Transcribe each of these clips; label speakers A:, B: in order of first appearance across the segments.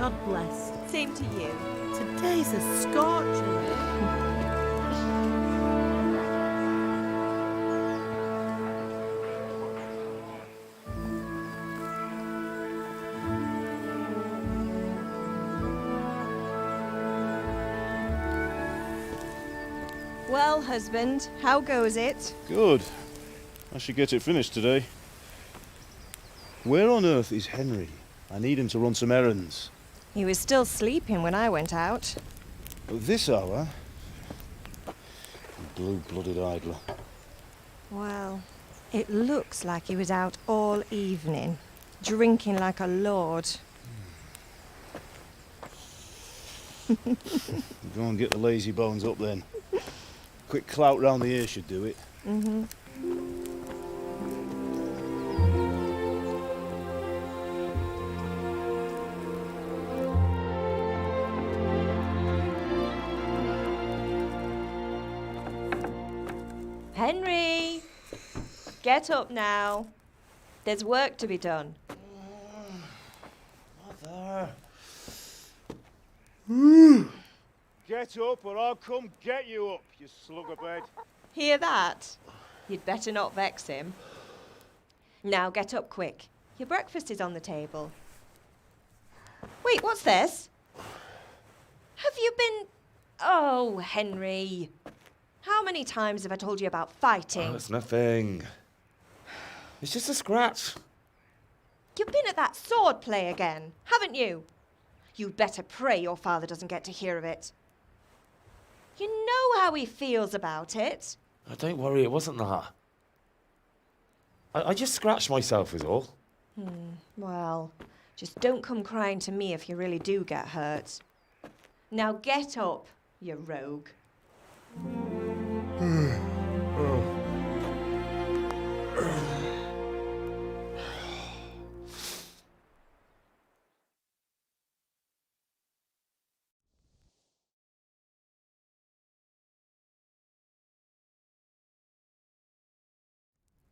A: God bless.
B: Same to you.
A: Today's a scorcher.
B: Well, husband, how goes it?
C: Good. I should get it finished today. Where on earth is Henry? I need him to run some errands.
B: He was still sleeping when I went out.
C: At this hour? Blue-blooded idler.
B: Well, it looks like he was out all evening, drinking like a lord.
C: Go and get the lazy bones up then. Quick clout round the ear should do it.
B: Mm-hmm. Henry! Get up now. There's work to be done.
C: Mother! Get up or I'll come get you up, you slugabed.
B: Hear that? You'd better not vex him. Now get up quick. Your breakfast is on the table. Wait, what's this? Have you been... Oh, Henry. How many times have I told you about fighting?
D: Oh, it's nothing. It's just a scratch.
B: You've been at that sword play again, haven't you? You'd better pray your father doesn't get to hear of it. You know how he feels about it.
D: Oh, don't worry, it wasn't that. I just scratched myself is all.
B: Well, just don't come crying to me if you really do get hurt. Now get up, you rogue.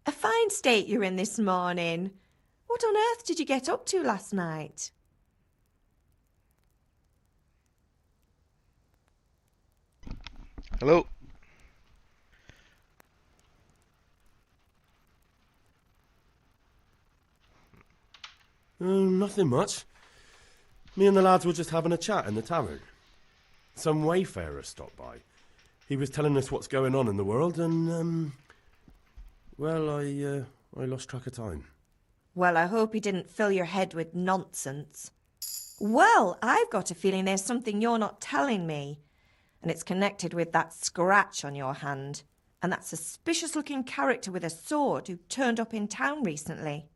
B: A fine state you're in this morning. What on earth did you get up to last night?
E: Hello.
F: Nothing much. Me and the lads were just having a chat in the tavern. Some wayfarer stopped by. He was telling us what's going on in the world and, well, I lost track of time.
B: Well, I hope he didn't fill your head with nonsense. Well, I've got a feeling there's something you're not telling me. And it's connected with that scratch on your hand. And that suspicious-looking character with a sword who turned up in town recently.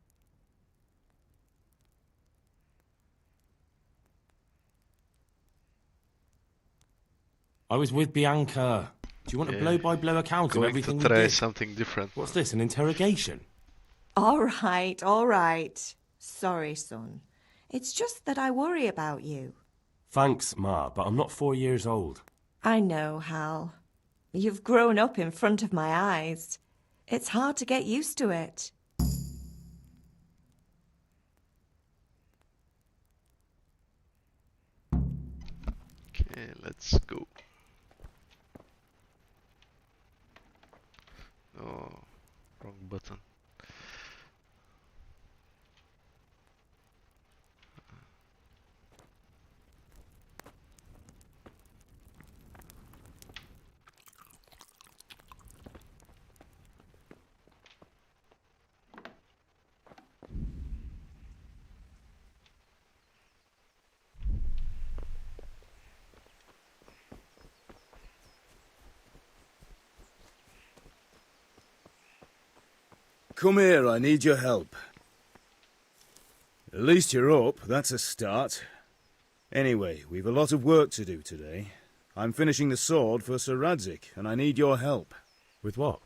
F: I was with Bianca. Do you want a blow-by-blow account of
E: Going
F: everything
E: to
F: we
E: try
F: did?
E: something different.
F: What's this, an interrogation?
B: All right, all right. Sorry, son. It's just that I worry about you.
F: Thanks, Ma, but I'm not 4 years old.
B: I know, Hal. You've grown up in front of my eyes. It's hard to get used to it.
E: Okay, let's go. Oh, wrong button.
C: Come here, I need your help. At least you're up, that's a start. Anyway, we've a lot of work to do today. I'm finishing the sword for Sir Radzig, and I need your help.
F: With what?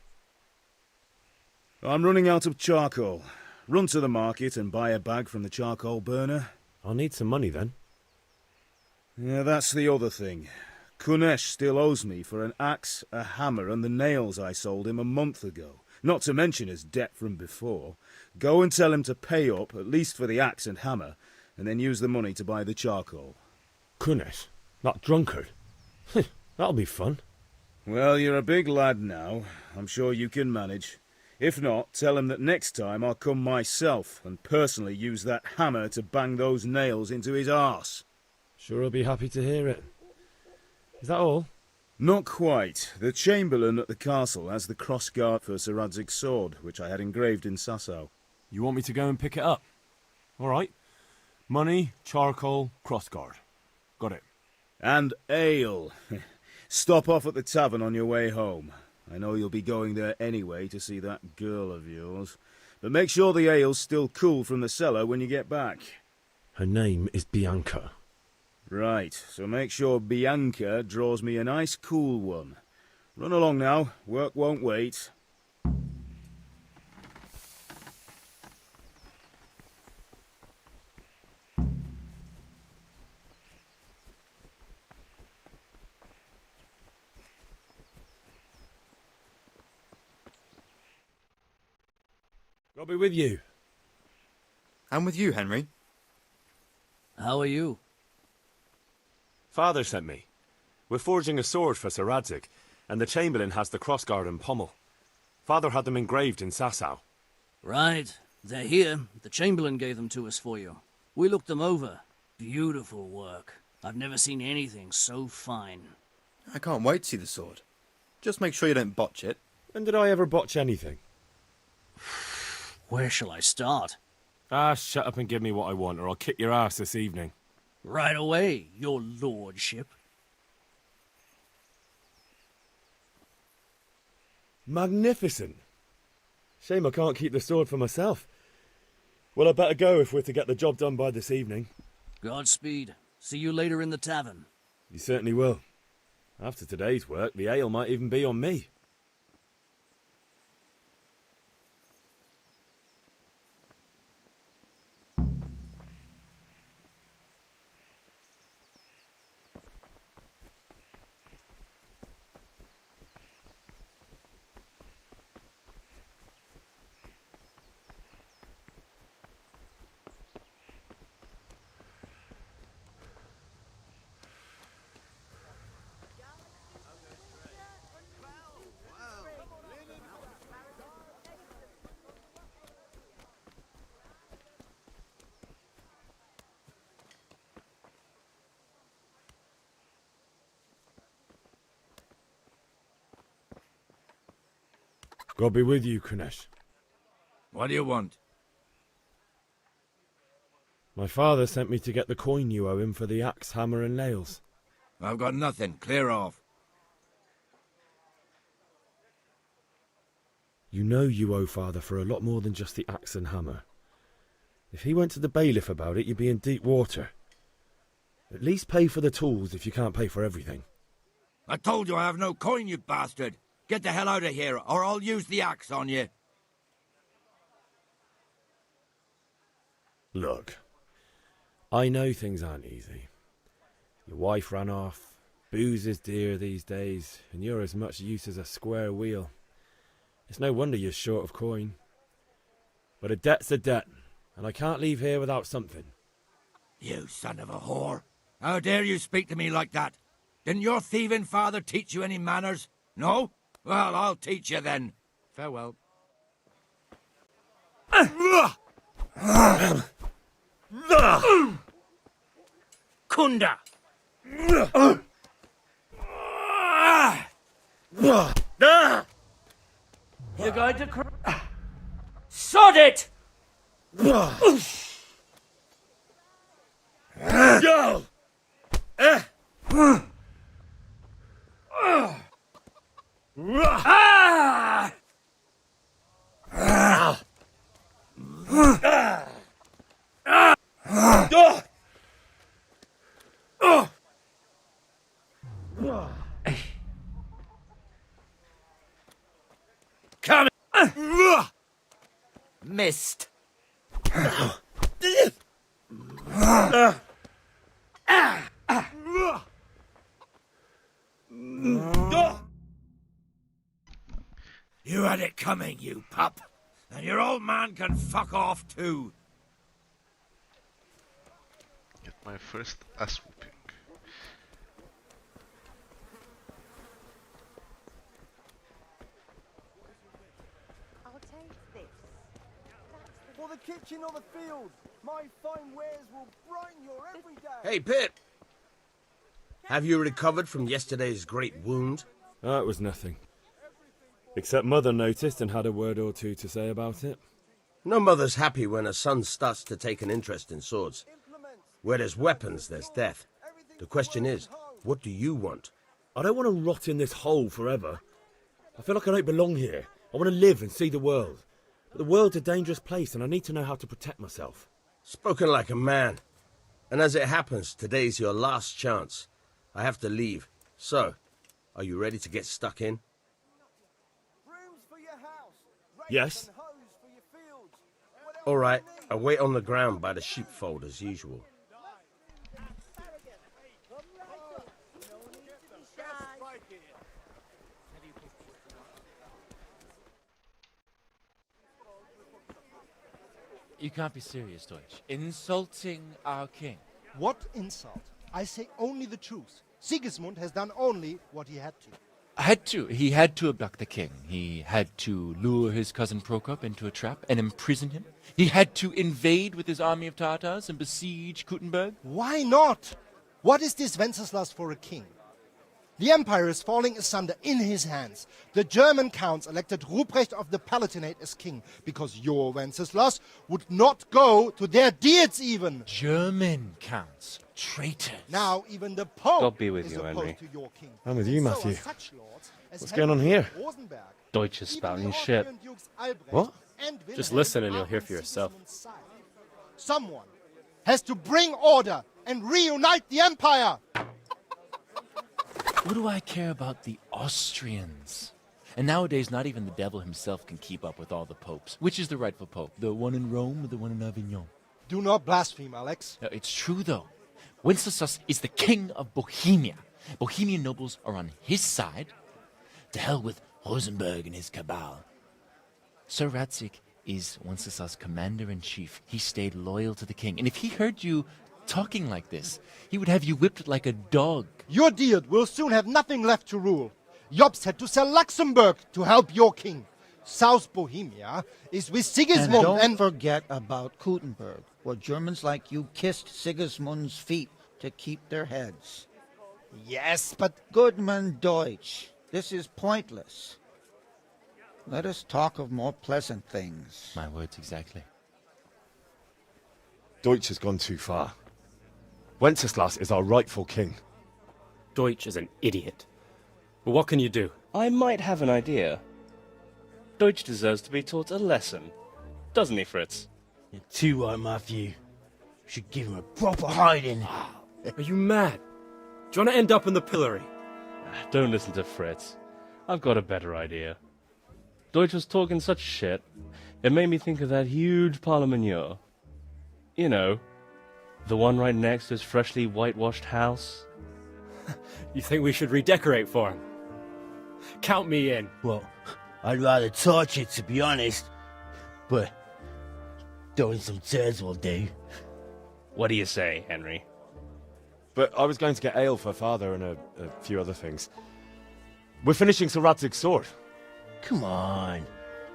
C: I'm running out of charcoal. Run to the market and buy a bag from the charcoal burner.
F: I'll need some money then.
C: Yeah, that's the other thing. Kunesh still owes me for an axe, a hammer, and the nails I sold him a month ago. Not to mention his debt from before. Go and tell him to pay up, at least for the axe and hammer, and then use the money to buy the charcoal.
F: Kunesh, that drunkard. That'll be fun.
C: Well, you're a big lad now. I'm sure you can manage. If not, tell him that next time I'll come myself and personally use that hammer to bang those nails into his arse.
F: Sure, I'll be happy to hear it. Is that all?
C: Not quite. The Chamberlain at the castle has the crossguard for Sir Radzig's sword, which I had engraved in Sasau.
F: You want me to go and pick it up? All right. Money, charcoal, crossguard. Got it.
C: And ale. Stop off at the tavern on your way home. I know you'll be going there anyway to see that girl of yours. But make sure the ale's still cool from the cellar when you get back.
F: Her name is Bianca.
C: Right, so make sure Bianca draws me a nice cool one. Run along now, work won't wait.
F: I'll be with you.
G: I'm with you, Henry.
H: How are you?
F: Father sent me. We're forging a sword for Sir Radzig, and the Chamberlain has the crossguard and pommel. Father had them engraved in Sasau.
H: Right. They're here. The Chamberlain gave them to us for you. We looked them over. Beautiful work. I've never seen anything so fine.
G: I can't wait to see the sword. Just make sure you don't botch it.
F: When did I ever botch anything?
H: Where shall I start?
F: Shut up and give me what I want, or I'll kick your ass this evening.
H: Right away, your lordship.
F: Magnificent. Shame I can't keep the sword for myself. Well, I better go if we're to get the job done by this evening.
H: Godspeed. See you later in the tavern.
F: You certainly will. After today's work, the ale might even be on me. God be with you, Kunesh.
I: What do you want?
F: My father sent me to get the coin you owe him for the axe, hammer and nails.
I: I've got nothing. Clear off.
F: You know you owe father for a lot more than just the axe and hammer. If he went to the bailiff about it, you'd be in deep water. At least pay for the tools if you can't pay for everything.
I: I told you I have no coin, you bastard. Get the hell out of here, or I'll use the axe on you.
F: Look, I know things aren't easy. Your wife ran off, booze is dear these days, and you're as much use as a square wheel. It's no wonder you're short of coin. But a debt's a debt, and I can't leave here without something.
I: You son of a whore. How dare you speak to me like that? Didn't your thieving father teach you any manners? No? Well, I'll teach you then. Farewell.
H: Kunda! You're going to cry. Sod it!
F: Go!
I: Come! Missed. You had it coming, you pup. And your old man can fuck off too.
E: My first ass whooping.
A: I'll take this.
J: For the kitchen or the field, my fine wares will brighten your every day.
F: Hey, Pip! Have you recovered from yesterday's great wound?
K: It was nothing. Except Mother noticed and had a word or two to say about it.
F: No mother's happy when her son starts to take an interest in swords. Where there's weapons, there's death. The question is, what do you want?
K: I don't want to rot in this hole forever. I feel like I don't belong here. I want to live and see the world. But the world's a dangerous place and I need to know how to protect myself.
F: Spoken like a man. And as it happens, today's your last chance. I have to leave. So, are you ready to get stuck in?
K: Yes?
F: All right, I wait on the ground by the sheepfold as usual.
L: You can't be serious, Deutsch. Insulting our king.
M: What insult? I say only the truth. Sigismund has done only what he had to.
L: He had to abduct the king. He had to lure his cousin Prokop into a trap and imprison him. He had to invade with his army of Tatars and besiege Kutenberg.
M: Why not? What is this Wenceslas for a king? The empire is falling asunder in his hands. The German counts elected Ruprecht of the Palatinate as king because your Wenceslas would not go to their deeds even.
L: German counts. Traitors.
M: Now even the Pope
N: God be with
M: is
N: you,
M: opposed
N: Henry.
M: to your king.
K: I'm with you, Matthew.
M: So are such lords as
K: What's going on here?
M: Rosenberg,
N: Deutsch is
M: even
N: spouting
M: the
N: his shit.
M: Austrian Dukes Albrecht
K: What?
M: and
N: Just
M: Wilhelm
N: listen and
M: are
N: you'll hear
M: on
N: for yourself.
M: Sigismund's side. Someone has to bring order and reunite the empire.
L: What do I care about the Austrians? And nowadays, not even the devil himself can keep up with all the popes. Which is the rightful pope? The one in Rome or the one in Avignon?
M: Do not blaspheme, Alex.
L: No, it's true, though. Wenceslas is the king of Bohemia. Bohemian nobles are on his side. To hell with Rosenberg and his cabal. Sir Radzig is Wenceslas' commander-in-chief. He stayed loyal to the king. And if he heard you talking like this, he would have you whipped like a dog.
M: Your Diet will soon have nothing left to rule. Jobst had to sell Luxembourg to help your king. South Bohemia is with Sigismund
O: and don't forget about Kutenberg, where Germans like you kissed Sigismund's feet to keep their heads.
M: Yes, but...
O: Goodman Deutsch, this is pointless. Let us talk of more pleasant things.
L: My words exactly.
K: Deutsch has gone too far. Wenceslas is our rightful king.
N: Deutsch is an idiot. But what can you do? I might have an idea. Deutsch deserves to be taught a lesson. Doesn't he, Fritz?
H: You're too right, Matthew. Should give him a proper hiding.
N: Are you mad? Do you want to end up in the pillory? Don't listen to Fritz. I've got a better idea. Deutsch was talking such shit, it made me think of that huge parliament. You know, the one right next to his freshly whitewashed house. You think we should redecorate for him? Count me in.
H: Well, I'd rather torch it, to be honest. But throwing some chairs will do.
N: What do you say, Henry?
K: But I was going to get ale for Father and a few other things. We're finishing Sir Radzig's sword.
H: Come on.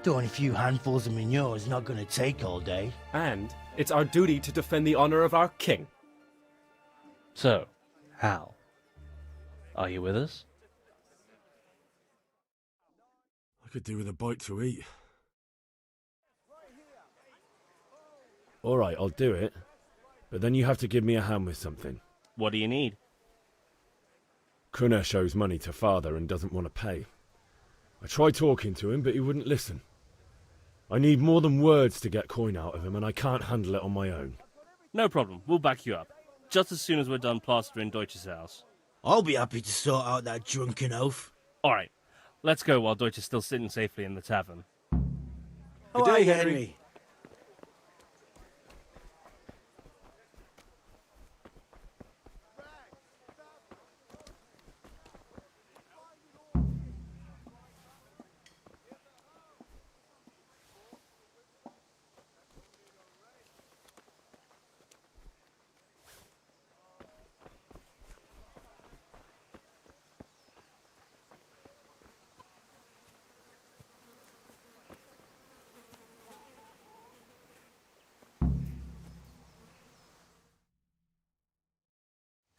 H: Throwing a few handfuls of manure is not going to take all day.
N: And it's our duty to defend the honor of our king. So, Hal, are you with us?
F: I could do with a bite to eat.
K: All right, I'll do it. But then you have to give me a hand with something.
N: What do you need?
K: Kunesh owes money to Father and doesn't want to pay. I tried talking to him, but he wouldn't listen. I need more than words to get coin out of him, and I can't handle it on my own.
N: No problem, we'll back you up. Just as soon as we're done plastering Deutsch's house.
H: I'll be happy to sort out that drunken oaf.
N: Alright, let's go while Deutsch is still sitting safely in the tavern.
H: How are you, Henry?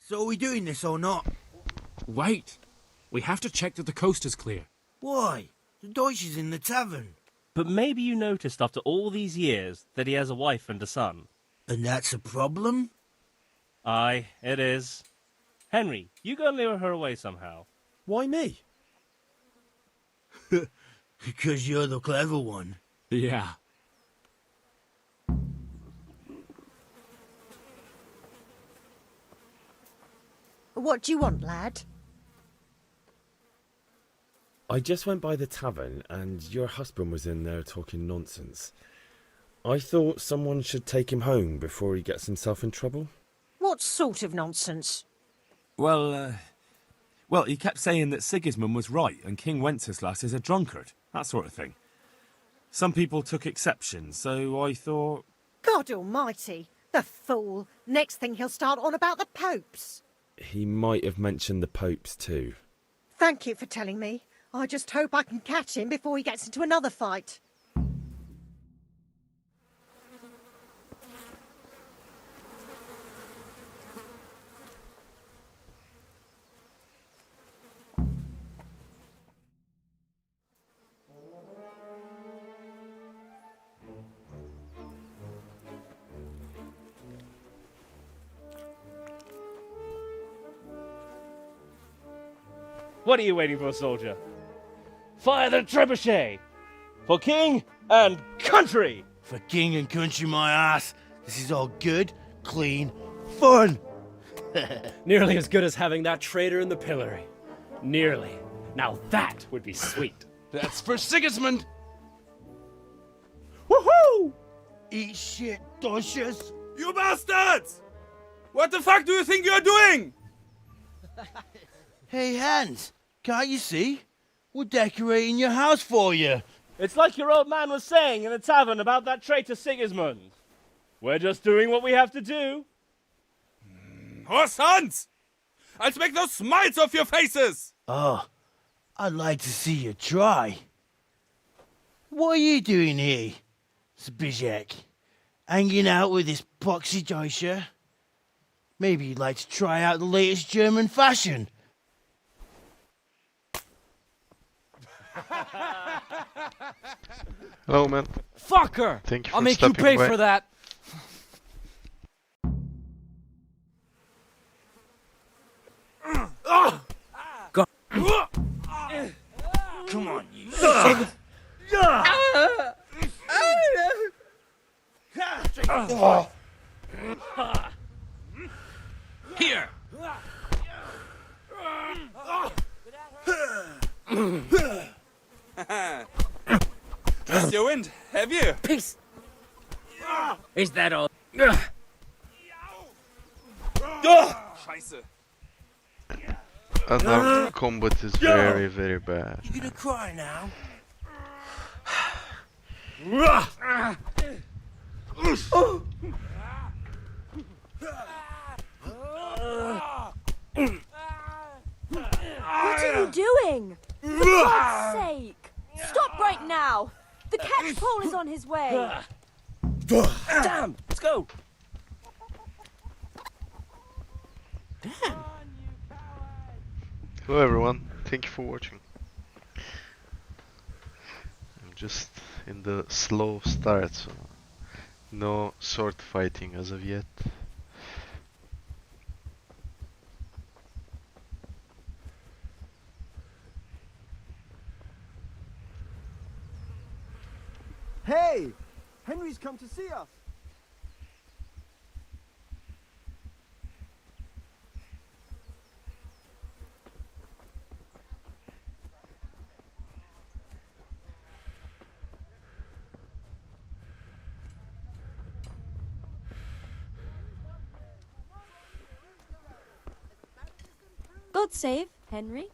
I: So are we doing this or not?
P: Wait. We have to check that the coast is clear.
I: Why? The Deutsch is in the tavern.
N: But maybe you noticed after all these years that he has a wife and a son.
I: And that's a problem?
N: Aye, it is. Henry, you go and lure her away somehow.
F: Why me?
I: Because you're the clever one.
P: Yeah.
A: What do you want, lad?
K: I just went by the tavern and your husband was in there talking nonsense. I thought someone should take him home before he gets himself in trouble.
A: What sort of nonsense?
P: Well, he kept saying that Sigismund was right and King Wenceslas is a drunkard, that sort of thing. Some people took exception, so I thought...
A: God almighty, the fool. Next thing he'll start on about the popes.
K: He might have mentioned the popes too.
A: Thank you for telling me. I just hope I can catch him before he gets into another fight.
N: What are you waiting for, soldier? Fire the trebuchet! For king and country!
I: For king and country, my ass. This is all good, clean, fun.
Q: Nearly as good as having that traitor in the pillory. Nearly. Now that would be sweet.
P: That's for Sigismund!
I: Woohoo! Eat shit, Deutsches.
R: You bastards! What the fuck do you think you're doing?
I: Hey, Hans, can't you see? We're decorating your house for you.
N: It's like your old man was saying in the tavern about that traitor Sigismund. We're just doing what we have to do.
R: Oh, sons! I'll make those smiles off your faces!
I: Oh, I'd like to see you try. What are you doing here, Zbigniew? Hanging out with this poxy Deutscher? Maybe you'd like to try out the latest German fashion.
E: Hello, man.
Q: Fucker!
E: Thank you for
Q: I'll make you
E: stopping
Q: pay
E: by.
Q: for that.
I: Come on, you son.
P: Here!
R: Just your wind, have you?
Q: Peace! Is that all?
R: Scheiße.
E: Unarmed combat is very, very bad.
I: You gonna cry now?
S: What are you doing? For God's sake! Stop right now! The catch pole is on his way!
N: Damn! Let's go!
I: Damn!
E: Hello everyone, thank you for watching. I'm just in the slow start, so no sword fighting as of yet.
J: Hey! Henry's come to see us!
S: God save Henry.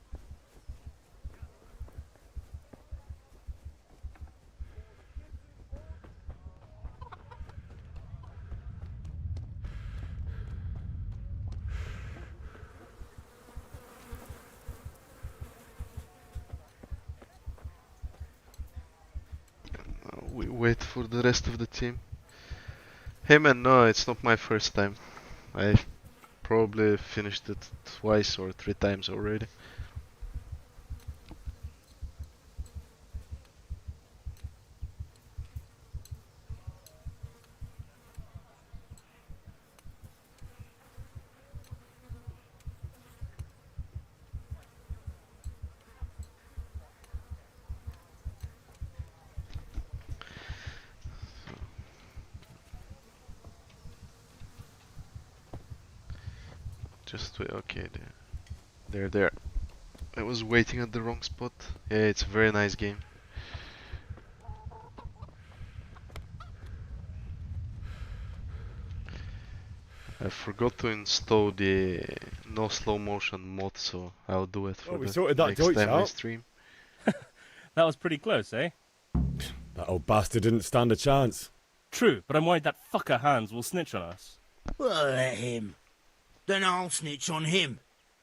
E: We wait for the rest of the team. Hey man, no, it's not my first time. I probably finished it twice or 3 times already. Just wait, okay, there. I was waiting at the wrong spot. Yeah, it's a very nice game. I forgot to install the no slow motion mod, so I'll do it for
K: we
E: the
K: sorted that
E: next
K: Deutsch
E: time I
K: out.
E: stream.
N: That was pretty close, eh?
K: That old bastard didn't stand a chance.
N: True, but I'm worried that fucker Hans will snitch on us.
I: Well, let him. Then I'll snitch on him.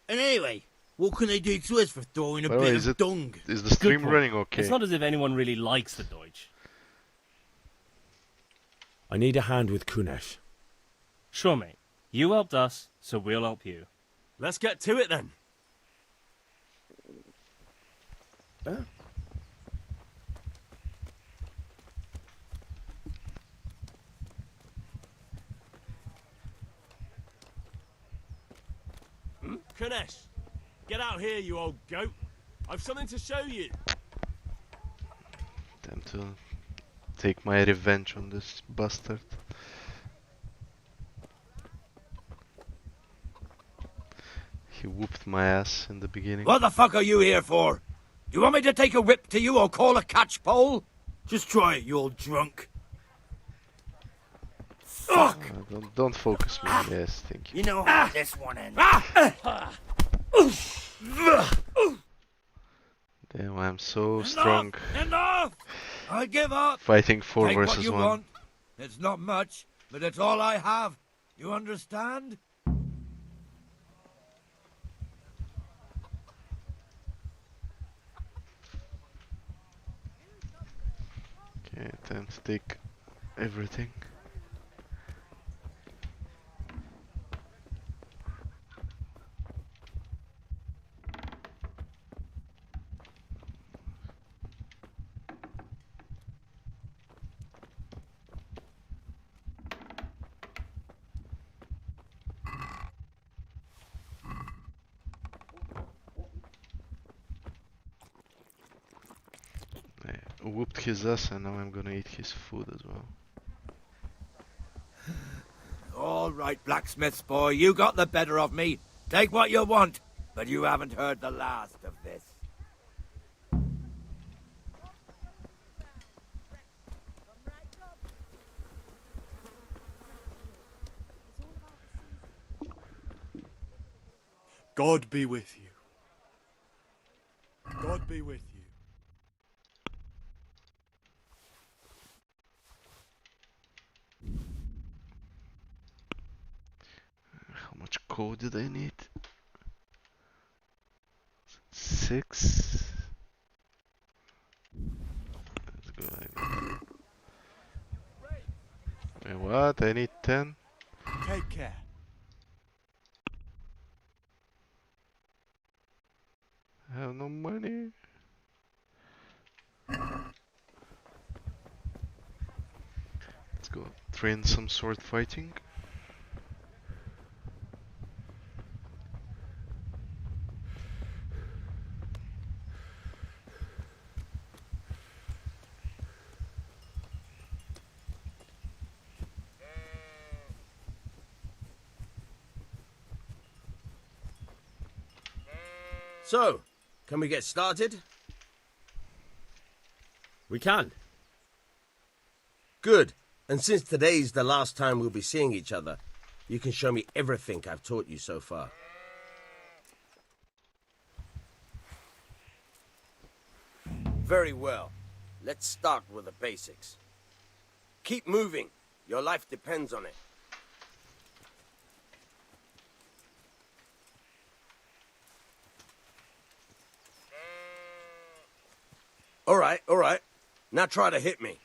I: And anyway, what can they do to us for throwing a
E: By the
I: bit
E: way,
I: of dung?
E: is the stream running okay?
N: It's not as if anyone really likes the Deutsch.
K: I need a hand with Kunesh.
N: Sure, mate. You helped us, so we'll help you.
P: Let's get to it then. Kunesh, get out here, you old goat. I've something to show you.
E: Time to take my revenge on this bastard. He whooped my ass in the beginning.
I: What the fuck are you here for? Do you want me to take a whip to you or call a catchpole? Just try it, you old drunk. Fuck!
E: Don't focus me. Yes, thank you.
I: You know how this one ends.
E: Damn, I'm so strong.
I: Enough! I give up.
E: Fighting 4
I: Take what
E: versus
I: you
E: 1.
I: want. It's not much, but it's all I have. You understand?
E: Okay, time to take everything. I whooped his ass and now I'm gonna eat his food as well.
I: All right, blacksmith's boy, you got the better of me. Take what you want, but you haven't heard the last of this.
J: God be with you. God be with you.
E: How much code did I need? 6. Let's go like that. Wait, what? I need 10?
J: Take care.
E: I have no money. Let's go train some sword fighting.
T: So, can we get started?
K: We can.
T: Good. And since today's the last time we'll be seeing each other, you can show me everything I've taught you so far. Very well. Let's start with the basics. Keep moving. Your life depends on it. All right. Now try to hit me.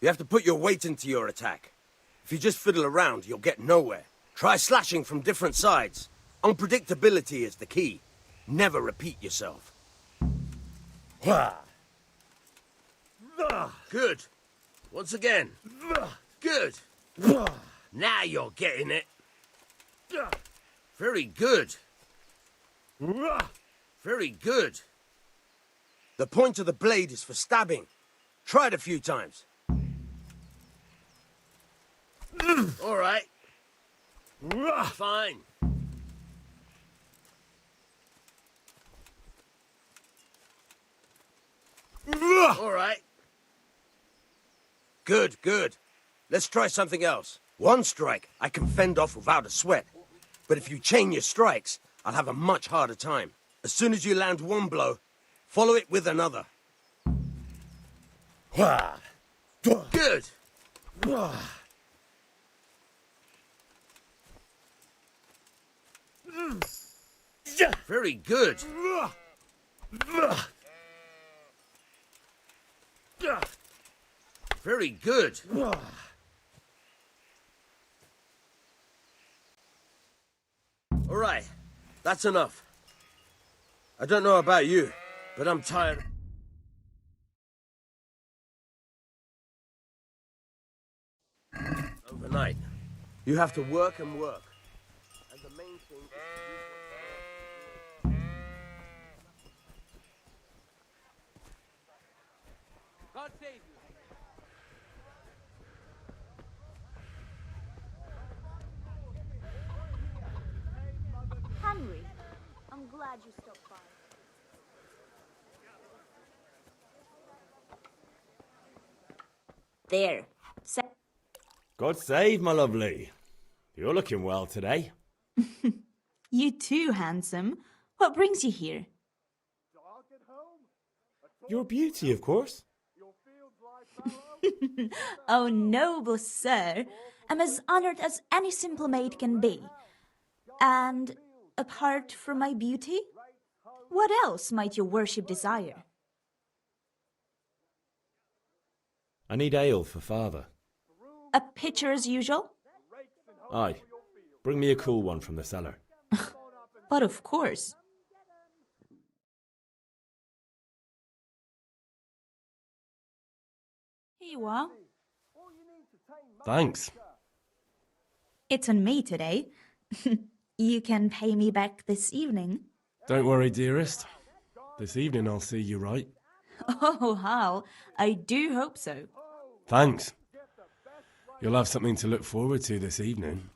T: You have to put your weight into your attack. If you just fiddle around, you'll get nowhere. Try slashing from different sides. Unpredictability is the key. Never repeat yourself. Good. Once again. Good. Now you're getting it. Very good. Very good. The point of the blade is for stabbing. Try it a few times. All right. Fine. All right. Good, good. Let's try something else. One strike I can fend off without a sweat. But if you chain your strikes, I'll have a much harder time. As soon as you land one blow, follow it with another. Good. Very good. Very good. All right, that's enough. I don't know about you, but I'm tired. Overnight, you have to work and work. And the main thing is to do
J: God save you.
S: Henry, I'm glad you stopped by.
U: There.
K: God save, my lovely. You're looking well today.
U: You too, handsome. What brings you here?
K: Your beauty, of course.
U: Oh, noble sir. I'm as honored as any simple maid can be. And apart from my beauty, what else might your worship desire?
K: I need ale for father.
U: A pitcher as usual?
K: Aye. Bring me a cool one from the cellar.
U: But of course. Here you are.
F: Thanks.
U: It's on me today. You can pay me back this evening.
F: Don't worry, dearest. This evening I'll see you right.
U: Oh, Hal, I do hope so.
F: Thanks. You'll have something to look forward to this evening.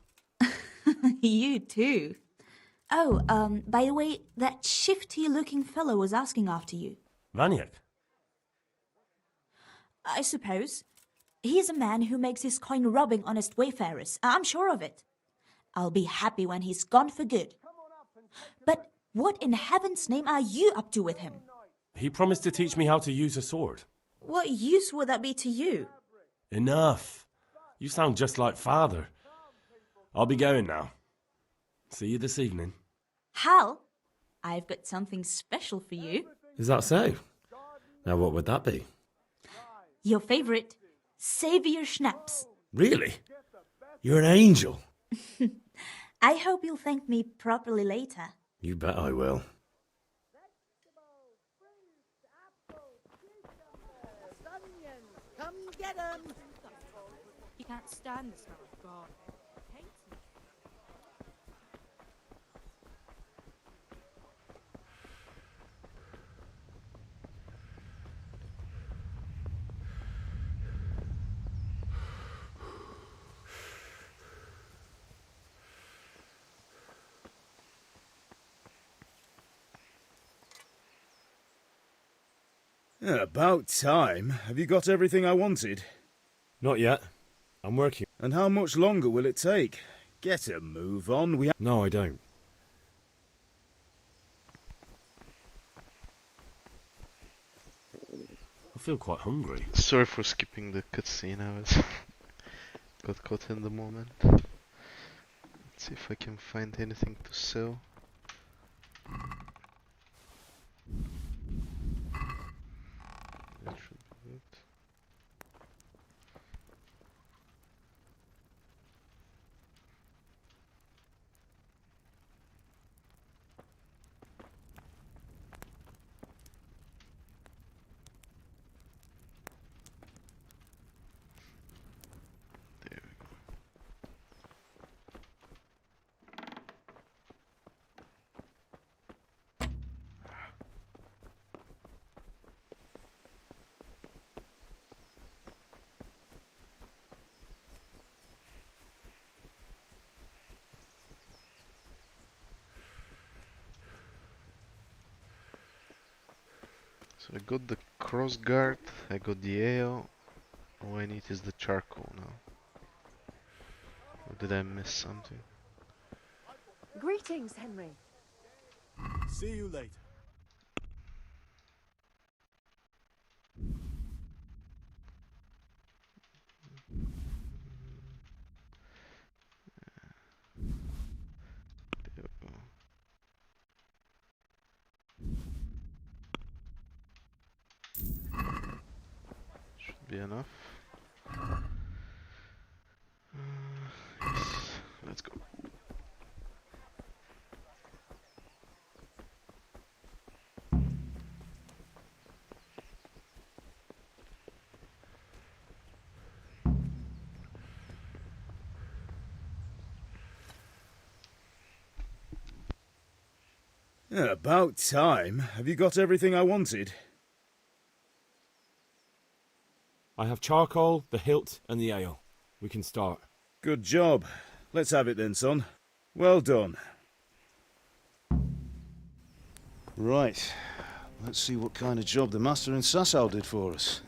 U: You too. Oh, by the way, that shifty-looking fellow was asking after you.
F: Vaniak?
U: I suppose. He's a man who makes his coin robbing honest wayfarers. I'm sure of it. I'll be happy when he's gone for good. But what in heaven's name are you up to with him?
F: He promised to teach me how to use a sword.
U: What use would that be to you?
F: Enough. You sound just like father. I'll be going now. See you this evening.
U: Hal, I've got something special for you.
K: Is that so? Now what would that be?
U: Your favourite Saviour Schnapps.
K: Really? You're an angel.
U: I hope you'll thank me properly later.
K: You bet I will.
A: Come get 'em!
S: You can't stand the smell of God. Hates me.
C: Yeah, about time. Have you got everything I wanted?
K: Not yet. I'm working.
C: And how much longer will it take? Get a move on.
K: No, I don't.
F: I feel quite hungry.
E: Sorry for skipping the cutscene. I was got caught in the moment. Let's see if I can find anything to sell. That should be good. So I got the cross guard, I got the ale. All I need is the charcoal now. Or did I miss something?
A: Greetings, Henry.
J: See you later.
E: Should be enough. Yes, let's go.
C: Yeah, about time. Have you got everything I wanted?
K: I have charcoal, the hilt, and the ale. We can start.
C: Good job. Let's have it then, son. Well done. Right. Let's see what kind of job the master in Sasau did for us.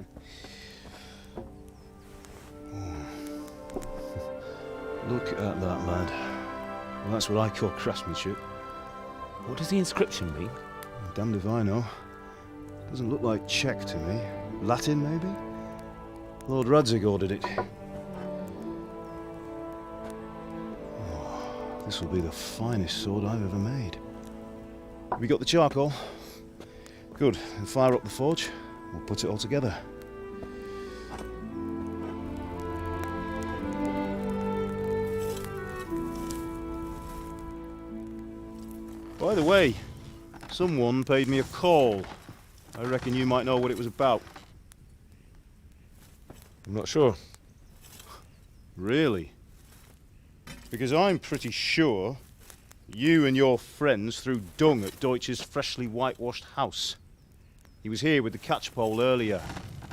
C: Look at that, lad. Well, that's what I call craftsmanship.
K: What does the inscription mean?
C: Damned if I know. Doesn't look like Czech to me. Latin, maybe? Lord Radzig ordered it. Oh, this will be the finest sword I've ever made. Have you got the charcoal? Good. Then fire up the forge. We'll put it all together. By the way, someone paid me a call. I reckon you might know what it was about.
K: I'm not sure.
C: Really? Because I'm pretty sure you and your friends threw dung at Deutsch's freshly whitewashed house. He was here with the catchpole earlier,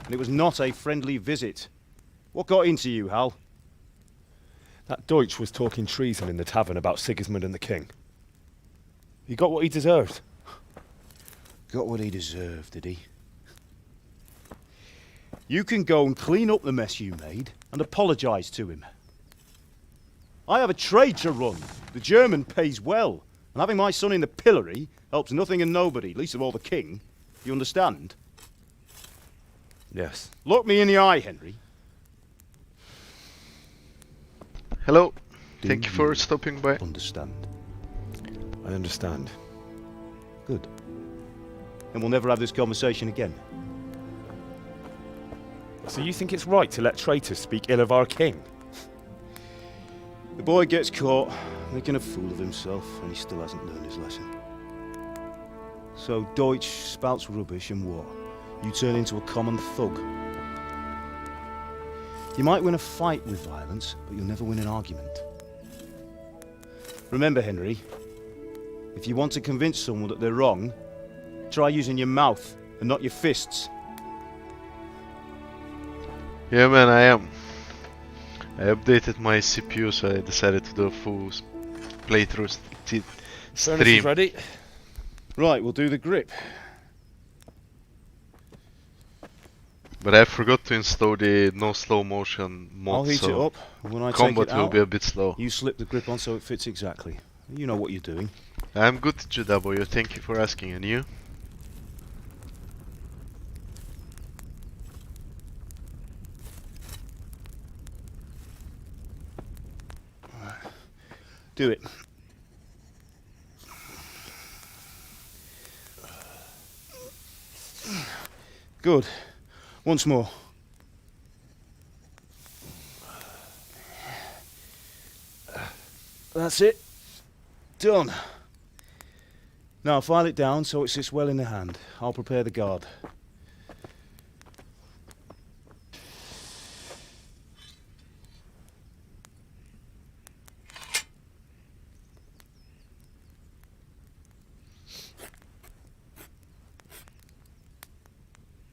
C: and it was not a friendly visit. What got into you, Hal?
K: That Deutsch was talking treason in the tavern about Sigismund and the king. He got what he deserved.
C: Got what he deserved, did he? You can go and clean up the mess you made and apologise to him. I have a trade to run. The German pays well, and having my son in the pillory helps nothing and nobody, least of all the king. You understand?
K: Yes.
C: Look me in the eye, Henry.
E: Hello. Thank you for stopping by.
C: Understand.
K: I understand.
C: Good. And we'll never have this conversation again.
K: So you think it's right to let traitors speak ill of our king?
C: The boy gets caught, making a fool of himself, and he still hasn't learned his lesson. So Deutsch spouts rubbish, and what? You turn into a common thug. You might win a fight with violence, but you'll never win an argument. Remember, Henry, if you want to convince someone that they're wrong, try using your mouth and not your fists.
E: Yeah, man, I am. I updated my CPU, so I decided to do a full playthrough stream.
C: Ready? Right, we'll do the grip.
E: But I forgot to install the no slow motion mod,
C: I'll heat
E: so
C: it up. When I
E: combat
C: take it
E: will
C: out,
E: be a bit slow.
C: You slip the grip on so it fits exactly. You know what you're doing.
E: I'm good, GW. Thank you for asking. And you?
C: Do it. Good. Once more. That's it. Done. Now file it down so it sits well in the hand. I'll prepare the guard.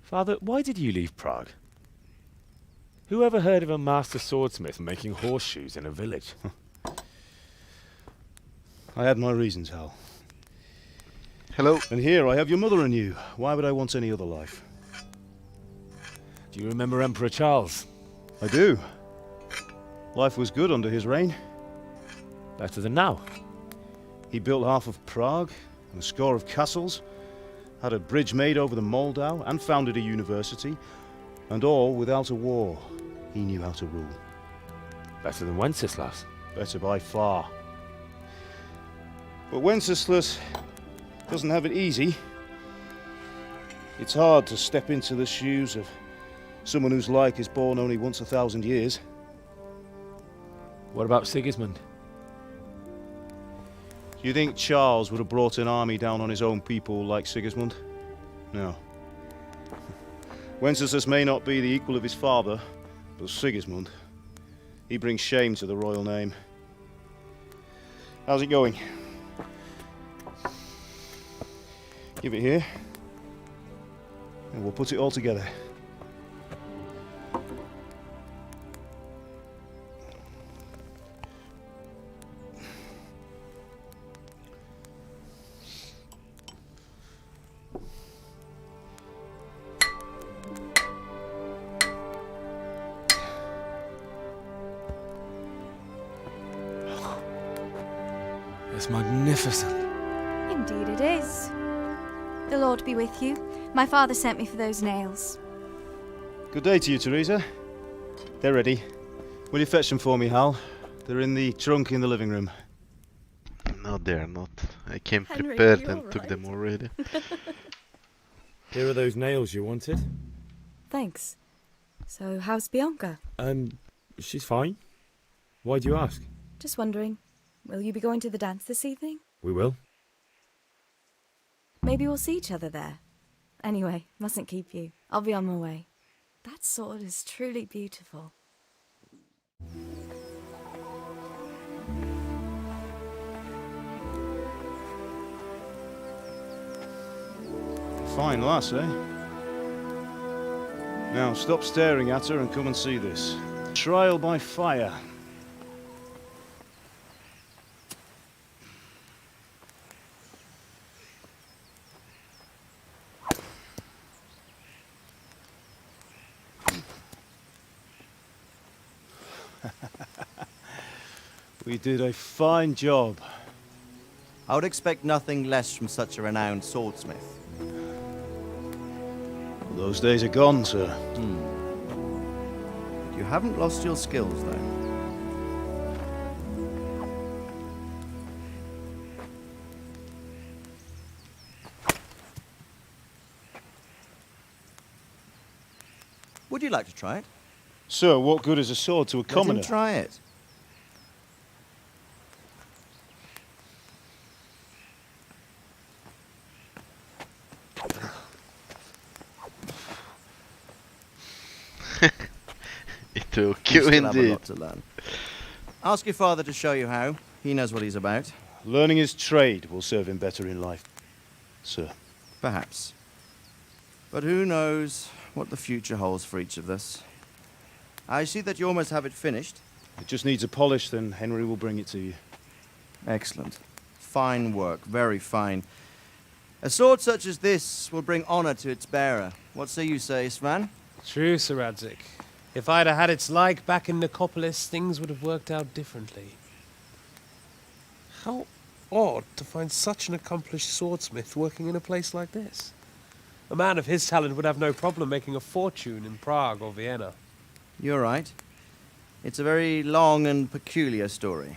K: Father, why did you leave Prague? Who ever heard of a master swordsmith making horseshoes in a village?
C: I had my reasons, Hal.
E: Hello.
C: And here I have your mother and you. Why would I want any other life?
K: Do you remember Emperor Charles?
C: I do. Life was good under his reign.
K: Better than now.
C: He built half of Prague and a score of castles, had a bridge made over the Moldau, and founded a university, and all without a war. He knew how to rule.
K: Better than Wenceslas.
C: Better by far. But Wenceslas doesn't have it easy. It's hard to step into the shoes of someone whose like is born only once 1,000 years.
K: What about Sigismund?
C: Do you think Charles would have brought an army down on his own people like Sigismund? No. Wenceslas may not be the equal of his father, but Sigismund, he brings shame to the royal name. How's it going? Give it here, and we'll put it all together.
K: It's magnificent.
D: Indeed it is. The Lord be with you. My father sent me for those nails.
C: Good day to you, Teresa. They're ready. Will you fetch them for me, Hal? They're in the trunk in the living room.
E: No, they're not. I came
D: Henry,
E: prepared
D: you're
E: and took them already.
K: Here are those nails you wanted.
D: Thanks. So, how's Bianca?
K: She's fine. Why do you ask?
D: Just wondering, will you be going to the dance this evening?
K: We will.
D: Maybe we'll see each other there. Anyway, mustn't keep you. I'll be on my way. That sword is truly beautiful.
C: Fine lass, eh? Now stop staring at her and come and see this. Trial by fire. We did a fine job.
V: I would expect nothing less from such a renowned swordsmith.
C: Well, those days are gone, sir.
V: You haven't lost your skills, though. Would you like to try it?
C: Sir, what good is a sword to a commoner?
V: Let him try it.
E: It took you
V: still have a
E: indeed.
V: lot to learn. Ask your father to show you how. He knows what he's about.
C: Learning his trade will serve him better in life, sir.
V: Perhaps. But who knows what the future holds for each of us. I see that you almost have it finished.
C: It just needs a polish, then Henry will bring it to you.
V: Excellent. Fine work, very fine. A sword such as this will bring honor to its bearer. What say you, Svan?
Q: True, Sir Radzig. If I'd have had its like back in Nicopolis, things would have worked out differently. How odd to find such an accomplished swordsmith working in a place like this. A man of his talent would have no problem making a fortune in Prague or Vienna.
V: You're right. It's a very long and peculiar story.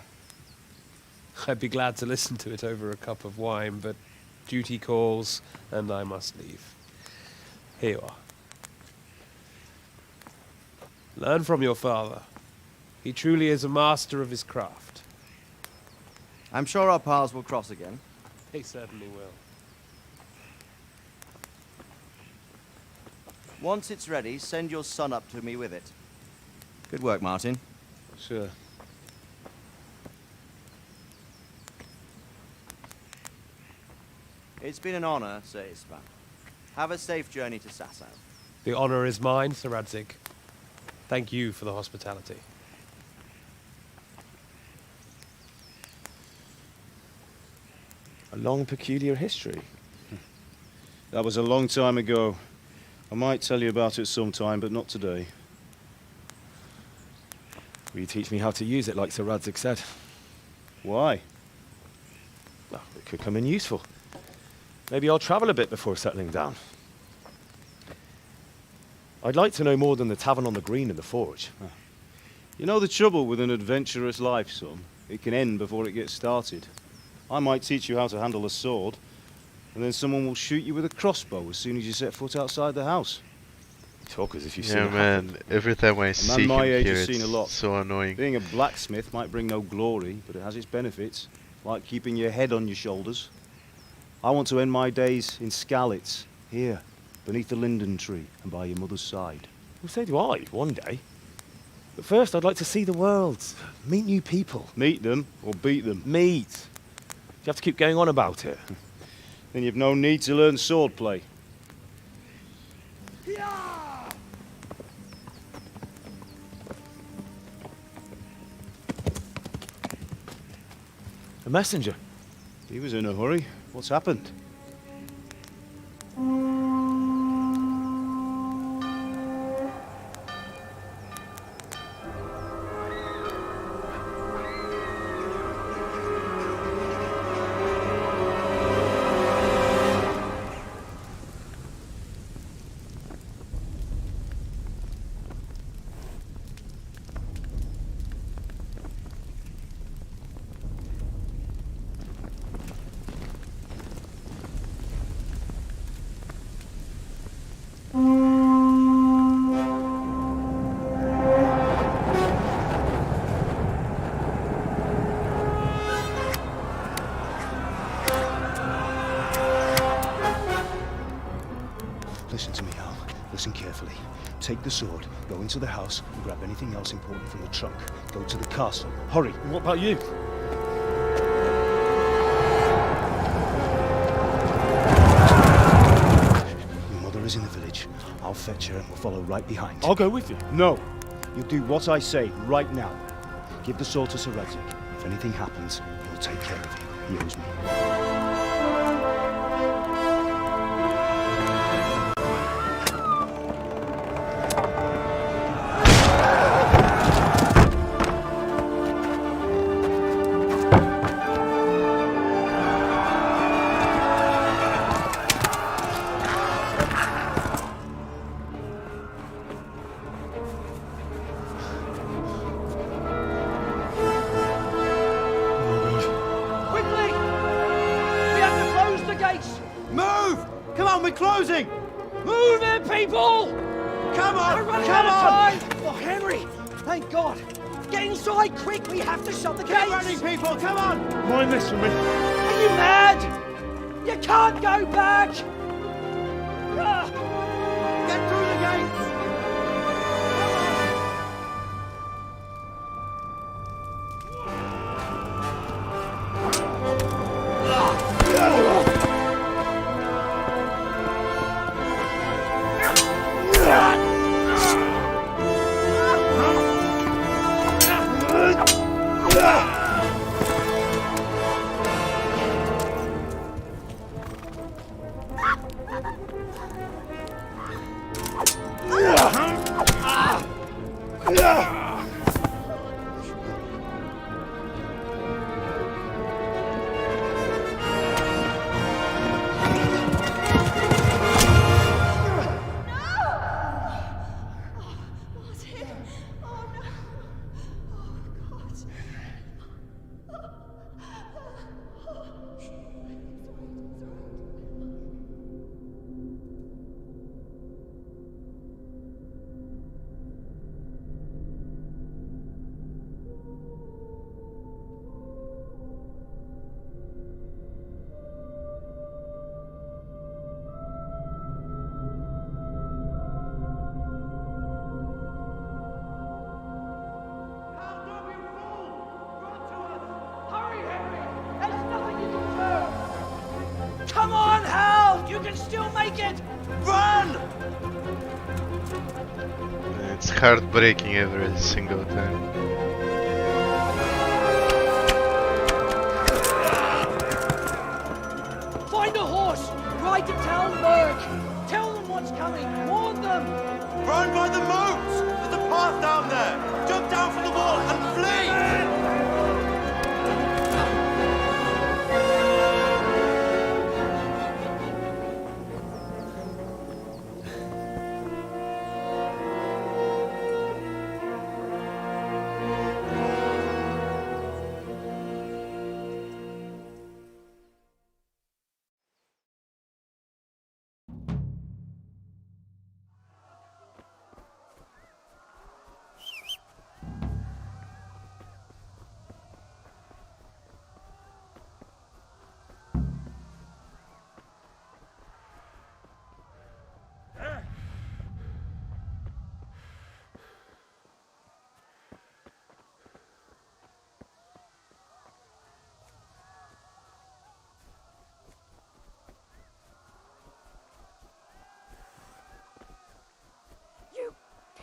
Q: I'd be glad to listen to it over a cup of wine, but duty calls, and I must leave. Here you are. Learn from your father. He truly is a master of his craft.
V: I'm sure our paths will cross again.
Q: They certainly will.
V: Once it's ready, send your son up to me with it. Good work, Martin.
C: Sure.
V: It's been an honor, Sir Isvan. Have a safe journey to Sasau.
Q: The honor is mine, Sir Radzig. Thank you for the hospitality.
K: A long, peculiar history.
C: That was a long time ago. I might tell you about it sometime, but not today.
K: Will you teach me how to use it like Sir Radzig said?
C: Why?
K: Well, it could come in useful. Maybe I'll travel a bit before settling down. I'd like to know more than the tavern on the green and the forge.
C: You know the trouble with an adventurous life, son? It can end before it gets started. I might teach you how to handle a sword, and then someone will shoot you with a crossbow as soon as you set foot outside the house.
K: You talk as if you've seen
E: Yeah,
K: it
E: man.
K: happen.
E: Every time I
C: A
E: see
C: man
E: him
C: my age
E: here,
C: has seen a lot.
E: it's so annoying.
C: Being a blacksmith might bring no glory, but it has its benefits, like keeping your head on your shoulders. I want to end my days in Skalitz, here, beneath the linden tree and by your mother's side.
K: Well, so do I, one day. But first, I'd like to see the world, meet new people.
C: Meet them or beat them?
K: Meet. You have to keep going on about it.
C: Then you've no need to learn swordplay.
K: A messenger.
C: He was in a hurry. What's happened? Listen to me, Al. Listen carefully. Take the sword, go into the house, and grab anything else important from the trunk. Go to the castle. Hurry!
K: And what about you?
C: Your mother is in the village. I'll fetch her and we'll follow right behind.
K: I'll go with you.
C: No! You'll do what I say right now. Give the sword to Sir Radzig. If anything happens, he'll take care of you. He owes me.
J: Closing!
B: Move it, people!
J: Come on!
B: We're running
J: Come
B: out of
J: on!
B: time! Oh, Henry! Thank God! Get inside quick! We have to shut the gates!
J: Keep running, people! Come on!
K: Mind this for me.
B: Are you mad? You can't go back!
J: Get through the gate!
B: Come on, Hal! You can still make it! Run!
E: It's heartbreaking every single time.
B: Find a horse! Ride to Talmberg! Tell them what's coming! Warn them!
J: Run by the moat! There's a path down there! Jump down from the wall and flee!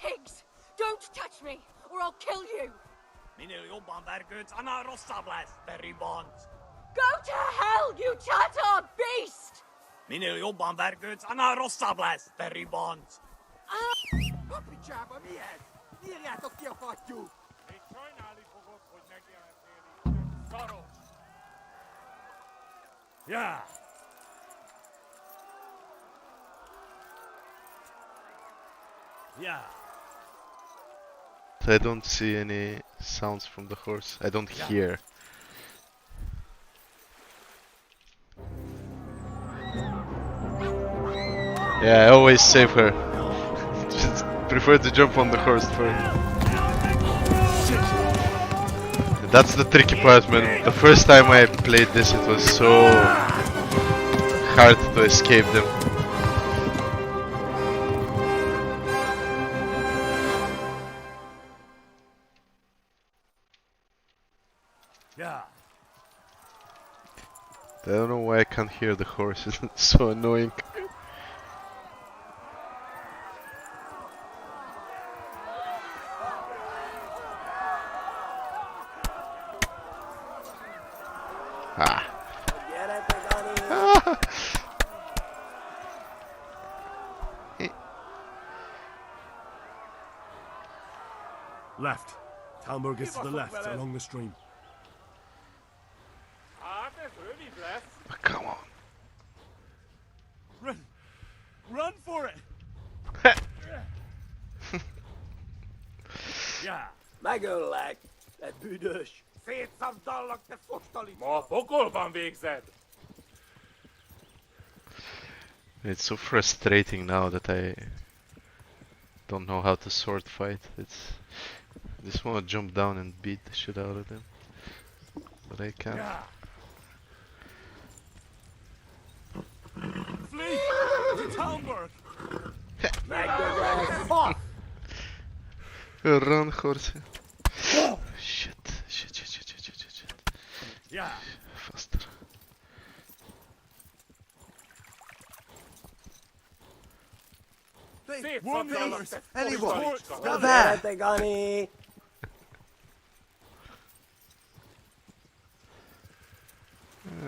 S: Pigs! Don't touch me, or I'll kill you! Go to hell, you Tatar beast!
N: Yeah. Yeah.
E: I don't see any sounds from the horse. I don't hear. Yeah, I always save her. Just prefer to jump on the horse first. That's the tricky part, man. The first time I played this, it was so hard to escape them. I don't know why I can't hear the horses, it's so annoying. Ah.
F: Left. Talmberg is to the left, along the stream.
E: Oh, come on.
J: Run! Run for it!
B: Ja.
J: Megöllek! Egy büdös! Szétszabdallak, te fostali!
N: Ma pokolban végzed!
E: It's so frustrating now that I don't know how to sword fight. I just want to jump down and beat the shit out of them, but I can't.
J: Flee! To Talmberg!
E: Run, horse. Shit.
J: Yeah.
E: Faster.
J: Warn the others!
T: Anyone?
J: Go
T: there!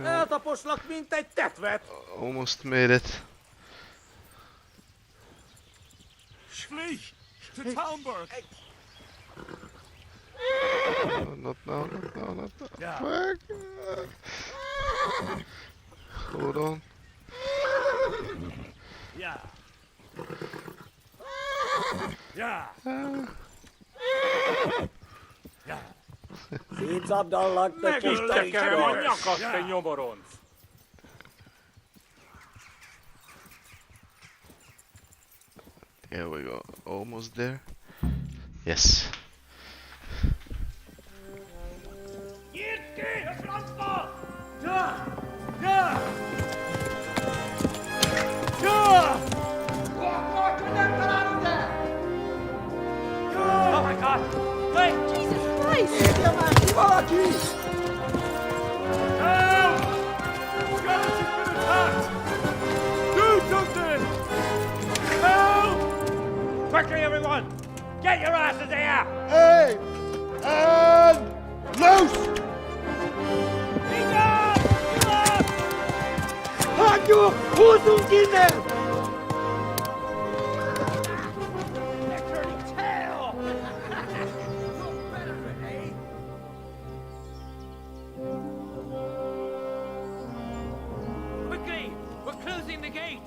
J: Eltaposlak, mint egy tetvet!
E: Almost made it.
J: Flee! To Talmberg!
E: No, not now.
J: Yeah.
E: Fuck. Hold on.
B: Ja. Ja. Ja.
J: Szétszabdallak, te
N: Megöllek el a nyakat, te nyomoronc!
E: Here we go. Almost there. Yes.
B: Nyit ki a francba! Ja! Ja! Ja! Akkor, hogy nem találod el! Ja! Oh my god! Wait!
S: Jesus Christ!
J: Írja már ki valaki!
B: Help! Skalitz has been attacked! Do something! Help! Quickly, everyone! Get your asses here!
J: Hey! And loose!
B: Enough! you Hosenkinder! They're turning tail! You're better, eh? Quickly! We're closing the gate!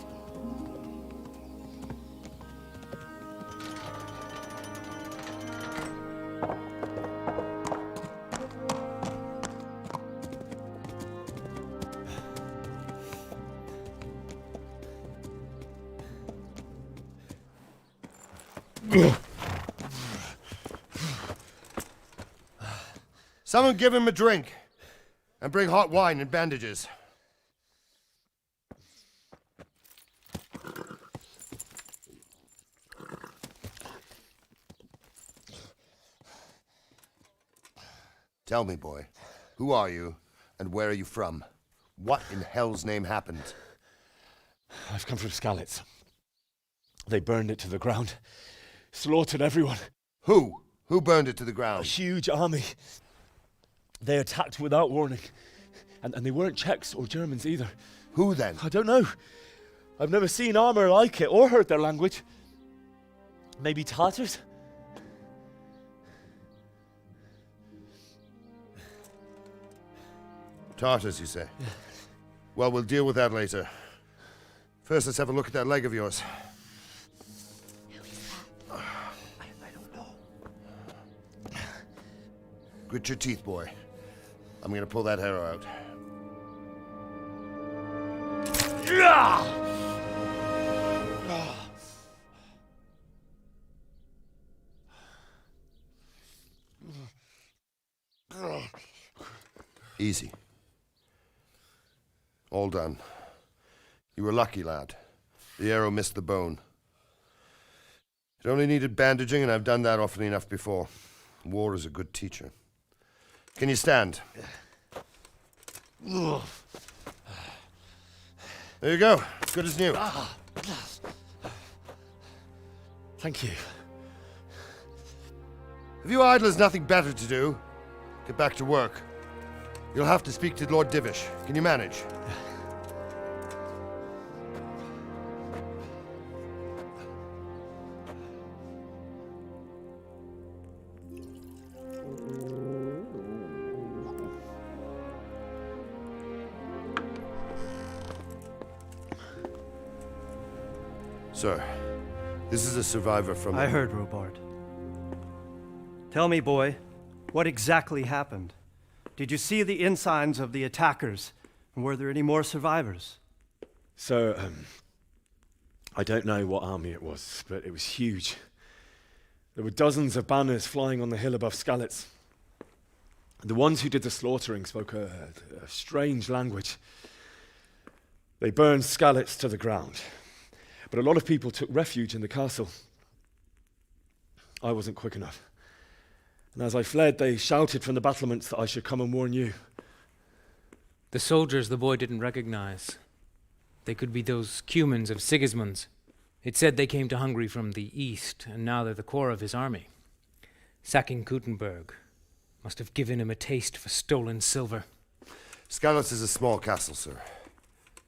G: Someone give him a drink. And bring hot wine and bandages. Tell me, boy, who are you and where are you from? What in hell's name happened?
K: I've come from Skalitz. They burned it to the ground. Slaughtered everyone.
G: Who? Who burned it to the ground?
K: A huge army. They attacked without warning. And they weren't Czechs or Germans either.
G: Who then?
K: I don't know. I've never seen armor like it or heard their language. Maybe Tatars?
G: Tartars, you say? Yeah. Well, we'll deal with that later. First, let's have a look at that leg of yours.
B: I don't know.
G: Grit your teeth, boy. I'm gonna pull that arrow out. Easy. All done. You were lucky, lad. The arrow missed the bone. It only needed bandaging, and I've done that often enough before. War is a good teacher. Can you stand? There you go. Good as new.
K: Thank you.
G: Have you idlers nothing better to do? Get back to work. You'll have to speak to Lord Divish. Can you manage? Sir, this is a survivor from...
M: I heard, Robard. Tell me, boy, what exactly happened? Did you see the ensigns of the attackers? And were there any more survivors?
K: So, I don't know what army it was, but it was huge. There were dozens of banners flying on the hill above Skalitz. The ones who did the slaughtering spoke a strange language. They burned Skalitz to the ground. But a lot of people took refuge in the castle. I wasn't quick enough. And as I fled, they shouted from the battlements that I should come and warn you.
W: The soldiers the boy didn't recognize. They could be those Cumans of Sigismund's. It said they came to Hungary from the east, and now they're the core of his army. Sacking Kuttenberg must have given him a taste for stolen silver.
G: Skalitz is a small castle, sir.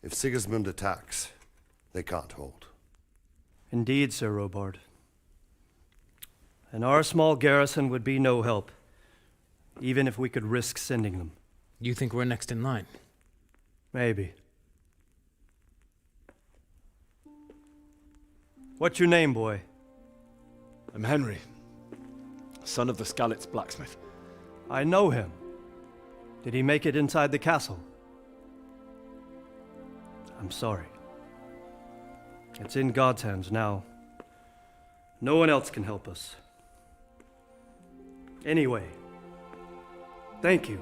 G: If Sigismund attacks, they can't hold.
M: Indeed, Sir Robard. And our small garrison would be no help, even if we could risk sending them.
W: You think we're next in line?
M: Maybe. What's your name, boy?
K: I'm Henry, son of the Skalitz blacksmith.
M: I know him. Did he make it inside the castle? I'm sorry. It's in God's hands now. No one else can help us. Anyway, thank you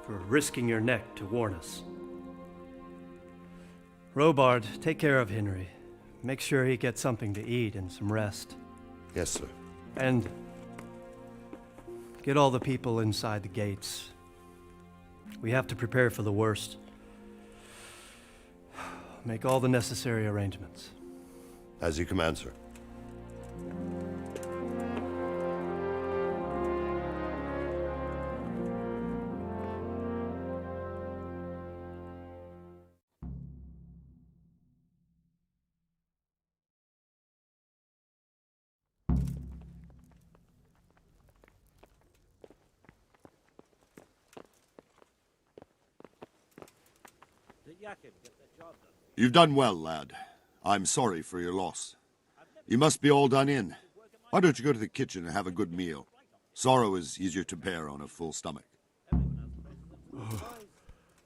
M: for risking your neck to warn us. Robard, take care of Henry. Make sure he gets something to eat and some rest.
G: Yes, sir.
M: And get all the people inside the gates. We have to prepare for the worst. Make all the necessary arrangements.
G: As you command, sir.
H: You've done well, lad. I'm sorry for your loss. You must be all done in. Why don't you go to the kitchen and have a good meal? Sorrow is easier to bear on a full stomach.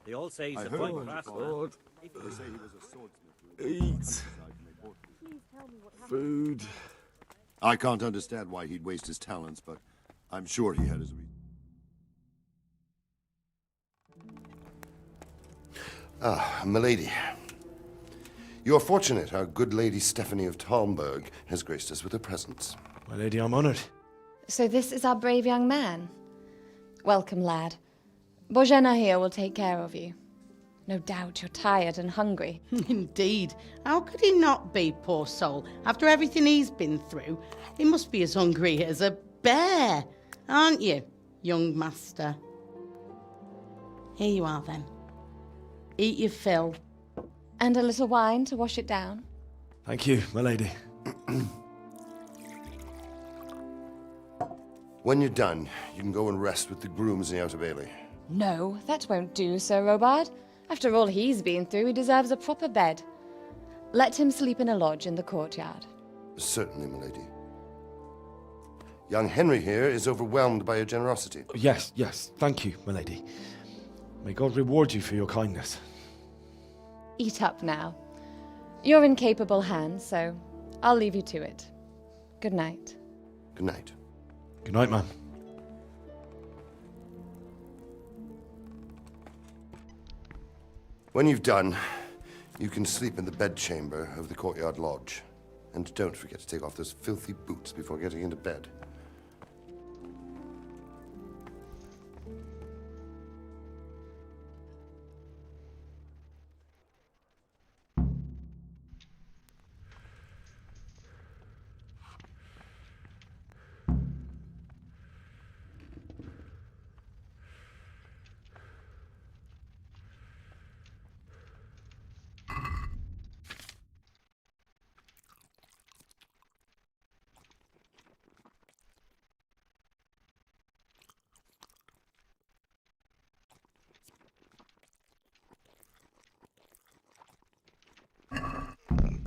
L: They all say he's
H: I
L: a
H: heard
L: fine
H: about
L: craftsman.
H: They say he was a swordsmith.
F: Eat. Food.
H: I can't understand why he'd waste his talents, but I'm sure he had his reasons.
G: Ah, milady. You are fortunate our good lady Stephanie of Talmberg has graced us with her presence.
K: My lady, I'm honored.
D: So this is our brave young man. Welcome, lad. Bozhena here will take care of you. No doubt you're tired and hungry.
O: Indeed. How could he not be, poor soul? After everything he's been through, he must be as hungry as a bear, aren't you, young master? Here you are, then. Eat your fill.
D: And a little wine to wash it down.
K: Thank you, my lady.
G: When you're done, you can go and rest with the grooms in the Outer Bailey.
D: No, that won't do, Sir Robard. After all he's been through, he deserves a proper bed. Let him sleep in a lodge in the courtyard.
G: Certainly, milady. Young Henry here is overwhelmed by your generosity.
K: Yes, yes, thank you, my lady. May God reward you for your kindness.
D: Eat up now. You're in capable hands, so I'll leave you to it. Good night.
G: Good night.
K: Good night, ma'am.
G: When you've done, you can sleep in the bedchamber of the courtyard lodge. And don't forget to take off those filthy boots before getting into bed.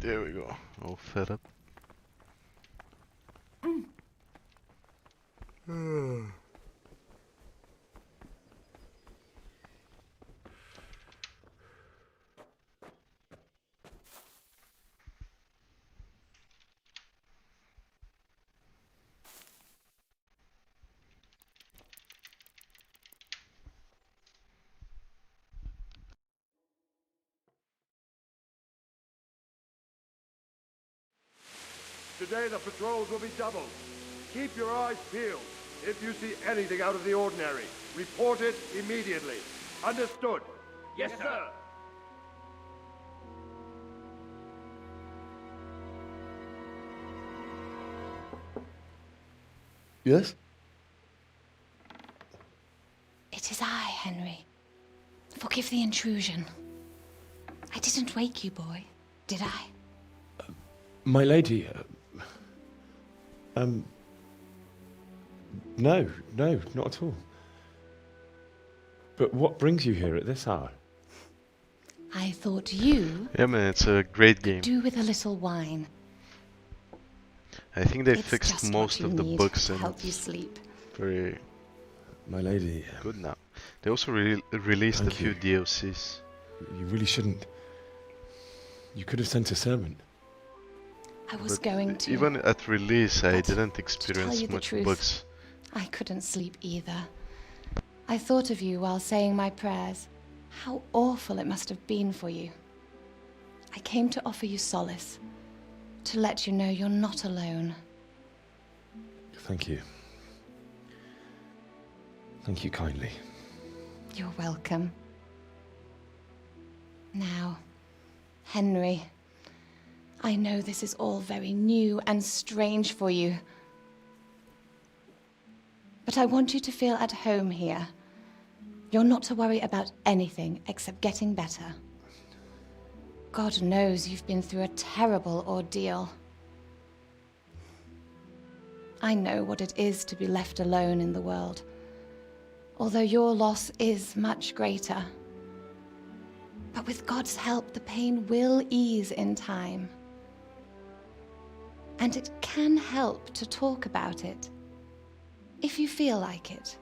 E: There we go. All fed up.
X: Today the patrols will be doubled. Keep your eyes peeled. If you see anything out of the ordinary, report it immediately. Understood?
L: Yes, sir.
K: Yes?
U: It is I, Henry. Forgive the intrusion. I didn't wake you, boy, did I?
K: My lady, no, not at all. But what brings you here at this hour?
U: I thought you
E: Yeah, man, it's a great game.
U: do with a little wine.
E: I think they
U: It's
E: fixed
U: just
E: most
U: what
E: of
U: you
E: the
U: need
E: bugs
U: to
E: and
U: help you
E: it's
U: sleep.
E: very
K: My lady,
E: good now. They also released a
K: Thank
E: few
K: you.
E: DLCs.
K: You really shouldn't. You could have sent a servant.
U: I was
E: But
U: going to.
E: even at release, I didn't
U: To tell
E: experience
U: you the
E: much
U: truth,
E: bugs.
U: I couldn't sleep either. I thought of you while saying my prayers. How awful it must have been for you. I came to offer you solace, to let you know you're not alone.
K: Thank you. Thank you kindly.
U: You're welcome. Now, Henry, I know this is all very new and strange for you. But I want you to feel at home here. You're not to worry about anything except getting better. God knows you've been through a terrible ordeal. I know what it is to be left alone in the world, although your loss is much greater.
D: But with God's help, the pain will ease in time. And it can help to talk about it, if you feel like it.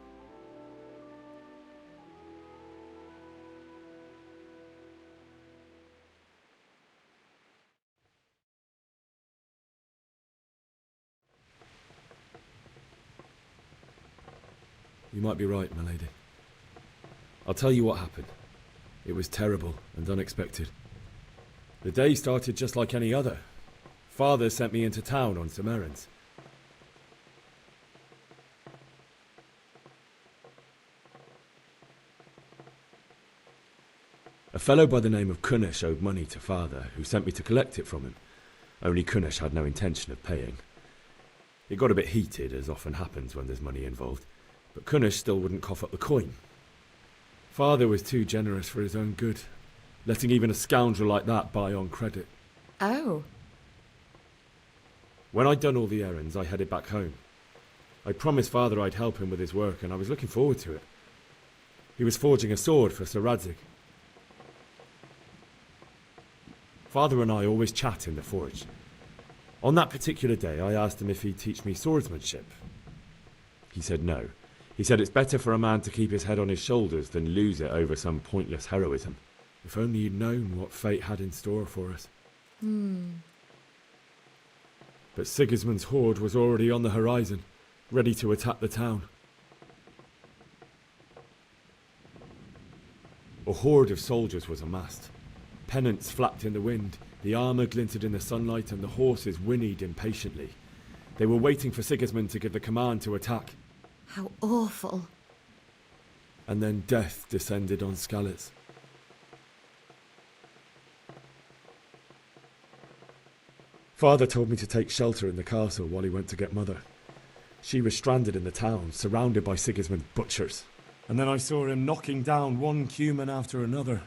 K: You might be right, my lady. I'll tell you what happened. It was terrible and unexpected. The day started just like any other. Father sent me into town on some errands. A fellow by the name of Kunesh owed money to Father, who sent me to collect it from him. Only Kunesh had no intention of paying. It got a bit heated, as often happens when there's money involved, but Kunesh still wouldn't cough up the coin. Father was too generous for his own good, letting even a scoundrel like that buy on credit.
D: Oh.
K: When I'd done all the errands, I headed back home. I promised Father I'd help him with his work, and I was looking forward to it. He was forging a sword for Sir Radzig. Father and I always chat in the forge. On that particular day, I asked him if he'd teach me swordsmanship. He said no. He said it's better for a man to keep his head on his shoulders than lose it over some pointless heroism. If only you'd known what fate had in store for us. But Sigismund's horde was already on the horizon, ready to attack the town. A horde of soldiers was amassed. Pennants flapped in the wind, the armour glinted in the sunlight, and the horses whinnied impatiently. They were waiting for Sigismund to give the command to attack.
D: How awful.
K: And then death descended on Skalitz. Father told me to take shelter in the castle while he went to get Mother. She was stranded in the town, surrounded by Sigismund's butchers. And then I saw him knocking down one Cuman after another.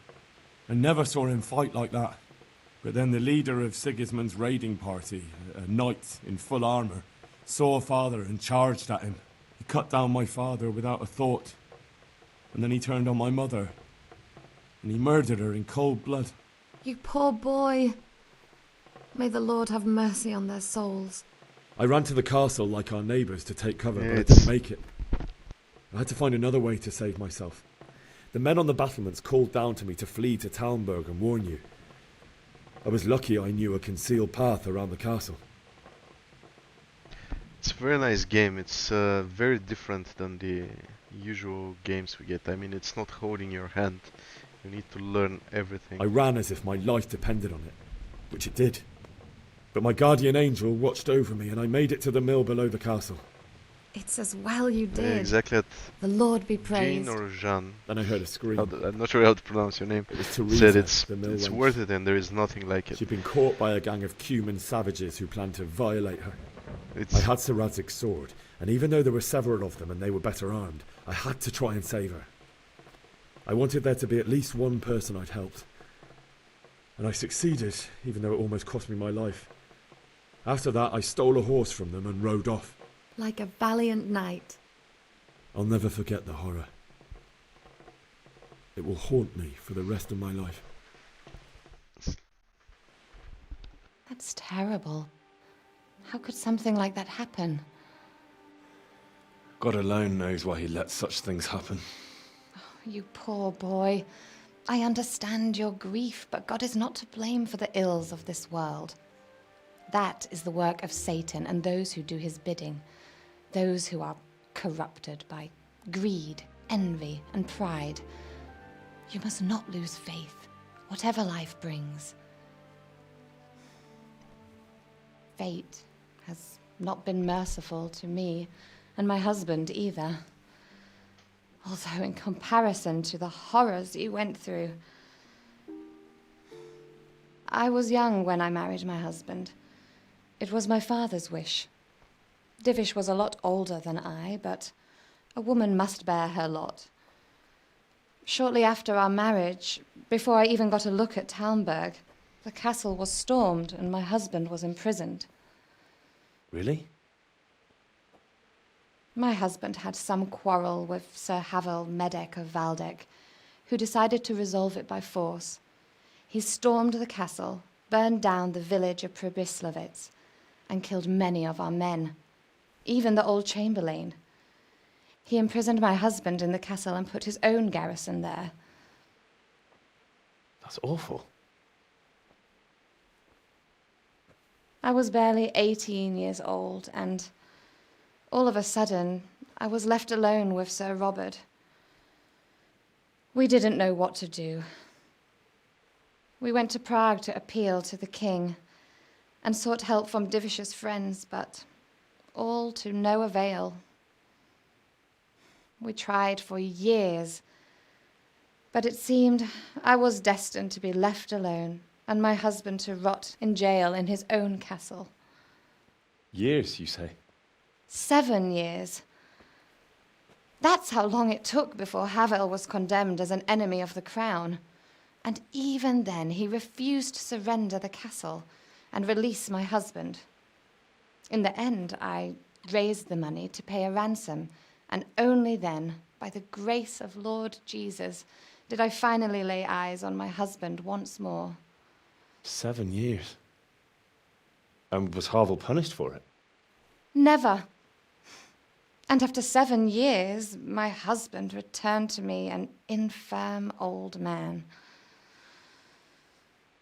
K: I never saw him fight like that. But then the leader of Sigismund's raiding party, a knight in full armour, saw Father and charged at him. He cut down my father without a thought. And then he turned on my mother. And he murdered her in cold blood.
D: You poor boy. May the Lord have mercy on their souls.
K: I ran to the castle like our neighbours to take cover, but I
E: It's-
K: didn't make it. I had to find another way to save myself. The men on the battlements called down to me to flee to Talmberg and warn you. I was lucky I knew a concealed path around the castle.
E: It's a very nice game. It's very different than the usual games we get. I mean, it's not holding your hand. You need to learn everything.
K: I ran as if my life depended on it, which it did. But my guardian angel watched over me and I made it to the mill below the castle.
D: It's as well you did.
E: Yeah, exactly.
D: The Lord be praised.
E: Jean or Jean.
K: Then I heard a scream.
E: I'm not sure how to pronounce your name.
K: It was
E: Said
K: Teresa,
E: it's worth it and there is nothing like it.
K: She'd been caught by a gang of Cuman savages who planned to violate her.
E: It's...
K: I had Sir Radzig's sword, and even though there were several of them and they were better armed, I had to try and save her. I wanted there to be at least one person I'd helped. And I succeeded, even though it almost cost me my life. After that, I stole a horse from them and rode off.
D: Like a valiant knight.
K: I'll never forget the horror. It will haunt me for the rest of my life.
D: That's terrible. How could something like that happen?
K: God alone knows why he lets such things happen.
D: You poor boy. I understand your grief, but God is not to blame for the ills of this world. That is the work of Satan and those who do his bidding. Those who are corrupted by greed, envy, and pride. You must not lose faith, whatever life brings. Fate has not been merciful to me, and my husband either. Although in comparison to the horrors you went through. I was young when I married my husband. It was my father's wish. Divish was a lot older than I, but a woman must bear her lot. Shortly after our marriage, before I even got a look at Talmberg, the castle was stormed and my husband was imprisoned.
K: Really?
D: My husband had some quarrel with Sir Havel Medek of Valdek, who decided to resolve it by force. He stormed the castle, burned down the village of Pribyslavitz, and killed many of our men, even the old chamberlain. He imprisoned my husband in the castle and put his own garrison there.
K: That's awful.
D: I was barely 18 years old, and all of a sudden, I was left alone with Sir Robert. We didn't know what to do. We went to Prague to appeal to the king and sought help from Divish's friends, but all to no avail. We tried for years, but it seemed I was destined to be left alone and my husband to rot in jail in his own castle.
K: Years, you say?
D: 7 years. That's how long it took before Havel was condemned as an enemy of the crown. And even then, he refused to surrender the castle and release my husband. In the end, I raised the money to pay a ransom, and only then, by the grace of Lord Jesus, did I finally lay eyes on my husband once more.
K: 7 years. And was Havel punished for it?
D: Never. And after 7 years, my husband returned to me an infirm old man.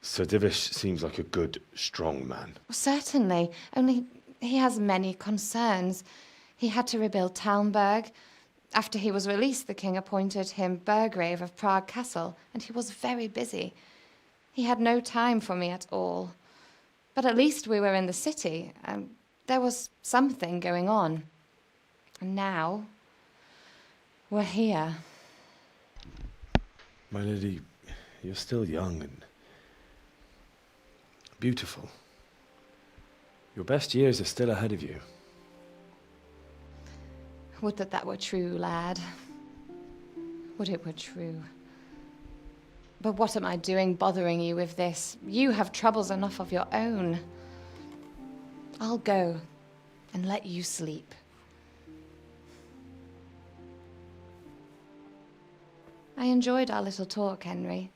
K: Sir Divish seems like a good, strong man.
D: Certainly, only he has many concerns. He had to rebuild Talmberg. After he was released, the king appointed him Burgrave of Prague Castle, and he was very busy. He had no time for me at all. But at least we were in the city, and there was something going on. And now, we're here.
K: My lady, you're still young and beautiful. Your best years are still ahead of you.
D: Would that that were true, lad. Would it were true. But what am I doing bothering you with this? You have troubles enough of your own. I'll go and let you sleep. I enjoyed our little talk, Henry.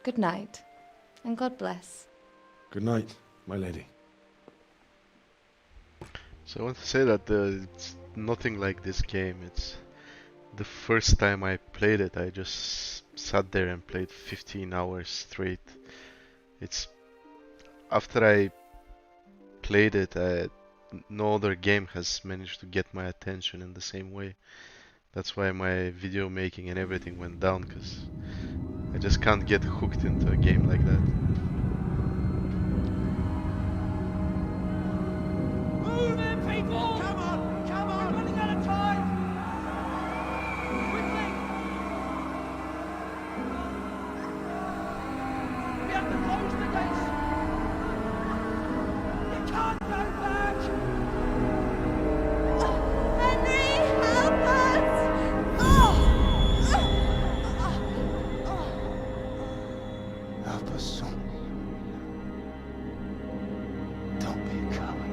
D: Good night, and God bless.
K: Good night, my lady.
E: So I want to say that it's nothing like this game. It's the first time I played it, I just sat there and played 15 hours straight. It's after I played it, no other game has managed to get my attention in the same way. That's why my video making and everything went down, because I just can't get hooked into a game like that.
B: Move in, people! Come on! We're running out of time! Quickly! We have to close the gates! You can't go back!
S: Henry, help us!
C: Help us, son. Don't be a coward.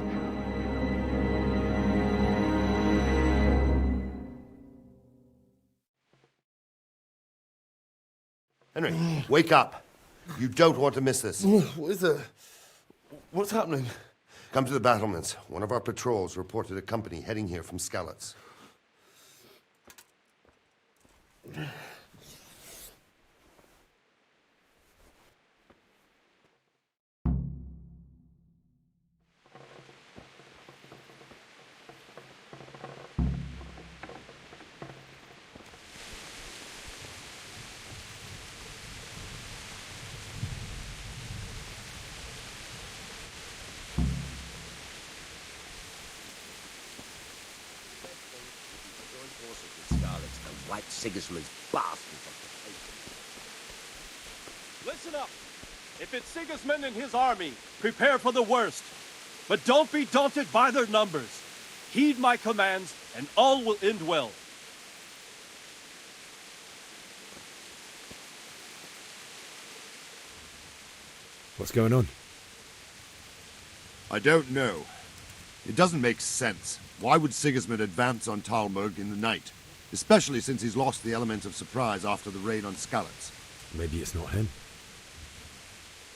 G: Henry, wake up. You don't want to miss this.
F: What is it? What's happening?
G: Come to the battlements. One of our patrols reported a company heading here from Skalitz.
T: Skalitz and wipe Sigismund's bastards off the face.
Q: Listen up. If it's Sigismund and his army, prepare for the worst. But don't be daunted by their numbers. Heed my commands, and all will end well.
K: What's going on?
H: I don't know. It doesn't make sense. Why would Sigismund advance on Talmberg in the night? Especially since he's lost the element of surprise after the raid on Skalitz.
K: Maybe it's not him.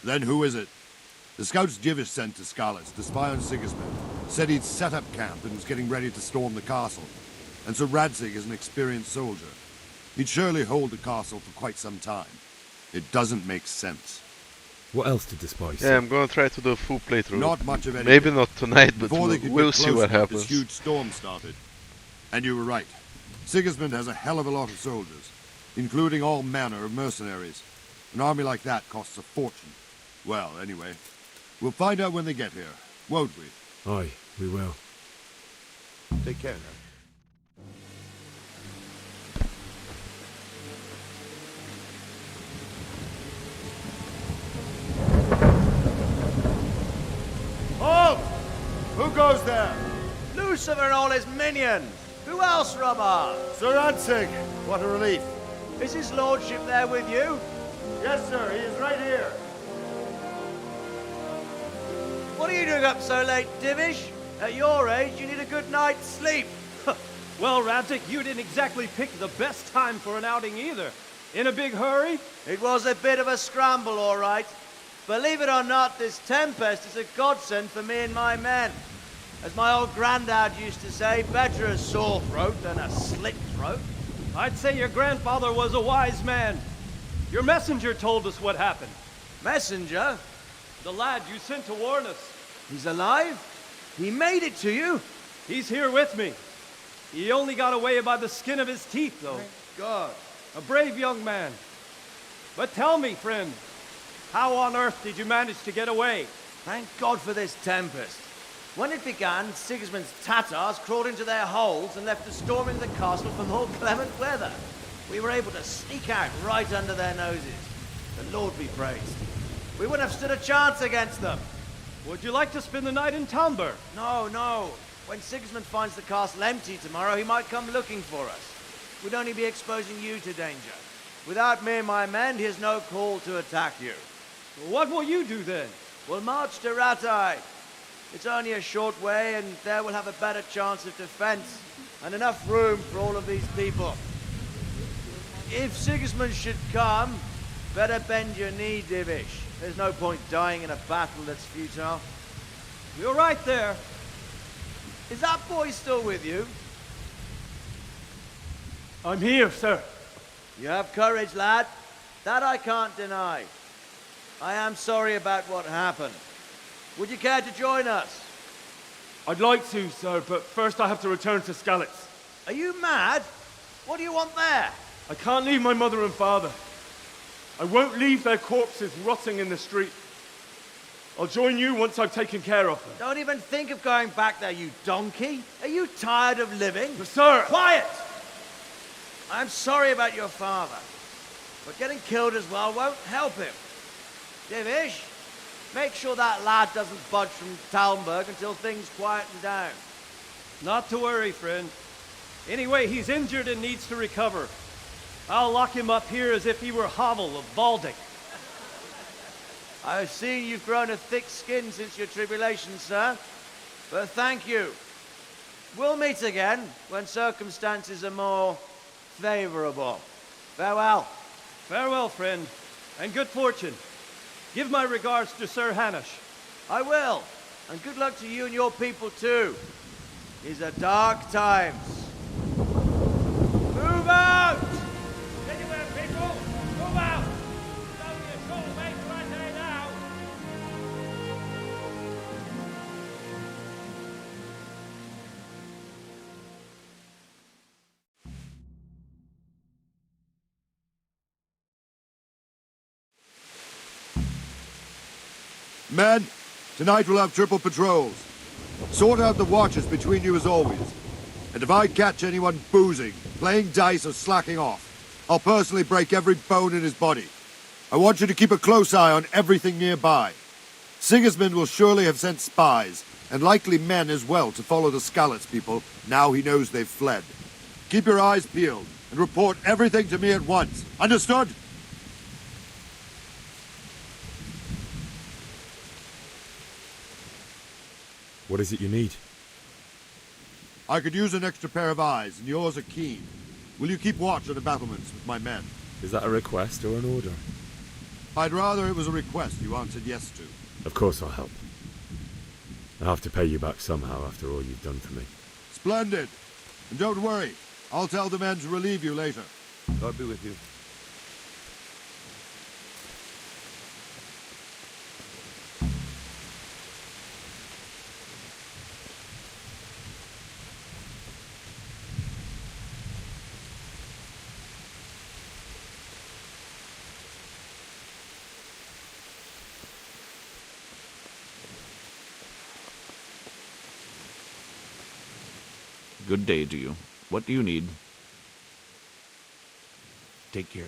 H: Then who is it? The scouts Jivish sent to Skalitz to spy on Sigismund said he'd set up camp and was getting ready to storm the castle. And so Radzig is an experienced soldier. He'd surely hold the castle for quite some time. It doesn't make sense.
A: What else did the spy say?
E: Yeah, I'm gonna try to do a full playthrough.
H: Not much of anything.
E: Maybe not tonight, but
H: Before they could
E: we'll
H: get
E: see
H: close
E: what
H: enough,
E: happens.
H: This huge storm started. And you were right. Sigismund has a hell of a lot of soldiers, including all manner of mercenaries. An army like that costs a fortune. Well, anyway, we'll find out when they get here, won't we?
A: Aye, we will.
H: Take care now.
J: Halt! Who goes there?
T: Lucifer and all his minions. Who else, Robber?
J: Sir Radzig. What a relief.
T: Is his lordship there with you?
J: Yes, sir. He is right here.
T: What are you doing up so late, Divish? At your age, you need a good night's sleep.
Q: Well, Radzig, you didn't exactly pick the best time for an outing either. In a big hurry?
T: It was a bit of a scramble, all right. Believe it or not, this tempest is a godsend for me and my men. As my old granddad used to say, better a sore throat than a slit throat.
Q: I'd say your grandfather was a wise man. Your messenger told us what happened.
T: Messenger?
Q: The lad you sent to warn us.
T: He's alive? He made it to you?
Q: He's here with me. He only got away by the skin of his teeth, though.
T: Thank God.
Q: A brave young man. But tell me, friend, how on earth did you manage to get away?
T: Thank God for this tempest. When it began, Sigismund's Tatars crawled into their holes and left us storming the castle for more clement weather. We were able to sneak out right under their noses. The Lord be praised. We wouldn't have stood a chance against them.
Q: Would you like to spend the night in Talmberg?
T: No, no. When Sigismund finds the castle empty tomorrow, he might come looking for us. We'd only be exposing you to danger. Without me and my men, he has no call to attack you.
Q: What will you do then?
T: We'll march to Rattay. It's only a short way, and there we'll have a better chance of defense and enough room for all of these people. If Sigismund should come, better bend your knee, Divish. There's no point dying in a battle that's futile.
Q: You're right there.
T: Is that boy still with you?
Q: I'm here, sir.
T: You have courage, lad. That I can't deny. I am sorry about what happened. Would you care to join us?
Q: I'd like to, sir, but first I have to return to Skalitz.
T: Are you mad? What do you want there?
Q: I can't leave my mother and father. I won't leave their corpses rotting in the street. I'll join you once I've taken care of them.
T: Don't even think of going back there, you donkey. Are you tired of living?
Q: But sir!
T: Quiet! I'm sorry about your father, but getting killed as well won't help him. Divish, make sure that lad doesn't budge from Talmberg until things quieten down.
Q: Not to worry, friend. Anyway, he's injured and needs to recover. I'll lock him up here as if he were Havel of Baldic.
T: I've seen you've grown a thick skin since your tribulation, sir. But thank you. We'll meet again when circumstances are more favorable. Farewell.
Q: Farewell, friend, and good fortune. Give my regards to Sir Hanush.
T: I will. And good luck to you and your people, too. These are dark times. Move out!
B: Anywhere, people! Move out! It's only a short way to Rattay now!
H: Men, tonight we'll have triple patrols. Sort out the watches between you as always. And if I catch anyone boozing, playing dice or slacking off, I'll personally break every bone in his body. I want you to keep a close eye on everything nearby. Sigismund will surely have sent spies, and likely men as well, to follow the Skalitz people now he knows they've fled. Keep your eyes peeled, and report everything to me at once. Understood?
A: What is it you need?
H: I could use an extra pair of eyes, and yours are keen. Will you keep watch on the battlements with my men?
A: Is that a request or an order?
H: I'd rather it was a request you answered yes to.
A: Of course I'll help. I have to pay you back somehow after all you've done for me.
H: Splendid. And don't worry, I'll tell the men to relieve you later.
G: God be with you.
I: Good day to you. What do you need? Take care.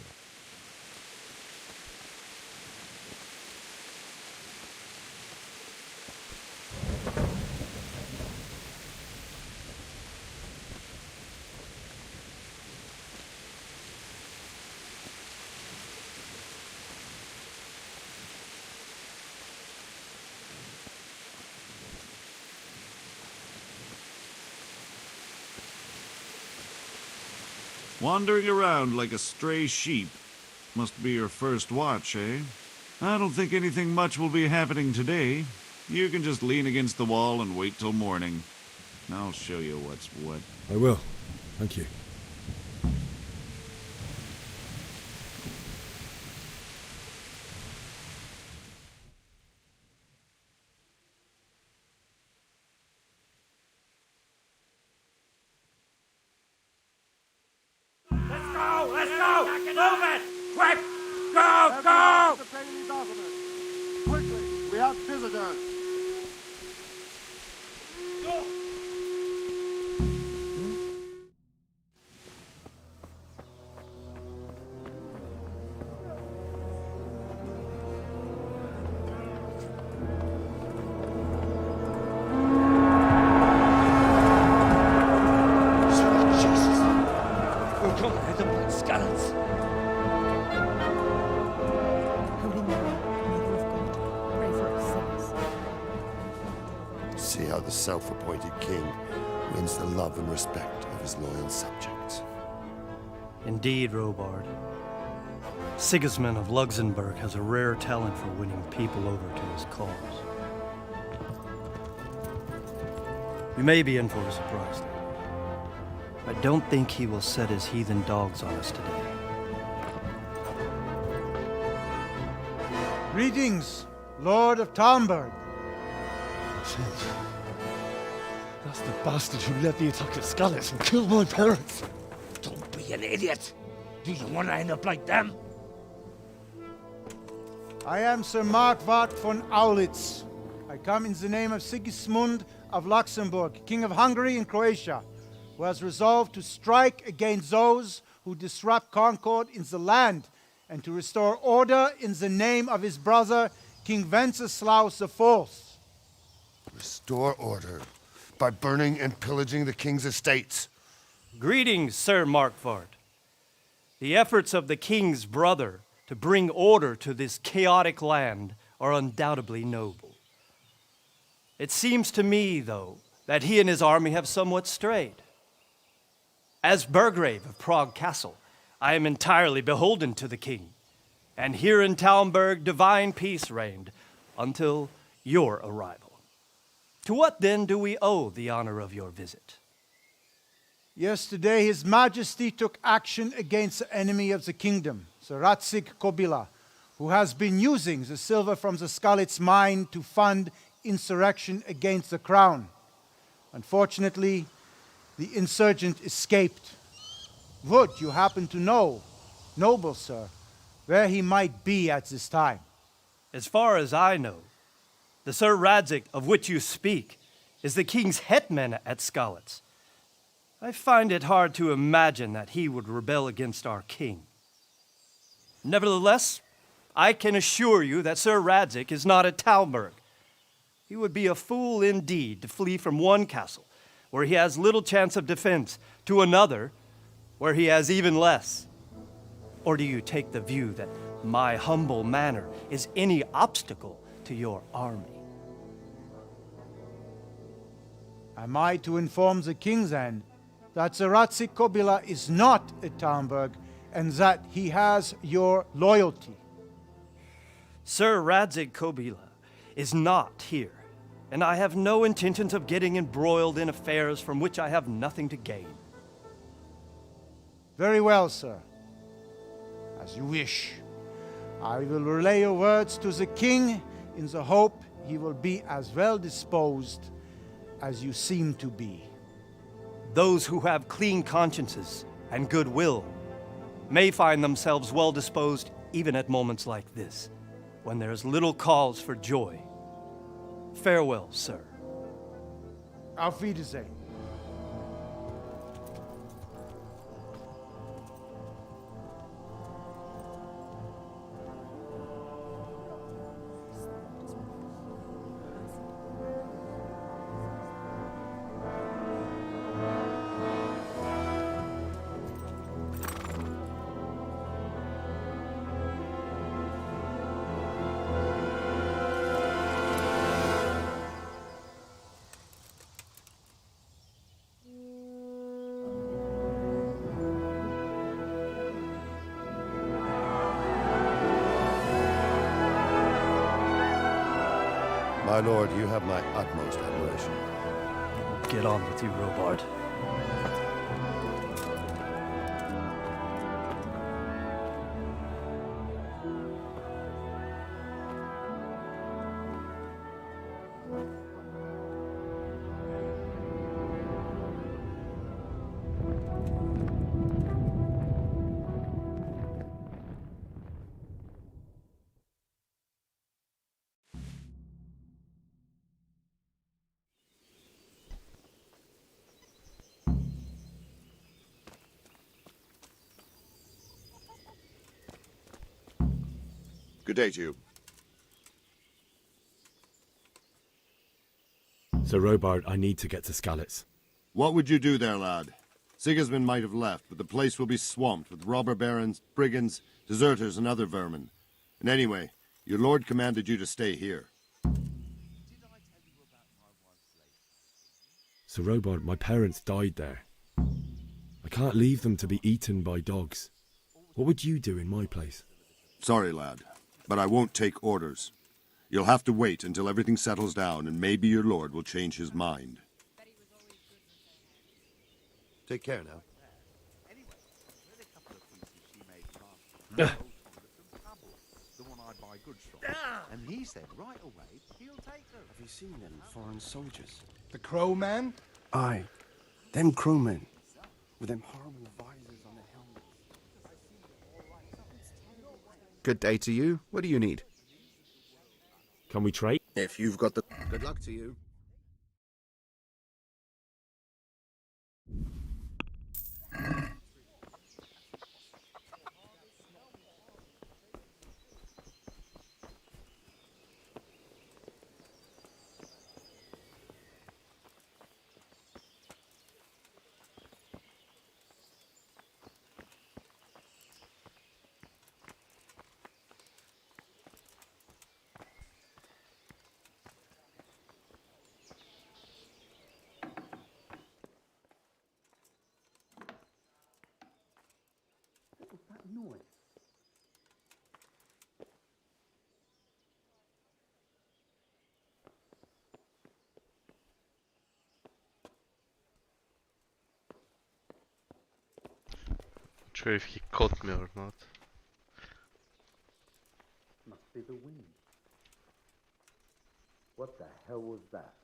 I: Wandering around like a stray sheep. Must be your first watch, eh? I don't think anything much will be happening today. You can just lean against the wall and wait till morning. I'll show you what's what.
A: I will. Thank you.
B: Let's go! Move it! Quick! Go! Go!
H: Quickly, we have visitors.
G: See how the self-appointed king wins the love and respect of his loyal subjects.
M: Indeed, Robard. Sigismund of Luxembourg has a rare talent for winning people over to his cause. You may be in for a surprise, though. I don't think he will set his heathen dogs on us today.
P: Greetings, Lord of Talmberg.
K: That's the bastard who led the attack at Skalitz and killed my parents.
B: Don't be an idiot. Do you want to end up like them?
P: I am Sir Markwart von Aulitz. I come in the name of Sigismund of Luxembourg, King of Hungary and Croatia, who has resolved to strike against those who disrupt concord in the land and to restore order in the name of his brother, King Wenceslaus IV.
G: Restore order by burning and pillaging the king's estates.
M: Greetings, Sir Markwart. The efforts of the king's brother to bring order to this chaotic land are undoubtedly noble. It seems to me, though, that he and his army have somewhat strayed. As Burgrave of Prague Castle, I am entirely beholden to the king, and here in Talmberg divine peace reigned until your arrival. To what then do we owe the honor of your visit?
P: Yesterday, His Majesty took action against the enemy of the kingdom, the Radzig Kobila, who has been using the silver from the Skalitz mine to fund insurrection against the crown. Unfortunately, the insurgent escaped. Would you happen to know, noble sir, where he might be at this time?
M: As far as I know, the Sir Radzig of which you speak is the king's hetman at Skalitz. I find it hard to imagine that he would rebel against our king. Nevertheless, I can assure you that Sir Radzig is not at Talmberg. He would be a fool indeed to flee from one castle, where he has little chance of defense, to another, where he has even less. Or do you take the view that my humble manner is any obstacle to your army?
P: Am I to inform the king then that the Radzig Kobila is not at Talmberg and that he has your loyalty?
M: Sir Radzig Kobila is not here, and I have no intentions of getting embroiled in affairs from which I have nothing to gain.
P: Very well, sir. As you wish. I will relay your words to the king in the hope he will be as well disposed as you seem to be.
M: Those who have clean consciences and goodwill may find themselves well disposed even at moments like this, when there is little cause for joy. Farewell, sir.
P: Auf Wiedersehen.
G: My lord, you have my utmost admiration.
M: Get on with you, Robard.
H: Good day to you.
A: Sir Robard, I need to get to Skalitz.
H: What would you do there, lad? Sigismund might have left, but the place will be swamped with robber barons, brigands, deserters, and other vermin. And anyway, your lord commanded you to stay here.
A: Sir Robard, my parents died there. I can't leave them to be eaten by dogs. What would you do in my place?
H: Sorry, lad, but I won't take orders. You'll have to wait until everything settles down, and maybe your lord will change his mind.
G: Take care now.
N: The one I buy goods from. And he said right away he'll take them.
R: Have you seen them foreign soldiers?
J: The crow man?
R: Aye. Them crewmen. With them horrible visors on their helmets.
V: Good day to you. What do you need?
A: Can we trade?
R: If you've got the... Good luck to you.
N: Noise.
E: Not sure if he caught me or not.
N: Must be the wind. What the hell was that?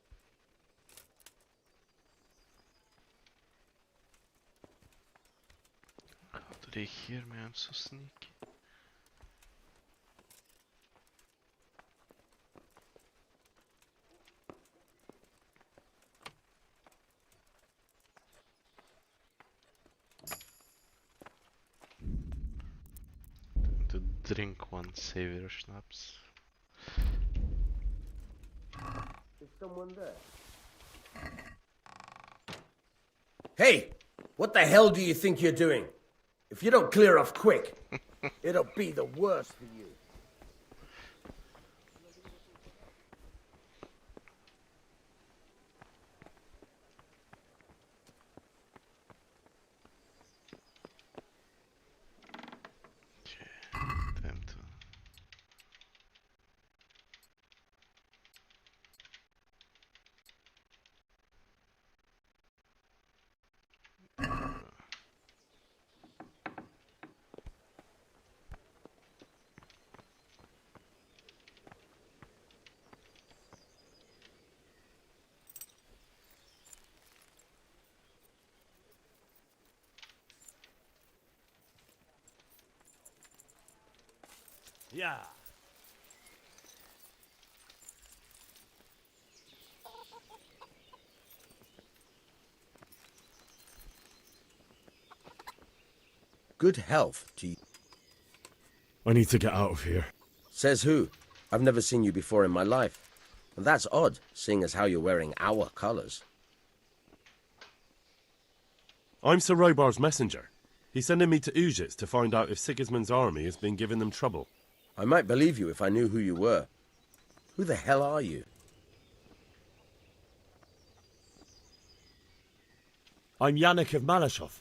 E: How did they hear me? I'm so sneaky. To drink one savior schnapps.
T: Is someone there? Hey! What the hell do you think you're doing? If you don't clear off quick, it'll be the worst for you.
B: Yeah.
T: Good health to you.
A: I need to get out of here.
T: Says who? I've never seen you before in my life. And that's odd, seeing as how you're wearing our colours.
F: I'm Sir Robar's messenger. He's sending me to Ujits to find out if Sigismund's army has been giving them trouble.
T: I might believe you if I knew who you were. Who the hell are you?
A: I'm Yannick of Malashov.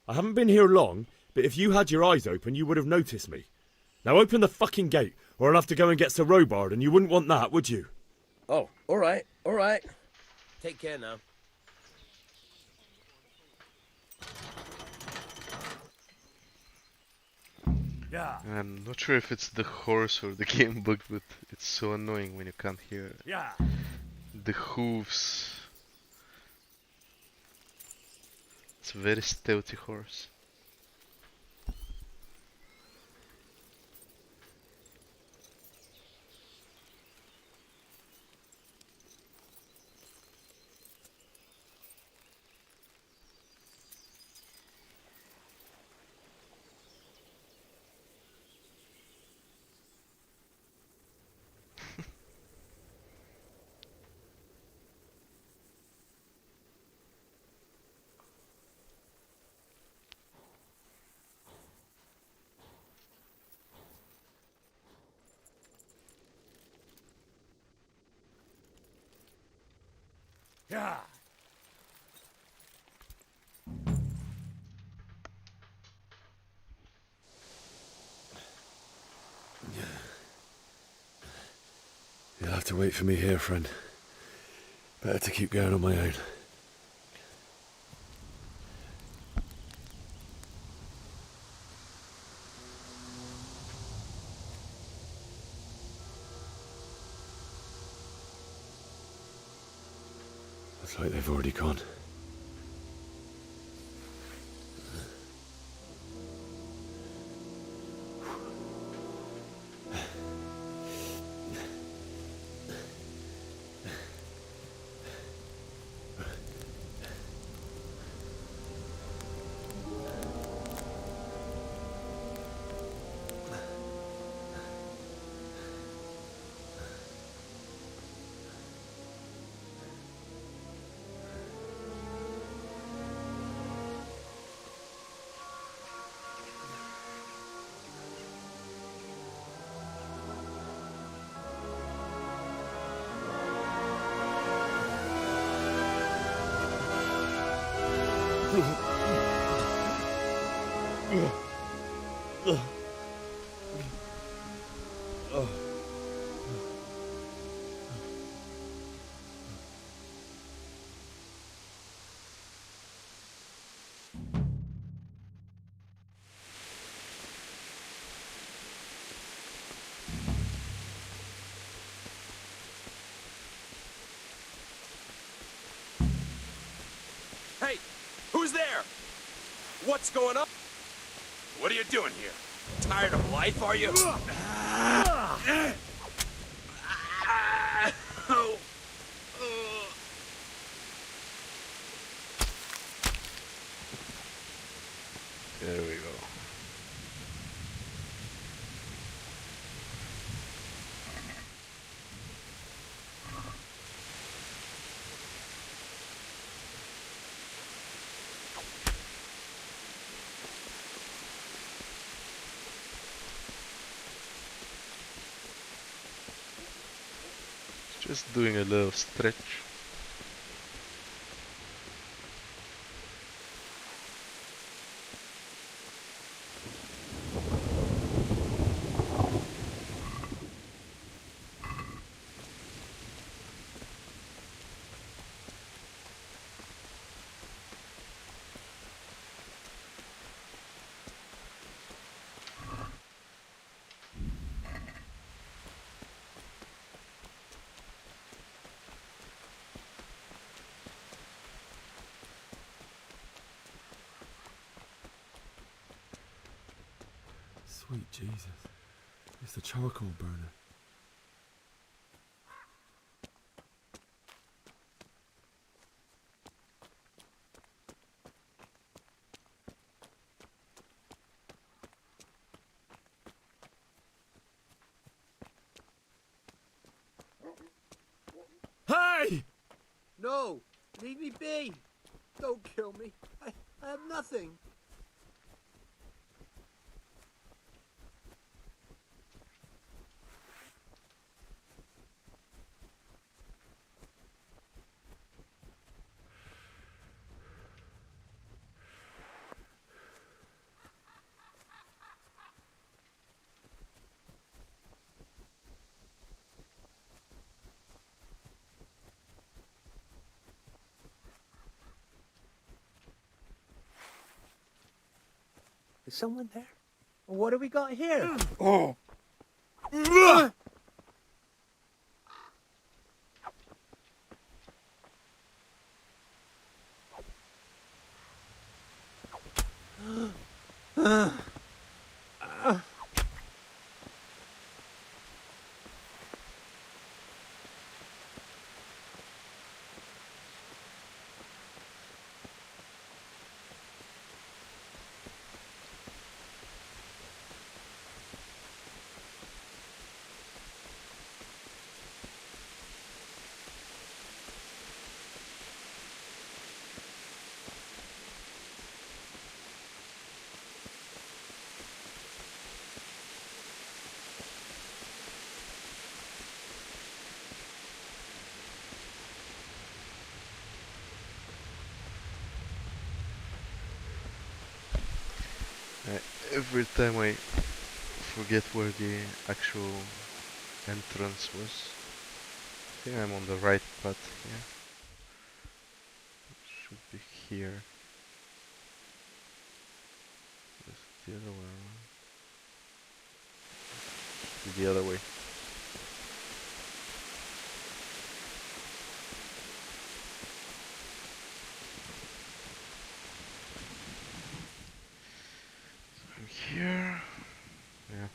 A: I haven't been here long, but if you had your eyes open, you would have noticed me. Now open the fucking gate, or I'll have to go and get Sir Robard, and you wouldn't want that, would you?
T: Oh, all right. Take care now.
B: Yeah.
E: I'm not sure if it's the horse or the game bug, but it's so annoying when you can't hear
B: Yeah.
E: the hooves. It's a very stealthy horse.
B: Yeah.
A: You'll have to wait for me here, friend. Better to keep going on my own. Looks like they've already gone.
L: Hey, who's there? What's going on? What are you doing here? Tired of life, are you?
E: There we go. Just doing a little stretch.
A: Sweet Jesus.
F: the charcoal burner.
A: Hey!
J: No! Leave me be! Don't kill me. I have nothing. Is someone there? What do we got here?
F: Oh!
E: Every time I forget where the actual entrance was. I think I'm on the right path here. It should be here. Is it the other way around? Should be the other way. Here, yeah.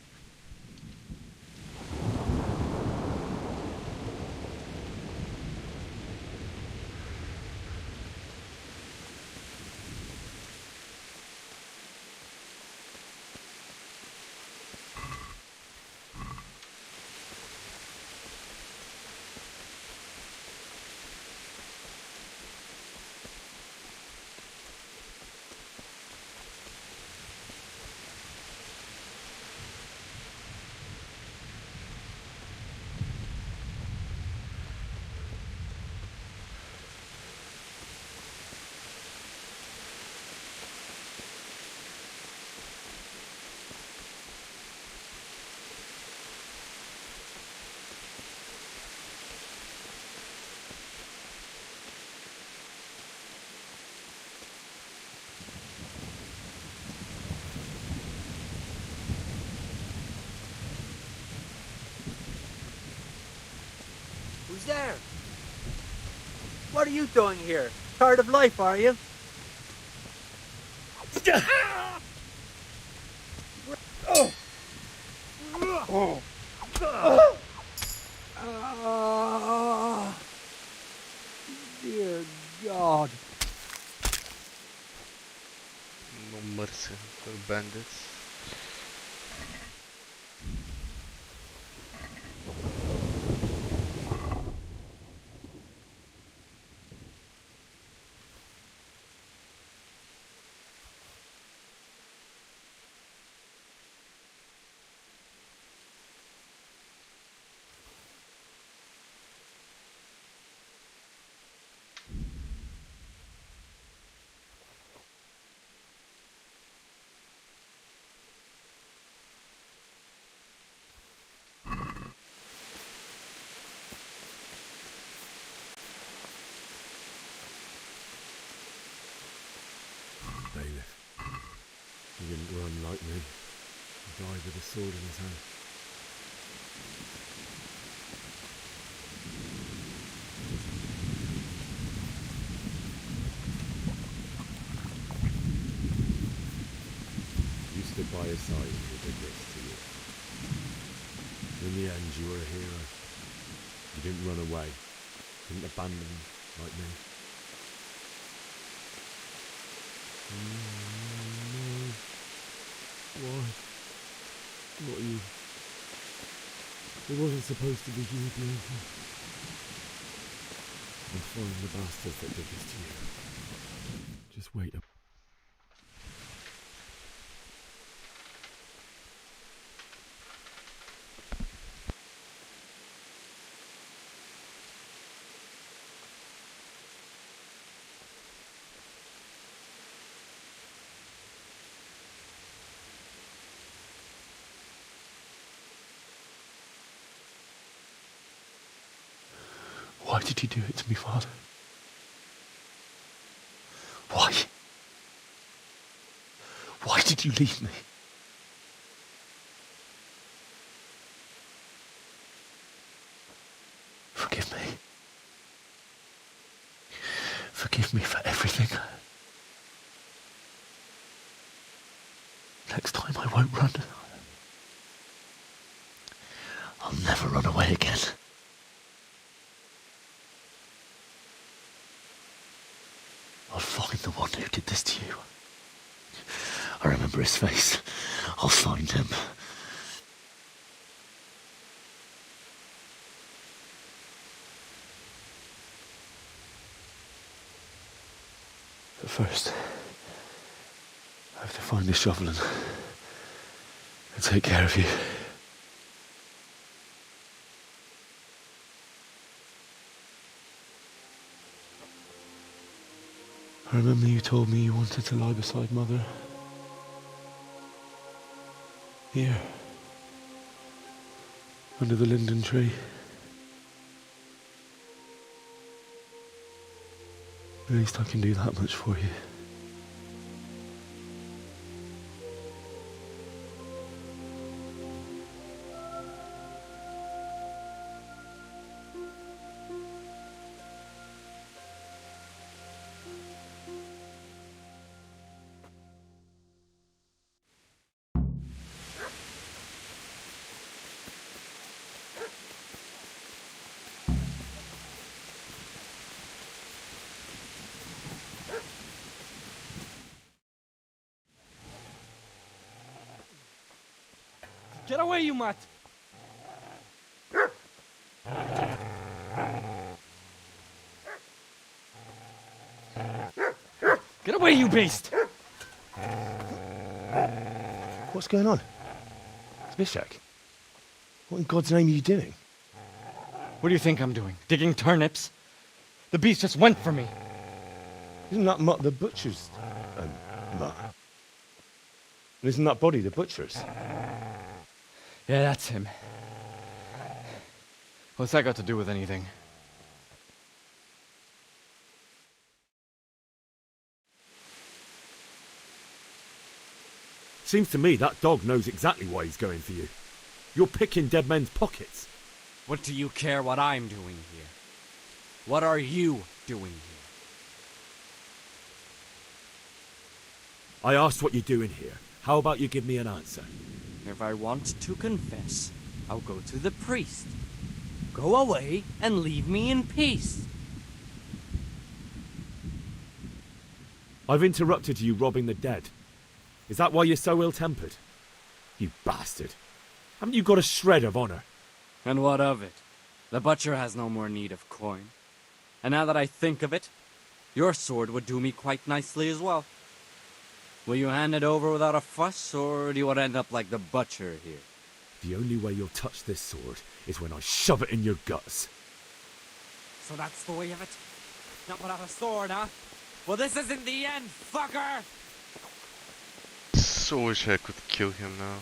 J: Who's there? What are you doing here? Tired of life, are you? Dear God.
E: No mercy for bandits.
A: He didn't run like me. He died with a sword in his hand. You stood by his side and he did this to you. in the end, you were a hero. You didn't run away. Didn't abandon like me. No. Why? Not you. It wasn't supposed to be you, Bianca. I'm following the bastards that did this to you. Just wait up.
K: Why did you do it to me, Father? Why? Why did you leave me? Forgive me. Forgive me for everything. Next time I won't run. I'll never run away again. I'll find the one who did this to you. I remember his face. I'll find him. But first, I have to find this shovel and take care of you. I remember you told me you wanted to lie beside Mother. Here. Under the linden tree. At least I can do that much for you.
B: Get away, you mutt! Get away, you beast!
K: What's going on? Zbyszek, what in God's name are you doing?
B: What do you think I'm doing? Digging turnips? The beast just went for me.
K: Isn't that Mutt the butcher's Mutt? Isn't that body the butcher's?
B: Yeah, that's him. What's that got to do with anything?
A: Seems to me that dog knows exactly why he's going for you. You're picking dead men's pockets.
O: What do you care what I'm doing here? What are you doing here?
A: I asked what you're doing here. How about you give me an answer?
O: If I want to confess, I'll go to the priest. Go away and leave me in peace.
A: I've interrupted you robbing the dead. Is that why you're so ill-tempered? You bastard. Haven't you got a shred of honor?
O: And what of it? The butcher has no more need of coin. And now that I think of it, your sword would do me quite nicely as well. Will you hand it over without a fuss, or do you want to end up like the butcher here?
A: The only way you'll touch this sword is when I shove it in your guts.
O: So that's the way of it? Not without a sword, huh? Well, this isn't the end, fucker!
E: So wish I could kill him now.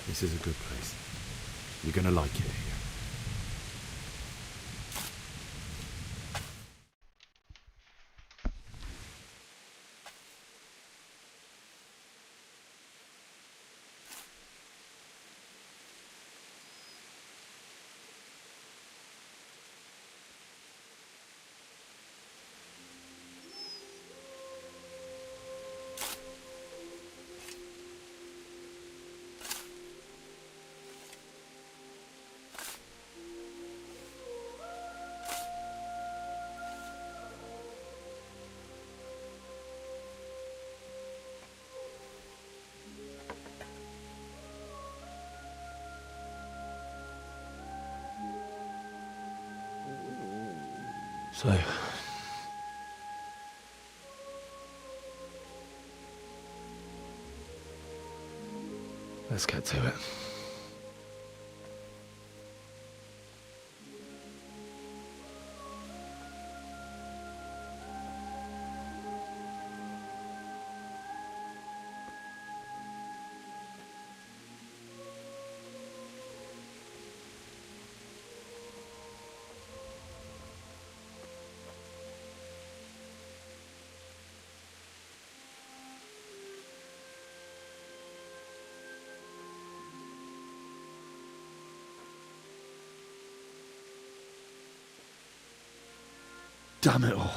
A: This is a good place. You're gonna like it here. So, let's get to it. Damn it all.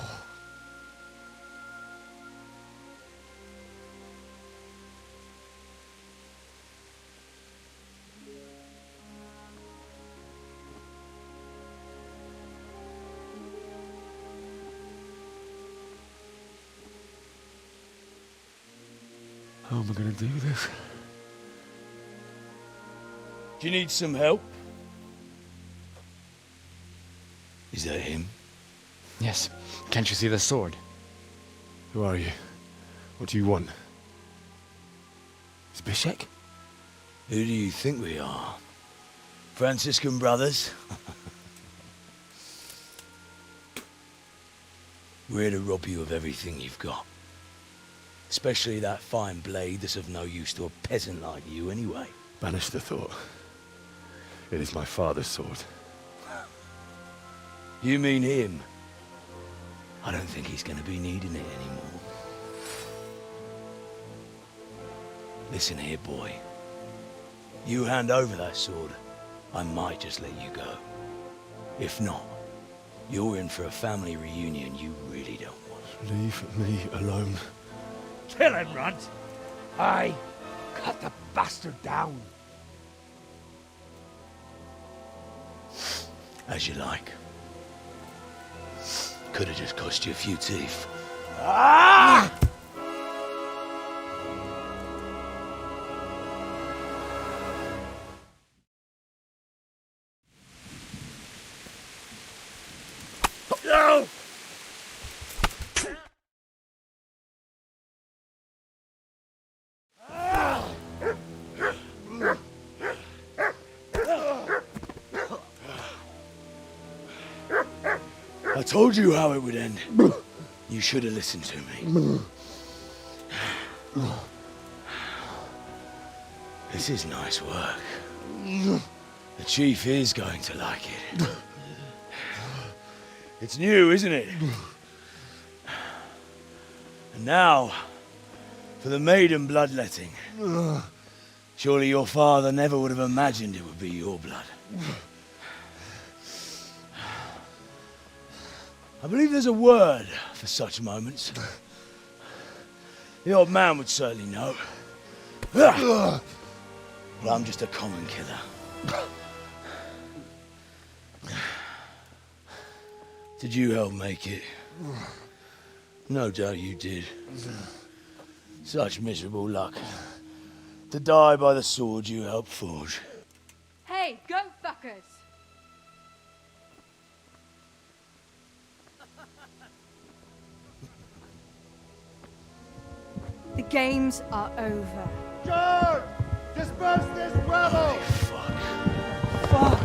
A: How am I going to do this?
D: Do you need some help? Is that him?
K: Yes. Can't you see the sword? Who are you? What do you want? Zbyszek?
D: Who do you think we are? Franciscan brothers? We're here to rob you of everything you've got. Especially that fine blade that's of no use to a peasant like you anyway.
K: Banish the thought. It is my father's sword.
D: You mean him? I don't think he's going to be needing it anymore. Listen here, boy. You hand over that sword, I might just let you go. If not, you're in for a family reunion you really don't want.
K: Leave me alone.
B: Kill him, Runt! Aye, cut the bastard down.
D: As you like. Could have just cost you a few teeth.
B: Ah! No!
D: I told you how it would end. You should have listened to me. This is nice work. The chief is going to like it. It's new, isn't it? And now, for the maiden bloodletting. Surely your father never would have imagined it would be your blood. I believe there's a word for such moments. The old man would certainly know. But I'm just a common killer. Did you help make it? No doubt you did. Such miserable luck. To die by the sword you helped forge.
S: Hey, go fuckers! The games are over.
J: George! Disperse this rabble!
S: Fuck!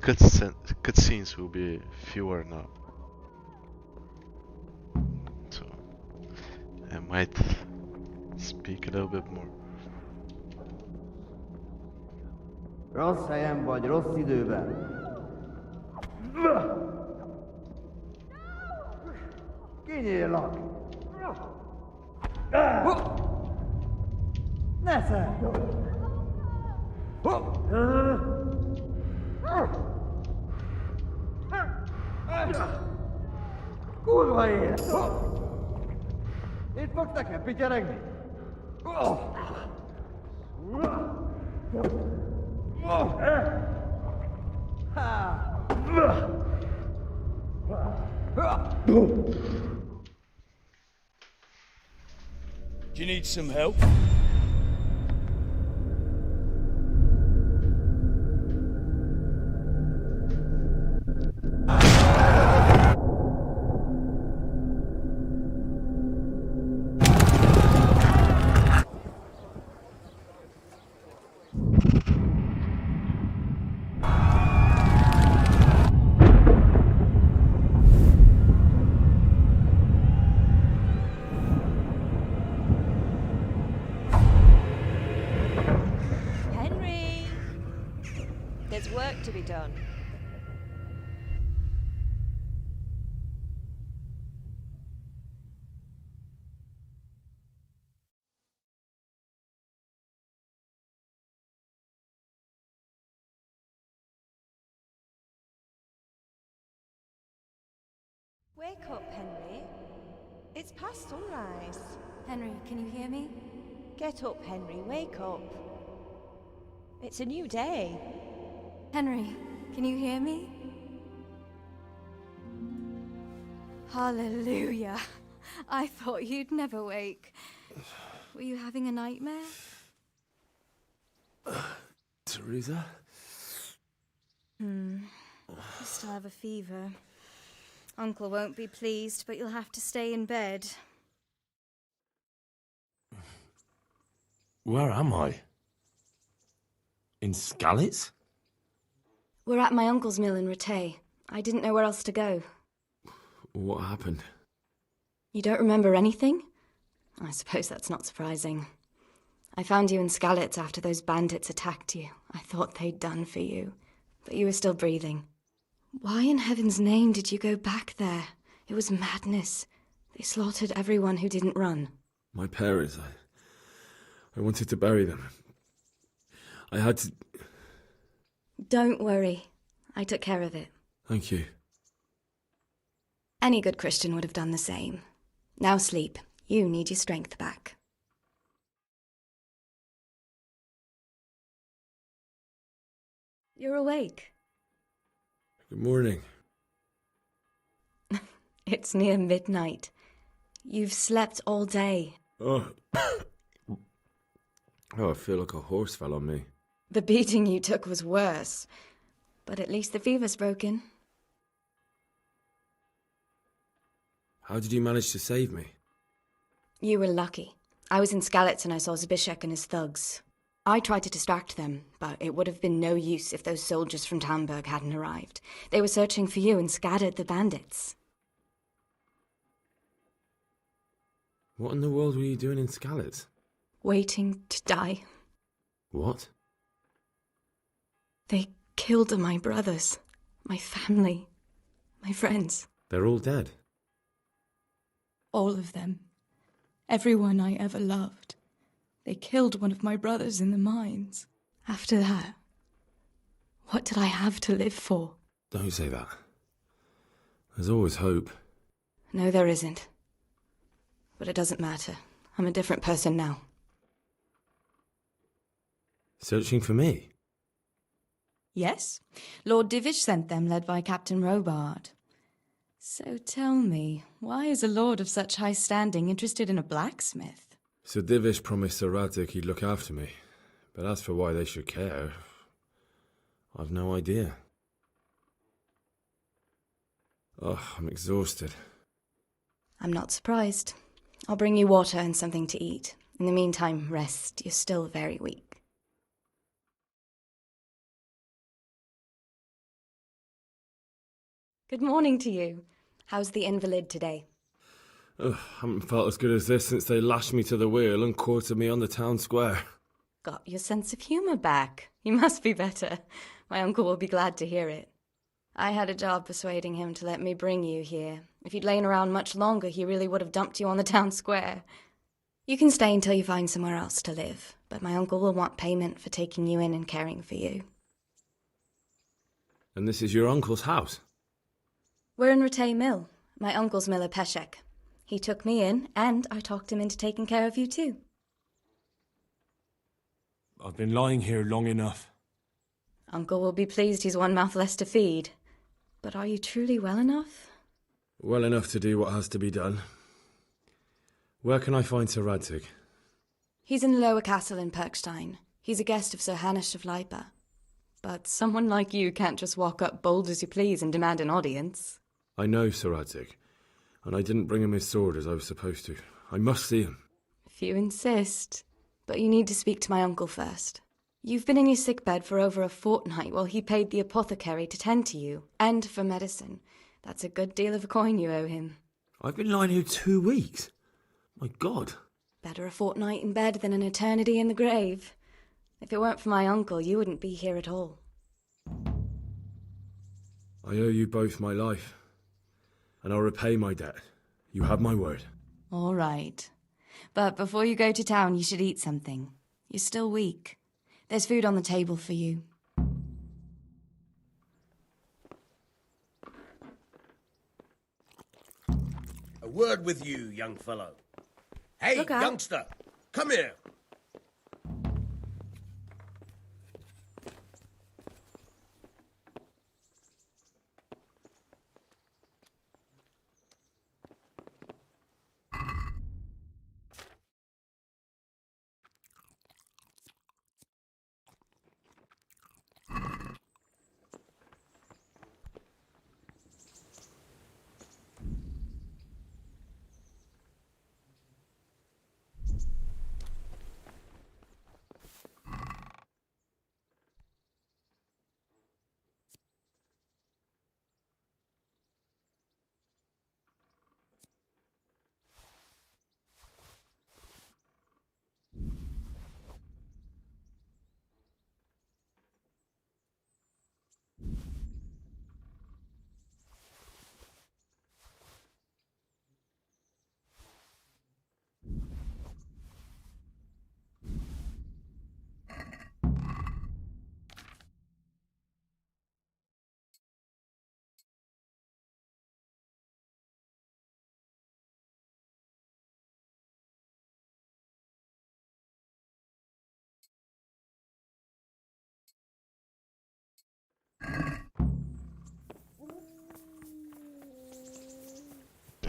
E: cutscenes will be fewer now. So I might speak a little bit more.
J: Rossz helyen vagy, rossz időben. Kinyílak! Ne szállj! Kurva élet! Itt fogsz nekem pityeregni?
C: Do you need some help?
S: There's work to be done.
U: Wake up, Henry. It's past sunrise.
S: Henry, can you hear me?
U: Get up, Henry. Wake up. It's a new day.
S: Henry, can you hear me? Hallelujah. I thought you'd never wake. Were you having a nightmare?
K: Teresa?
S: You still have a fever. Uncle won't be pleased, but you'll have to stay in bed.
F: Where am I? In Skalitz?
S: We're at my uncle's mill in Rattay. I didn't know where else to go.
K: What happened?
S: You don't remember anything? I suppose that's not surprising. I found you in Skalitz after those bandits attacked you. I thought they'd done for you, but you were still breathing. Why in heaven's name did you go back there? It was madness. They slaughtered everyone who didn't run.
K: My parents, I wanted to bury them. I had to...
S: Don't worry. I took care of it.
K: Thank you.
S: Any good Christian would have done the same. Now sleep. You need your strength back. You're awake.
K: Good morning.
S: It's near midnight. You've slept all day.
K: Oh, I feel like a horse fell on me.
S: The beating you took was worse. But at least the fever's broken.
K: How did you manage to save me?
S: You were lucky. I was in Skalitz and I saw Zbyszek and his thugs. I tried to distract them, but it would have been no use if those soldiers from Talmberg hadn't arrived. They were searching for you and scattered the bandits.
K: What in the world were you doing in Skalitz?
S: Waiting to die.
K: What?
S: They killed my brothers, my family, my friends.
K: They're all dead.
S: All of them. Everyone I ever loved. They killed one of my brothers in the mines. After that, what did I have to live for?
K: Don't say that. There's always hope.
S: No, there isn't. But it doesn't matter. I'm a different person now.
K: Searching for me?
S: Yes. Lord Divish sent them, led by Captain Robard. So tell me, why is a lord of such high standing interested in a blacksmith?
K: Sir Divish promised Sir Radzig he'd look after me. But as for why they should care, I've no idea. Oh, I'm exhausted.
S: I'm not surprised. I'll bring you water and something to eat. In the meantime, rest. You're still very weak. Good morning to you. How's the invalid today?
A: Ugh, haven't felt as good as this since they lashed me to the wheel and quartered me on the town square.
S: Got your sense of humour back. You must be better. My uncle will be glad to hear it. I had a job persuading him to let me bring you here. If you'd lain around much longer, he really would have dumped you on the town square. You can stay until you find somewhere else to live, but my uncle will want payment for taking you in and caring for you.
A: And this is your uncle's house?
S: We're in Rattay Mill. My uncle's miller Peshek. He took me in, and I talked him into taking care of you too.
A: I've been lying here long enough.
S: Uncle will be pleased he's one mouth less to feed. But are you truly well enough?
A: Well enough to do what has to be done. Where can I find Sir Radzig?
S: He's in the lower castle in Perkstein. He's a guest of Sir Hanush of Leipa. But someone like you can't just walk up bold as you please and demand an audience.
A: I know Sir Radzig, and I didn't bring him his sword as I was supposed to. I must see him.
S: If you insist. But you need to speak to my uncle first. You've been in your sickbed for over a fortnight while he paid the apothecary to tend to you, and for medicine. That's a good deal of a coin you owe him.
A: I've been lying here 2 weeks. My God.
S: Better a fortnight in bed than an eternity in the grave. If it weren't for my uncle, you wouldn't be here at all.
A: I owe you both my life, and I'll repay my debt. You have my word.
S: All right. But before you go to town, you should eat something. You're still weak. There's food on the table for you.
T: A word with you, young fellow. Hey,
S: Look out.
T: youngster, come here.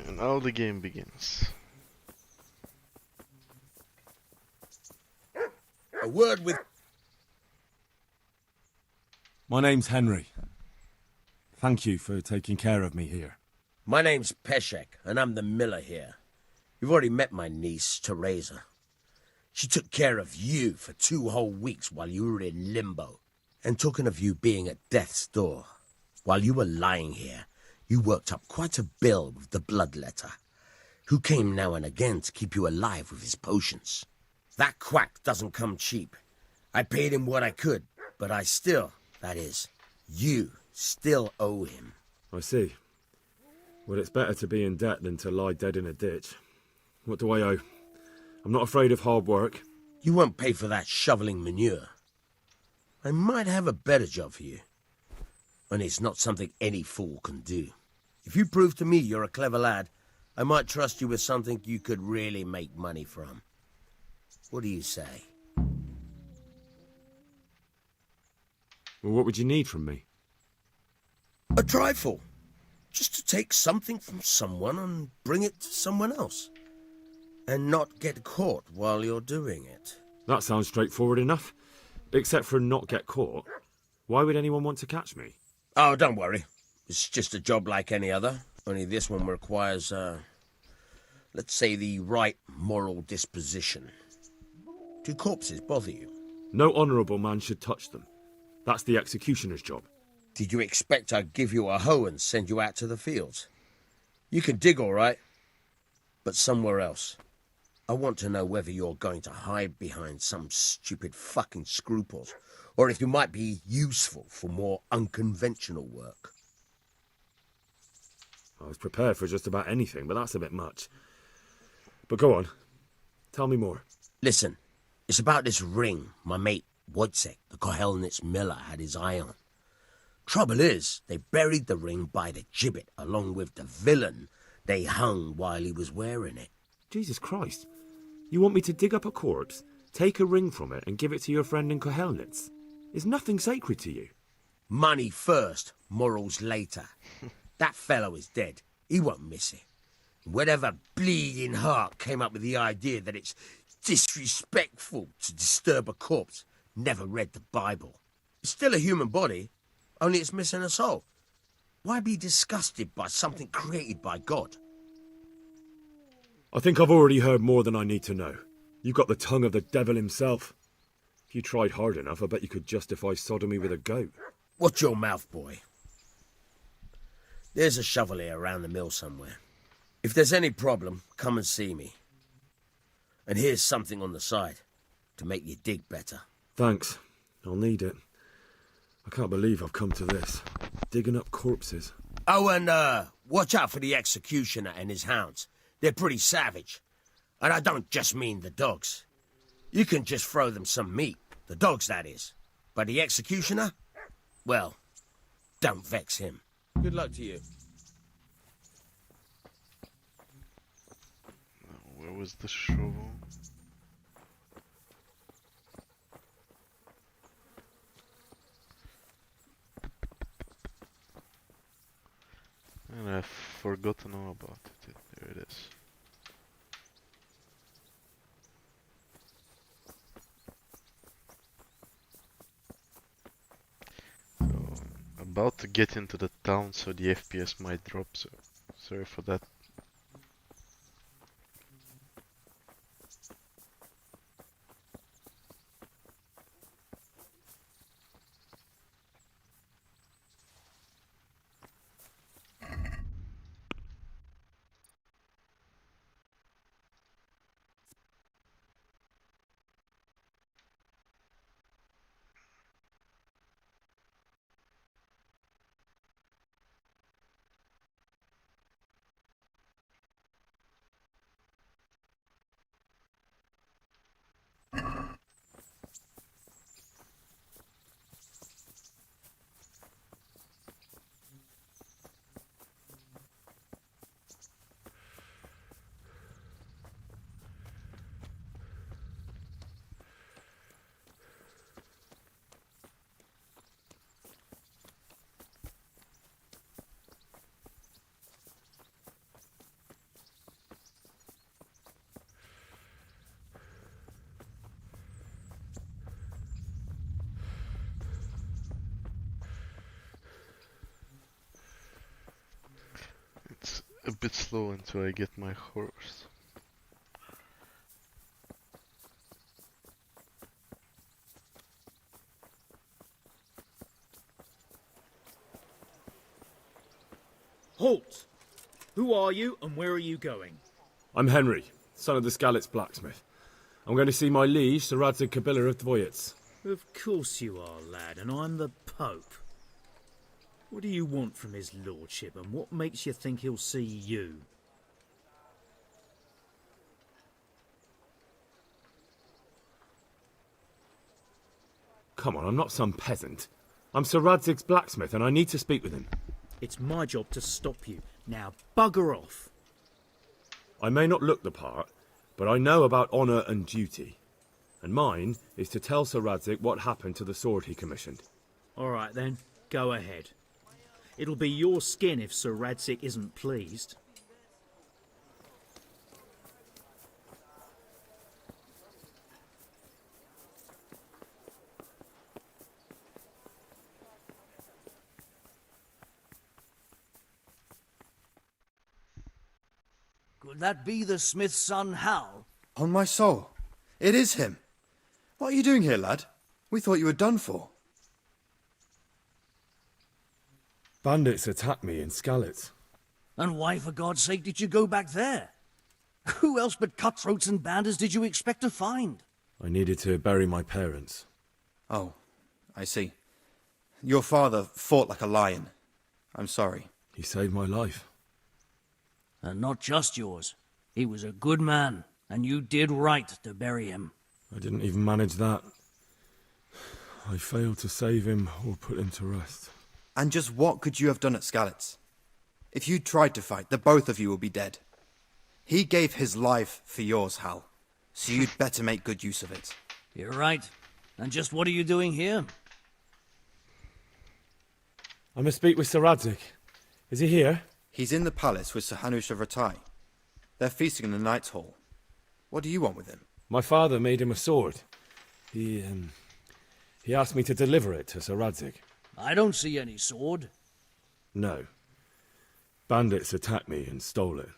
E: And now the game begins.
T: A word with...
A: My name's Henry. Thank you for taking care of me here.
T: My name's Peshek, and I'm the miller here. You've already met my niece, Teresa. She took care of you for 2 whole weeks while you were in limbo. And talking of you being at death's door, while you were lying here, you worked up quite a bill with the bloodletter, who came now and again to keep you alive with his potions. That quack doesn't come cheap. I paid him what I could, but I still, that is, you still owe him.
A: I see. Well, it's better to be in debt than to lie dead in a ditch. What do I owe? I'm not afraid of hard work.
T: You won't pay for that shoveling manure. I might have a better job for you. And it's not something any fool can do. If you prove to me you're a clever lad, I might trust you with something you could really make money from. What do you say?
A: Well, what would you need from me?
T: A trifle. Just to take something from someone and bring it to someone else. And not get caught while you're doing it.
A: That sounds straightforward enough. Except for not get caught. Why would anyone want to catch me?
T: Oh, don't worry. It's just a job like any other. Only this one requires, let's say, the right moral disposition. Do corpses bother you?
A: No honourable man should touch them. That's the executioner's job.
T: Did you expect I'd give you a hoe and send you out to the fields? You can dig all right, but somewhere else. I want to know whether you're going to hide behind some stupid fucking scruples, or if you might be useful for more unconventional work.
A: I was prepared for just about anything, but that's a bit much. But go on. Tell me more.
T: Listen, it's about this ring my mate Wojciech, the Kohelnitz miller, had his eye on. Trouble is, they buried the ring by the gibbet along with the villain they hung while he was wearing it.
A: Jesus Christ. You want me to dig up a corpse, take a ring from it, and give it to your friend in Kohelnitz? Is nothing sacred to you?
T: Money first, morals later. That fellow is dead. He won't miss it. Whatever bleeding heart came up with the idea that it's disrespectful to disturb a corpse never read the Bible. It's still a human body, only it's missing a soul. Why be disgusted by something created by God?
A: I think I've already heard more than I need to know. You've got the tongue of the devil himself. If you tried hard enough, I bet you could justify sodomy with a goat.
T: Watch your mouth, boy. There's a shovel here around the mill somewhere. If there's any problem, come and see me. And here's something on the side to make you dig better.
A: Thanks. I'll need it. I can't believe I've come to this. Digging up corpses.
T: Oh, and watch out for the executioner and his hounds. They're pretty savage. And I don't just mean the dogs. You can just throw them some meat. The dogs, that is. But the executioner? Well, don't vex him. Good luck to you.
E: Where was the shovel? And I forgot to know about it. There it is. So, about to get into the town, so the FPS might drop, so sorry for that. It's a bit slow until I get my horse.
I: Halt! Who are you and where are you going?
A: I'm Henry, son of the Skalitz blacksmith. I'm going to see my liege, Sir Radzig Kabila of Dvoyets.
I: Of course you are, lad, and I'm the Pope. What do you want from his lordship, and what makes you think he'll see you?
A: Come on, I'm not some peasant. I'm Sir Radzig's blacksmith, and I need to speak with him.
I: It's my job to stop you. Now bugger off.
A: I may not look the part, but I know about honour and duty. And mine is to tell Sir Radzig what happened to the sword he commissioned.
I: All right then, go ahead. It'll be your skin if Sir Radzig isn't pleased.
Q: Could that be the smith's son, Hal?
R: On my soul, it is him. What are you doing here, lad? We thought you were done for.
A: Bandits attacked me in Skalitz.
Q: And why, for God's sake, did you go back there? Who else but cutthroats and bandits did you expect to find?
A: I needed to bury my parents.
M: Oh, I see. Your father fought like a lion. I'm sorry.
A: He saved my life.
Q: And not just yours. He was a good man, and you did right to bury him.
A: I didn't even manage that. I failed to save him or put him to rest.
M: And just what could you have done at Skalitz? If you tried to fight, the both of you would be dead. He gave his life for yours, Hal. So you'd better make good use of it.
Q: You're right. And just what are you doing here?
A: I must speak with Sir Radzig. Is he here?
M: He's in the palace with Sir Hanush of Rattay. They're feasting in the Knight's Hall. What do you want with him?
A: My father made him a sword. He asked me to deliver it to Sir Radzig.
Q: I don't see any sword.
A: No. Bandits attacked me and stole it.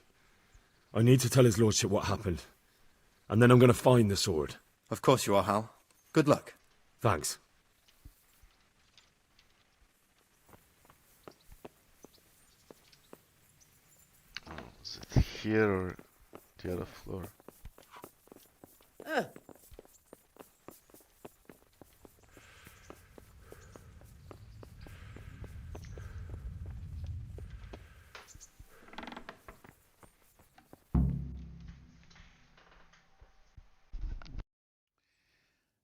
A: I need to tell his lordship what happened. And then I'm going to find the sword.
M: Of course you are, Hal. Good luck.
A: Thanks.
E: Oh, is it here or the other floor?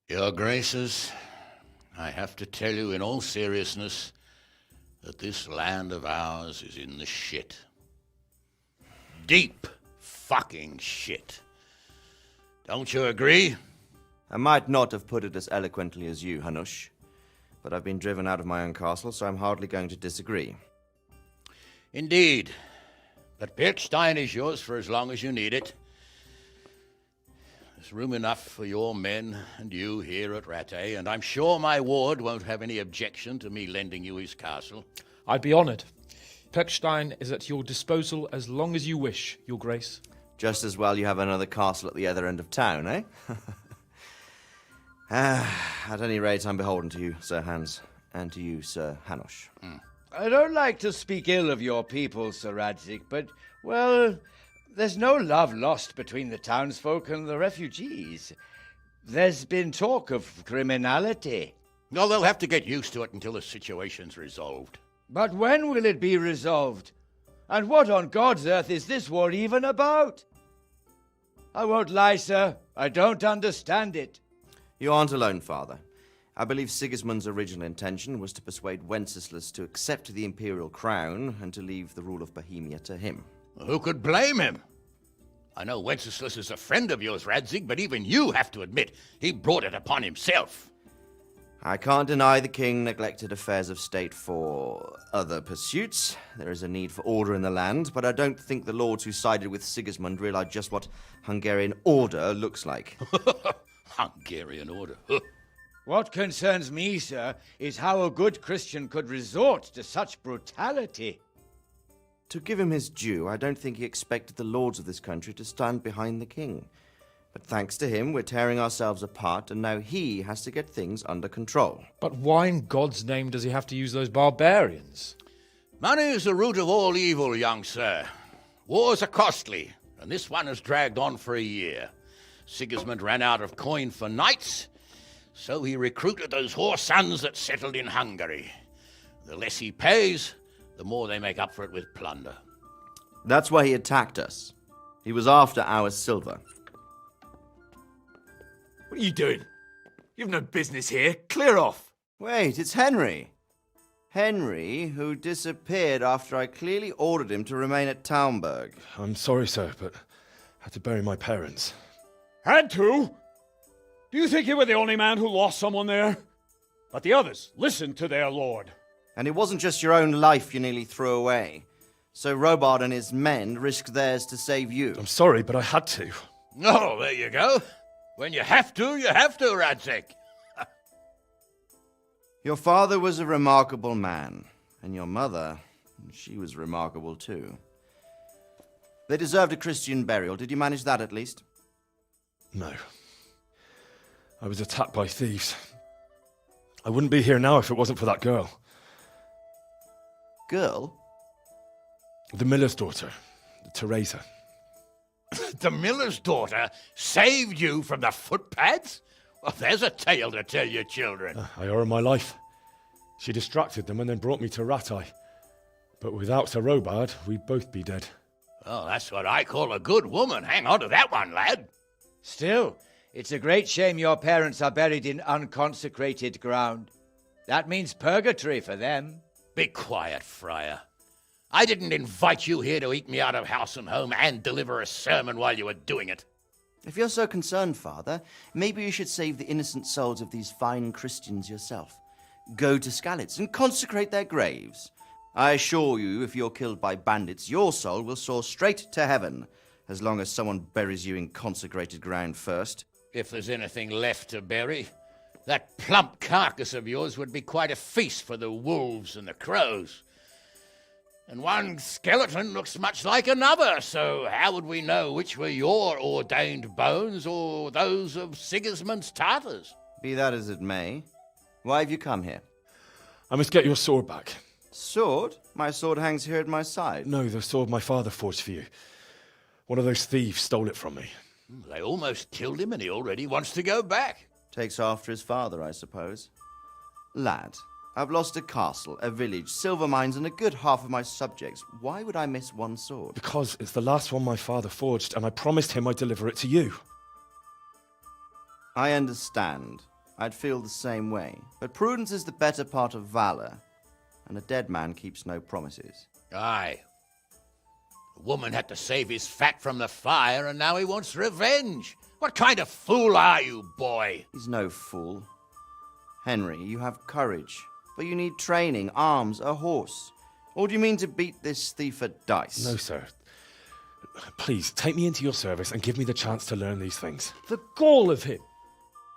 P: Your Graces, I have to tell you in all seriousness that this land of ours is in the shit. Deep fucking shit. Don't you agree?
W: I might not have put it as eloquently as you, Hanush, but I've been driven out of my own castle, so I'm hardly going to disagree.
P: Indeed. But Birkstein is yours for as long as you need it. There's room enough for your men and you here at Rattay, and I'm sure my ward won't have any objection to me lending you his castle.
X: I'd be honoured. Perkstein is at your disposal as long as you wish, Your Grace.
W: Just as well you have another castle at the other end of town, eh? At any rate, I'm beholden to you, Sir Hans, and to you, Sir Hanush.
Y: I don't like to speak ill of your people, Sir Radzig, but, well, there's no love lost between the townsfolk and the refugees. There's been talk of criminality.
P: No, they'll have to get used to it until the situation's resolved.
Y: But when will it be resolved? And what on God's earth is this war even about? I won't lie, sir. I don't understand it.
W: You aren't alone, Father. I believe Sigismund's original intention was to persuade Wenceslas to accept the imperial crown and to leave the rule of Bohemia to him.
P: Who could blame him? I know Wenceslas is a friend of yours, Radzig, but even you have to admit he brought it upon himself.
W: I can't deny the king neglected affairs of state for other pursuits. There is a need for order in the land, but I don't think the lords who sided with Sigismund realized just what Hungarian order looks like.
P: Hungarian order?
Y: What concerns me, sir, is how a good Christian could resort to such brutality.
W: To give him his due, I don't think he expected the lords of this country to stand behind the king. But thanks to him, we're tearing ourselves apart, and now he has to get things under control.
X: But why in God's name does he have to use those barbarians?
P: Money is the root of all evil, young sir. Wars are costly, and this one has dragged on for a year. Sigismund ran out of coin for knights, so he recruited those whore sons that settled in Hungary. The less he pays, the more they make up for it with plunder.
W: That's why he attacked us. He was after our silver.
L: What are you doing? You've no business here. Clear off.
W: Wait, it's Henry. Henry, who disappeared after I clearly ordered him to remain at Talmberg.
A: I'm sorry, sir, but I had to bury my parents.
B: Had to? Do you think you were the only man who lost someone there? But the others listened to their lord.
W: And it wasn't just your own life you nearly threw away. So Robard and his men risked theirs to save you.
A: I'm sorry, but I had to.
P: Oh, there you go. When you have to, Radzig.
W: Your father was a remarkable man, and your mother, she was remarkable too. They deserved a Christian burial. Did you manage that at least?
A: No. I was attacked by thieves. I wouldn't be here now if it wasn't for that girl.
W: Girl?
K: The miller's daughter, Teresa.
P: The miller's daughter saved you from the footpads? Well, there's a tale to tell your children.
K: I owe her my life. She distracted them and then brought me to Rattay. But without Sir Robard, we'd both be dead.
P: Oh, that's what I call a good woman. Hang on to that one, lad.
Y: Still, it's a great shame your parents are buried in unconsecrated ground. That means purgatory for them.
P: Be quiet, Friar. I didn't invite you here to eat me out of house and home and deliver a sermon while you were doing it.
W: If you're so concerned, Father, maybe you should save the innocent souls of these fine Christians yourself. Go to Skalitz and consecrate their graves. I assure you, if you're killed by bandits, your soul will soar straight to heaven, as long as someone buries you in consecrated ground first.
P: If there's anything left to bury, that plump carcass of yours would be quite a feast for the wolves and the crows. And one skeleton looks much like another, so how would we know which were your ordained bones or those of Sigismund's Tartars?
W: Be that as it may, why have you come here?
K: I must get your sword back.
W: Sword? My sword hangs here at my side.
K: No, the sword my father forged for you. One of those thieves stole it from me.
P: They almost killed him and he already wants to go back.
W: Takes after his father, I suppose. Lad, I've lost a castle, a village, silver mines, and a good half of my subjects. Why would I miss one sword?
K: Because it's the last one my father forged, and I promised him I'd deliver it to you.
W: I understand. I'd feel the same way. But prudence is the better part of valor, and a dead man keeps no promises.
P: Aye. The woman had to save his fat from the fire, and now he wants revenge. What kind of fool are you, boy?
W: He's no fool. Henry, you have courage, but you need training, arms, a horse. Or do you mean to beat this thief at dice?
K: No, sir. Please, take me into your service and give me the chance to learn these things.
X: The gall of him.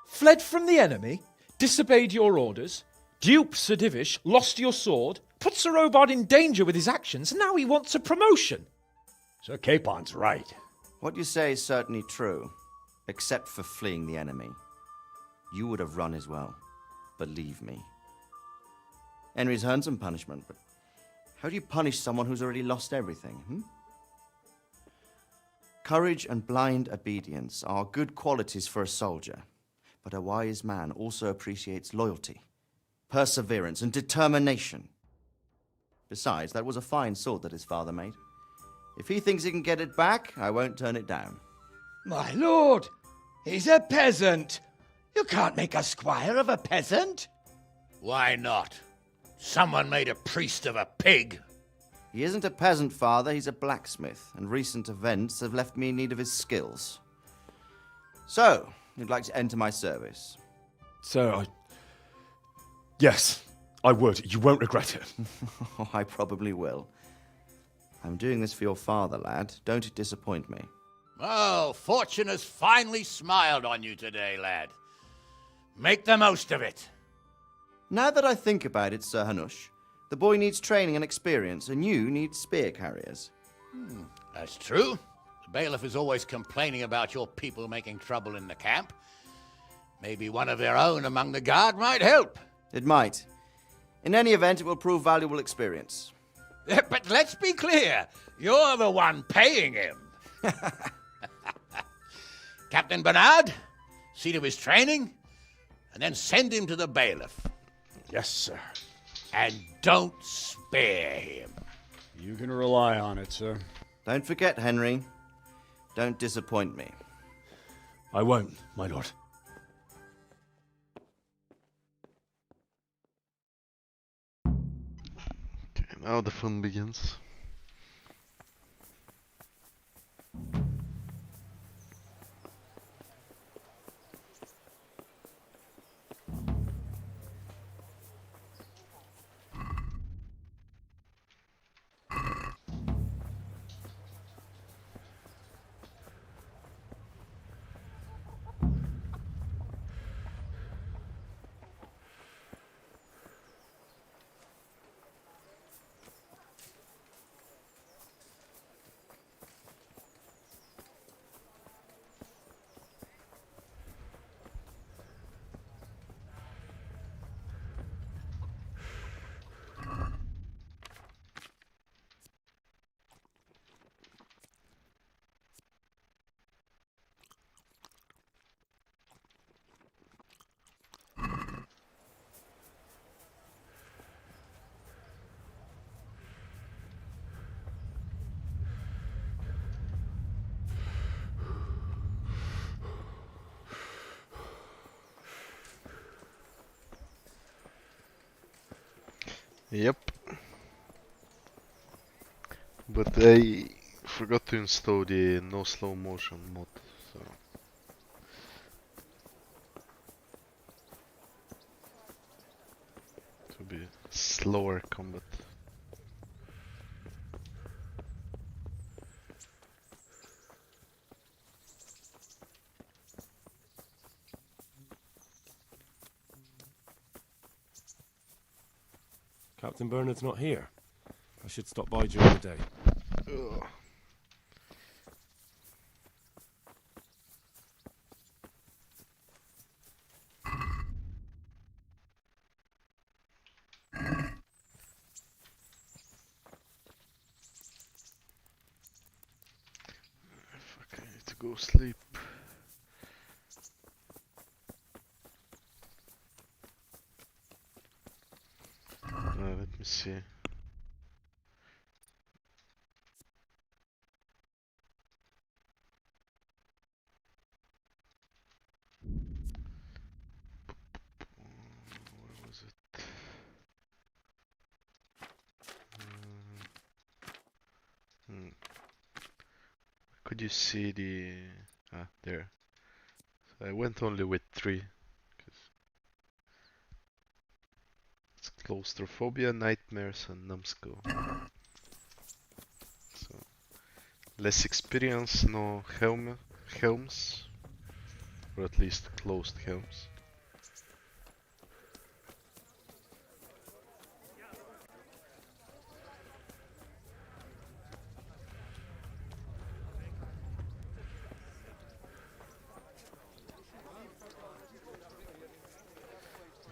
X: Fled from the enemy, disobeyed your orders, duped Sir Divish, lost your sword, put Sir Robard in danger with his actions, and now he wants a promotion.
B: Sir Capon's right.
W: What you say is certainly true, except for fleeing the enemy. You would have run as well, believe me. Henry's earned some punishment, but how do you punish someone who's already lost everything, Courage and blind obedience are good qualities for a soldier, but a wise man also appreciates loyalty, perseverance, and determination. Besides, that was a fine sword that his father made. If he thinks he can get it back, I won't turn it down.
Y: My lord, he's a peasant. You can't make a squire of a peasant.
P: Why not? Someone made a priest of a pig.
W: He isn't a peasant, Father. He's a blacksmith, and recent events have left me in need of his skills. So, you'd like to enter my service?
K: Sir, Yes, I would. You won't regret it.
W: Oh, I probably will. I'm doing this for your father, lad. Don't disappoint me.
P: Oh, fortune has finally smiled on you today, lad. Make the most of it.
W: Now that I think about it, Sir Hanush, the boy needs training and experience, and you need spear carriers.
P: That's true. The bailiff is always complaining about your people making trouble in the camp. Maybe one of their own among the guard might help.
W: It might. In any event, it will prove valuable experience.
P: But let's be clear. You're the one paying him. Captain Bernard, see to his training, and then send him to the bailiff.
B: Yes, sir.
P: And don't spare him.
B: You can rely on it, sir.
W: Don't forget, Henry. Don't disappoint me.
K: I won't, my lord.
E: Okay, now the fun begins. Yep. But I forgot to install the no slow motion mod, so to be slower combat.
F: Captain Bernard's not here. I should stop by during the day.
E: Ugh. Fuck, I need to go sleep. Let me see. Where was it? Could you see the... Ah, there. So I went only with 3. It's claustrophobia, nightmares and numbskull. So, less experience, no helms. Or at least closed helms.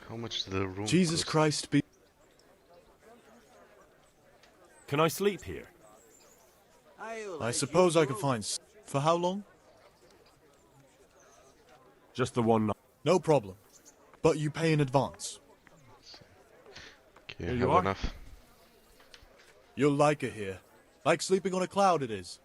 E: How much the room
A: Jesus
E: cost?
A: Christ be... Can I sleep here?
G: I suppose I could find for how long?
A: Just the one night.
G: No problem. But you pay in advance.
E: Okay,
G: Here
E: I
G: you
E: have
G: are.
E: enough.
G: You'll like it here. Like sleeping on a cloud it is.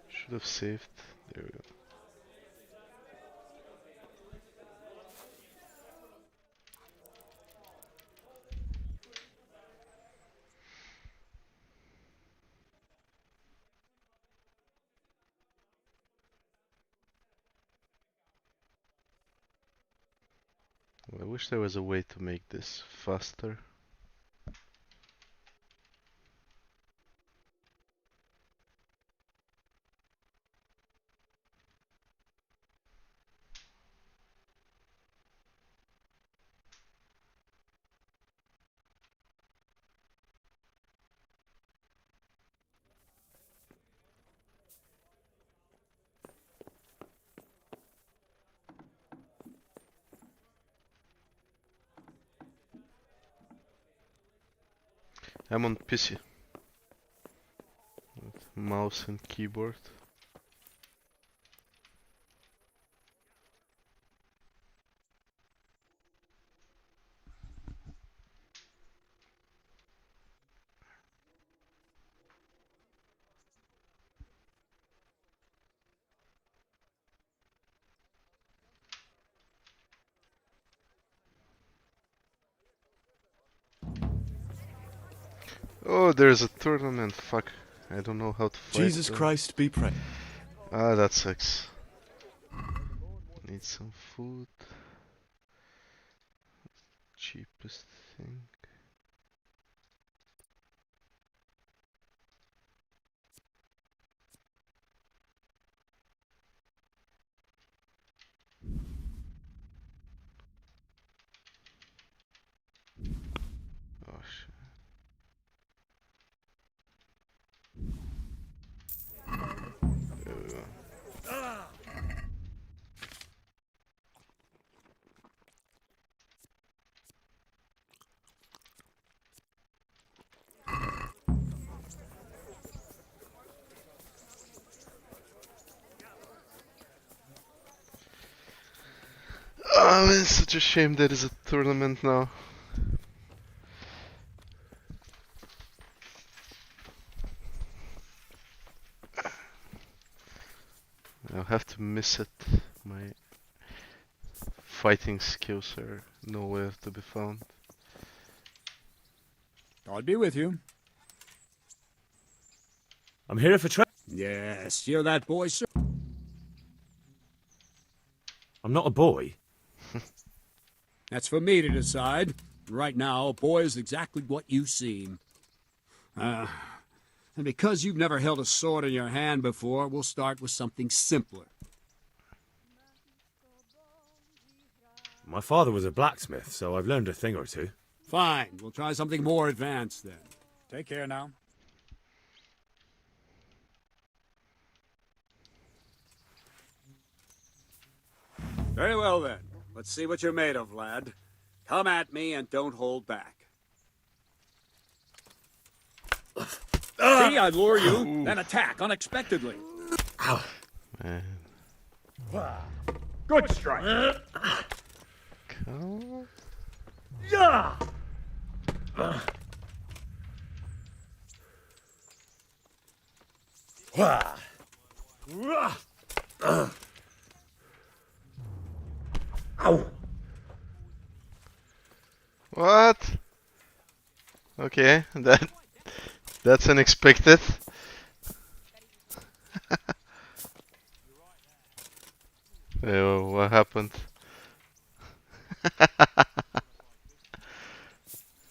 E: Should have saved. There we go. Well, I wish there was a way to make this faster. I'm on PC. With mouse and keyboard. Oh, there's a tournament. Fuck. I don't know how to fight.
G: Jesus
E: though.
G: Christ be praised.
E: Ah, that sucks. Need some food. Cheapest thing. Oh shit. There we go. Oh, it's such a shame there is a tournament now. I'll have to miss it. My fighting skills are nowhere to be found.
B: God be with you.
A: I'm here for trade.
B: Yes, you're that boy, sir.
A: I'm not a boy.
B: That's for me to decide. Right now, a boy is exactly what you seem. And because you've never held a sword in your hand before, we'll start with something simpler.
A: My father was a blacksmith, so I've learned a thing or two.
B: Fine, we'll try something more advanced then. Take care now. Very well then. Let's see what you're made of, lad. Come at me and don't hold back. See, I lure you, then attack unexpectedly.
E: Man.
B: Good strike.
E: Come.
B: Yeah.
J: Ow.
E: What? Okay, that's unexpected. Oh, what happened?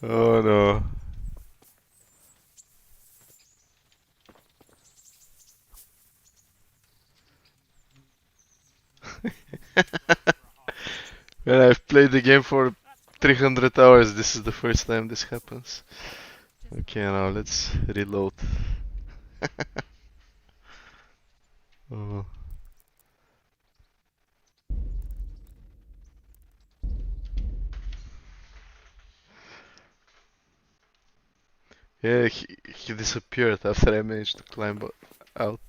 E: Oh no. When I've played the game for 300 hours, this is the first time this happens. Okay, now let's reload. Oh. Yeah, he disappeared after I managed to climb out.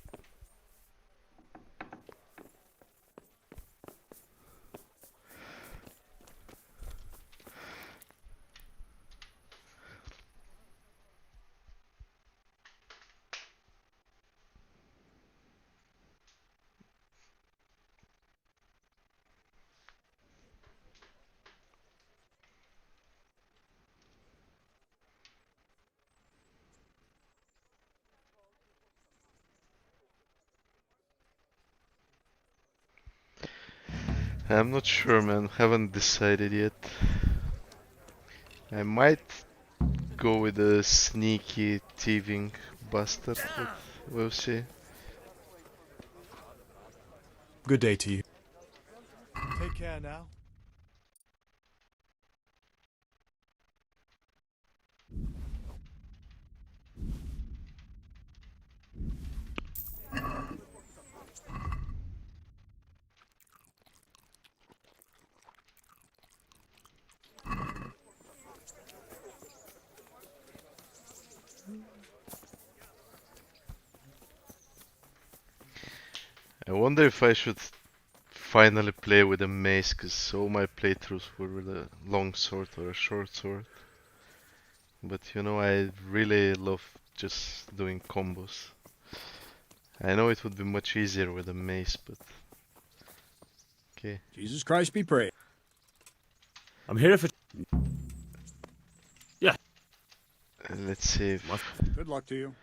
E: I'm not sure, man. Haven't decided yet. I might go with a sneaky thieving bastard, but we'll see.
G: Good day to you. Take care now.
E: I wonder if I should finally play with a mace, because all my playthroughs were with a long sword or a short sword. But you know, I really love just doing combos. I know it would be much easier with a mace, but... Okay.
B: Jesus Christ be praised.
A: I'm here for... Yeah.
E: Let's see if...
B: Good luck to you.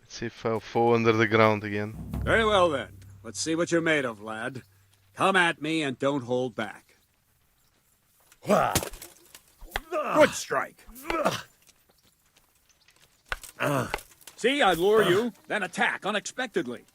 E: Let's see if I'll fall under the ground again.
B: Very well then. Let's see what you're made of, lad. Come at me and don't hold back. Good strike. See, I lure you, then attack unexpectedly.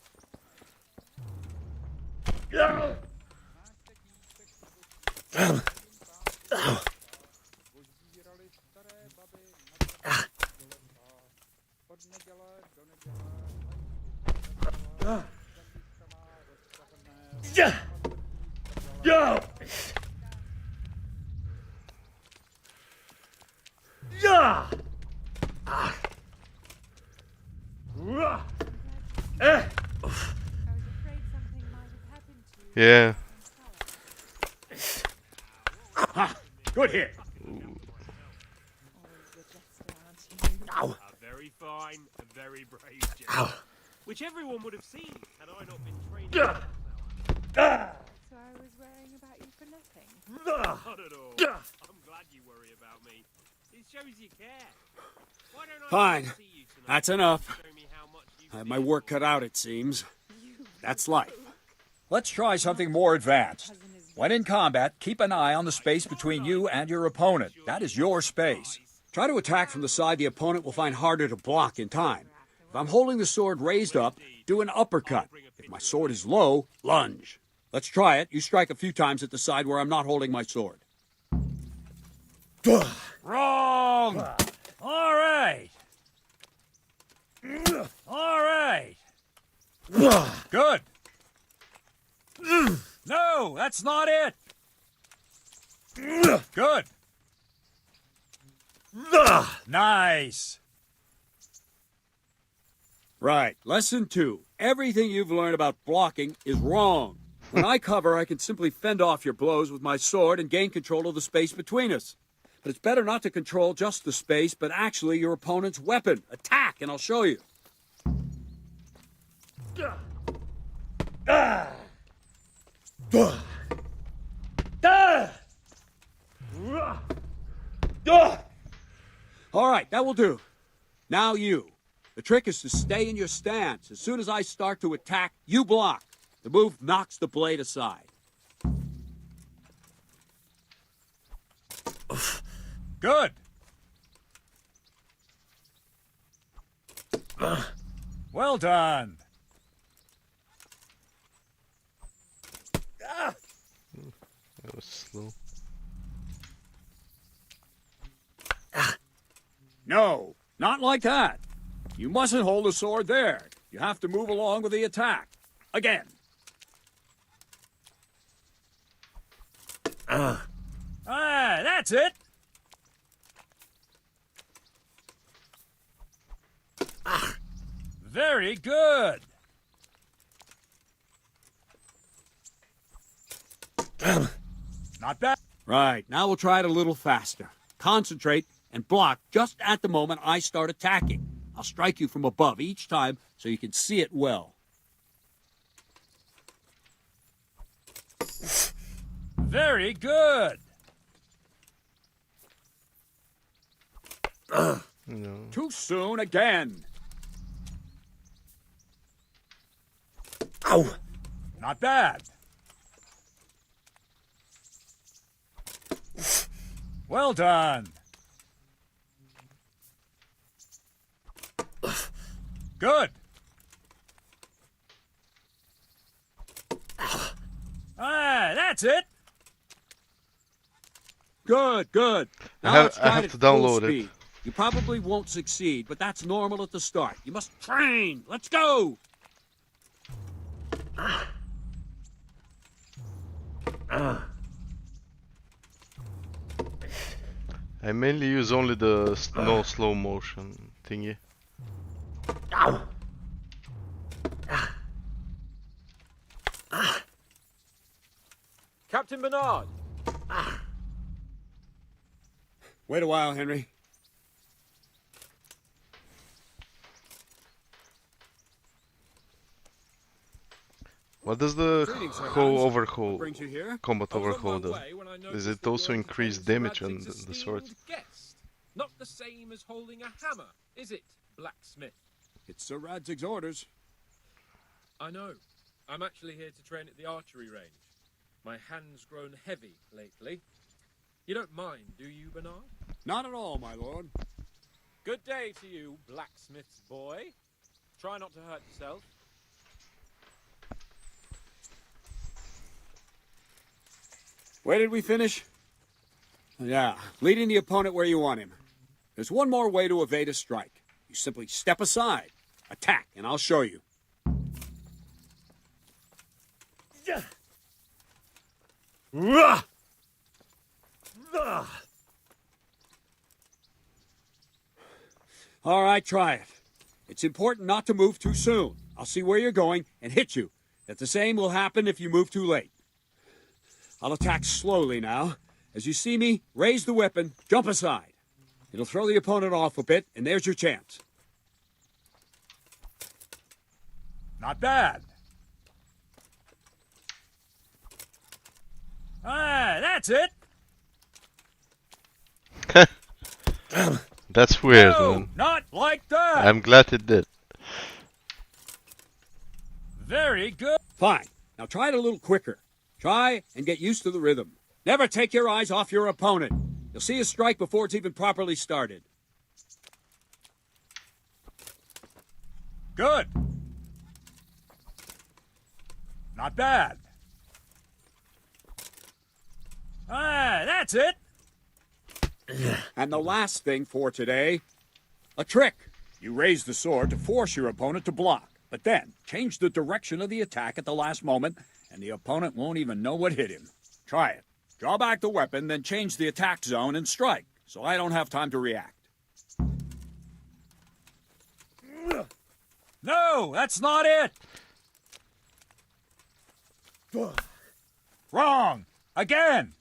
E: Yeah.
B: Ha! Good hit.
L: Ow. Very fine, a very brave gentleman. Which everyone would have seen had I not been trained.
D: So I was worrying about you for nothing.
L: Not at all. I'm glad you worry about me. It shows you care. Why don't I
B: Fine.
L: see you tonight?
B: That's enough.
L: Show me how much you
B: I have my work cut out, it seems. That's life. Let's try something more advanced. When in combat, keep an eye on the space between you and your opponent. That is your space. Try to attack from the side the opponent will find harder to block in time. If I'm holding the sword raised up, do an uppercut. If my sword is low, lunge. Let's try it. You strike a few times at the side where I'm not holding my sword. Wrong! All right. All right. Good. No, that's not it. Good. Nice. Right. Lesson 2. Everything you've learned about blocking is wrong. When I cover, I can simply fend off your blows with my sword and gain control of the space between us. But it's better not to control just the space, but actually your opponent's weapon. Attack, and I'll show you. All right, that will do. Now you. The trick is to stay in your stance. As soon as I start to attack, you block. The move knocks the blade aside. Good. Well done.
E: That was slow.
B: No, not like that. You mustn't hold the sword there. You have to move along with the attack. Again. That's it. Very good. Not bad. Right, now we'll try it a little faster. Concentrate and block just at the moment I start attacking. I'll strike you from above each time so you can see it well. Very good.
E: No.
B: Too soon again. Ow. Not bad. Well done. Good. That's it. Good, good. Now let's try
E: I have
B: it
E: to
B: at full
E: download it.
B: speed. You probably won't succeed, but that's normal at the start. You must train. Let's go.
E: I mainly use only the no slow motion thingy.
L: Captain Bernard.
B: Wait a while, Henry.
E: What does the
B: Greetings, Sir
E: whole
B: Hans.
E: overhaul,
B: What brings you here?
E: combat
L: I was on my
E: overhaul,
L: way when I
E: is
L: noticed
E: it
L: that
E: also
L: your
E: increased
L: entertain's
E: damage on
L: Radzig's
E: the sword?
L: esteemed guest. Not the same as holding a hammer, is it, Blacksmith?
B: It's Sir Radzig's orders.
L: I know. I'm actually here to train at the archery range. My hand's grown heavy lately. You don't mind, do you, Bernard?
B: Not at all, my lord.
L: Good day to you, blacksmith's boy. Try not to hurt yourself.
B: Where did we finish? Yeah, leading the opponent where you want him. There's one more way to evade a strike. You simply step aside, attack, and I'll show you. All right, try it. It's important not to move too soon. I'll see where you're going and hit you. that the same will happen if you move too late. I'll attack slowly now. As you see me, raise the weapon, jump aside. It'll throw the opponent off a bit, and there's your chance. Not bad. That's it.
E: That's weird,
B: No,
E: man.
B: not like that.
E: I'm glad it did.
B: Very good. Fine. Now try it a little quicker. Try and get used to the rhythm. Never take your eyes off your opponent. You'll see a strike before it's even properly started. Good. Not bad. That's it. And the last thing for today, a trick. You raise the sword to force your opponent to block, but then change the direction of the attack at the last moment, and the opponent won't even know what hit him. Try it. Draw back the weapon, then change the attack zone and strike, so I don't have time to react. No, that's not it! Wrong! Again!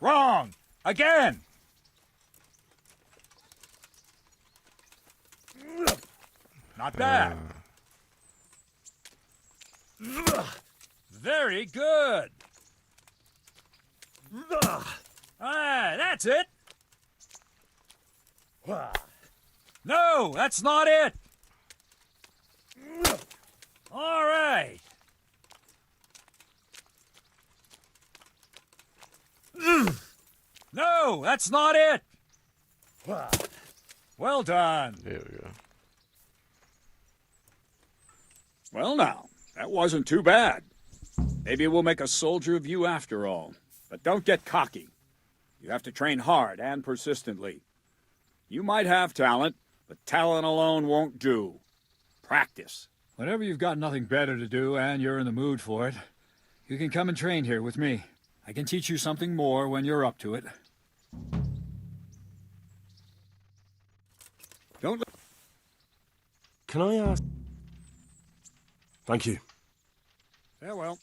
B: Wrong! Again! Not bad. Very good. That's it. No, that's not it. All right. No, that's not it. Well done.
E: There we go.
B: Well, now, that wasn't too bad. Maybe we'll make a soldier of you after all. But don't get cocky. You have to train hard and persistently. You might have talent, but talent alone won't do. Practice. Whenever you've got nothing better to do and you're in the mood for it, you can come and train here with me. I can teach you something more when you're up to it. Don't...
F: Can I ask... Thank you.
B: Farewell.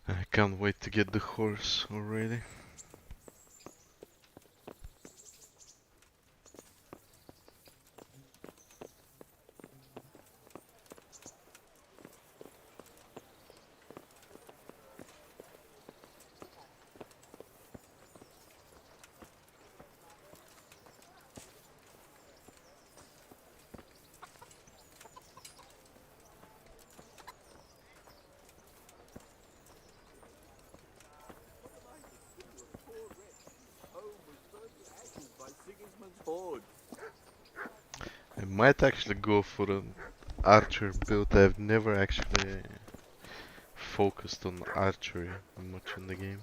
E: I can't wait to get the horse already. I might actually go for an archer build. I've never actually focused on archery much in the game.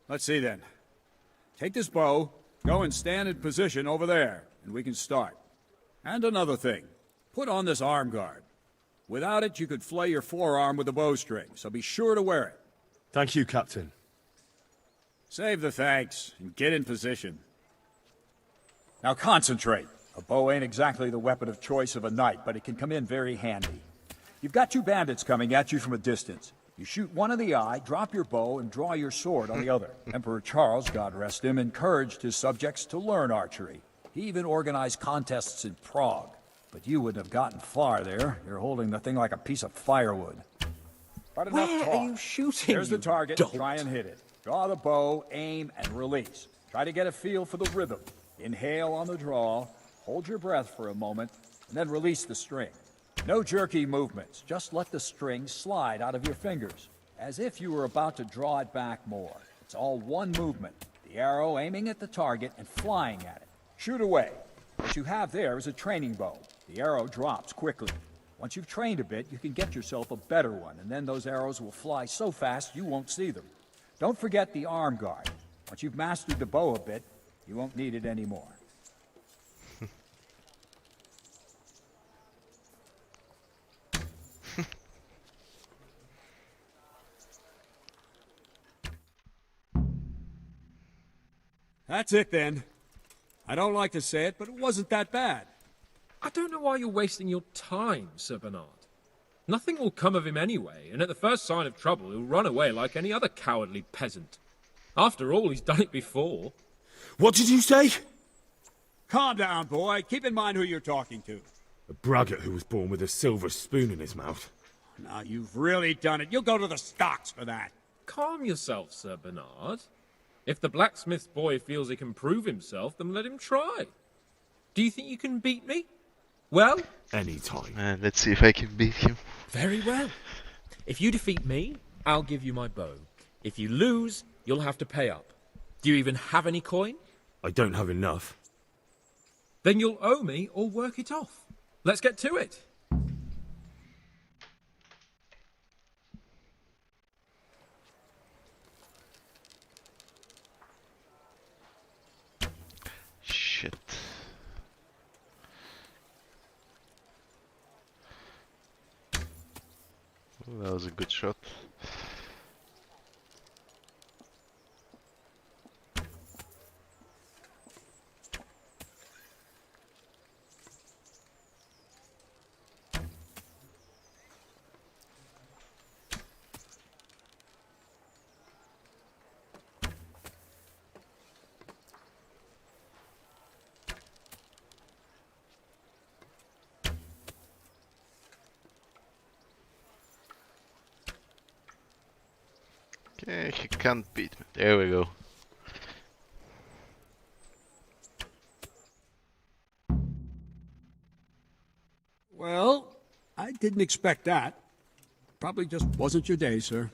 B: Let's see then. Take this bow, go and stand in position over there, and we can start. And another thing, put on this arm guard. Without it, you could flay your forearm with a bowstring, so be sure to wear it.
F: Thank you, Captain.
B: Save the thanks, and get in position. Now concentrate.
C: A bow ain't exactly the weapon of choice of a knight, but it can come in very handy. You've got two bandits coming at you from a distance. You shoot one in the eye, drop your bow, and draw your sword on the other. Emperor Charles, God rest him, encouraged his subjects to learn archery. He even organized contests in Prague. But you wouldn't have gotten far there. You're holding the thing like a piece of firewood. But enough
U: Where
C: talk.
U: are you shooting?
C: There's the
U: you
C: target.
U: dolt?
C: Try and hit it. Draw the bow, aim, and release. Try to get a feel for the rhythm. Inhale on the draw, hold your breath for a moment, and then release the string. No jerky movements. Just let the string slide out of your fingers, as if you were about to draw it back more. It's all one movement. The arrow aiming at the target and flying at it. Shoot away. What you have there is a training bow. The arrow drops quickly. Once you've trained a bit, you can get yourself a better one, and then those arrows will fly so fast you won't see them. Don't forget the arm guard. Once you've mastered the bow a bit, you won't need it anymore. That's it then. I don't like to say it, but it wasn't that bad.
L: I don't know why you're wasting your time, Sir Bernard. Nothing will come of him anyway, and at the first sign of trouble he'll run away like any other cowardly peasant. After all, he's done it before.
A: What did you say?
C: Calm down, boy. Keep in mind who you're talking to.
A: A braggart who was born with a silver spoon in his mouth.
C: Now, you've really done it. You'll go to the stocks for that.
L: Calm yourself, Sir Bernard. If the blacksmith's boy feels he can prove himself, then let him try. Do you think you can beat me? Well?
A: Any time.
E: Let's see if I can beat him.
L: Very well. If you defeat me, I'll give you my bow. If you lose, you'll have to pay up. Do you even have any coin?
A: I don't have enough.
L: Then you'll owe me or work it off. Let's get to it.
E: Shit. Oh, that was a good shot. Okay, he can't beat me. There we go.
C: Well, I didn't expect that. Probably just wasn't your day, sir.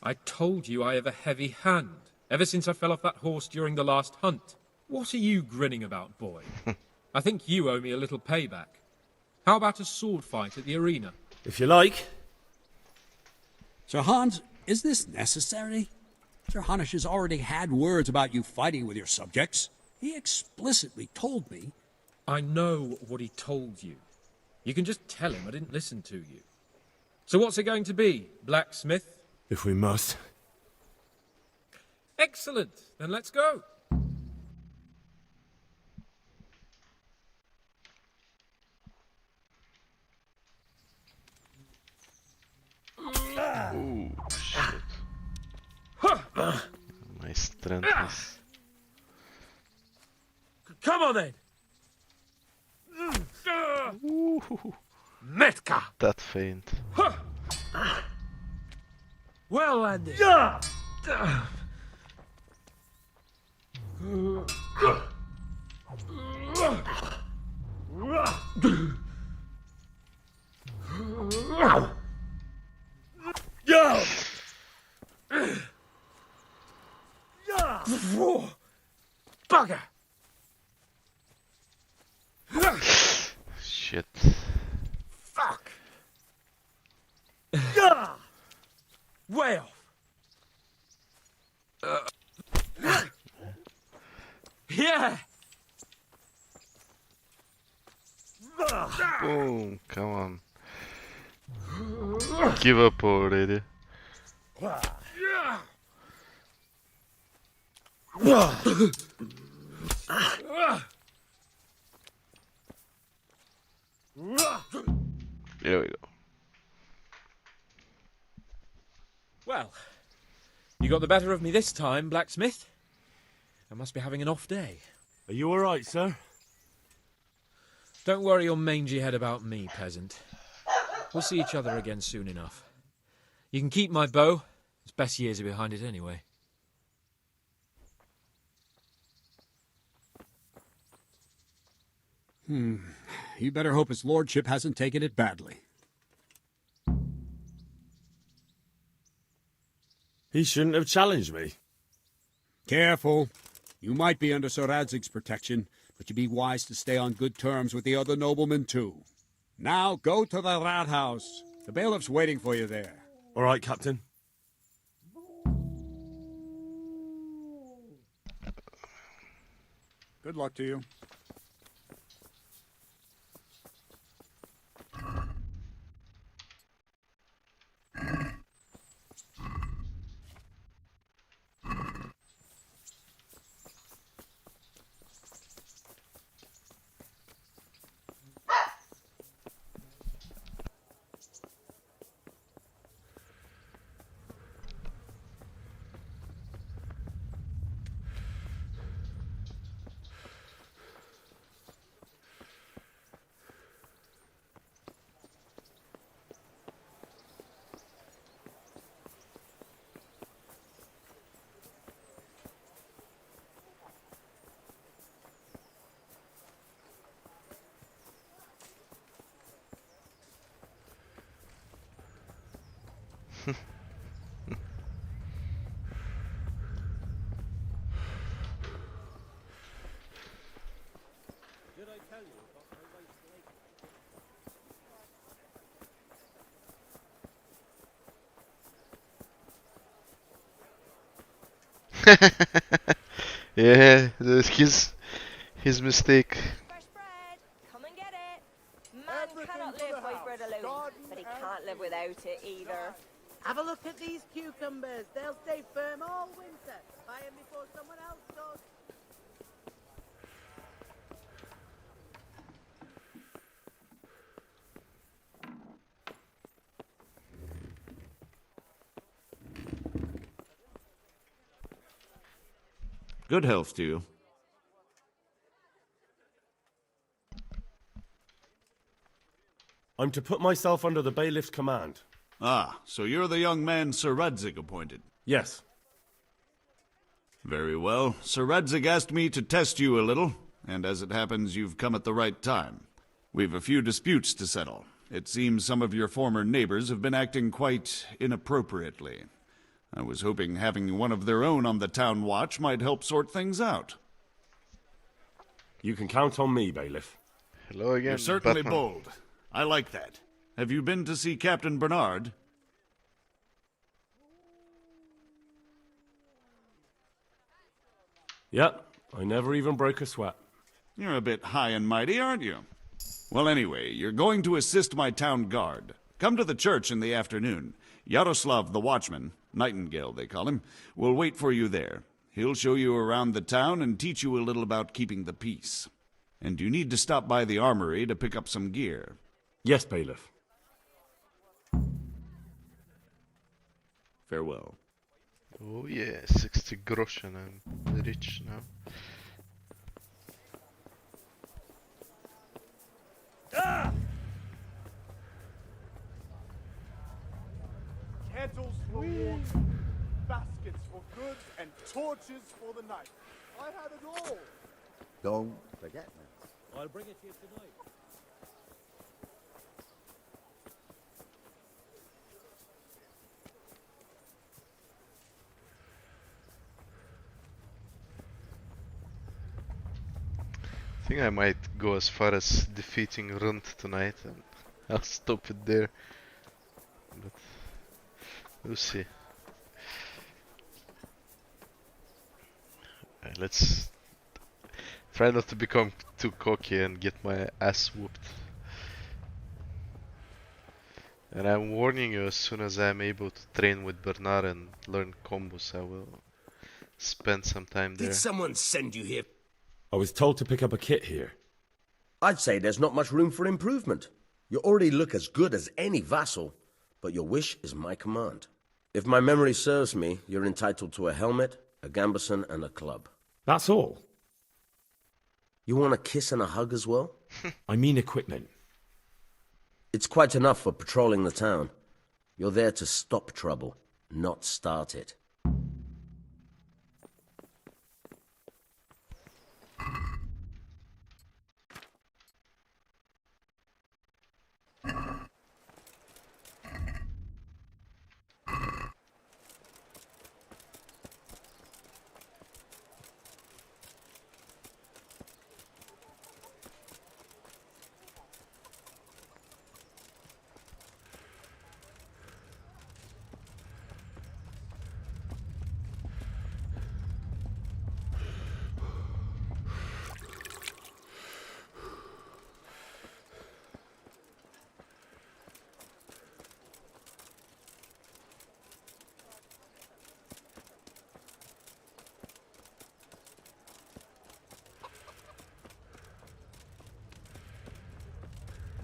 L: I told you I have a heavy hand, ever since I fell off that horse during the last hunt. What are you grinning about, boy? I think you owe me a little payback. How about a sword fight at the arena?
A: If you like.
C: Sir Hans, is this necessary? Sir Hanush has already had words about you fighting with your subjects. He explicitly told me.
L: I know what he told you. You can just tell him I didn't listen to you. So what's it going to be, Blacksmith?
A: If we must.
L: Excellent. Then let's go.
E: Ooh, shit. My strength is...
L: Come on then. Metka.
E: That faint.
L: Well landed. Bugger.
E: Shit.
L: Fuck. Way off. Yeah.
E: Boom, come on. Give up already. There we go.
L: Well, you got the better of me this time, Blacksmith. I must be having an off day.
A: Are you all right, sir?
L: Don't worry your mangy head about me, peasant. We'll see each other again soon enough. You can keep my bow. Its best years are behind it anyway.
B: You better hope his lordship hasn't taken it badly.
A: He shouldn't have challenged me.
B: Careful. You might be under Sir Radzig's protection, but you'd be wise to stay on good terms with the other noblemen too. Now go to the rat house. The bailiff's waiting for you there.
A: All right, Captain.
B: Good luck to you.
E: Yeah, that's his mistake.
U: Come and get it. Man cannot live by bread alone, but he can't live without it either.
H: Have a look at these cucumbers. They'll stay firm all winter. Buy them before someone else does.
N: Good health to you.
A: I'm to put myself under the bailiff's command.
G: Ah, so you're the young man Sir Radzig appointed?
A: Yes.
G: Very well. Sir Radzig asked me to test you a little, and as it happens, you've come at the right time. We've a few disputes to settle. It seems some of your former neighbors have been acting quite inappropriately. I was hoping having one of their own on the town watch might help sort things out.
A: You can count on me, bailiff.
E: Hello again,
G: You're certainly
E: Batman.
G: bold. I like that. Have you been to see Captain Bernard?
A: Yep, I never even broke a sweat.
G: You're a bit high and mighty, aren't you? Well, anyway, you're going to assist my town guard. Come to the church in the afternoon. Yaroslav the watchman, Nightingale they call him, will wait for you there. He'll show you around the town and teach you a little about keeping the peace. And you need to stop by the armory to pick up some gear.
A: Yes, bailiff.
G: Farewell.
E: Oh yeah, 60 groschen, I'm rich now.
J: Ah! Kettles for water, baskets for goods, and torches for the night. I had it all.
O: Don't forget me.
J: I'll bring it to you tonight.
E: I think I might go as far as defeating Runt tonight, and I'll stop it there. But we'll see. Let's try not to become too cocky and get my ass whooped. And I'm warning you, as soon as I'm able to train with Bernard and learn combos, I will spend some time there.
T: Did someone send you here?
A: I was told to pick up a kit here.
T: I'd say there's not much room for improvement. You already look as good as any vassal, but your wish is my command. If my memory serves me, you're entitled to a helmet, a gambeson, and a club.
A: That's all?
T: You want a kiss and a hug as well?
A: I mean equipment.
T: It's quite enough for patrolling the town. You're there to stop trouble, not start it.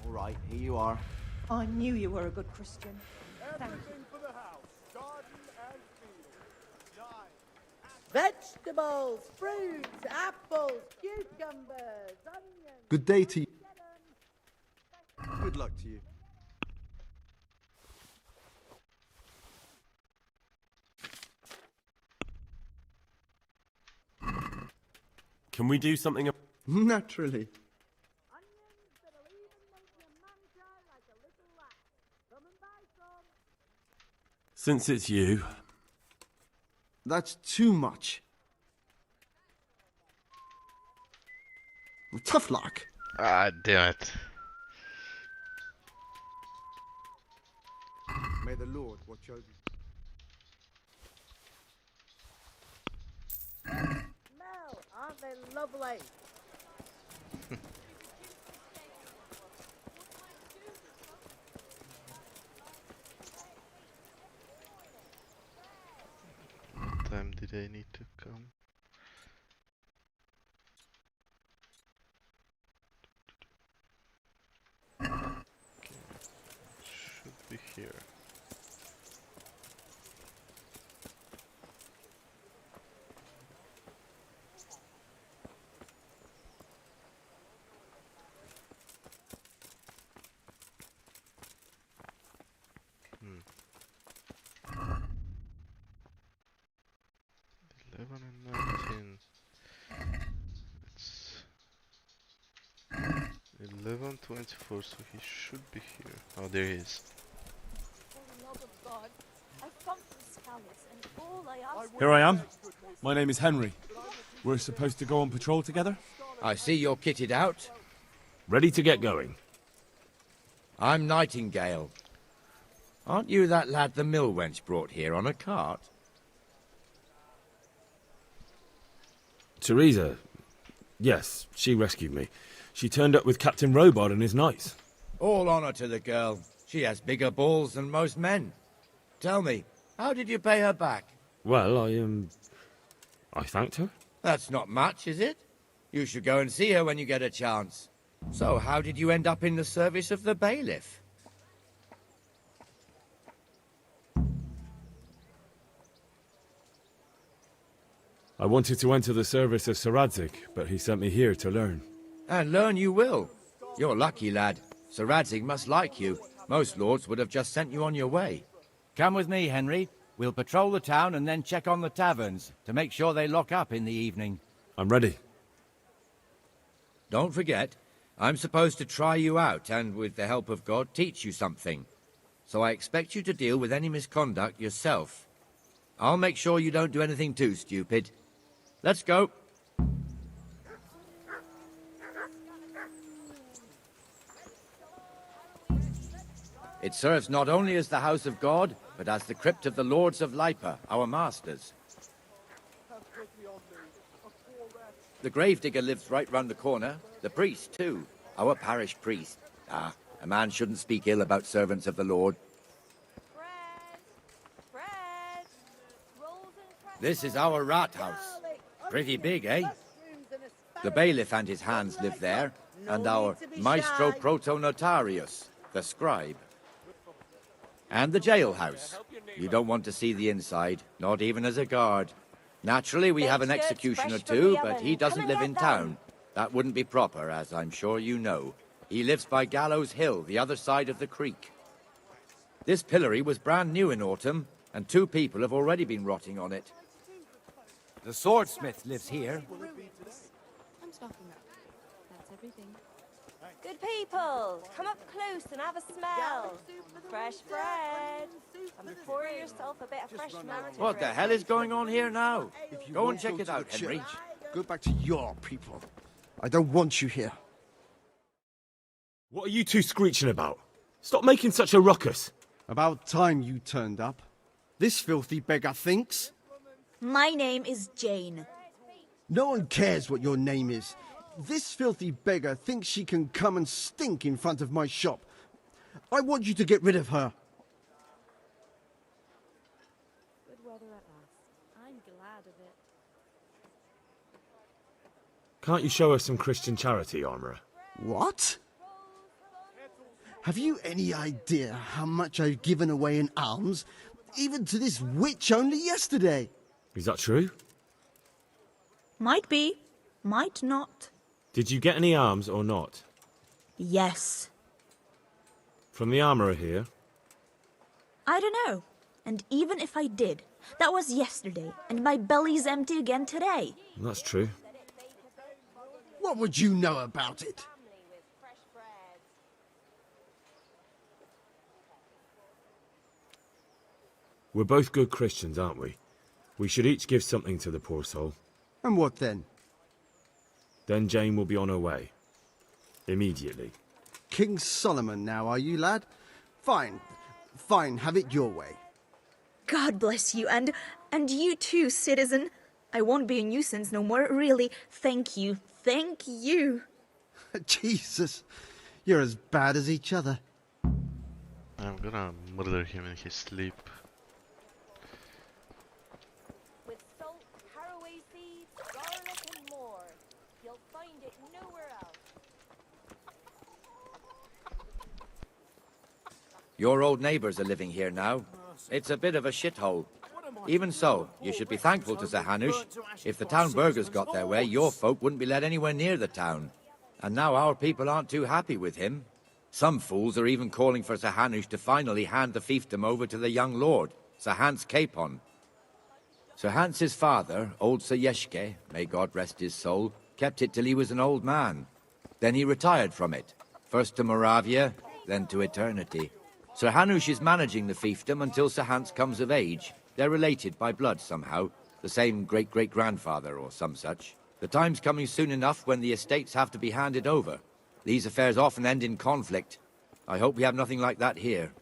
W: All right, here you are.
I: I knew you were a good Christian. Thank you.
J: Everything for the house. Garden and field.
H: Vegetables, fruits, apples, cucumbers, onions.
J: Good day to you.
W: Good luck to you.
F: Can we do something?
J: Naturally.
F: Since it's you.
J: That's too much. Tough luck.
E: Ah, damn it.
J: May the Lord watch over you.
H: Smell, aren't they lovely?
E: What time did I need to come? Okay. Should be here. Hmm. 11 and 19. It's 11:24, so he should be here. Oh, there he is.
I: For the love of God, I've come from Skalitz, and all I ask...
F: Here I am. My name is Henry. We're supposed to go on patrol together?
Q: I see you're kitted out.
A: Ready to get going.
Q: I'm Nightingale. Aren't you that lad the mill wench brought here on a cart?
A: Teresa. Yes, she rescued me. She turned up with Captain Robard and his knights.
Q: All honor to the girl. She has bigger balls than most men. Tell me, how did you pay her back?
A: Well, I thanked her.
Q: That's not much, is it? You should go and see her when you get a chance. So, how did you end up in the service of the bailiff?
A: I wanted to enter the service of Sir Radzig, but he sent me here to learn.
Q: And learn you will. You're lucky, lad. Sir Radzig must like you. Most lords would have just sent you on your way.
R: Come with me, Henry. We'll patrol the town and then check on the taverns to make sure they lock up in the evening.
A: I'm ready.
Q: Don't forget, I'm supposed to try you out and, with the help of God, teach you something. So I expect you to deal with any misconduct yourself. I'll make sure you don't do anything too stupid. Let's go. It serves not only as the house of God, but as the crypt of the lords of Lipa, our masters. The gravedigger lives right round the corner. The priest, too. Our parish priest. Ah, a man shouldn't speak ill about servants of the Lord. This is our rat house. Pretty big, eh? The bailiff and his hands live there, and our maestro proto-notarius. the scribe. And the jailhouse. You don't want to see the inside, not even as a guard. Naturally, we have an executioner too, but he doesn't live in town. That wouldn't be proper, as I'm sure you know. He lives by Gallows Hill, the other side of the creek. This pillory was brand new in autumn, and 2 people have already been rotting on it.
R: The swordsmith lives here.
U: I'm stocking up. That's everything. Good people, come up close and have a smell. Fresh bread. And pour yourself a bit of fresh melted
Q: What the
U: bread.
Q: hell is going on here now?
M: If you
Q: Go and
M: won't
Q: check
M: go
Q: it
M: to
Q: out,
M: the
Q: Henry.
M: church, go back to your people. I don't want you here.
A: What are you two screeching about? Stop making such a ruckus.
M: About time you turned up. This filthy beggar thinks.
S: My name is Jane.
M: No one cares what your name is. This filthy beggar thinks she can come and stink in front of my shop. I want you to get rid of her.
D: Good weather at last. I'm glad of it.
A: Can't you show us some Christian charity, Armourer?
M: What? Have you any idea how much I've given away in alms? Even to this witch only yesterday.
A: Is that true?
S: Might be, might not.
A: Did you get any arms or not?
S: Yes.
A: From the Armourer here?
S: I don't know. And even if I did, that was yesterday, and my belly's empty again today.
A: That's true.
M: What would you know about it?
A: We're both good Christians, aren't we? We should each give something to the poor soul.
M: And what then?
A: Then Jane will be on her way. Immediately.
M: King Solomon now, are you, lad? Fine. Fine, have it your way.
S: God bless you, and you too, citizen. I won't be a nuisance no more, really. Thank you. Thank you.
M: Jesus, you're as bad as each other.
E: I'm gonna murder him in his sleep.
U: With salt, caraway seeds, garlic and more. You'll find it nowhere else.
Q: Your old neighbours are living here now. It's a bit of a shithole. Even so, you should be thankful to Sir Hanush. If the town burghers got their way, your folk wouldn't be let anywhere near the town. And now our people aren't too happy with him. Some fools are even calling for Sir Hanush to finally hand the fiefdom over to the young lord, Sir Hans Capon. Sir Hans's father, old Sir Yeshke, may God rest his soul, kept it till he was an old man. Then he retired from it, first to Moravia, then to eternity. Sir Hanush is managing the fiefdom until Sir Hans comes of age. They're related by blood somehow, the same great-great-grandfather or some such. The time's coming soon enough when the estates have to be handed over. These affairs often end in conflict. I hope we have nothing like that here.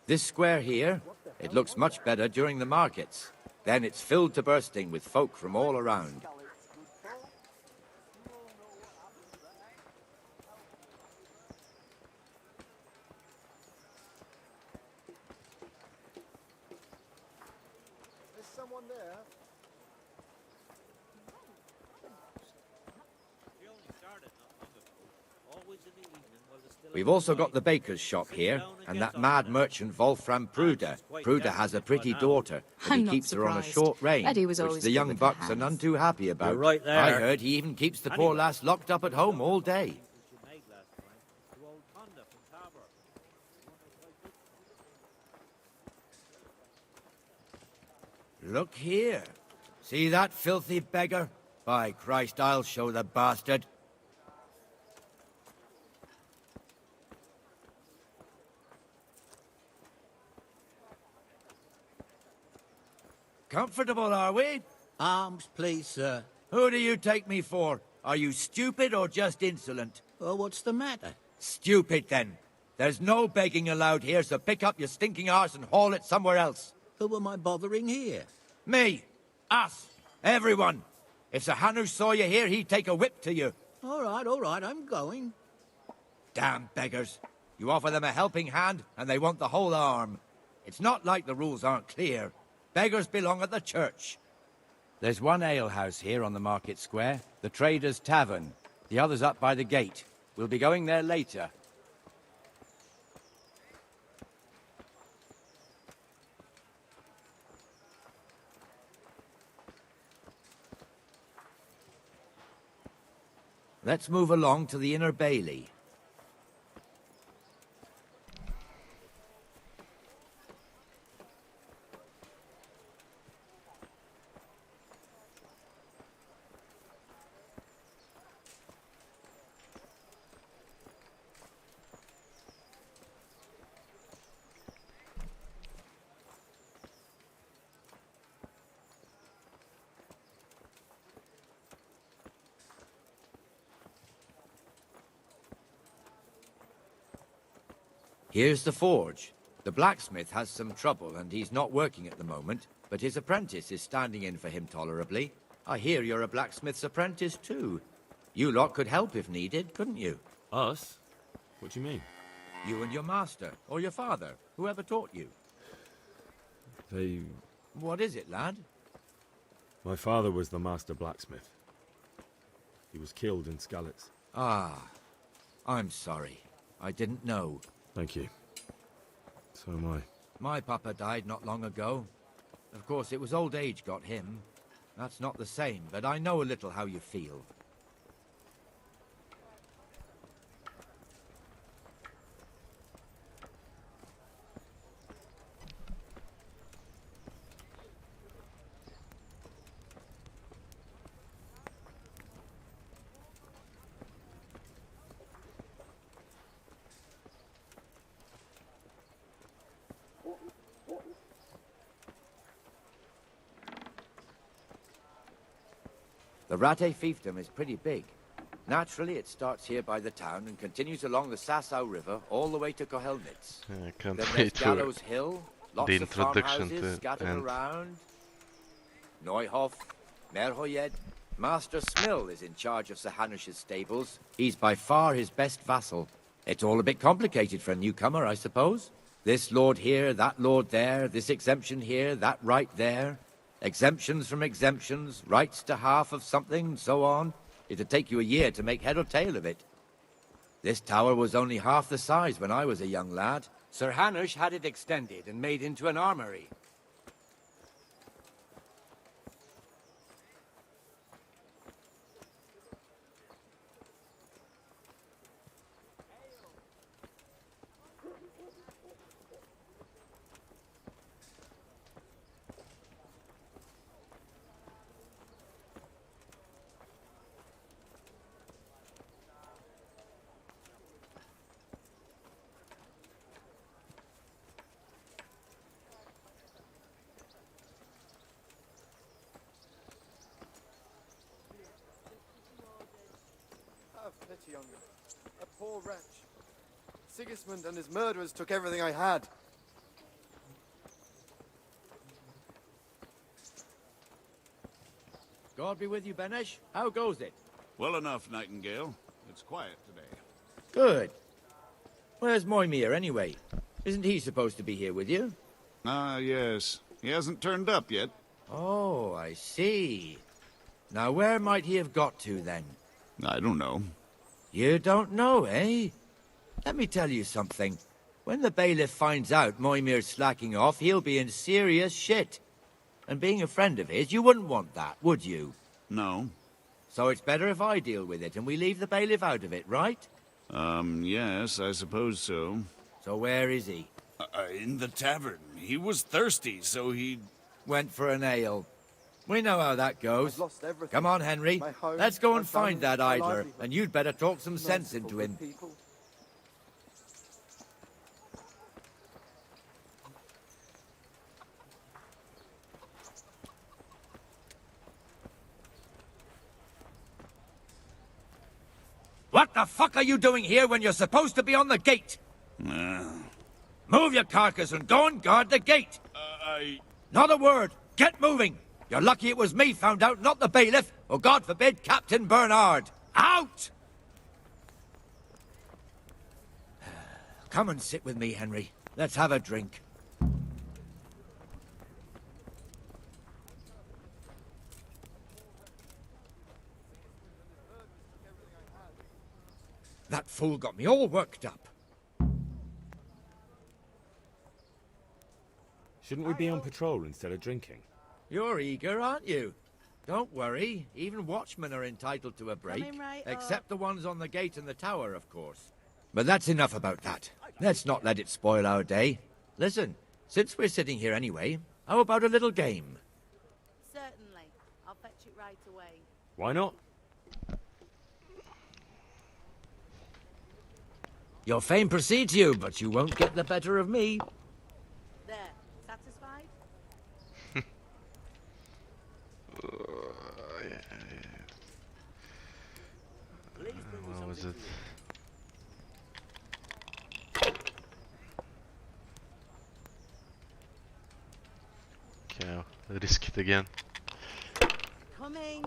Q: This square here, it looks much better during the markets. Then it's filled to bursting with folk from all around.
J: There's someone there.
Q: We've also got the baker's shop here, and that mad merchant Wolfram Pruder. Pruder has a pretty daughter, but he
V: I'm not
Q: keeps her on a
V: surprised.
Q: short rein,
V: Eddie was
Q: which
V: always
Q: the
V: good
Q: young
V: with the
Q: bucks are
V: hands.
Q: none too happy about.
V: You're right there.
Q: I heard he even keeps the poor lass locked up at home all day. Look here. See that filthy beggar? By Christ, I'll show the bastard. Comfortable, are we?
X: Arms, please, sir.
Q: Who do you take me for? Are you stupid or just insolent?
K: Oh, what's the matter?
Q: Stupid, then. There's no begging allowed here, so pick up your stinking arse and haul it somewhere else.
K: Who am I bothering here?
Q: Me. Us. Everyone. If Sir Hanush saw you here, he'd take a whip to you.
K: All right, I'm going.
Q: Damn beggars. You offer them a helping hand, and they want the whole arm. It's not like the rules aren't clear. Beggars belong at the church.
R: There's one alehouse here on the market square, the Trader's Tavern. The other's up by the gate. We'll be going there later.
Q: Let's move along to the Inner Bailey. Here's the forge. The blacksmith has some trouble and he's not working at the moment, but his apprentice is standing in for him tolerably. I hear you're a blacksmith's apprentice too. You lot could help if needed, couldn't you?
A: Us? What do you mean?
Q: You and your master, or your father, whoever taught you.
A: They...
Q: What is it, lad?
A: My father was the master blacksmith. He was killed in Skalitz.
Q: Ah, I'm sorry. I didn't know.
A: Thank you. So am I.
Q: My papa died not long ago. Of course, it was old age got him. That's not the same, but I know a little how you feel. The Rattay fiefdom is pretty big. Naturally, it starts here by the town and continues along the Sasau River all the way to Kohelnitz.
E: I can't
Q: Then
E: wait
Q: there's Gallows Hill, lots
E: the
Q: of
E: introduction
Q: farmhouses
E: to
Q: scattered
E: end.
Q: around. Neuhof, Merhoyed. Master Smill is in charge of Sir Hanush's stables. He's by far his best vassal. It's all a bit complicated for a newcomer, I suppose. This lord here, that lord there, this exemption here, that right there. Exemptions from exemptions, rights to half of something, so on. It'd take you a year to make head or tail of it. This tower was only half the size when I was a young lad.
R: Sir Hanush had it extended and made into an armory.
J: Have pity on me. A poor wretch. Sigismund and his murderers took everything I had.
Q: God be with you, Benesh. How goes it?
G: Well enough, Nightingale. It's quiet today.
Q: Good. Where's Moimir, anyway? Isn't he supposed to be here with you?
G: Ah, yes. He hasn't turned up yet.
Q: Oh, I see. Now, where might he have got to, then?
G: I don't know.
Q: You don't know, eh? Let me tell you something. When the bailiff finds out Moimir's slacking off, he'll be in serious shit. And being a friend of his, you wouldn't want that, would you?
G: No.
Q: So it's better if I deal with it and we leave the bailiff out of it, right?
G: Yes, I suppose so.
Q: So where is he?
G: In the tavern. He was thirsty, so he...
Q: Went for an ale. We know how that goes.
J: I've lost everything.
Q: Come on, Henry.
J: My home,
Q: Let's go
J: my
Q: and find
J: family,
Q: that
J: my
Q: idler,
J: livelihood.
Q: and you'd better talk some sense into
J: Merciful
Q: him.
J: good people.
R: What the fuck are you doing here when you're supposed to be on the gate? Move your carcass and go and guard the gate. Not a word. Get moving. You're lucky it was me found out, not the bailiff, or God forbid, Captain Bernard. Out! Come and sit with me, Henry. Let's have a drink. That fool got me all worked up.
A: Shouldn't we be on patrol instead of drinking?
R: You're eager, aren't you? Don't worry. Even watchmen are entitled to a break. Except the ones on the gate and the tower, of course. But that's enough about that. Let's not let it spoil our day. Listen, since we're sitting here anyway, how about a little game?
H: Certainly. I'll fetch it right away.
A: Why not?
R: Your fame precedes you, but you won't get the better of me.
H: There. Satisfied?
E: What was it? Okay, I'll risk it again.
H: Coming.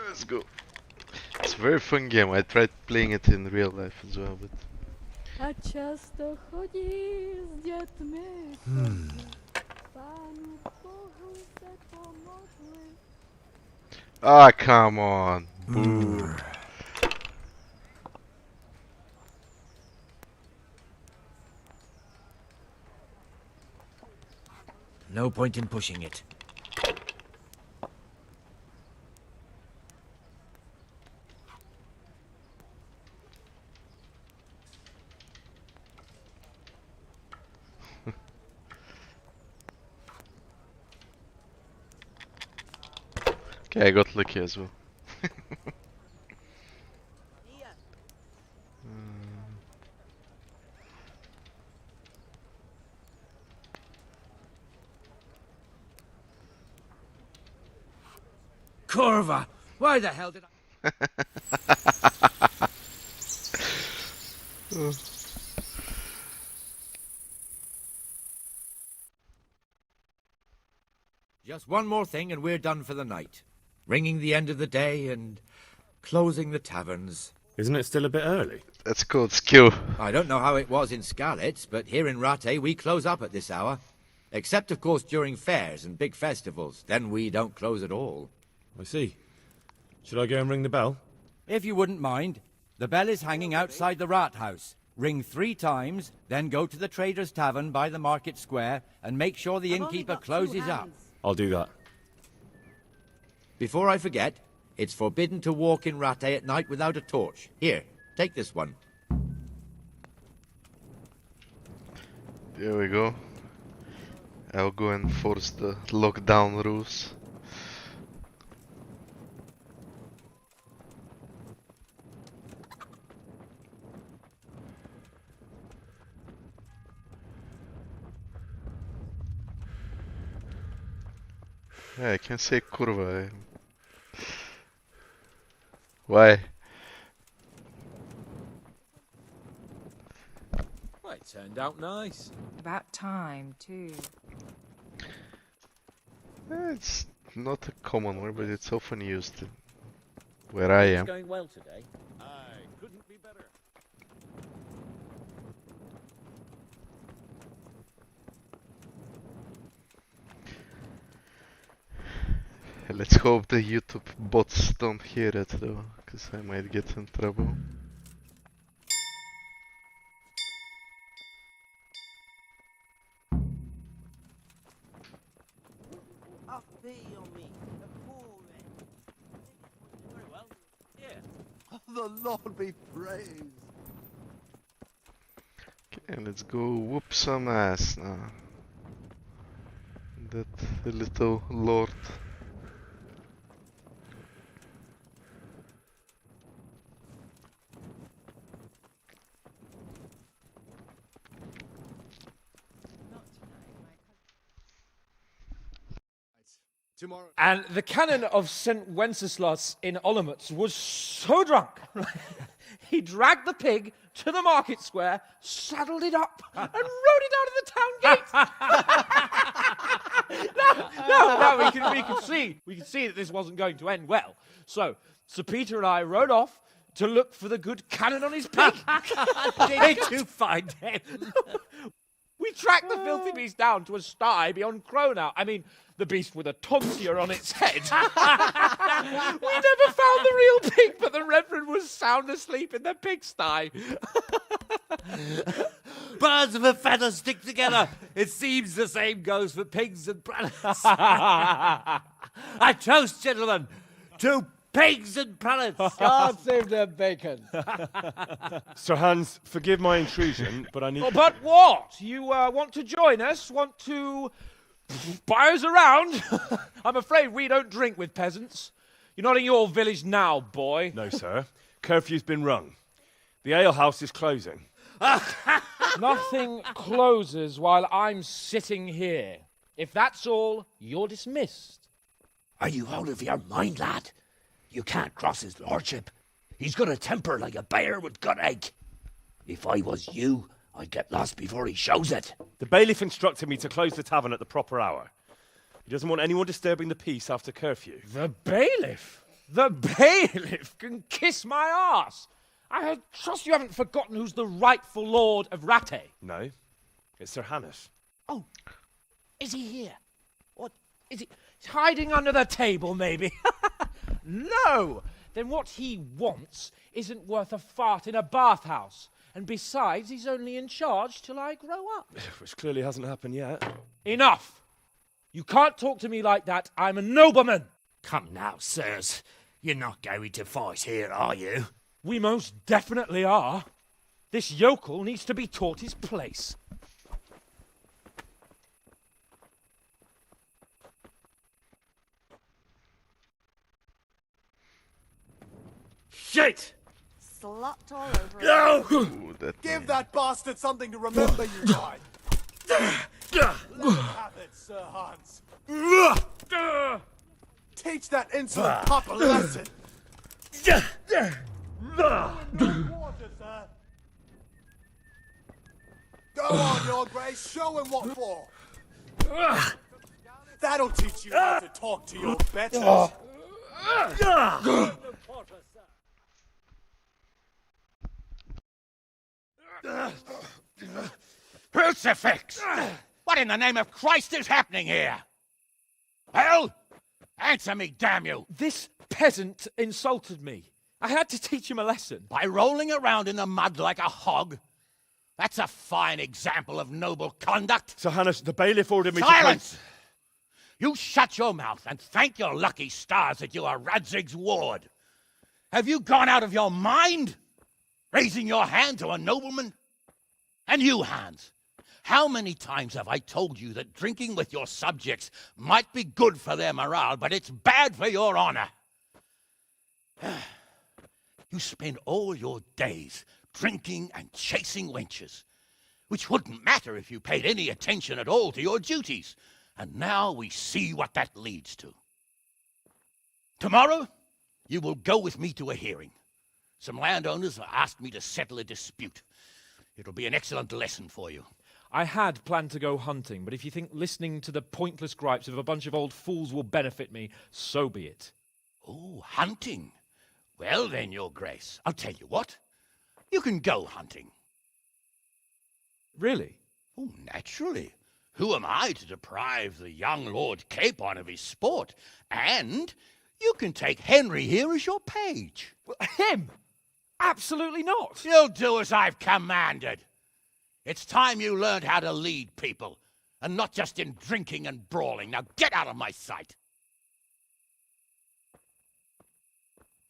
E: Let's go. It's a very fun game. I tried playing it in real life as well, but...
D: А часто ходи с детьми, Пану Богу все помогли.
E: Ah, come on. Boo.
R: No point in pushing it.
E: Okay, I got lucky as well.
R: Curva! Why the hell did I... Just one more thing and we're done for the night. Ringing the end of the day and closing the taverns.
A: Isn't it still a bit early?
E: That's called skill.
R: I don't know how it was in Skalitz, but here in Rattay we close up at this hour. Except, of course, during fairs and big festivals. Then we don't close at all.
A: I see. Should I go and ring the bell?
R: If you wouldn't mind. The bell is hanging outside the rat house. Ring 3 times, then go to the Trader's Tavern by the market square and make sure the innkeeper closes up.
A: I'll do that.
R: Before I forget, it's forbidden to walk in Rattay at night without a torch. Here, take this one.
E: There we go. I'll go and enforce the lockdown rules. Yeah, I can say kurva. Why?
L: Well, it turned out nice.
D: About time, too.
E: It's not a common word, but it's often used where I am.
R: It's going well today.
G: I couldn't be better.
E: Let's hope the YouTube bots don't hear it though, because I might get in trouble.
H: Off thee on me, the poor
G: Very well. Yeah.
O: The Lord be praised.
E: Okay, let's go whoop some ass now. That little lord.
M: tomorrow.
C: And the canon of St. Wenceslas in Olomouc was so drunk, he dragged the pig to the market square, saddled it up, and rode it out of the town gate. No, we could see that this wasn't going to end well. So Sir Peter and I rode off to look for the good canon on his pig.
K: Did you find him?
C: We tracked the filthy beast down to a sty beyond Cronau. I mean, the beast with a tonsure on its head. We never found the real pig, but the Reverend was sound asleep in the pigsty.
K: Birds of a feather stick together. It seems the same goes for pigs and prelates. I toast, gentlemen, to pigs and prelates.
C: God save their bacon.
F: Sir Hans, forgive my intrusion, but I need...
C: Oh, but what? You want to join us? Want to buy us around? I'm afraid we don't drink with peasants. You're not in your village now, boy.
F: No, sir. Curfew's been rung. The alehouse is closing.
C: Nothing closes while I'm sitting here. If that's all, you're dismissed.
K: Are you out of your mind, lad? You can't cross his lordship. He's got a temper like a bear with gut ache. If I was you, I'd get lost before he shows it.
F: The bailiff instructed me to close the tavern at the proper hour. He doesn't want anyone disturbing the peace after curfew.
C: The bailiff? The bailiff can kiss my arse. I trust you haven't forgotten who's the rightful lord of Rattay.
F: No, it's Sir Hannes.
C: Oh, is he here? What, is he hiding under the table, maybe? No! Then what he wants isn't worth a fart in a bathhouse. And besides, he's only in charge till I grow up.
F: Which clearly hasn't happened yet.
C: Enough! You can't talk to me like that. I'm a nobleman.
K: Come now, sirs. You're not going to fight here, are you?
C: We most definitely are. This yokel needs to be taught his place.
K: Shit!
D: Slopped all over it.
K: No!
E: Ooh,
J: Give that bastard something to remember, you guys. Let him have it, Sir Hans. Teach that insolent pup a lesson. Go on, Your Grace. Show him what for. That'll teach you how to talk to your betters.
K: Crucifix! What in the name of Christ is happening here? Well, answer me, damn you!
C: This peasant insulted me. I had to teach him a lesson.
K: By rolling around in the mud like a hog? That's a fine example of noble conduct.
F: Sir Hannes, the bailiff ordered me to...
K: Silence! You shut your mouth and thank your lucky stars that you are Radzig's ward. Have you gone out of your mind? Raising your hand to a nobleman? And you, Hans, how many times have I told you that drinking with your subjects might be good for their morale, but it's bad for your honor? You spend all your days drinking and chasing wenches, which wouldn't matter if you paid any attention at all to your duties. And now we see what that leads to. Tomorrow, you will go with me to a hearing. Some landowners have asked me to settle a dispute. It'll be an excellent lesson for you.
C: I had planned to go hunting, but if you think listening to the pointless gripes of a bunch of old fools will benefit me, so be it.
K: Oh, hunting. Well then, Your Grace, I'll tell you what. You can go hunting.
C: Really?
K: Oh, naturally. Who am I to deprive the young Lord Capon of his sport? And you can take Henry here as your page.
C: Him? Absolutely not.
K: You'll do as I've commanded. It's time you learned how to lead people, and not just in drinking and brawling. Now get out of my sight.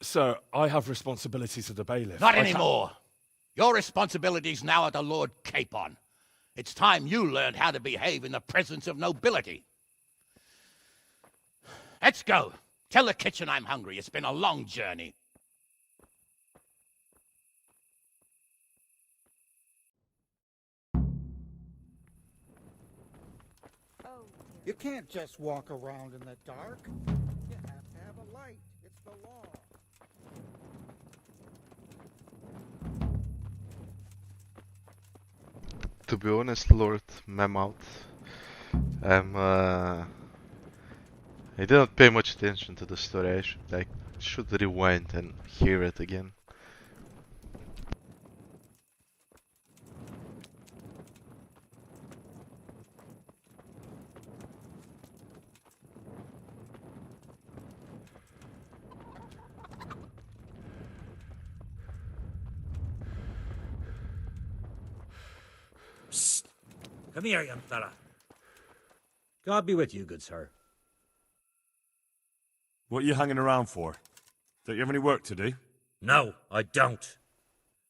F: Sir, I have responsibilities of the bailiff.
K: Not anymore. Your responsibilities now are the Lord Capon. It's time you learned how to behave in the presence of nobility. Let's go. Tell the kitchen I'm hungry. It's been a long journey.
D: Oh dear.
O: You can't just walk around in the dark. You have to have a light. It's the law.
E: To be honest, Lord Mammoth, I didn't pay much attention to the story. I should rewind and hear it again.
B: Psst! Come here, young fella. God be with you, good sir.
A: What are you hanging around for? Don't you have any work to do?
B: No, I don't.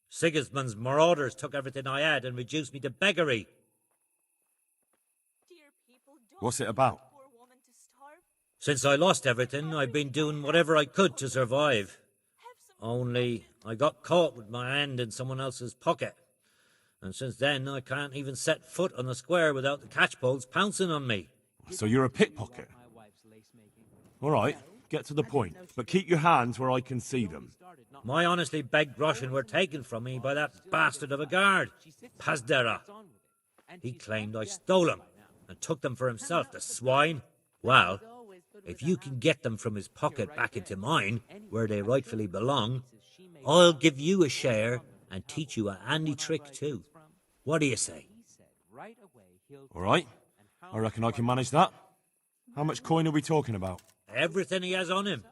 B: Sigismund's marauders took everything I had and reduced me to beggary.
A: What's it about?
B: Since I lost everything, I've been doing whatever I could to survive. Only, I got caught with my hand in someone else's pocket. And since then, I can't even set foot on the square without the catchpoles pouncing on me.
A: So you're a pickpocket? All right, get to the point, but keep your hands where I can see them.
B: My honestly begged groschen were taken from me by that bastard of a guard, Pazdera. He claimed I stole them and took them for himself, the swine. Well, if you can get them from his pocket back into mine, where they rightfully belong, I'll give you a share and teach you a handy trick too. What do you say?
A: All right, I reckon I can manage that. How much coin are we talking about?
B: Everything he has on him.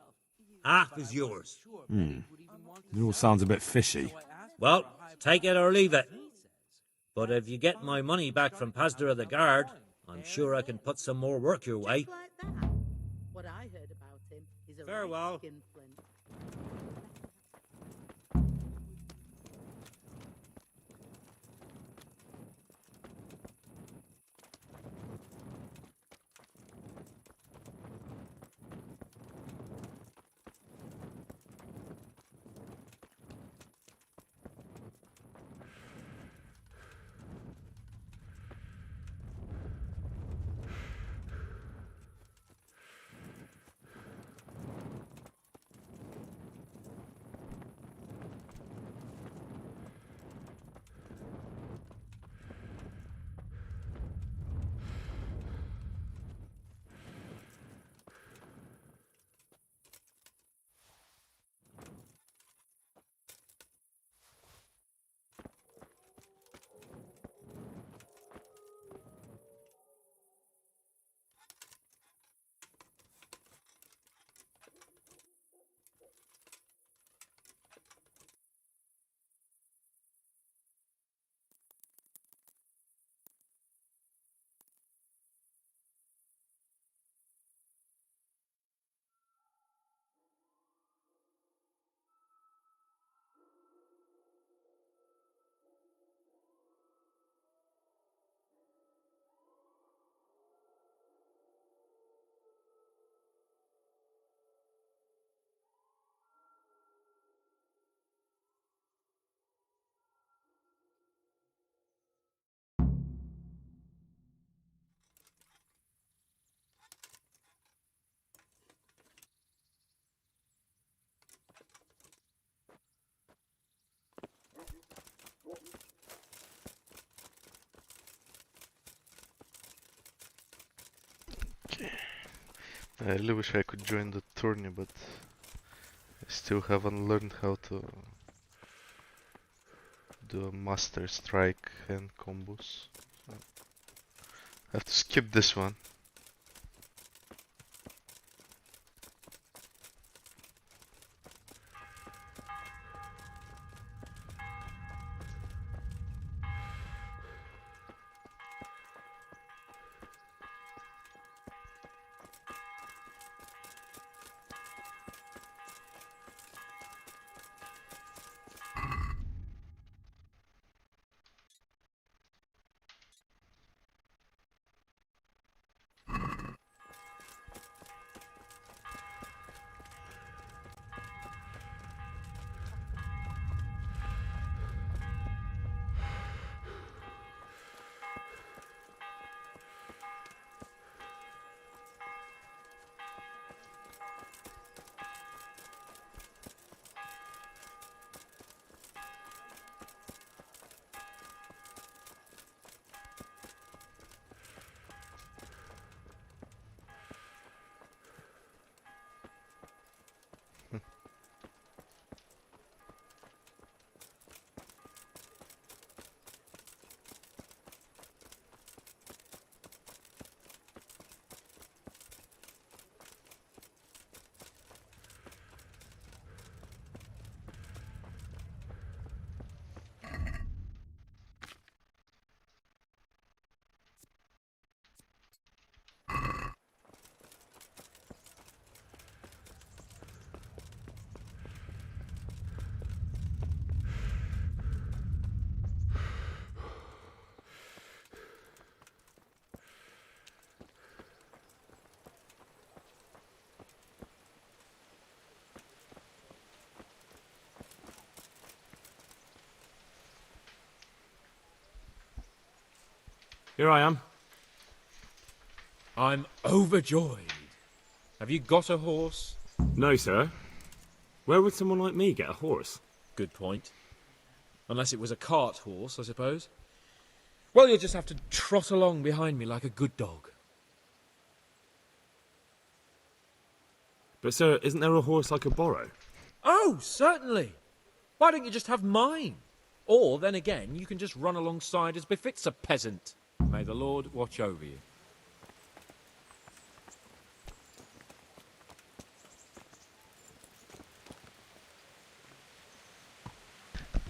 B: Half is yours.
A: It all sounds a bit fishy.
B: Well, take it or leave it. But if you get my money back from Pazdera the guard, I'm sure I can put some more work your way.
H: What I heard about him is a
B: Farewell.
H: skinflint.
E: I really wish I could join the tourney, but I still haven't learned how to do a master strike and combos. So I have to skip this one.
A: Here I am.
L: I'm overjoyed. Have you got a horse?
A: No, sir. Where would someone like me get a horse?
L: Good point. Unless it was a cart horse, I suppose. Well, you'll just have to trot along behind me like a good dog.
A: But, sir, isn't there a horse I could borrow?
L: Oh, certainly. Why don't you just have mine? Or, then again, you can just run alongside as befits a peasant. May the Lord watch over you.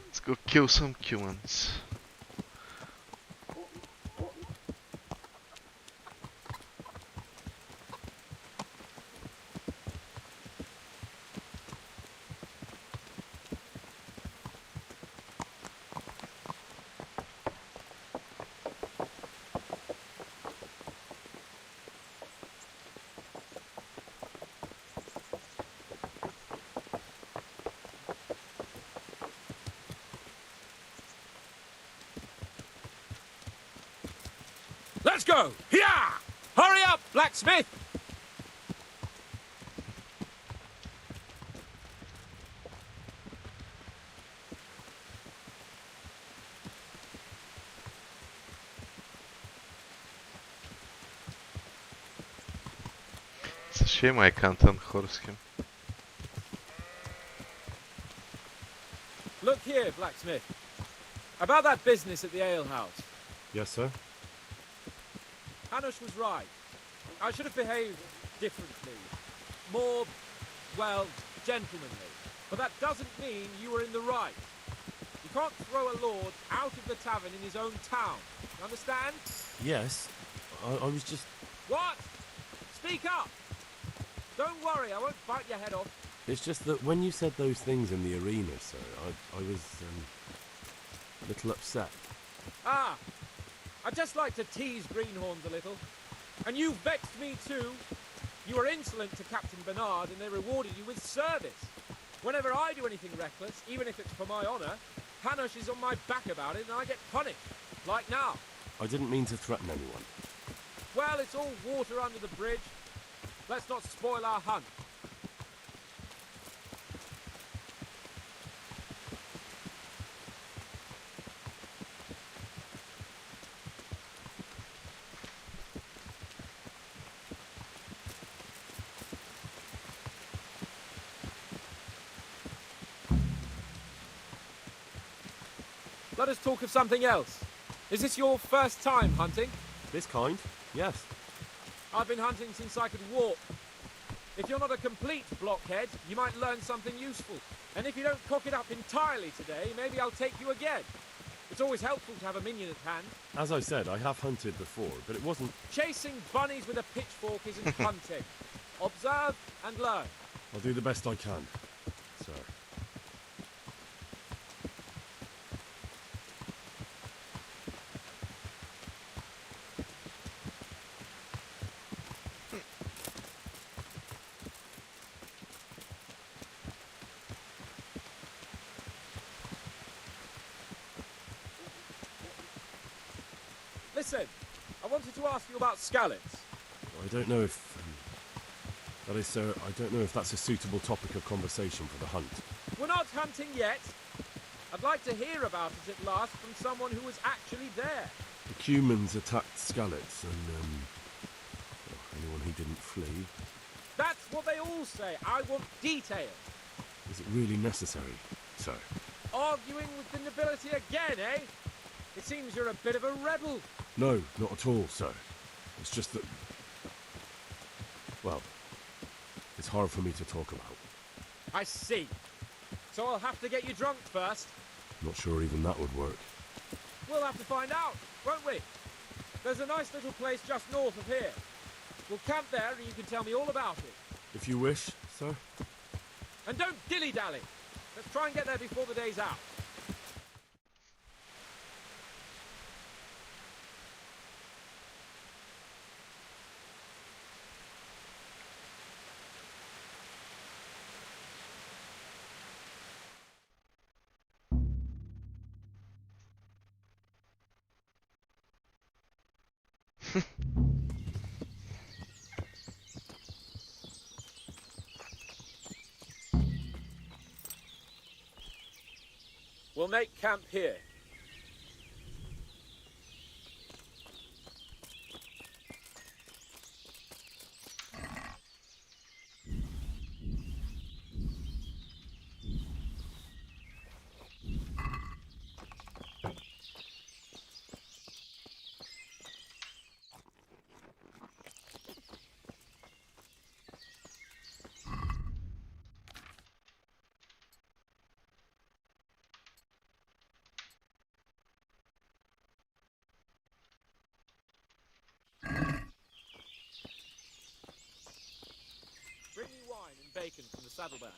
E: Let's go kill some humans.
L: Let's go! Hiya! Hurry up, Blacksmith!
E: It's a shame I can't unhorse him.
L: Look here, Blacksmith. About that business at the alehouse.
F: Yes, sir?
L: Hanush was right. I should have behaved differently. More, well, gentlemanly. But that doesn't mean you were in the right. You can't throw a lord out of the tavern in his own town. You understand?
F: Yes. I was just...
L: What? Speak up! Don't worry, I won't bite your head off.
F: It's just that when you said those things in the arena, sir, I was, a little upset.
L: Ah! I'd just like to tease greenhorns a little. And you vexed me too. You were insolent to Captain Bernard and they rewarded you with service. Whenever I do anything reckless, even if it's for my honour, Hanush is on my back about it and I get punished. Like now.
F: I didn't mean to threaten anyone.
L: Well, it's all water under the bridge. Let's not spoil our hunt. Let us talk of something else. Is this your first time hunting?
F: This kind? Yes.
L: I've been hunting since I could walk. If you're not a complete blockhead, you might learn something useful. And if you don't cock it up entirely today, maybe I'll take you again. It's always helpful to have a minion at hand.
F: As I said, I have hunted before, but it wasn't...
L: Chasing bunnies with a pitchfork isn't hunting. Observe and learn.
F: I'll do the best I can, sir.
L: Listen, I wanted to ask you about Skalitz.
F: I don't know if... that is, sir, I don't know if that's a suitable topic of conversation for the hunt.
L: We're not hunting yet. I'd like to hear about it at last from someone who was actually there.
F: The humans attacked Skalitz, and, well, anyone who didn't flee.
L: That's what they all say. I want details.
F: Is it really necessary, sir?
L: Arguing with the nobility again, eh? It seems you're a bit of a rebel.
F: No, not at all, sir. It's just that... well, it's hard for me to talk about.
L: I see. So I'll have to get you drunk first.
F: Not sure even that would work.
L: We'll have to find out, won't we? There's a nice little place just north of here. We'll camp there and you can tell me all about it.
F: If you wish, sir.
L: And don't dilly-dally. Let's try and get there before the day's out.
C: We'll make camp here. Bring me wine and bacon from the saddlebag.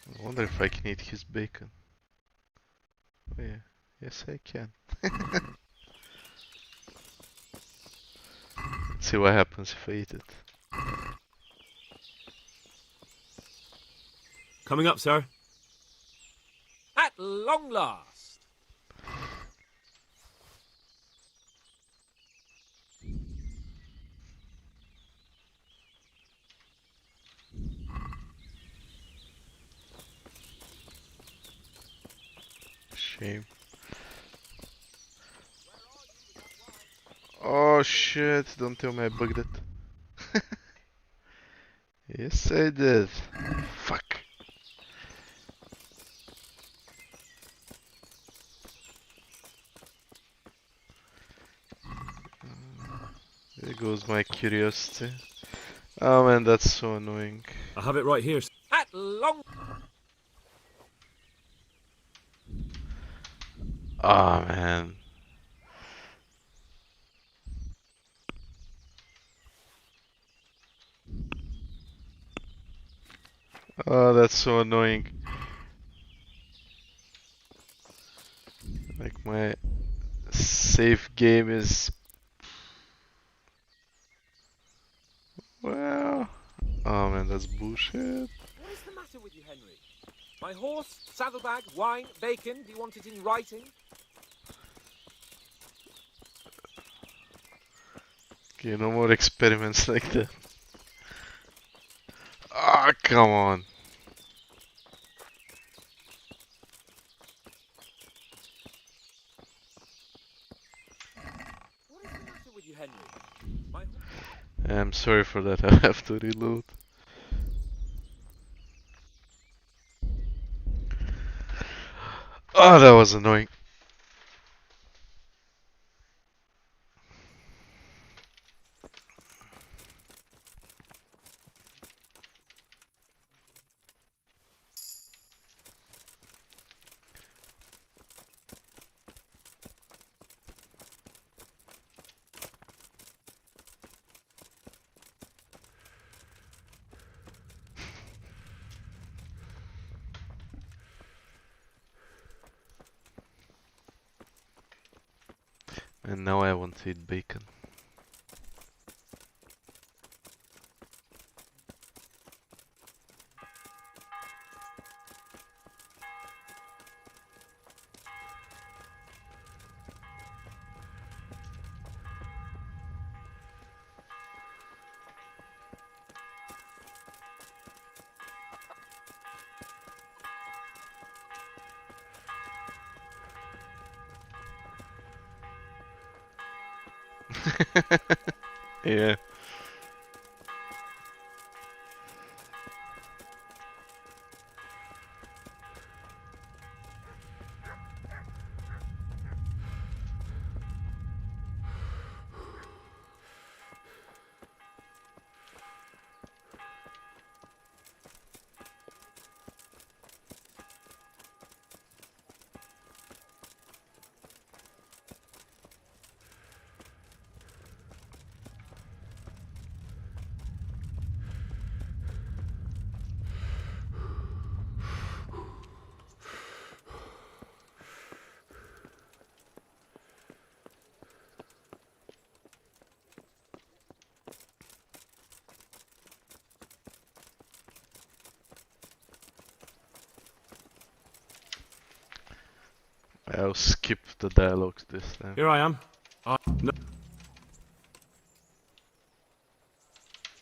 E: I wonder if I can eat his bacon. Oh yeah, yes I can. Let's see what happens if I eat it.
A: Coming up, sir.
C: At long last.
E: Shame. Oh shit, don't tell me I bugged it. Yes I did. Fuck. There goes my curiosity. Oh man, that's so annoying.
A: I have it right here.
C: At long.
E: Oh man. Oh, that's so annoying. Like my save game is... Well... Oh man, that's bullshit.
C: What is the matter with you, Henry? My horse, saddlebag, wine, bacon. Do you want it in writing?
E: Okay, no more experiments like that. Ah, come on.
C: What is the matter with you, Henry? My
E: I'm sorry for that, I have to reload. Oh, that was annoying. And now I want to eat bacon. Yeah. I'll skip the dialogues this time.
A: Here I am. No.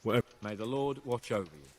A: Whatever.
L: May the Lord watch over you.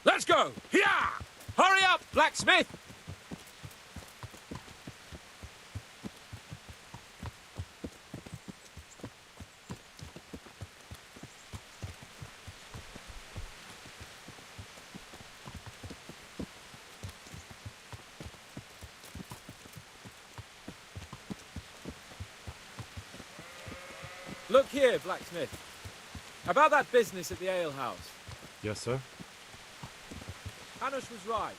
L: Let's go! Here! Hurry up, Blacksmith! Look here, Blacksmith. About that business at the alehouse.
F: Yes, sir?
L: Hanush was right.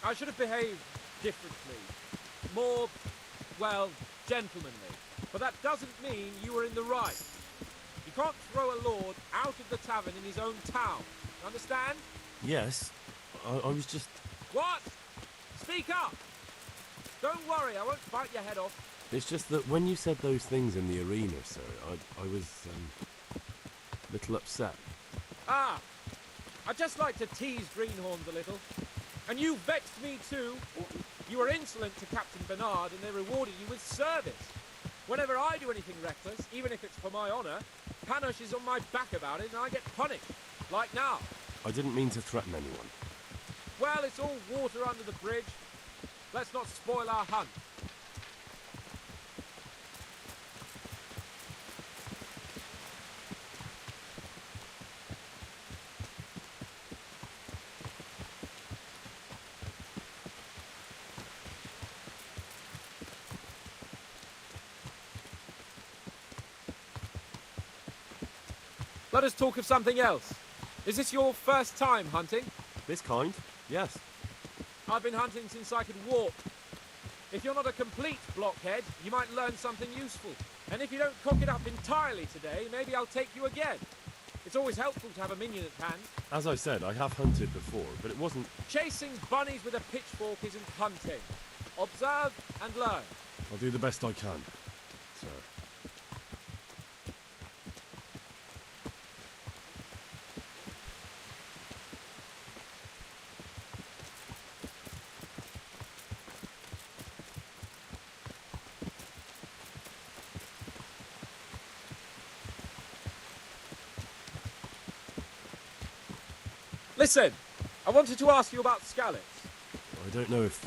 L: I should have behaved differently. More, well, gentlemanly. But that doesn't mean you were in the right. You can't throw a lord out of the tavern in his own town. Understand?
F: Yes. I was just...
L: What? Speak up! Don't worry, I won't bite your head off.
F: It's just that when you said those things in the arena, sir, I was, a little upset.
L: Ah! I just like to tease greenhorns a little. And you vexed me too. You were insolent to Captain Bernard and they rewarded you with service. Whenever I do anything reckless, even if it's for my honour, Hanush is on my back about it and I get punished. Like now.
F: I didn't mean to threaten anyone.
L: Well, it's all water under the bridge. Let's not spoil our hunt. Let us talk of something else. Is this your first time hunting?
F: This kind? Yes.
L: I've been hunting since I could walk. If you're not a complete blockhead, you might learn something useful. And if you don't cock it up entirely today, maybe I'll take you again. It's always helpful to have a minion at hand.
F: As I said, I have hunted before, but it wasn't...
L: Chasing bunnies with a pitchfork isn't hunting. Observe and learn.
F: I'll do the best I can, sir.
L: Listen, I wanted to ask you about Skalitz.
F: I don't know if...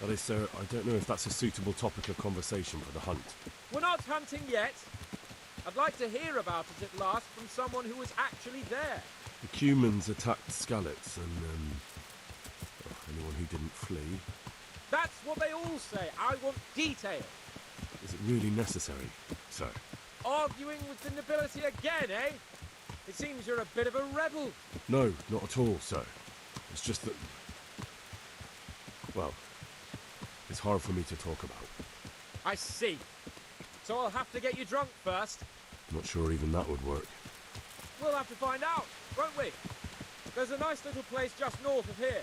F: that is, sir, I don't know if that's a suitable topic of conversation for the hunt.
L: We're not hunting yet. I'd like to hear about it at last from someone who was actually there.
F: The Cumans attacked Skalitz and, anyone who didn't flee.
L: That's what they all say. I want detail.
F: Is it really necessary, sir?
L: Arguing with the nobility again, eh? It seems you're a bit of a rebel.
F: No, not at all, sir. It's just that... well, it's hard for me to talk about.
L: I see. So I'll have to get you drunk first.
F: Not sure even that would work.
L: We'll have to find out, won't we? There's a nice little place just north of here.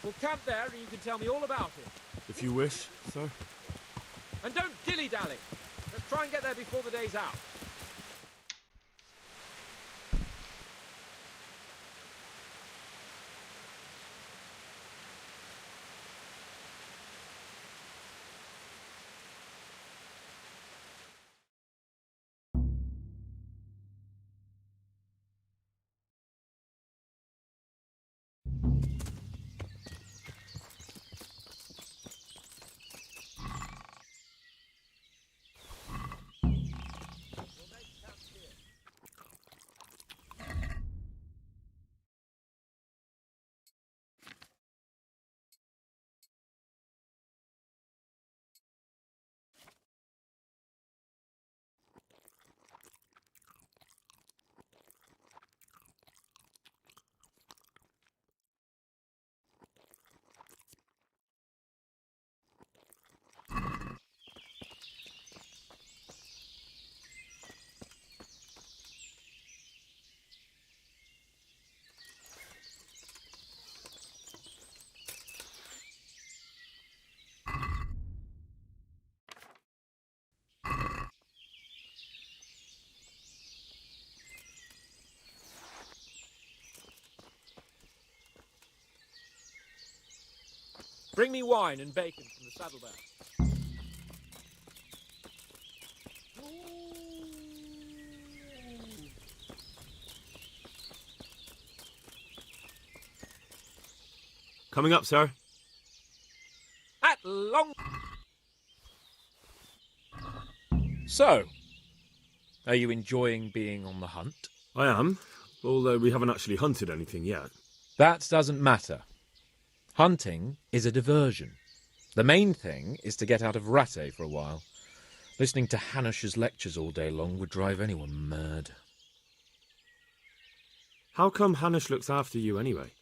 L: We'll camp there and you can tell me all about it.
F: If you wish, sir.
L: And don't dilly-dally. Let's try and get there before the day's out. Bring me wine and bacon from the saddlebag.
A: Coming up, sir.
L: At long... So, are you enjoying being on the hunt?
A: I am, although we haven't actually hunted anything yet.
L: That doesn't matter. Hunting is a diversion. The main thing is to get out of Rattay for a while. Listening to Hanush's lectures all day long would drive anyone mad.
A: How come Hanush looks after you anyway?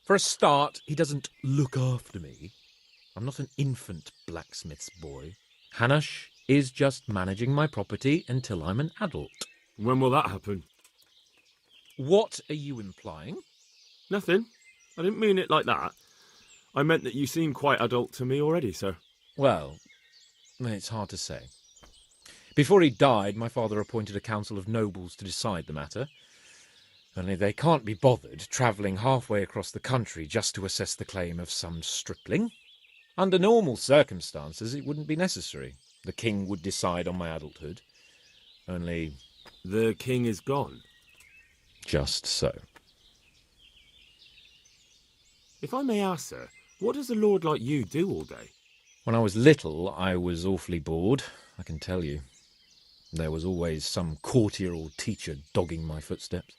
L: For a start, he doesn't look after me. I'm not an infant blacksmith's boy. Hanush is just managing my property until I'm an adult.
A: When will that happen?
L: What are you implying?
A: Nothing. I didn't mean it like that. I meant that you seem quite adult to me already, sir.
L: Well, it's hard to say. Before he died, my father appointed a council of nobles to decide the matter. Only they can't be bothered travelling halfway across the country just to assess the claim of some stripling. Under normal circumstances, it wouldn't be necessary. The king would decide on my adulthood. Only...
A: The king is gone.
L: Just so.
A: If I may ask, sir, what does a lord like you do all day?
L: When I was little, I was awfully bored, I can tell you. There was always some courtier or teacher dogging my footsteps.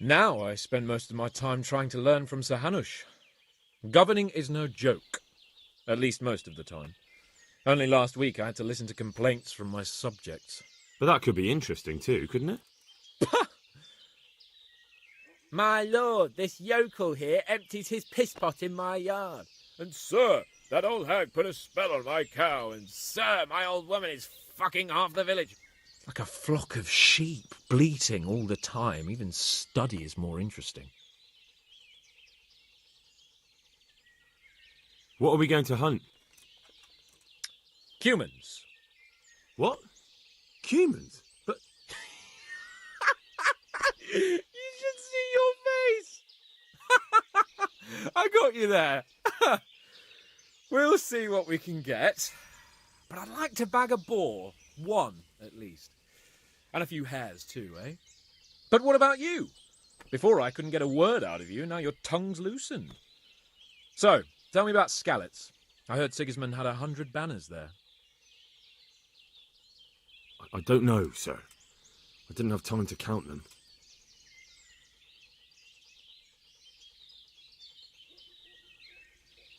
L: Now I spend most of my time trying to learn from Sir Hanush. Governing is no joke, at least most of the time. Only last week I had to listen to complaints from my subjects.
A: But that could be interesting too, couldn't it?
C: My lord, this yokel here empties his piss pot in my yard.
L: And sir, that old hag put a spell on my cow, and
C: Sir, my old woman is fucking half the village.
L: like a flock of sheep, bleating all the time. Even study is more interesting.
A: What are we going to hunt?
L: Cumans.
A: What? Cumans? But...
C: You should see your face! I got you there. We'll see what we can get. But I'd like to bag a boar. One, at least. And a few hares, too, eh? But what about you? Before I couldn't get a word out of you, now your tongue's loosened. So, tell me about Skalitz. I heard Sigismund had 100 banners there.
A: I don't know, sir. I didn't have time to count them.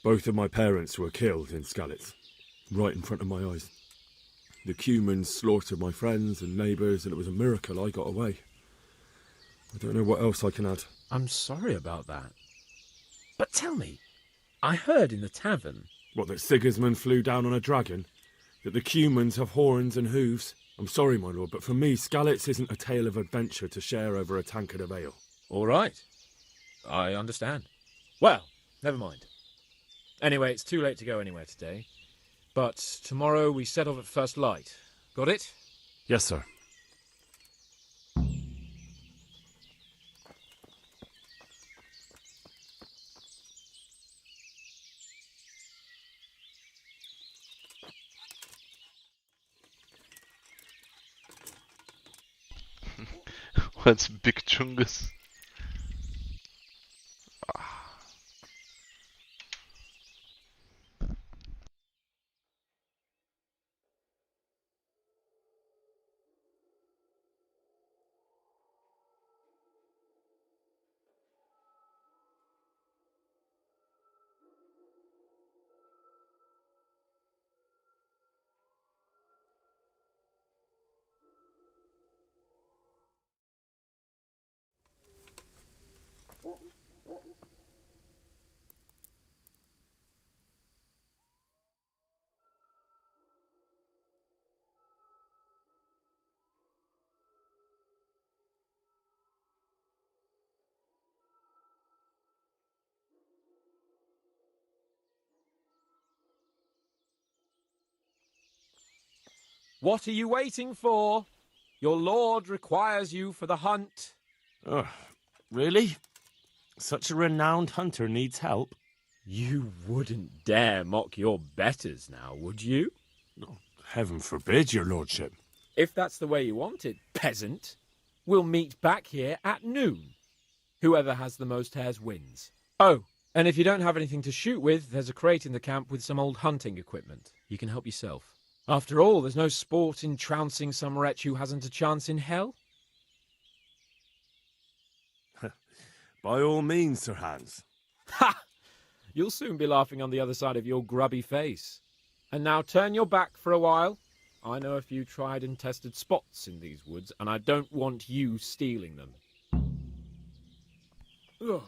A: Both of my parents were killed in Skalitz, right in front of my eyes. The Cumans slaughtered my friends and neighbours, and it was a miracle I got away. I don't know what else I can add.
L: I'm sorry about that. But tell me, I heard in the tavern...
A: What, that Sigismund flew down on a dragon? That the Cumans have horns and hooves? I'm sorry, my lord, but for me, Skalitz isn't a tale of adventure to share over a tankard of ale.
L: All right. I understand. Well, never mind. Anyway, it's too late to go anywhere today. But tomorrow we set off at first light. Got it?
A: Yes, sir.
E: What's Big Chungus?
C: What are you waiting for? Your lord requires you for the hunt.
F: Oh, really? Such a renowned hunter needs help?
N: You wouldn't dare mock your betters now, would you?
F: Oh, heaven forbid, your lordship.
N: If that's the way you want it, peasant, we'll meet back here at noon. Whoever has the most hares wins. Oh, and if you don't have anything to shoot with, there's a crate in the camp with some old hunting equipment. You can help yourself. After all, there's no sport in trouncing some wretch who hasn't a chance in hell.
F: By all means, Sir Hans.
N: Ha! You'll soon be laughing on the other side of your grubby face. And now turn your back for a while. I know a few tried and tested spots in these woods, and I don't want you stealing them. Ugh.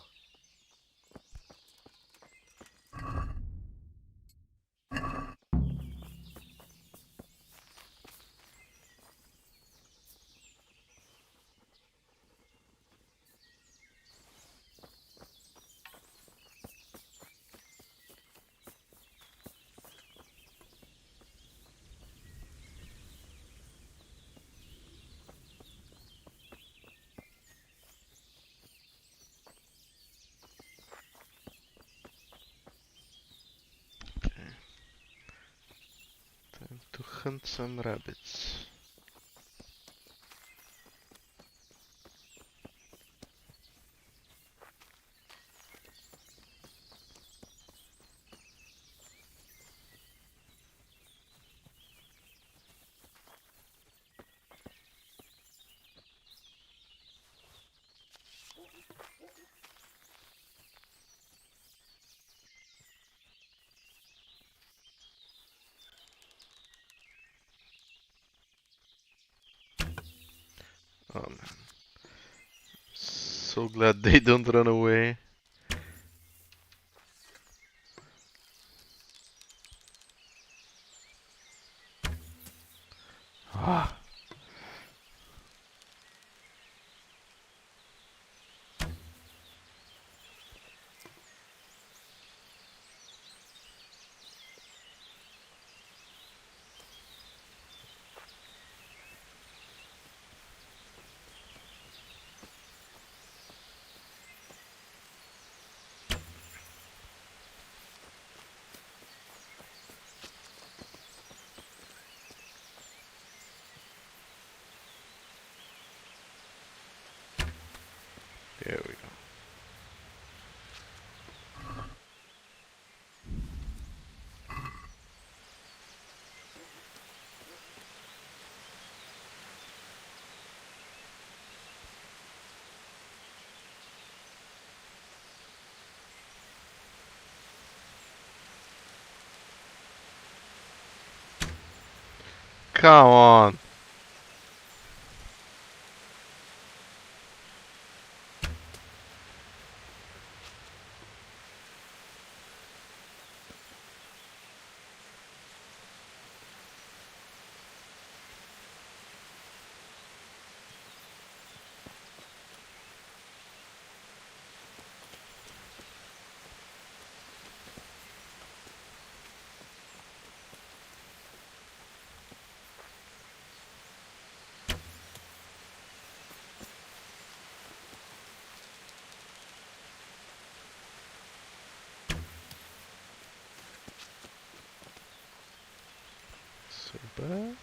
E: Time to hunt some rabbits. Oh man. So glad they don't run away. Ah. There we go. Come on. So bad.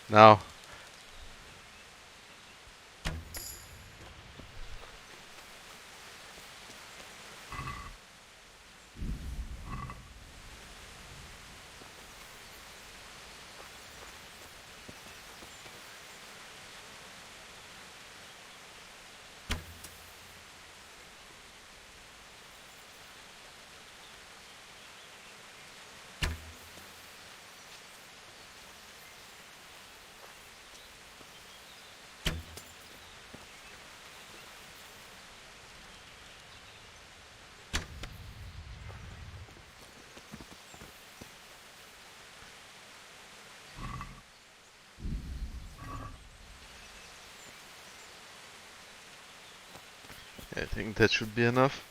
E: Now. I think that should be enough.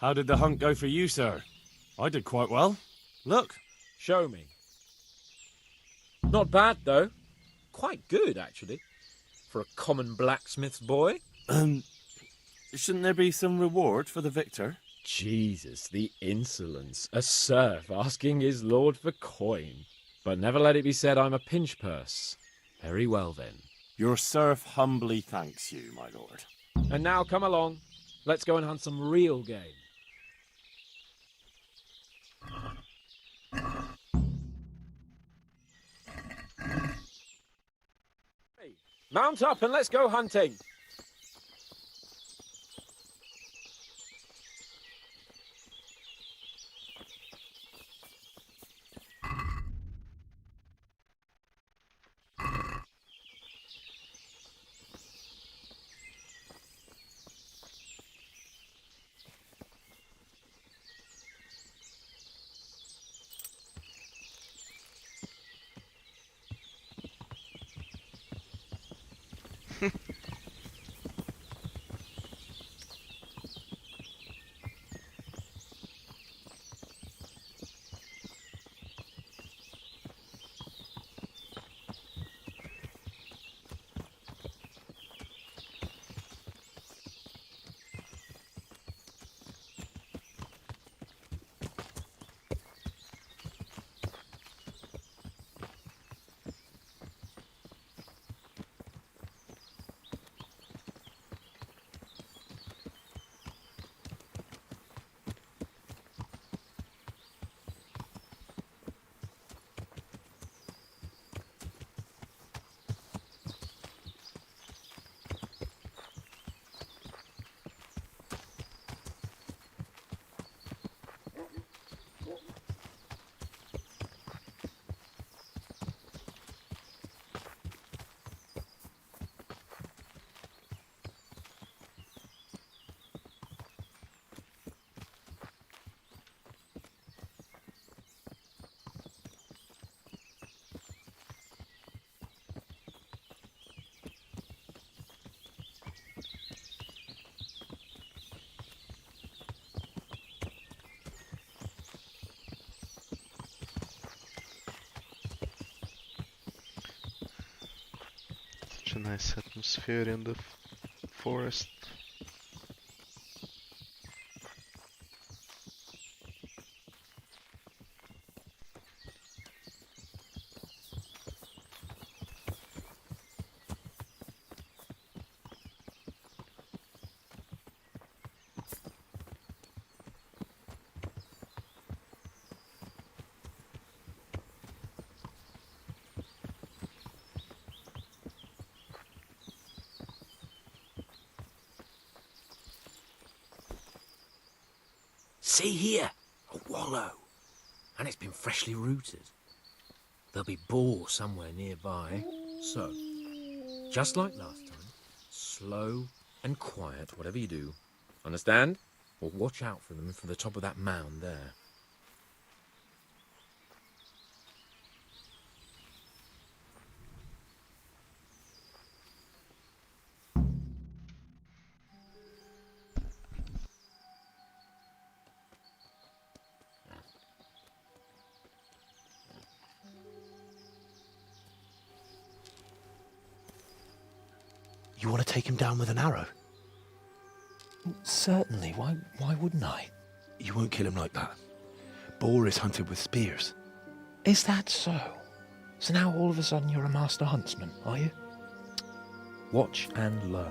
F: How did the hunt go for you, sir? I did quite well. Look.
N: Show me. Not bad, though. Quite good, actually. For a common blacksmith's boy.
F: Shouldn't there be some reward for the victor?
N: Jesus, the insolence. A serf asking his lord for coin. But never let it be said I'm a pinch purse. Very well, then.
F: Your serf humbly thanks you, my lord.
N: And now come along. Let's go and hunt some real game. Hey, mount up and let's go hunting.
E: A nice atmosphere in the forest.
B: See here, a wallow, and it's been freshly rooted. There'll be boar somewhere nearby, so, just like last time, slow and quiet, whatever you do, understand? Or watch out for them from the top of that mound there.
C: You want to take him down with an arrow? Certainly. Why wouldn't I? You won't kill him like that. Boar is hunted with spears. Is that so? So now all of a sudden you're a master huntsman, are you? Watch and learn.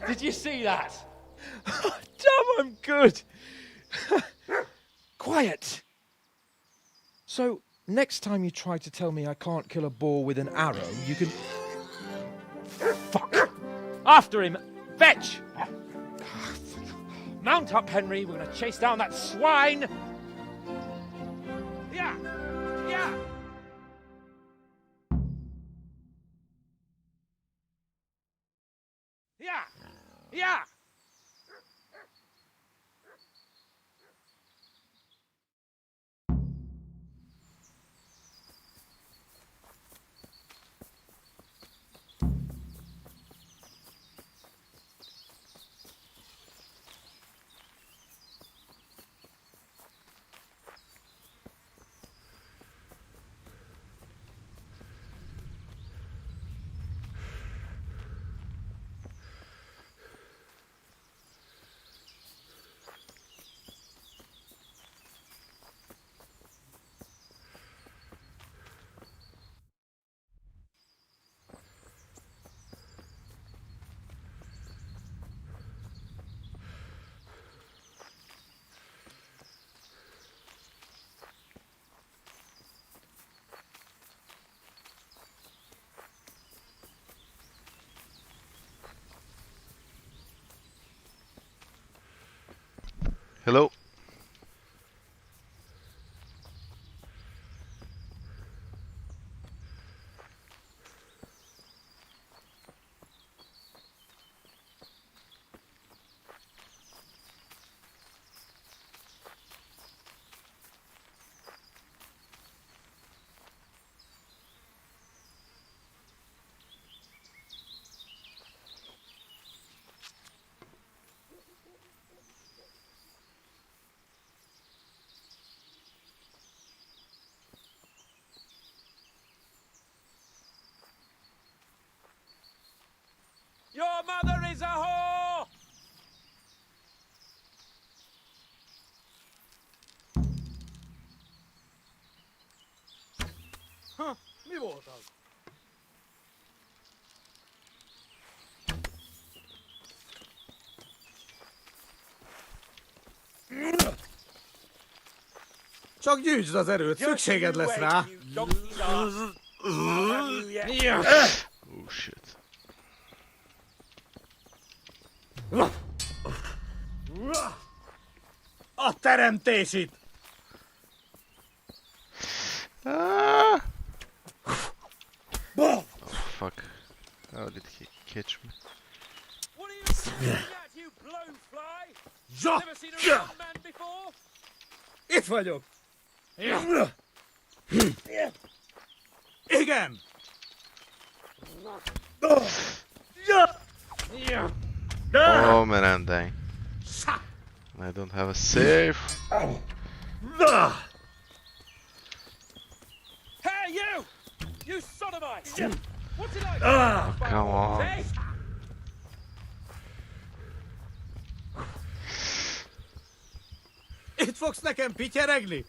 C: Did you see that? Damn, I'm good. Quiet. So, next time you try to tell me I can't kill a boar with an arrow, you can... Fuck! After him! Fetch! Mount up, Henry. We're going to chase down that swine! Yeah! Yeah! Yeah! Yeah!
J: Ha, mi volt az? Csak gyűjtsd az erőt, szükséged lesz rá.
E: Oh shit.
J: A teremtés itt!
E: Ah! Oh fuck. How did he catch me?
J: Itt vagyok! Igen!
E: Oh man, I'm dying. I don't have a save.
C: Hey, you! You sodomite! What's it like?
E: Oh, come on.
J: Itt fogsz nekem pityeregni?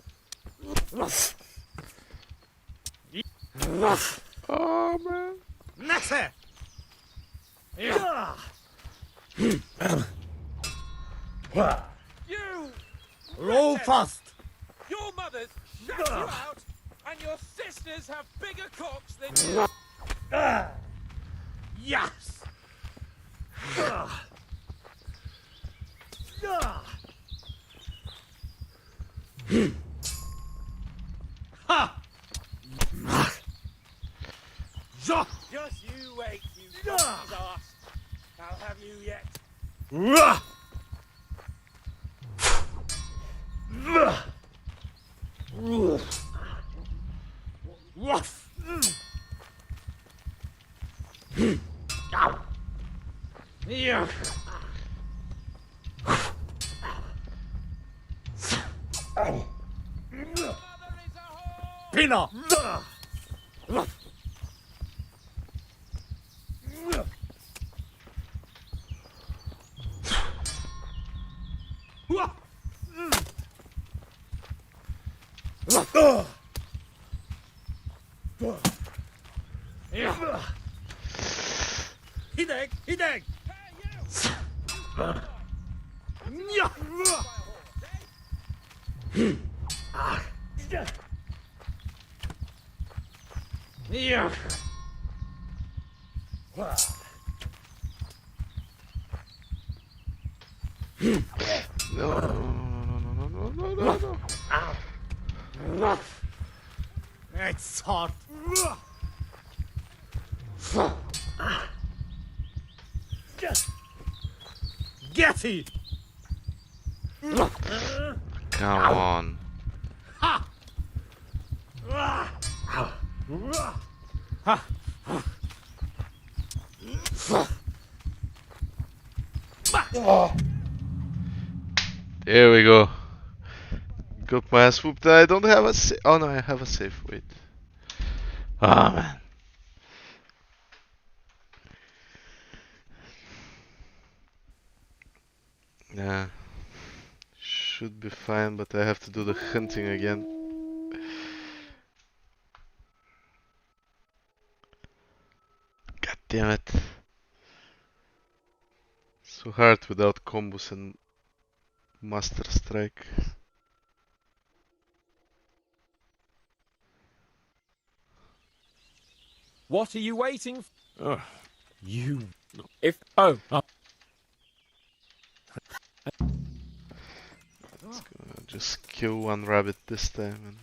E: Oh man.
J: Nesze!
C: You!
J: Roll fast!
C: Your mothers shut you out, and your sisters have bigger cocks than you.
J: Yes! Ha!
C: Just you wait, you donkey's ass. I'll have you yet.
J: Woof!
C: Yeah.
J: Pina! Hideg! Hideg!
C: Yeah.
E: No, no, no, no, no.
J: Egy szart! Getty!
E: Come on.
J: Ha! Ha!
E: There we go. Got my ass whooped. I don't have a oh no, I have a save. Wait. Ah man. Yeah. Should be fine, but I have to do the hunting again. God damn it. So hard without combos and Master Strike.
N: What are you waiting for? You. If. Oh.
E: Let's go, just kill one rabbit this time. And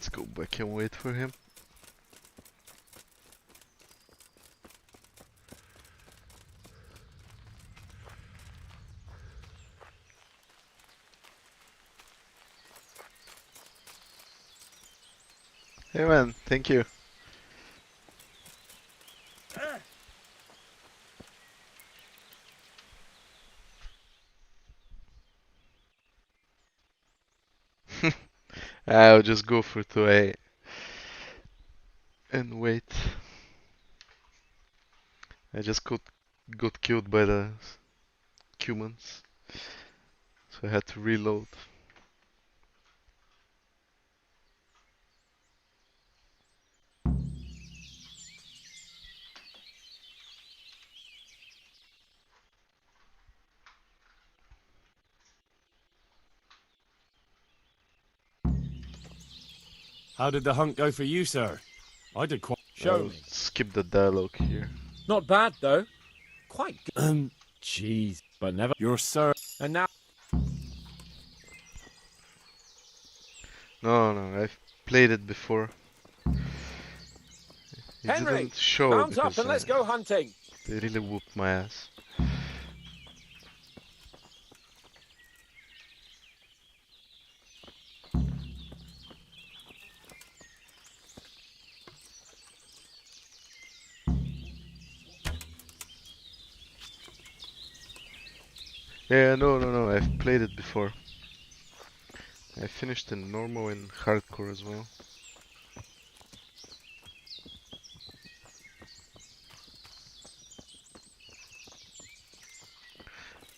E: Let's go back and wait for him. Hey man, thank you. I'll just go for 2A and wait. I just got killed by the humans, so I had to reload.
A: How did the hunt go for you, sir? I did quite...
N: Show me.
E: Skip the dialogue here.
N: Not bad, though. Quite good. Jeez, but never...
A: Your sir...
N: And now...
E: No, I've played it before. It
N: Henry,
E: didn't show
N: mount up
E: because
N: and let's go hunting.
E: they really whooped my ass. Yeah, no, I've played it before. I finished in normal and hardcore as well.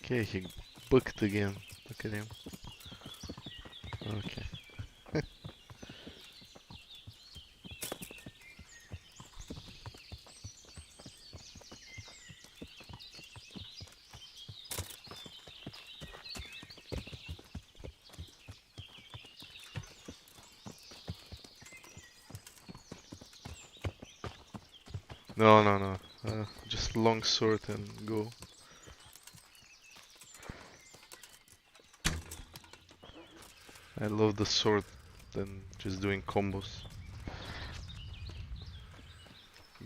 E: Okay, he booked again. Look at him. Okay. No. Just long sword and go. I love the sword than just doing combos.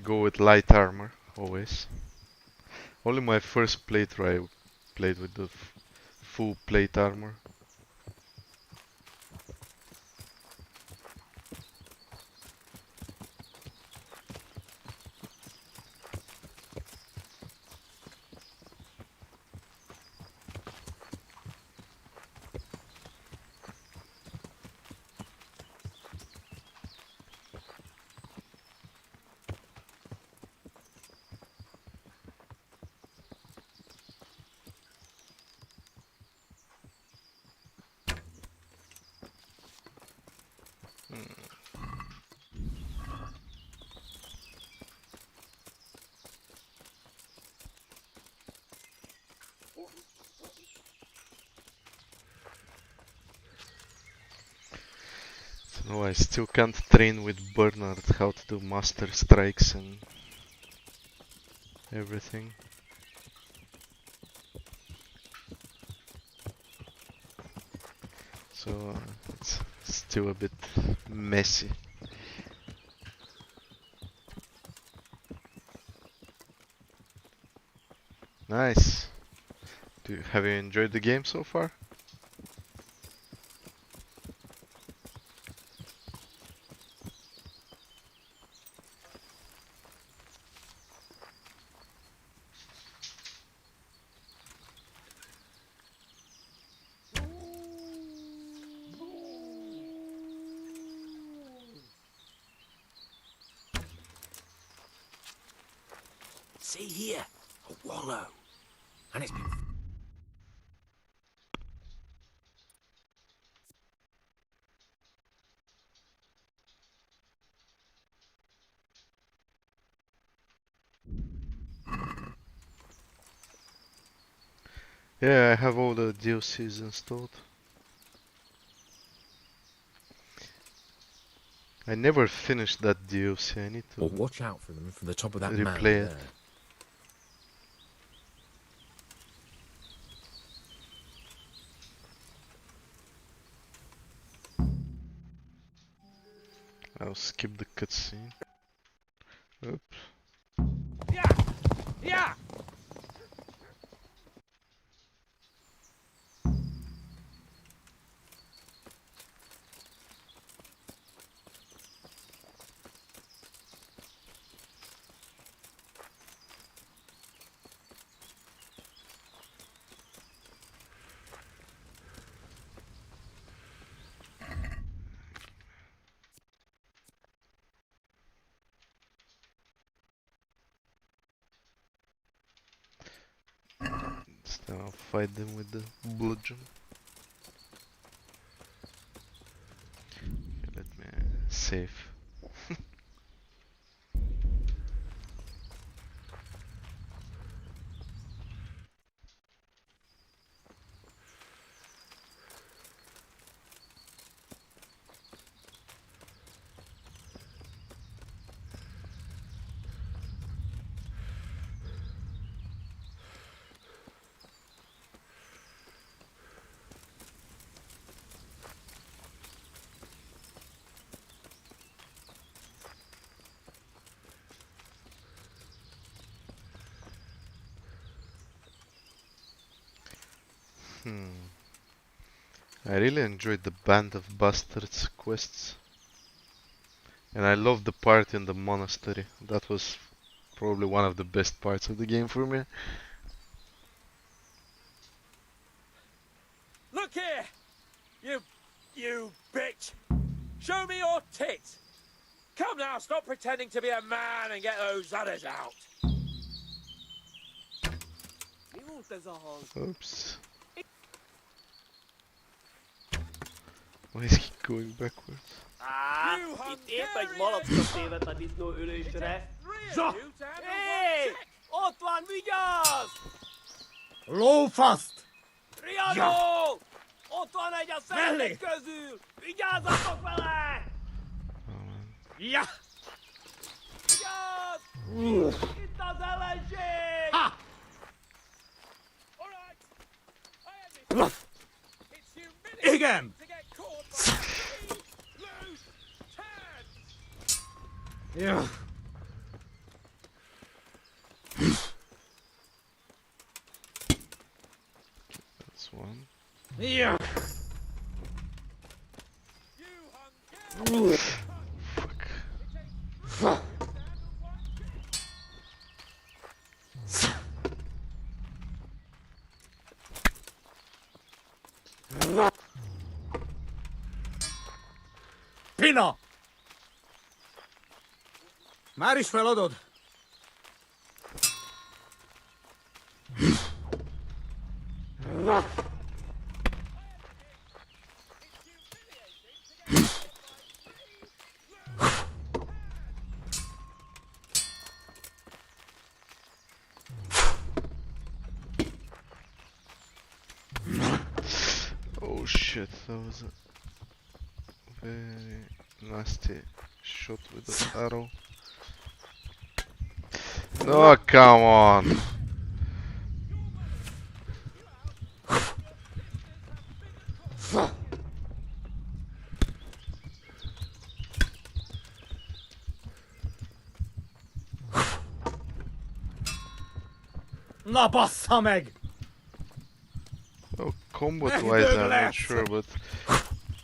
E: Go with light armor, always. Only my first playthrough I played with the full plate armor. No, I still can't train with Bernard how to do master strikes and everything. So it's still a bit messy. Nice. Have you enjoyed the game so far?
B: See here, a wallow. And it's been...
E: Yeah, I have all the DLCs installed. I never finished that DLC. I need to
N: watch out for them from the top of that mound
E: replay it.
N: there.
E: I'll skip the cutscene. Oops.
C: Yeah!
E: So I'll fight them with the bludgeon. Okay, let me save. I really enjoyed the Band of Bastards quests. And I loved the part in the monastery. That was probably one of the best parts of the game for me.
N: Look here! You bitch! Show me your tits! Come now, stop pretending to be a man and get those others out!
E: Oops. Why is he going backwards?
P: Itt épp egy malackot tévedt a disznó ülésre. Zsa! Hé! Ott van, vigyázz!
O: Lófaszt!
P: Riadó! Ott van egy a szemek közül! Vigyázzatok vele!
O: Ja!
P: Vigyázz! Itt az ellenség! Ha!
O: Igen! Ja.
E: That's one.
O: Ja.
E: Fuck.
O: Pina! Már is feladod?
E: Oh shit, that was a very nasty shot with the arrow. Oh, come on!
O: Na bassza meg!
E: Oh, combat-wise I'm not sure, but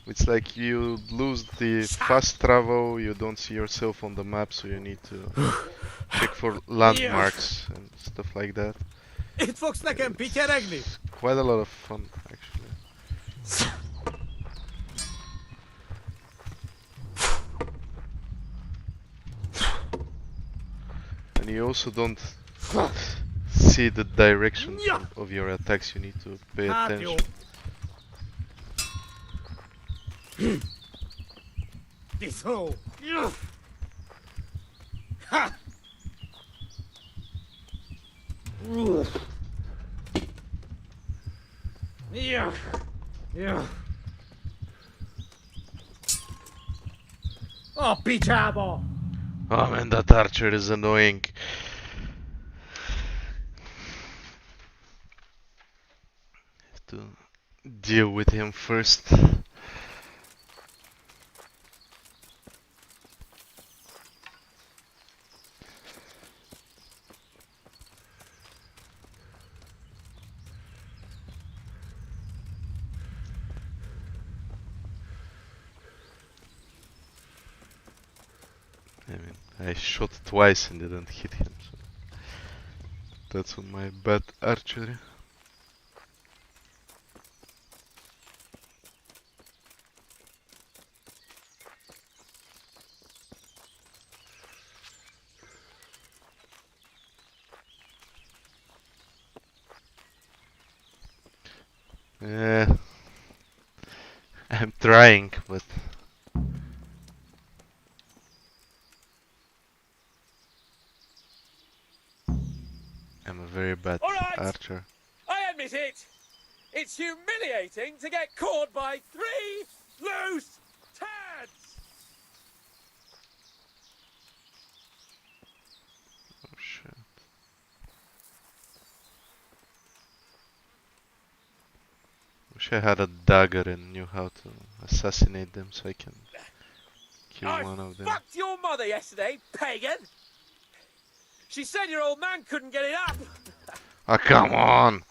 E: it's like you lose the fast travel, you don't see yourself on the map, so you need to check for landmarks and stuff like that.
O: Itt fogsz nekem pityeregni?
E: It's quite a lot of fun, actually. And you also don't see the direction of your attacks, you need to pay attention.
O: This hole! Ha! Yeah. Yeah. A picsába!
E: Oh man, that archer is annoying. Have to deal with him first. mean, I shot twice and didn't hit him, so that's on my bad archery. Yeah, I'm trying, but I'm a very bad archer.
N: I admit it. It's humiliating to get caught by 3 loose tads.
E: Oh shit. Wish I had a dagger and knew how to assassinate them so I can kill one of them.
N: Fucked your mother yesterday, pagan. She said your old man couldn't get it up.
E: Ah, come on!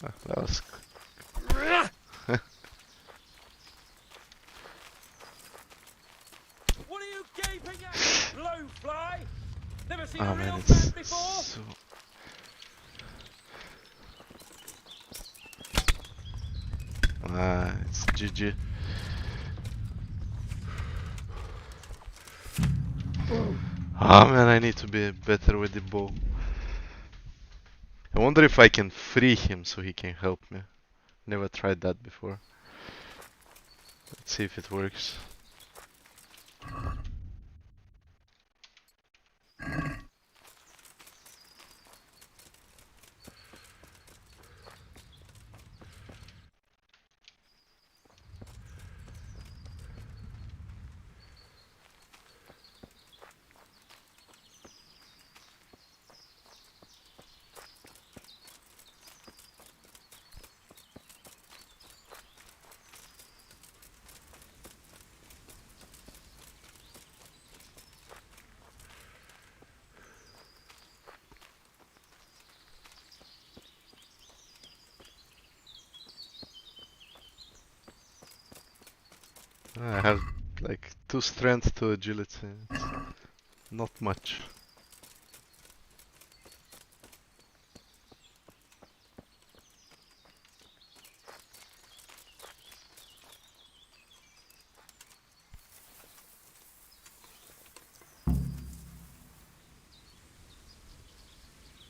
E: Ah, that was...
N: What are you gaping at, blowfly? Never seen a
E: man,
N: real
E: it's
N: man before?
E: so... Ah, it's GG. Ah man, I need to be better with the bow. I wonder if I can free him so he can help me. Never tried that before. Let's see if it works. I have like 2 strength to agility. It's not much.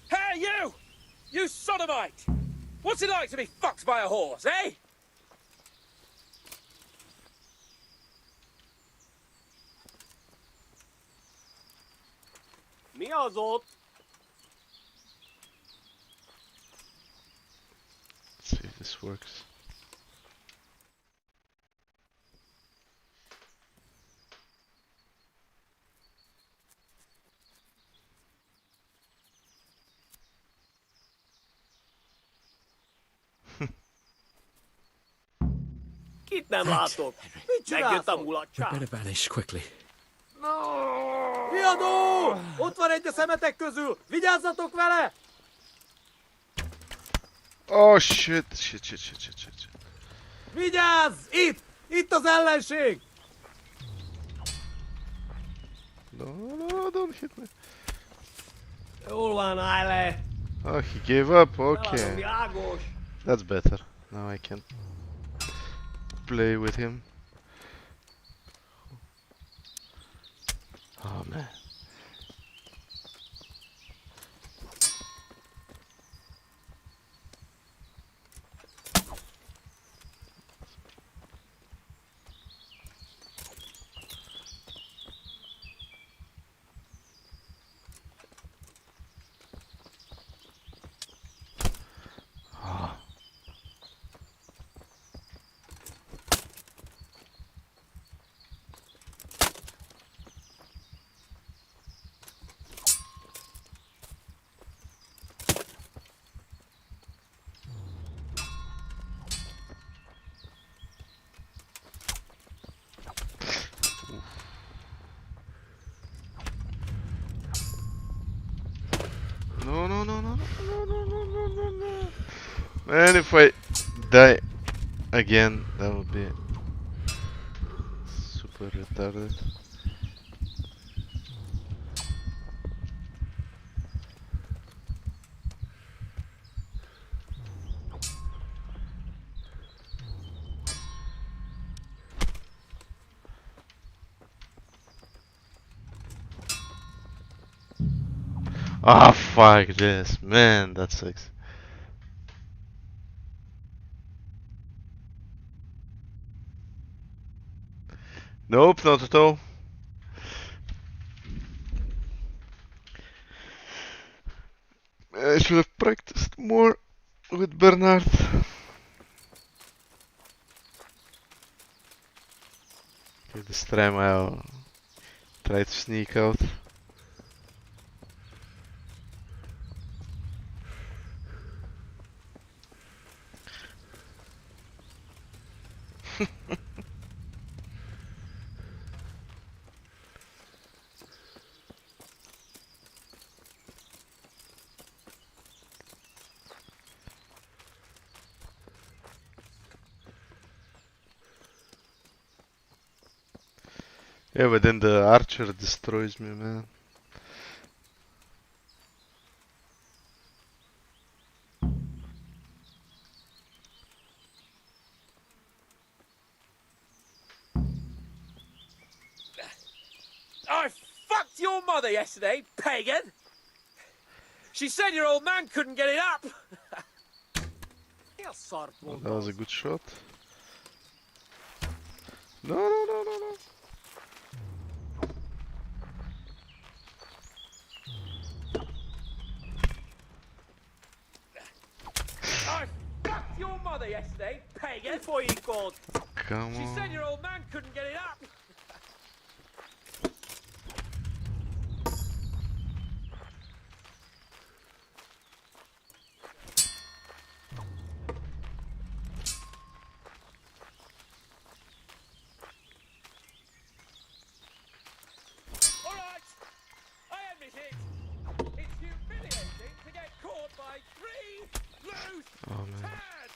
N: Hey, you! You sodomite! What's it like to be fucked by a horse, eh?
P: Mi az ott?
E: Let's see if this works.
P: Kit nem látok. Mit megjött a
N: We
P: mulatság?
N: better vanish quickly.
P: Riadó! Ott van egy a szemetek közül! Vigyázzatok vele!
E: Oh shit, shit.
P: Vigyázz! Itt! Itt az ellenség!
E: No, don't hit me.
P: Jól van, állj le!
E: Oh, he gave up, okay.
P: Világos!
E: That's better. Now I can play with him. Oh man. No. Man, if I die again, that would be super retarded. Ah, fuck this, man, that sucks. Nope, not at all. I should have practiced more with Bernard. Okay, this time I'll try to sneak out. Yeah, but then the archer destroys me, man.
N: I fucked your mother yesterday, pagan! She said your old man couldn't get it up!
E: Oh, that was a good shot. No, no, no, no, no.
N: I fucked your mother yesterday, pagan! Before you called.
E: Come
N: She
E: on.
N: said your old man couldn't get it up! Alright, I admit it. It's humiliating to get caught by 3 loose
E: Oh, man.
N: tads!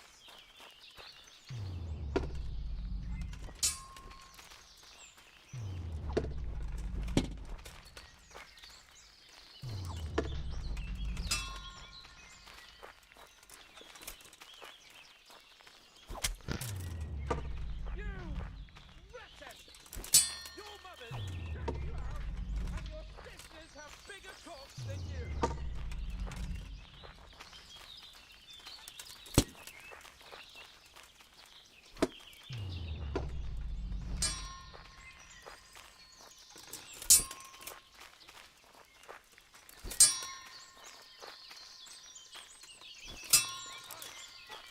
N: You Rattay! Your mother's shut you out, and your sisters have bigger cocks than you!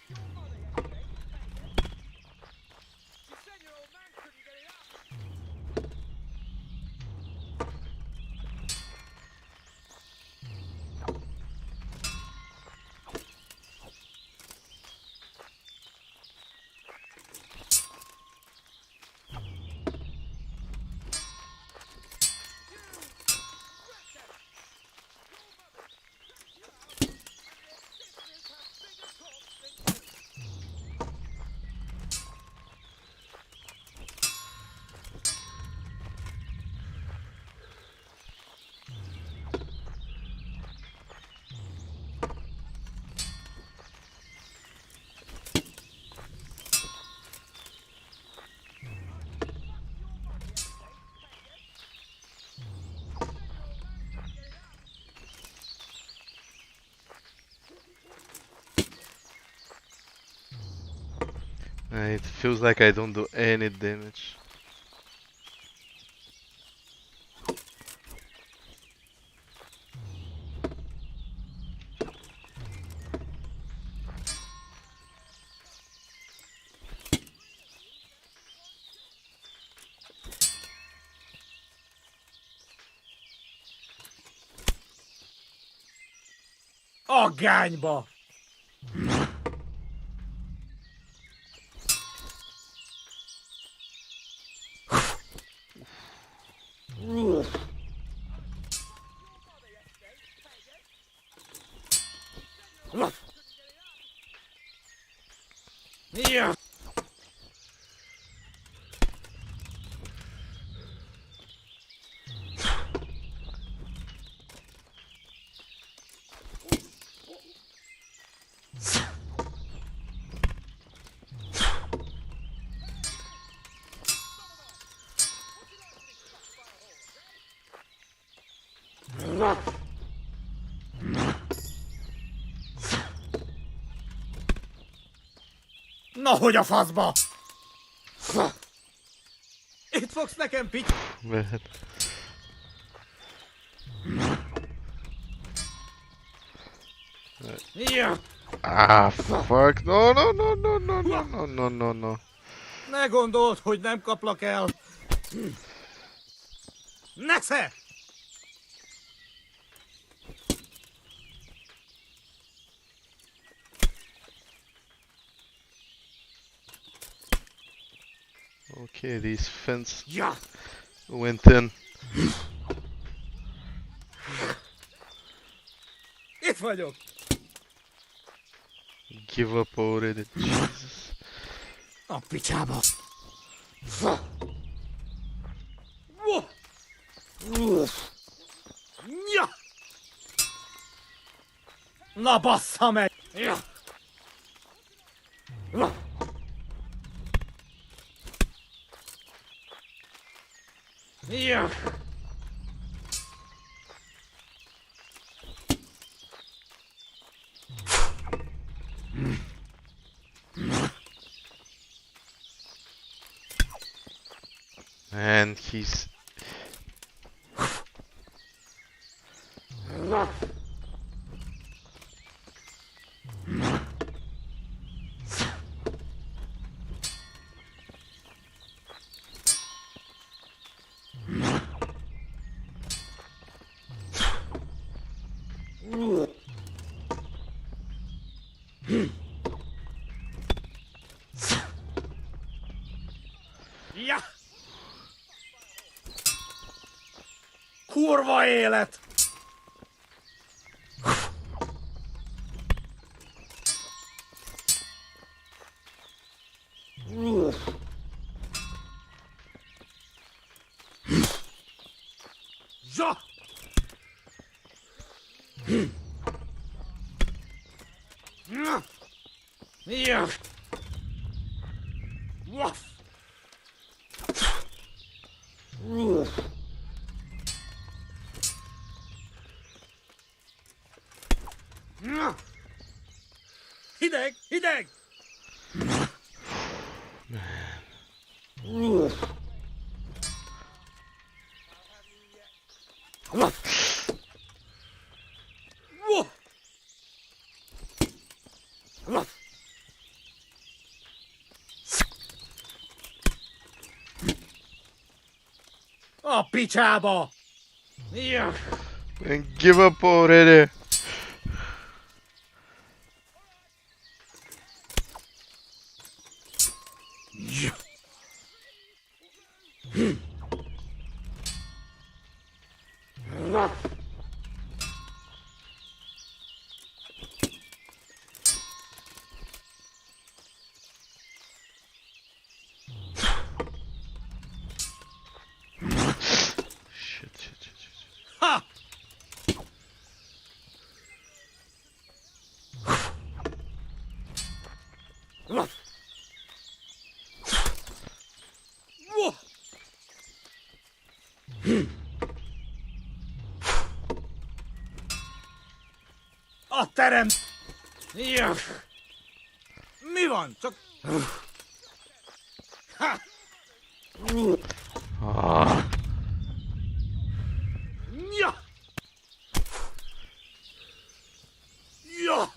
N: Your mother yesterday, pagan! She said your old man couldn't get it up!
E: It feels like I don't do any damage.
C: Oh, gagne,
N: Yeah.
K: Na, hogy a faszba! Itt fogsz nekem pitty...
E: Mehet.
K: Ja.
E: Ah, fuck. No, no, no, no, no, no, no, no, no, no.
K: Ne gondold, hogy nem kaplak el! Nesze!
E: Okay, these fence
K: Ja.
E: went in.
K: Itt vagyok!
E: Give up already, Jesus.
K: A picsába! Ja. Na bassza meg! Ja. Ja.
E: And he's...
K: Ja. Kurva élet! Ja! Ja! Waff! Hideg! Hideg! A picsába! Ja.
E: And give up already.
K: Ja.
E: Shit.
K: Ha! A terem! Ja. Mi van? Csak... Ha!
E: Ah.
K: Ja! Ja!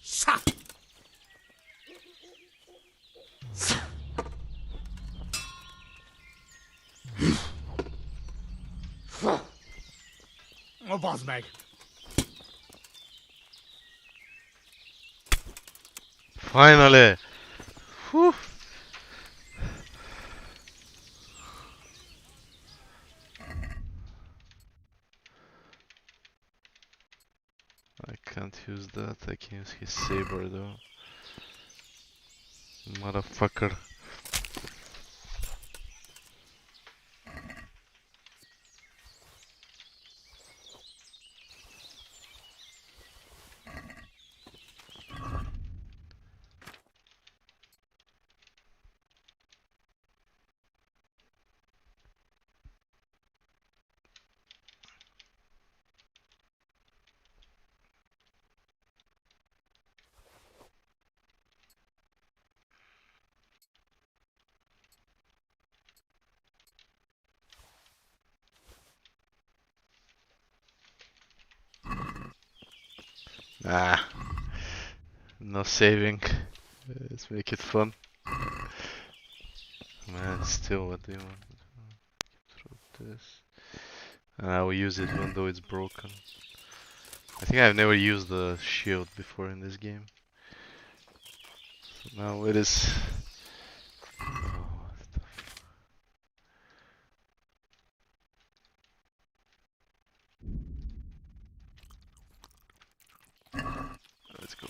K: Sa! Ó, bazd meg!
E: Finally! Whew. I can't use that, I can use his saber though. Motherfucker. Ah, no saving. Let's make it fun. Man, still, what do you want? Throw this. And I will use it even though it's broken. I think I've never used the shield before in this game. So now it is. Let's go.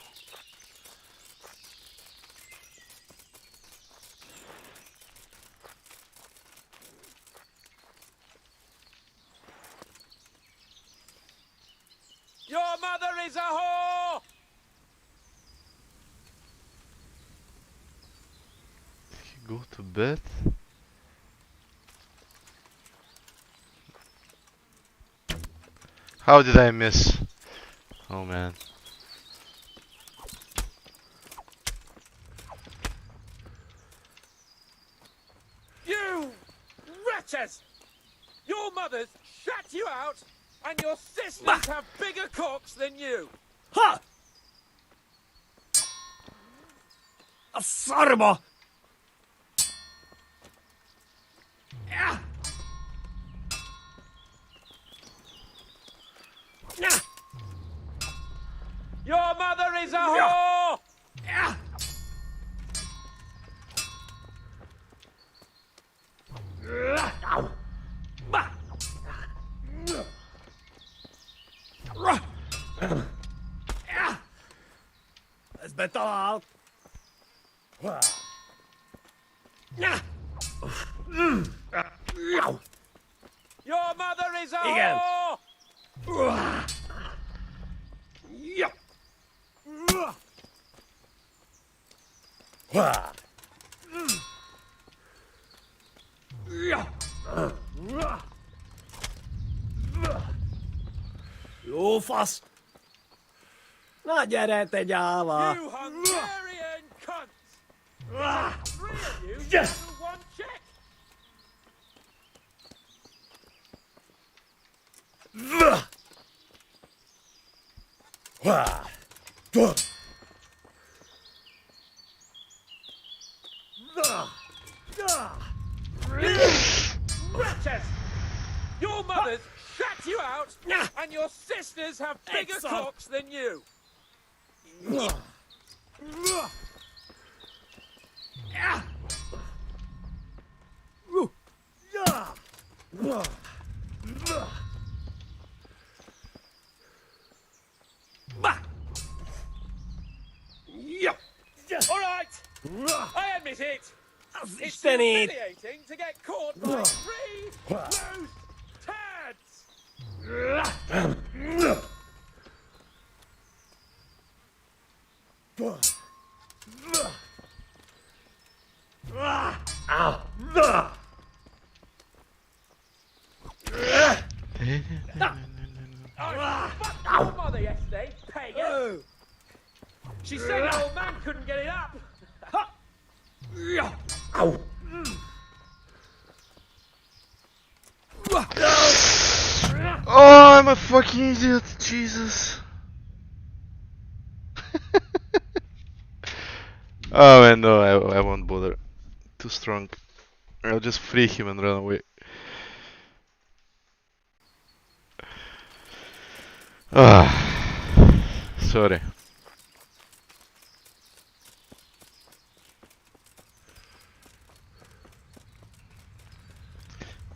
C: Your mother is a whore!
E: Go to bed. How did I miss? Oh man.
C: You wretches! Your mothers shut you out, and your sisters have bigger cocks than you!
P: Ha! A sarma!
C: Your mother is a whore!
P: Ez betalált!
C: Your mother is a
P: Igen.
C: whore!
P: Jó fasz! Na gyere, te gyáva!
C: You Hungarian cunts! Three of you do one check! Wretches! Your mothers shut you out, and your sisters have bigger
P: Excellent.
C: cocks than you! All right, I admit it. It's
P: Istenit!
C: humiliating to get caught by three loose turds. I fucked your mother yesterday, pagan. She said the old man couldn't get it up.
E: Oh, I'm a fucking idiot. Jesus. Oh man, no, I won't bother. Too strong. I'll just free him and run away. Ah, sorry.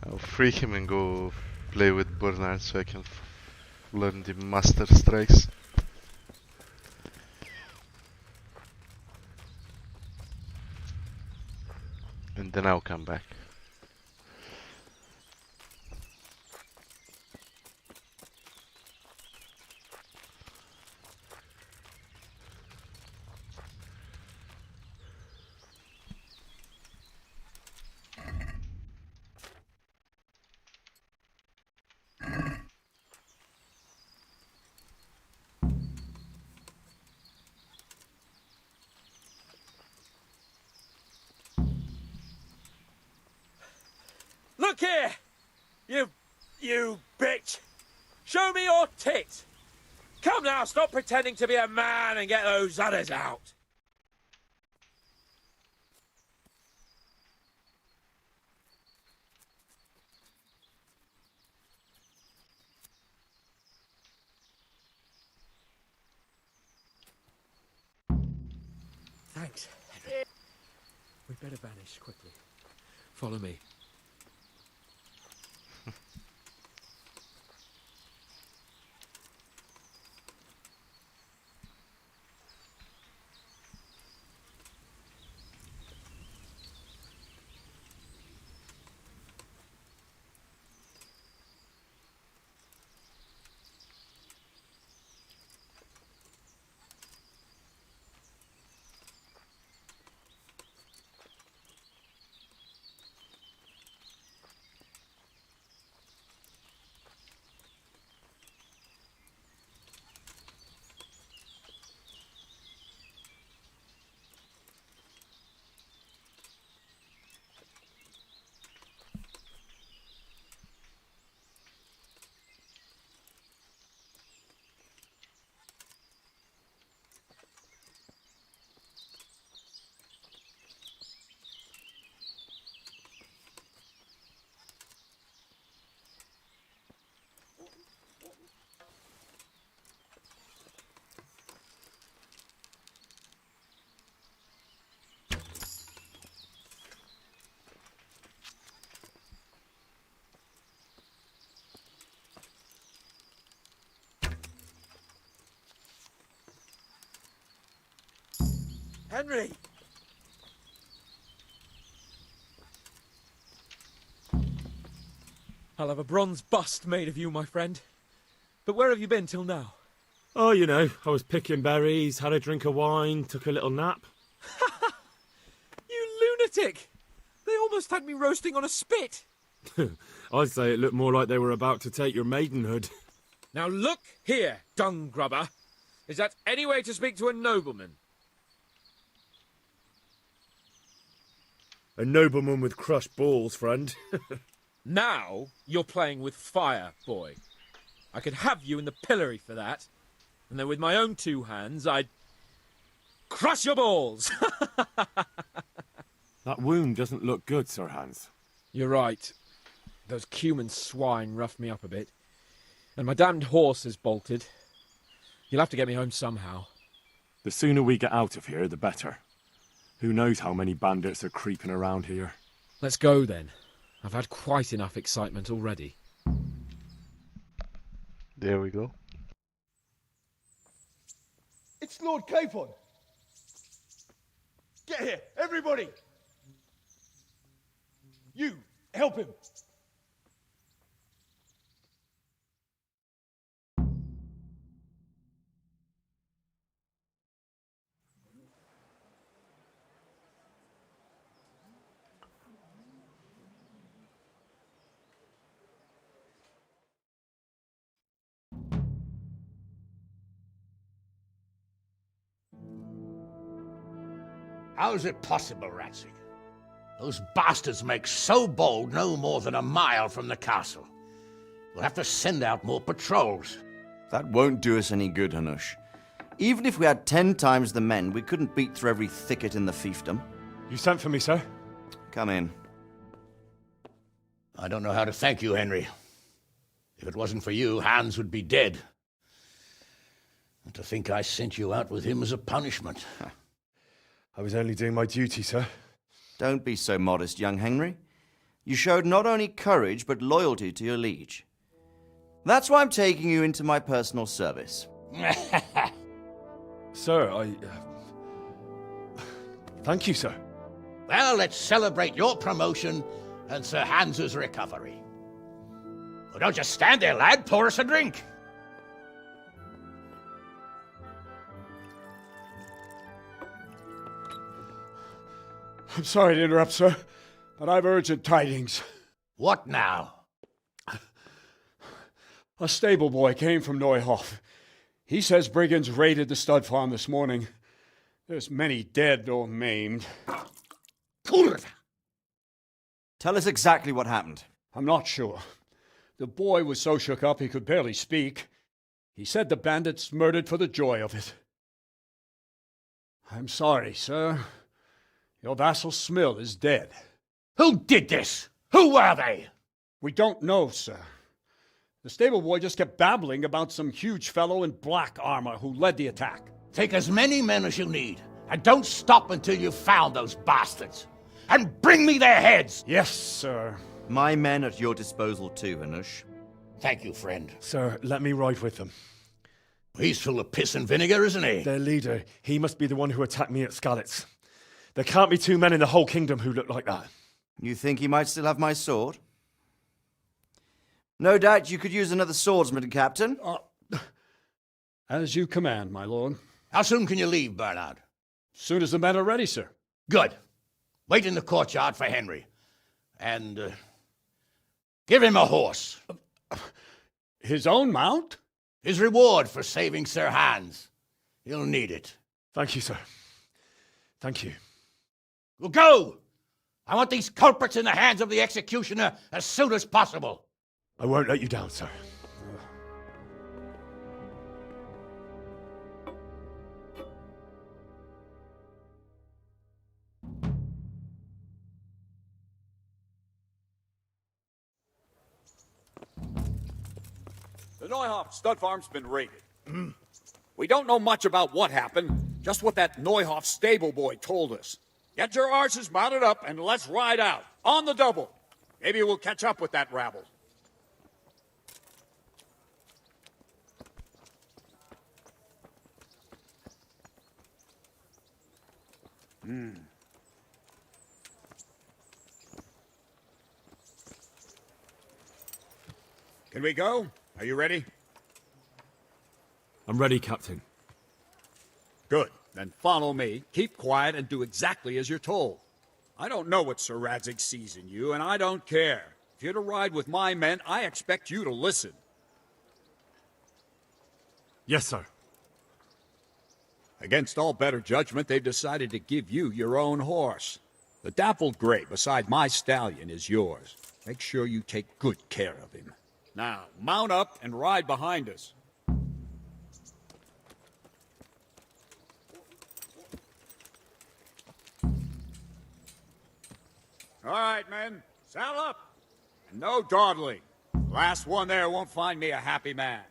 E: I'll free him and go play with Bernard so I can learn the master strikes. And then I'll come back.
C: Look here, you bitch. Show me your tit.
N: Come now, stop pretending to be a man and get those others out. Thanks, Henry. We'd better vanish quickly. Follow me. Henry! I'll have a bronze bust made of you, my friend. But where have you been till now?
A: Oh, you know, I was picking berries, had a drink of wine, took a little nap.
N: You lunatic! They almost had me roasting on a spit.
A: I'd say it looked more like they were about to take your maidenhood.
N: Now look here, dung grubber. Is that any way to speak to a nobleman?
A: A nobleman with crushed balls, friend.
N: Now you're playing with fire, boy. I could have you in the pillory for that. And then with my own two hands, I'd crush your balls.
A: That wound doesn't look good, Sir Hans.
N: You're right. Those Cuman swine roughed me up a bit. And my damned horse is bolted. You'll have to get me home somehow.
A: The sooner we get out of here, the better. Who knows how many bandits are creeping around here.
N: Let's go, then. I've had quite enough excitement already.
E: There we go.
J: It's Lord Capon. Get here, everybody. You, help him.
K: How is it possible, Radzig? Those bastards make so bold no more than a mile from the castle. We'll have to send out more patrols.
T: That won't do us any good, Hanush. Even if we had 10 times the men, we couldn't beat through every thicket in the fiefdom.
A: You sent for me, sir?
T: Come in.
K: I don't know how to thank you, Henry. If it wasn't for you, Hans would be dead. And to think I sent you out with him as a punishment.
A: I was only doing my duty, sir.
T: Don't be so modest, young Henry. You showed not only courage, but loyalty to your liege. That's why I'm taking you into my personal service.
A: Sir, thank you, sir.
K: Well, let's celebrate your promotion and Sir Hans's recovery. Well, don't just stand there, lad. Pour us a drink.
V: I'm sorry to interrupt, sir, but I've urgent tidings.
K: What now?
V: A stable boy came from Neuhof. He says brigands raided the stud farm this morning. There's many dead or maimed.
T: Tell us exactly what happened.
V: I'm not sure. The boy was so shook up he could barely speak. He said the bandits murdered for the joy of it. I'm sorry, sir. Your vassal Smill is dead.
K: Who did this? Who were they?
V: We don't know, sir. The stable boy just kept babbling about some huge fellow in black armor who led the attack.
K: Take as many men as you need, and don't stop until you've found those bastards. And bring me their heads!
V: Yes, sir.
T: My men at your disposal too, Hanush.
K: Thank you, friend.
F: Sir, let me ride with them.
K: He's full of piss and vinegar, isn't he?
F: Their leader, he must be the one who attacked me at Skalitz. There can't be two men in the whole kingdom who look like that.
T: You think he might still have my sword? No doubt you could use another swordsman, Captain.
V: As you command, my lord.
K: How soon can you leave, Bernard?
V: Soon as the men are ready, sir.
K: Good. Wait in the courtyard for Henry. And, give him a horse.
V: His own mount?
K: His reward for saving Sir Hans. He'll need it.
F: Thank you, sir. Thank you.
K: Well, go! I want these culprits in the hands of the executioner as soon as possible.
F: I won't let you down, sir.
I: The Neuhof stud farm's been raided. We don't know much about what happened, just what that Neuhof stable boy told us. Get your arses mounted up and let's ride out, on the double. Maybe we'll catch up with that rabble. Can we go? Are you ready?
A: I'm ready, Captain.
I: Good. Then follow me, keep quiet, and do exactly as you're told. I don't know what Sir Radzig sees in you, and I don't care. If you're to ride with my men, I expect you to listen.
A: Yes, sir.
I: Against all better judgment, they've decided to give you your own horse. The dappled gray beside my stallion is yours. Make sure you take good care of him. Now, mount up and ride behind us. All right, men, saddle up. And no dawdling. Last one there won't find me a happy man.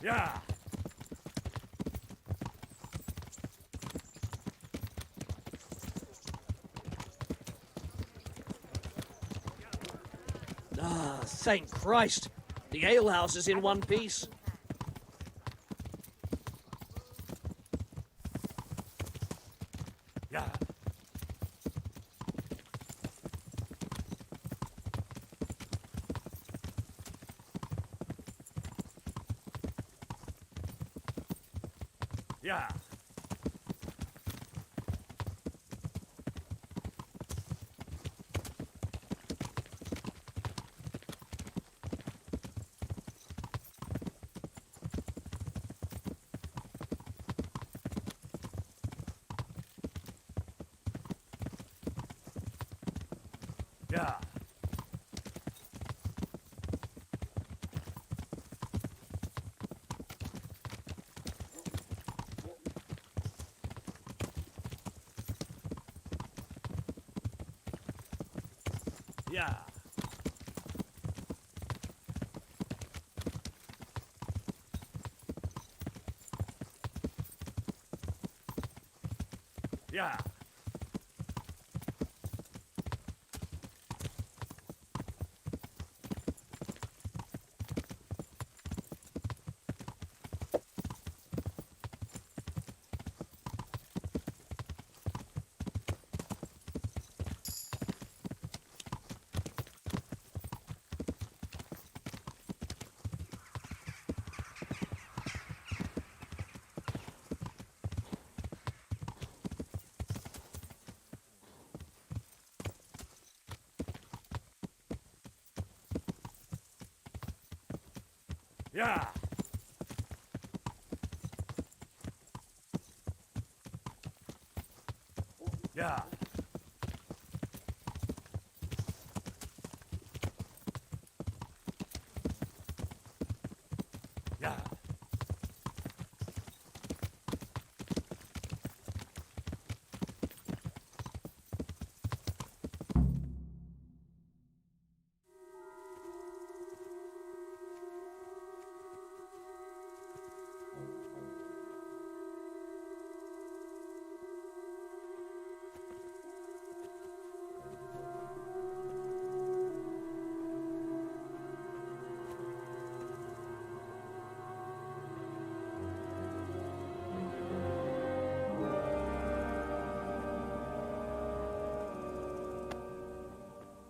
A: Yeah.
P: Ah, thank Christ. The alehouse is in one piece.
A: Yeah. Yeah. Yeah. Yeah. Yeah. Yeah. Yeah. Yeah.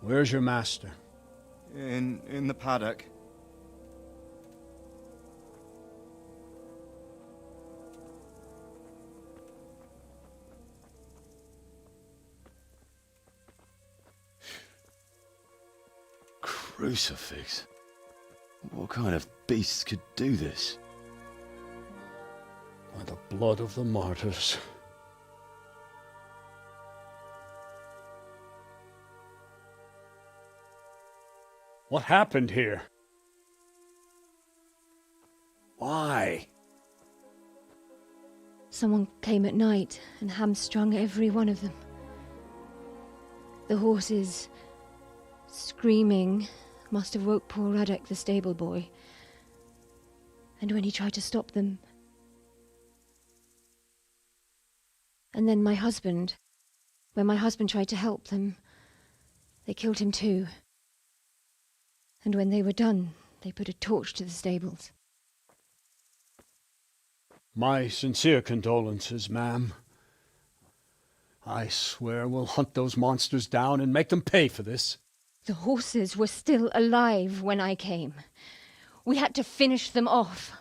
V: Where's your master?
T: In the paddock.
F: Crucifix? What kind of beast could do this?
V: By the blood of the martyrs. What happened here? Why?
S: Someone came at night and hamstrung every one of them. The horses, screaming, must have woke poor Radzig, the stable boy. And when he tried to stop them... And then when my husband tried to help them, they killed him too. And when they were done, they put a torch to the stables.
V: My sincere condolences, ma'am. I swear we'll hunt those monsters down and make them pay for this.
S: The horses were still alive when I came. We had to finish them off.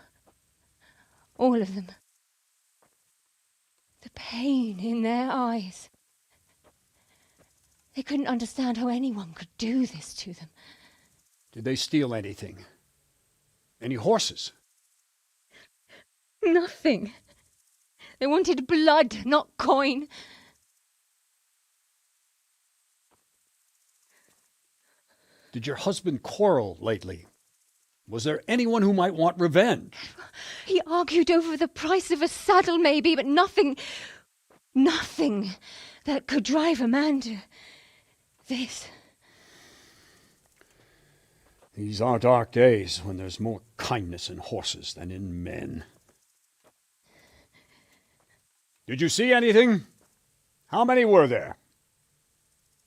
S: All of them. The pain in their eyes. They couldn't understand how anyone could do this to them.
V: Did they steal anything? Any horses?
S: Nothing. They wanted blood, not coin.
V: Did your husband quarrel lately? Was there anyone who might want revenge?
S: He argued over the price of a saddle, maybe, but nothing that could drive a man to this.
V: These are dark days when there's more kindness in horses than in men. Did you see anything? How many were there?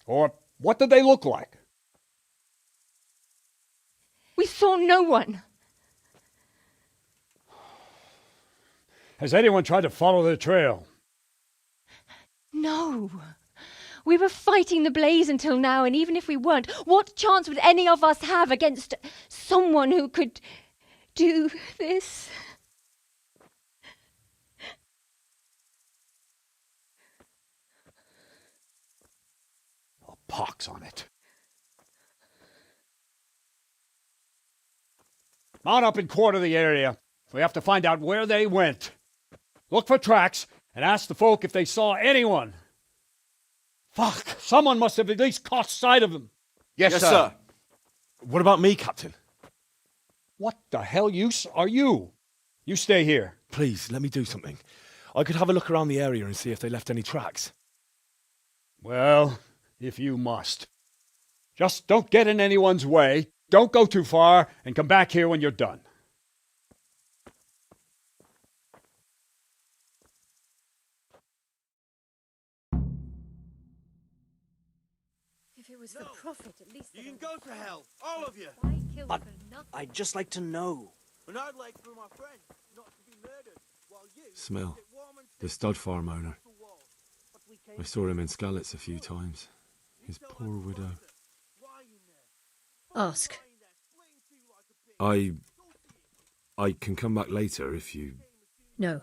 V: Or what did they look like?
S: We saw no one.
V: Has anyone tried to follow the trail?
S: No. We were fighting the blaze until now, and even if we weren't, what chance would any of us have against someone who could do this?
V: A pox on it. Mount up and quarter the area. We have to find out where they went. Look for tracks and ask the folk if they saw anyone. Fuck! Someone must have at least caught sight of them.
F: Yes, sir. What about me, Captain?
V: What the hell use are you? You stay here.
A: Please, let me do something. I could have a look around the area and see if they left any tracks.
V: Well, if you must. Just don't get in anyone's way, don't go too far, and come back here when you're done.
S: If it was for profit, at least
M: You can go to hell, all of you.
S: Why kill
M: But
S: for nothing?
M: I'd just like to know. And I'd like for my friend not to be murdered while you...
A: Smell. The stud farm owner. I saw him in Skalitz a few times. His poor widow.
S: Ask.
A: I can come back later if you...
S: No.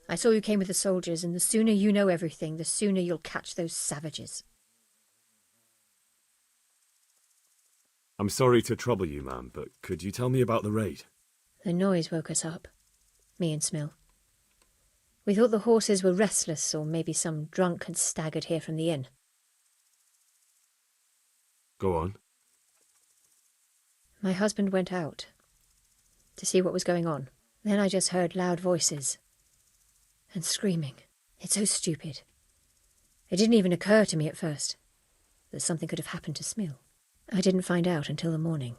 S: I saw you came with the soldiers, and the sooner you know everything, the sooner you'll catch those savages.
A: I'm sorry to trouble you, ma'am, but could you tell me about the raid?
S: The noise woke us up, me and Smill. We thought the horses were restless, or maybe some drunk had staggered here from the inn.
A: Go on.
S: My husband went out to see what was going on. Then I just heard loud voices and screaming. It's so stupid. It didn't even occur to me at first that something could have happened to Smill. I didn't find out until the morning.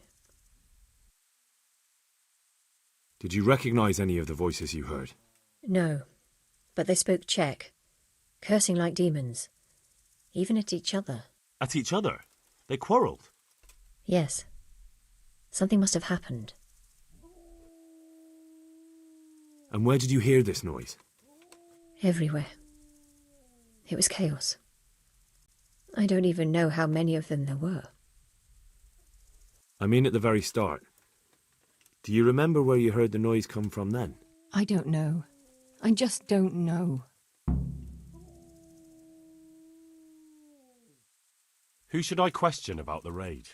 A: Did you recognise any of the voices you heard?
S: No, but they spoke Czech, cursing like demons, even at each other.
A: At each other? They quarrelled?
S: Yes. Something must have happened.
A: And where did you hear this noise?
S: Everywhere. It was chaos. I don't even know how many of them there were.
A: I mean at the very start. Do you remember where you heard the noise come from then?
Q: I don't know. I just don't know.
F: Who should I question about the raid?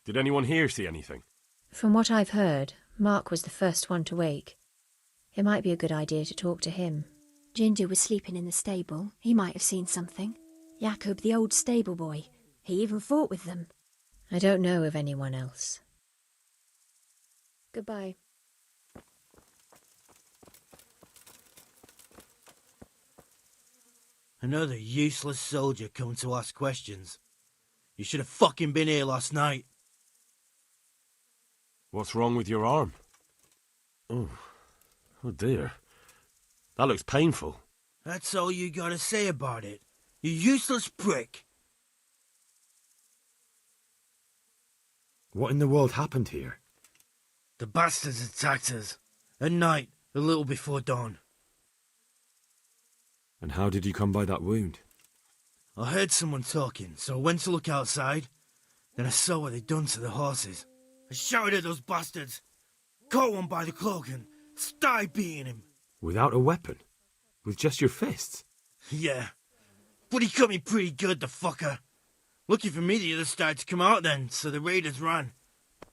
F: Did anyone here see anything?
S: From what I've heard, Mark was the first one to wake. It might be a good idea to talk to him.
U: Ginger was sleeping in the stable. He might have seen something. Jakob, the old stable boy. He even fought with them.
S: I don't know of anyone else. Goodbye.
W: Another useless soldier come to ask questions. You should have fucking been here last night.
F: What's wrong with your arm? Oh dear. That looks painful.
W: That's all you gotta say about it. You useless prick.
A: What in the world happened here?
W: The bastards attacked us. At night, a little before dawn.
A: And how did you come by that wound?
W: I heard someone talking, so I went to look outside. Then I saw what they'd done to the horses. I shouted at those bastards, caught one by the cloak and started beating him.
A: Without a weapon? With just your fists?
W: Yeah, but he cut me pretty good, the fucker. Lucky for me the others started to come out then, so the raiders ran.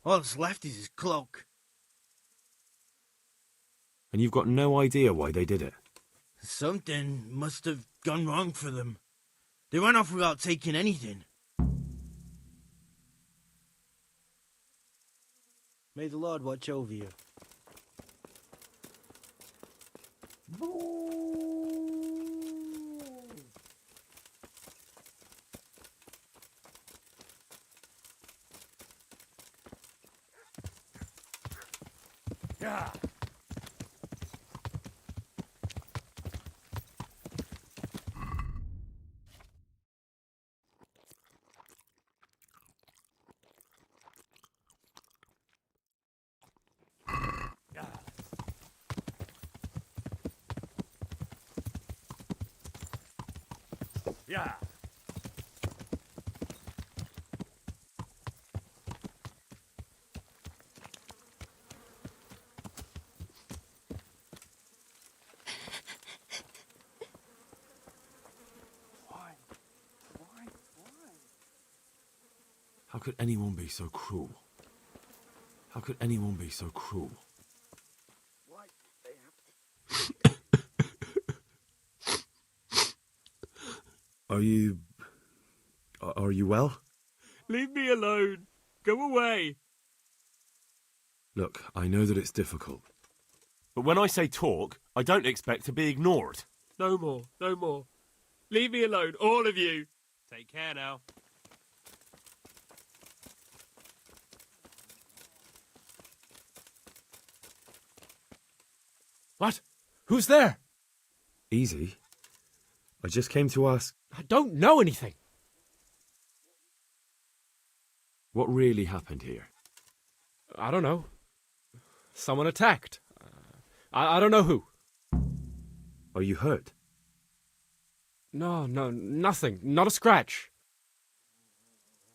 W: All that's left is his cloak.
A: And you've got no idea why they did it?
W: Something must have gone wrong for them. They ran off without taking anything. May the Lord watch over you.
F: Yeah. Yeah.
A: How could anyone be so cruel? How could anyone be so cruel? Are you well?
L: Leave me alone. Go away.
A: Look, I know that it's difficult.
F: But when I say talk, I don't expect to be ignored.
L: No more, no more. Leave me alone, all of you.
F: Take care now.
A: What? Who's there? Easy. I just came to ask...
N: I don't know anything.
A: What really happened here?
N: I don't know. Someone attacked. I don't know who.
A: Are you hurt?
N: No, nothing. Not a scratch.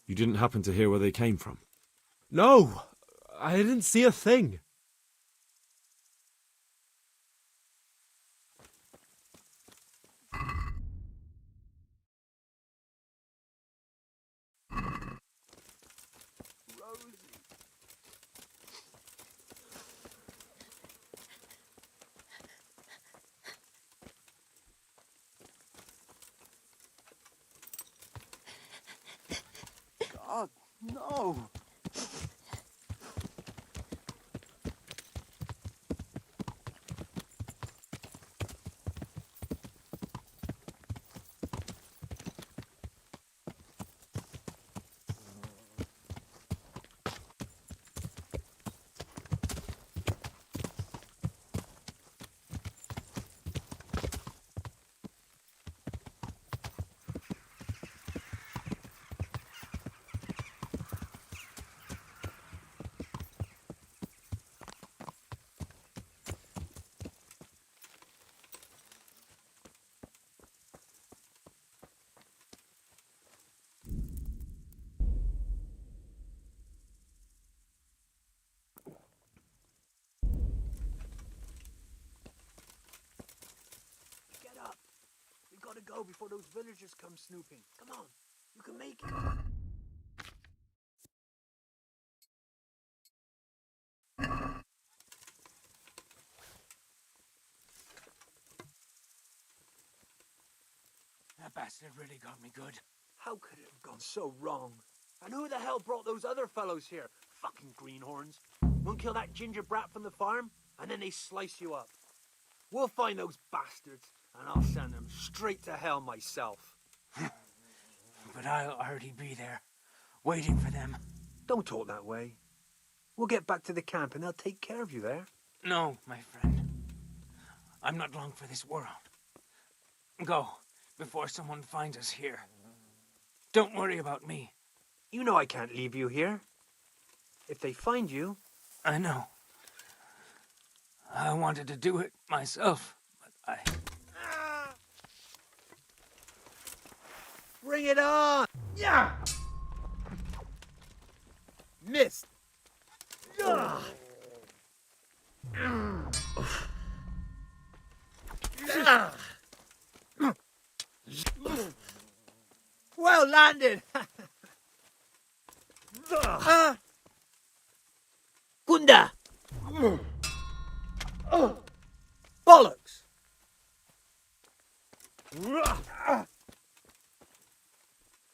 A: You didn't happen to hear where they came from?
N: No, I didn't see a thing.
O: Oh, no.
D: Get up. We gotta go before those villagers come snooping. Come on. You can make it.
C: That bastard really got me good.
D: How could it have gone so wrong? And who the hell brought those other fellows here? Fucking greenhorns. Won't kill that ginger brat from the farm, and then they slice you up. We'll find those bastards, and I'll send them straight to hell myself.
C: But I'll already be there, waiting for them.
D: Don't talk that way. We'll get back to the camp, and they'll take care of you there.
C: No, my friend. I'm not long for this world. Go, before someone finds us here. Don't worry about me.
D: You know I can't leave you here. If they find you...
C: I know. I wanted to do it myself, but I...
D: Bring it on! Yeah! Missed! Yeah! Well landed! Gunda! Bollocks!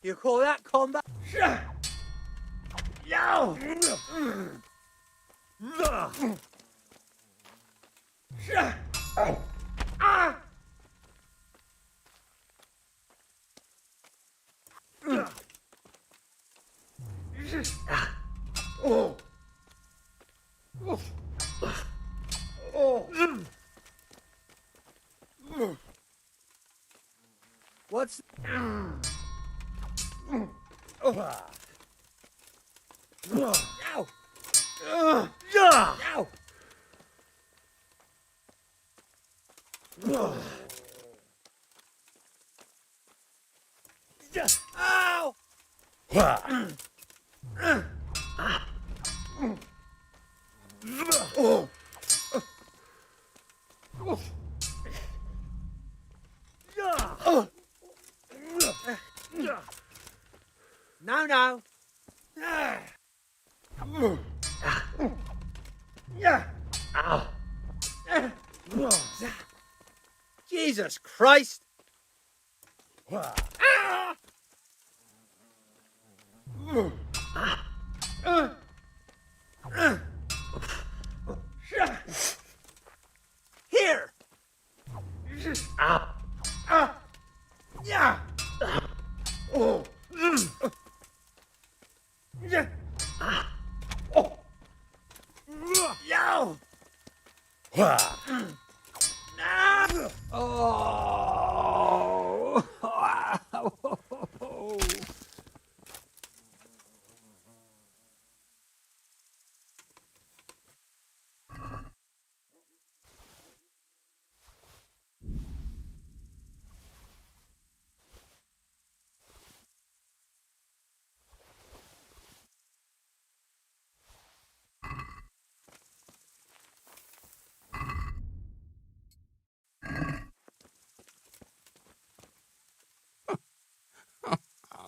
D: You call that combat? No! What's... Ow! Ow! Ow! Now. Jesus Christ! Here! Yeah! No! Oh!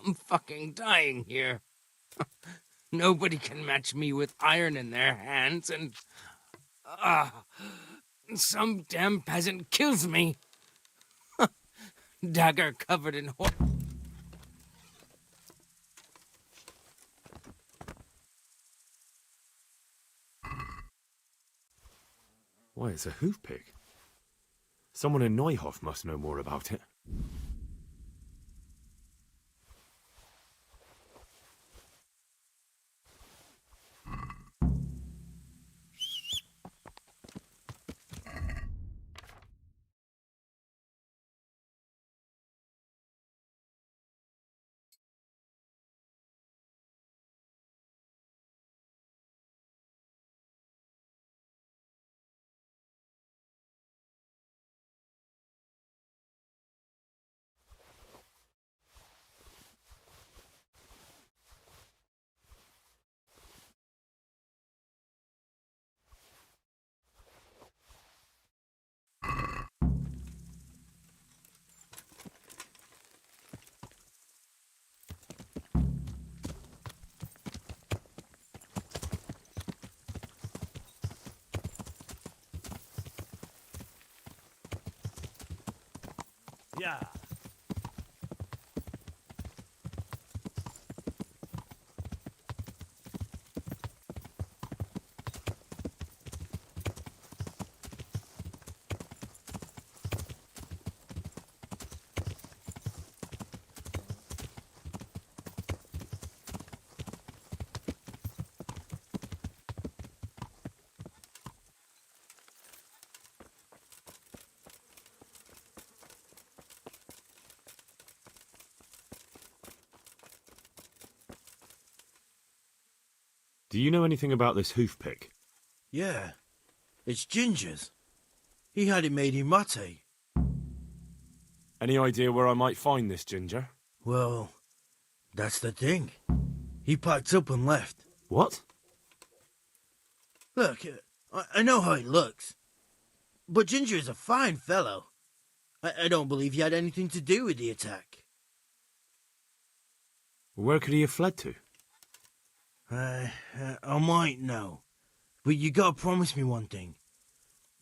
C: I'm fucking dying here. Nobody can match me with iron in their hands, and... some damn peasant kills me. Dagger covered in
A: Why, it's a hoof pick. Someone in Neuhof must know more about it.
C: Yeah.
A: Do you know anything about this hoof pick?
W: Yeah, it's Ginger's. He had it made in Rattay.
A: Any idea where I might find this Ginger?
W: Well, that's the thing. He packed up and left.
A: What?
W: Look, I know how he looks. But Ginger is a fine fellow. I don't believe he had anything to do with the attack.
A: Where could he have fled to?
W: I might know. But you gotta promise me one thing.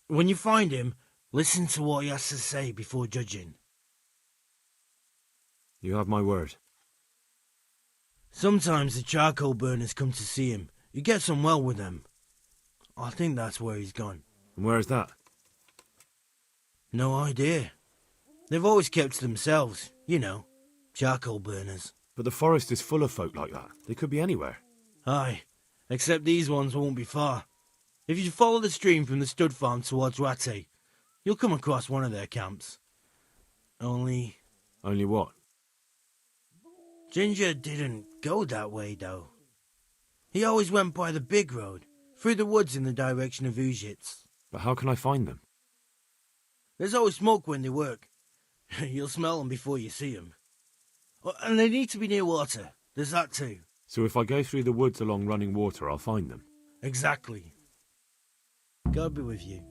W: When you find him, listen to what he has to say before judging.
A: You have my word.
W: Sometimes the charcoal burners come to see him. He gets on well with them. I think that's where he's gone.
A: And where's that?
W: No idea. They've always kept to themselves, you know, charcoal burners.
A: But the forest is full of folk like that. They could be anywhere.
W: Aye, except these ones won't be far. If you follow the stream from the stud farm towards Rattay, you'll come across one of their camps. Only
A: what?
W: Ginger didn't go that way, though. He always went by the big road, through the woods in the direction of Ujits.
A: But how can I find them?
W: There's always smoke when they work. You'll smell them before you see them. And they need to be near water. There's that too.
A: So if I go through the woods along running water, I'll find them?
W: Exactly. God be with you.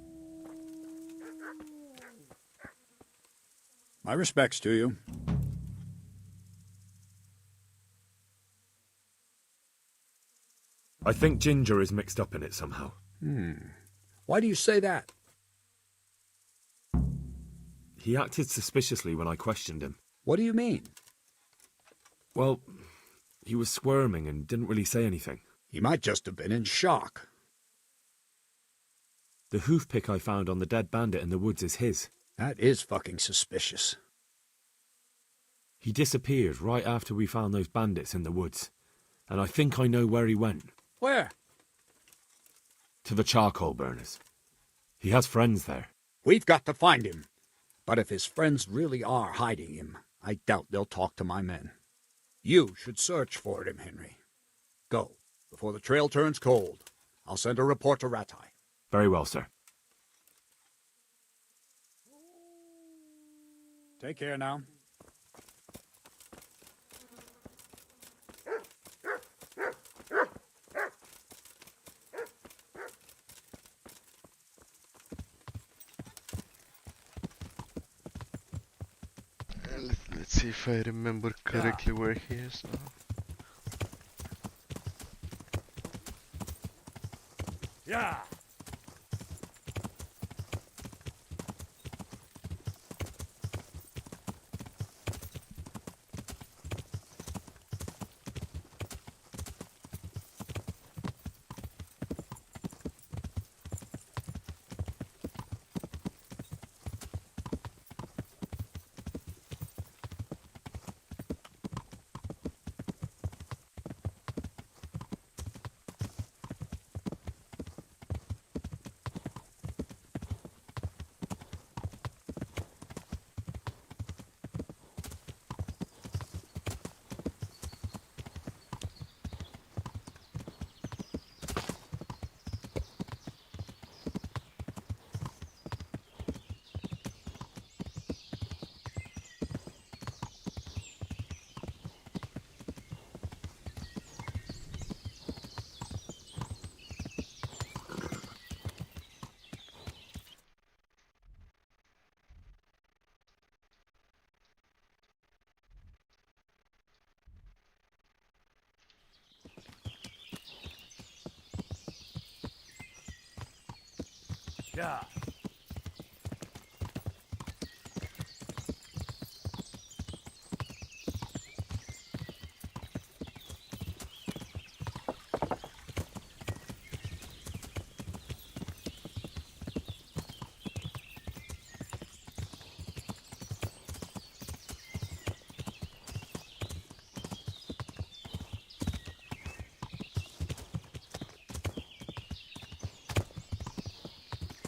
I: My respects to you.
A: I think Ginger is mixed up in it somehow.
I: Why do you say that?
A: He acted suspiciously when I questioned him.
I: What do you mean?
A: Well, he was squirming and didn't really say anything.
I: He might just have been in shock.
A: The hoof pick I found on the dead bandit in the woods is his.
I: That is fucking suspicious.
A: He disappeared right after we found those bandits in the woods. And I think I know where he went.
I: Where?
A: To the charcoal burners. He has friends there.
I: We've got to find him. But if his friends really are hiding him, I doubt they'll talk to my men. You should search for him, Henry. Go, before the trail turns cold. I'll send a report to Rattay.
A: Very well, sir.
I: Take care now.
E: Let's see if I remember correctly where he is now.
C: Yeah. Yeah.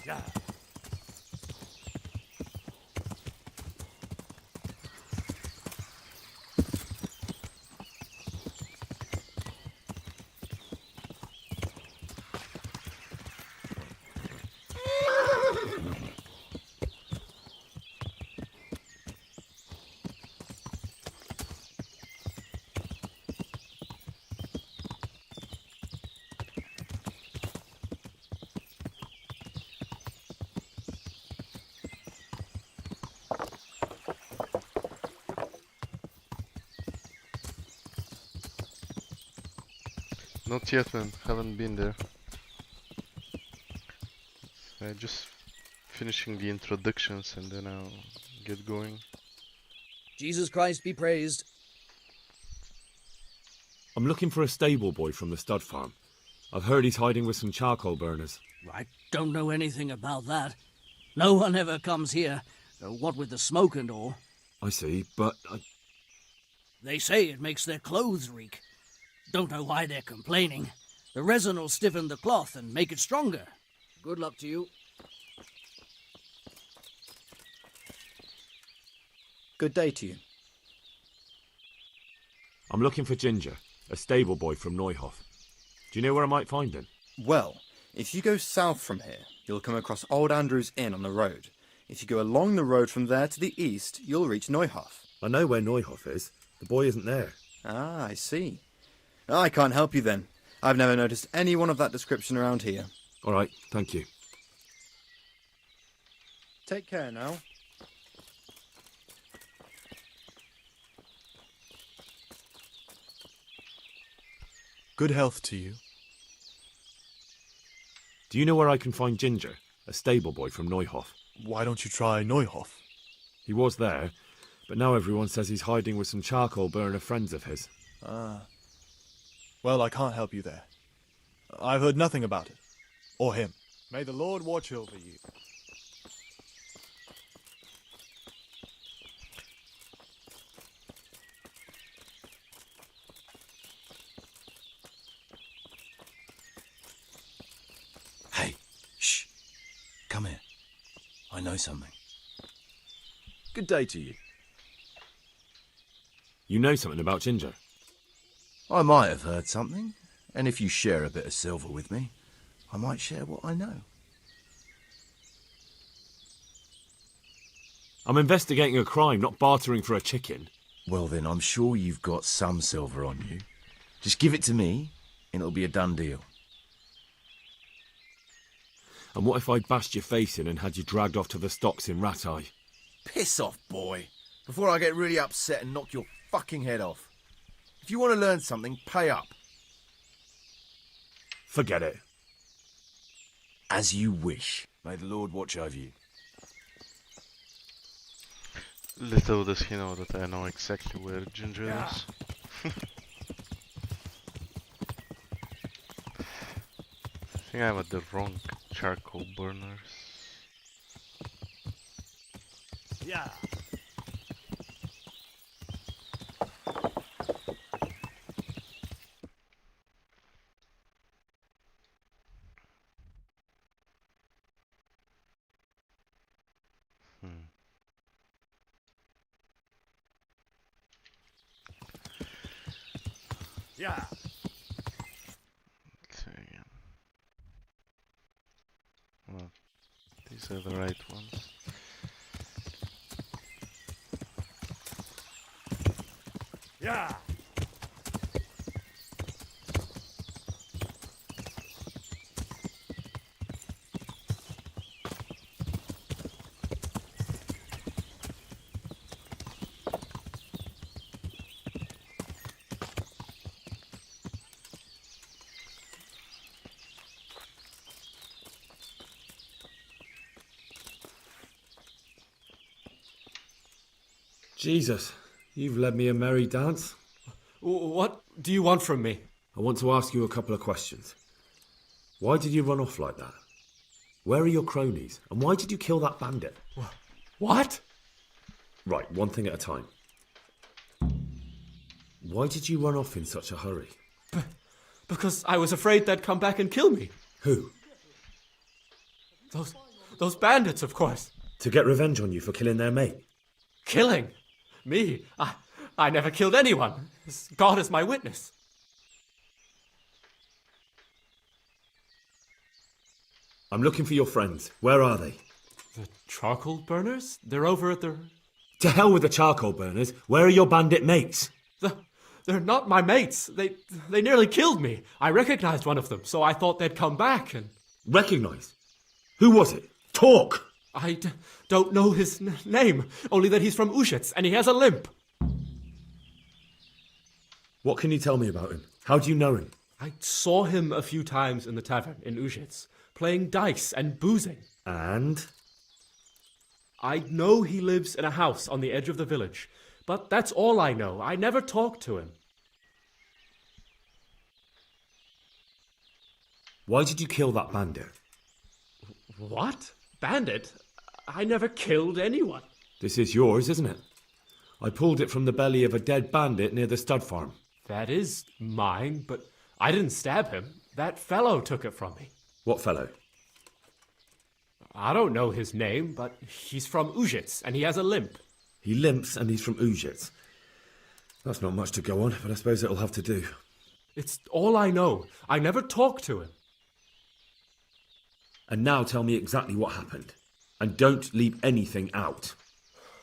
C: Yeah.
E: Not yet, man. Haven't been there. Just finishing the introductions and then I'll get going.
G: Jesus Christ be praised.
A: I'm looking for a stable boy from the stud farm. I've heard he's hiding with some charcoal burners.
G: I don't know anything about that. No one ever comes here, what with the smoke and all.
A: I see, but
G: They say it makes their clothes reek. Don't know why they're complaining. The resin will stiffen the cloth and make it stronger. Good luck to you.
H: Good day to you.
A: I'm looking for Ginger, a stable boy from Neuhof. Do you know where I might find him?
H: Well, if you go south from here, you'll come across Old Andrew's Inn on the road. If you go along the road from there to the east, you'll reach Neuhof.
A: I know where Neuhof is. The boy isn't there.
H: Ah, I see. I can't help you then. I've never noticed anyone of that description around here.
A: All right, thank you.
H: Take care now.
R: Good health to you.
A: Do you know where I can find Ginger, a stable boy from Neuhof?
R: Why don't you try Neuhof?
A: He was there, but now everyone says he's hiding with some charcoal burner friends of his.
R: Ah. Well, I can't help you there. I've heard nothing about it. Or him. May the Lord watch over you.
X: Hey, shh. Come here. I know something.
Y: Good day to you.
A: You know something about Ginger?
X: I might have heard something, and if you share a bit of silver with me, I might share what I know.
A: I'm investigating a crime, not bartering for a chicken.
X: Well then, I'm sure you've got some silver on you. Just give it to me, and it'll be a done deal.
A: And what if I bashed your face in and had you dragged off to the stocks in Rattay?
X: Piss off, boy, before I get really upset and knock your fucking head off. If you want to learn something, pay up.
A: Forget it.
X: As you wish. May the Lord watch over you.
E: Little does he know that I know exactly where Ginger is. I think I'm at the wrong charcoal burners.
C: Yeah. Yeah.
E: Let's see again. Well, these are the right ones.
C: Yeah.
A: Jesus, you've led me a merry dance.
B: What do you want from me?
A: I want to ask you a couple of questions. Why did you run off like that? Where are your cronies? And why did you kill that bandit?
B: What?
A: Right, one thing at a time. Why did you run off in such a hurry?
B: Because I was afraid they'd come back and kill me.
A: Who?
B: Those bandits, of course.
A: To get revenge on you for killing their mate?
B: Killing? Me? I never killed anyone. God is my witness.
A: I'm looking for your friends. Where are they?
B: The charcoal burners? They're over at the...
A: To hell with the charcoal burners. Where are your bandit mates?
B: They're not my mates. They nearly killed me. I recognized one of them, so I thought they'd come back and...
A: Recognized? Who was it? Talk!
B: I don't know his name, only that he's from Ushitz and he has a limp.
A: What can you tell me about him? How do you know him?
B: I saw him a few times in the tavern in Ushitz, playing dice and boozing.
A: And?
B: I know he lives in a house on the edge of the village, but that's all I know. I never talked to him.
A: Why did you kill that bandit?
B: What? Bandit? I never killed anyone.
A: This is yours, isn't it? I pulled it from the belly of a dead bandit near the stud farm.
B: That is mine, but I didn't stab him. That fellow took it from me.
A: What fellow?
B: I don't know his name, but he's from Ushitz, and he has a limp.
A: He limps and he's from Ushitz. That's not much to go on, but I suppose it'll have to do.
B: It's all I know. I never talked to him.
A: And now tell me exactly what happened. And don't leave anything out.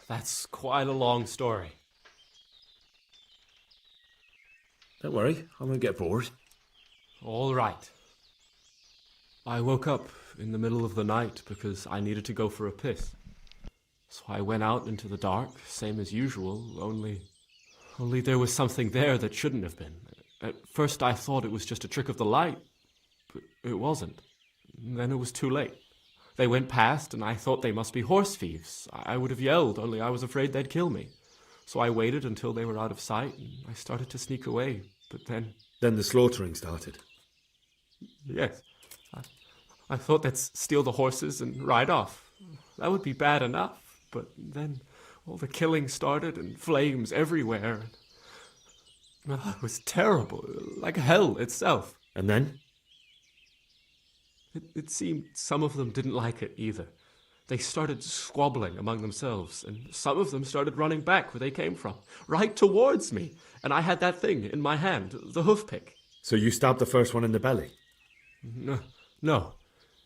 B: That's quite a long story.
A: Don't worry, I won't get bored.
B: All right. I woke up in the middle of the night because I needed to go for a piss. So I went out into the dark, same as usual, only there was something there that shouldn't have been. At first I thought it was just a trick of the light, but it wasn't. Then it was too late. They went past, and I thought they must be horse thieves. I would have yelled, only I was afraid they'd kill me. So I waited until they were out of sight, and I started to sneak away, but then...
A: Then the slaughtering started?
B: Yes. I thought they'd steal the horses and ride off. That would be bad enough, but then all the killing started, and flames everywhere. It was terrible, like hell itself.
A: And then?
B: It seemed some of them didn't like it either. They started squabbling among themselves, and some of them started running back where they came from, right towards me. And I had that thing in my hand, the hoof pick.
A: So you stabbed the first one in the belly?
B: No.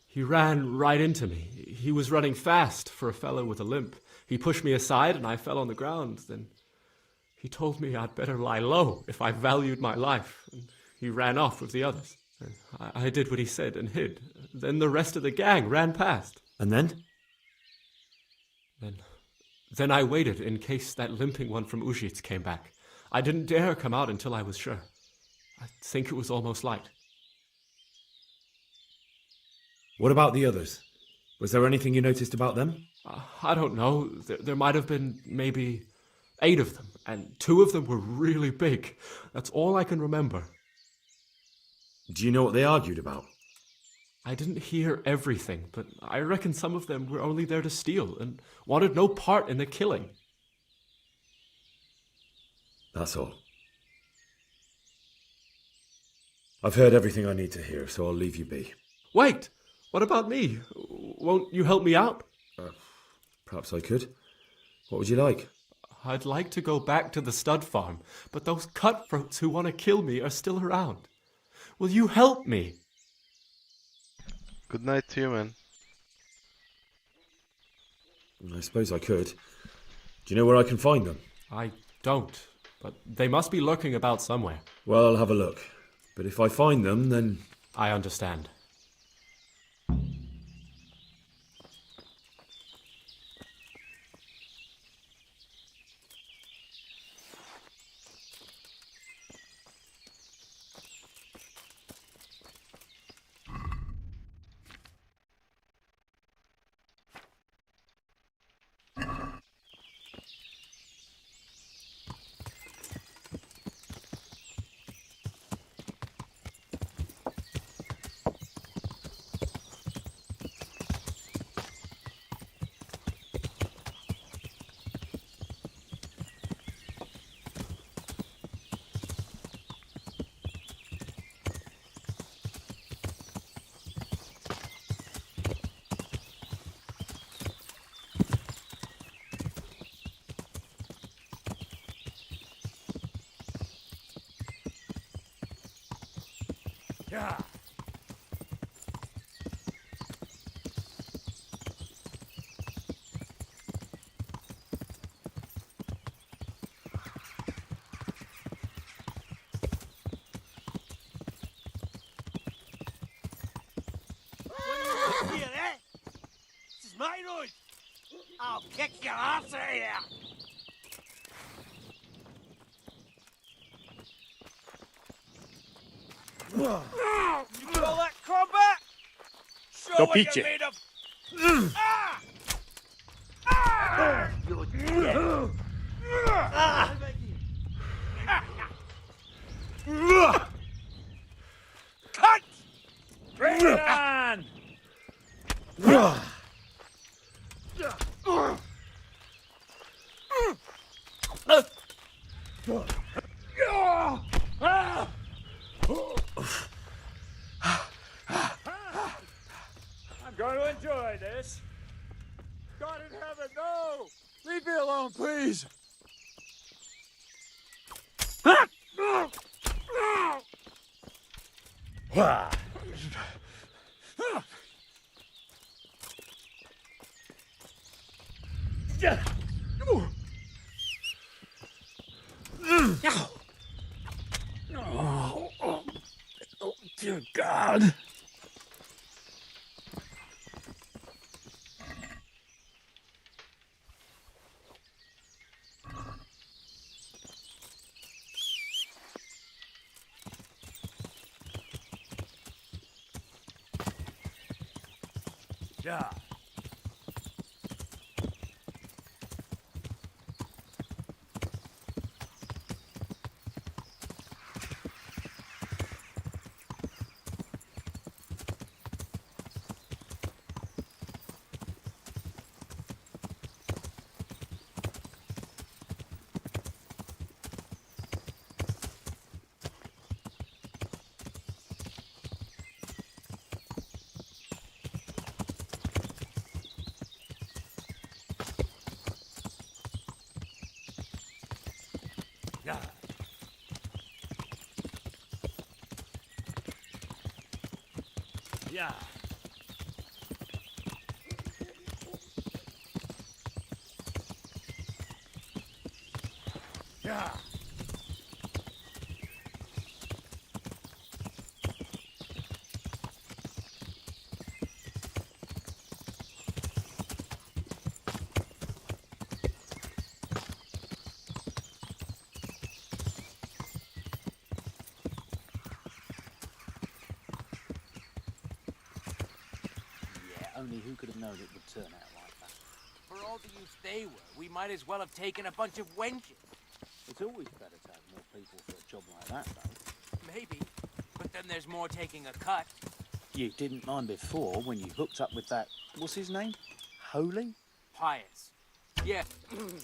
B: He ran right into me. He was running fast for a fellow with a limp. He pushed me aside and I fell on the ground. Then he told me I'd better lie low if I valued my life. And he ran off with the others. I did what he said and hid. Then the rest of the gang ran past.
A: And then?
B: Then I waited in case that limping one from Ushitz came back. I didn't dare come out until I was sure. I think it was almost light.
A: What about the others? Was there anything you noticed about them?
B: I don't know. There might have been maybe 8 of them, and 2 of them were really big. That's all I can remember.
A: Do you know what they argued about?
B: I didn't hear everything, but I reckon some of them were only there to steal and wanted no part in the killing.
A: That's all. I've heard everything I need to hear, so I'll leave you be.
B: Wait! What about me? Won't you help me out?
A: Perhaps I could. What would you like?
B: I'd like to go back to the stud farm, but those cutthroats who want to kill me are still around. Will you help me?
E: Good night to you, man.
A: I suppose I could. Do you know where I can find them?
B: I don't, but they must be lurking about somewhere.
A: Well, I'll have a look. But if I find them, then...
B: I understand.
C: Yeah.
D: Hear that? This is my road. I'll kick your ass out of here. You call that combat? Show
C: Don't
D: what
C: beat
D: you're
C: you.
D: made of. Ah! Ah! You're dead. Ah! Cut!
C: Bring it on!
L: I'm going to enjoy this. God in heaven, no! Leave me alone, please!
C: Oh, dear God.
D: Yeah.
C: Yeah. Yeah. Yeah.
J: Only who could have known it would turn out like that?
D: For all the use they were, we might as well have taken a bunch of wenches.
J: It's always better to have more people for a job like that, though.
D: Maybe. But then there's more taking a cut.
J: You didn't mind before when you hooked up with that... What's his name? Holy?
D: Pious. Yeah.
C: Bring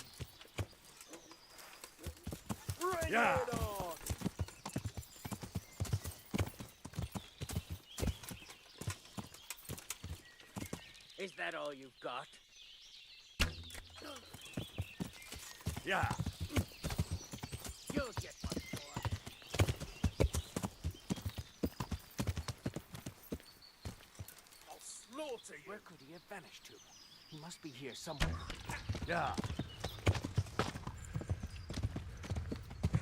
D: Yeah.
C: it on!
D: Is that all you've got?
C: Yeah.
D: You'll get one for.
C: I'll slaughter you.
D: Where could he have vanished to? He must be here somewhere.
C: Yeah.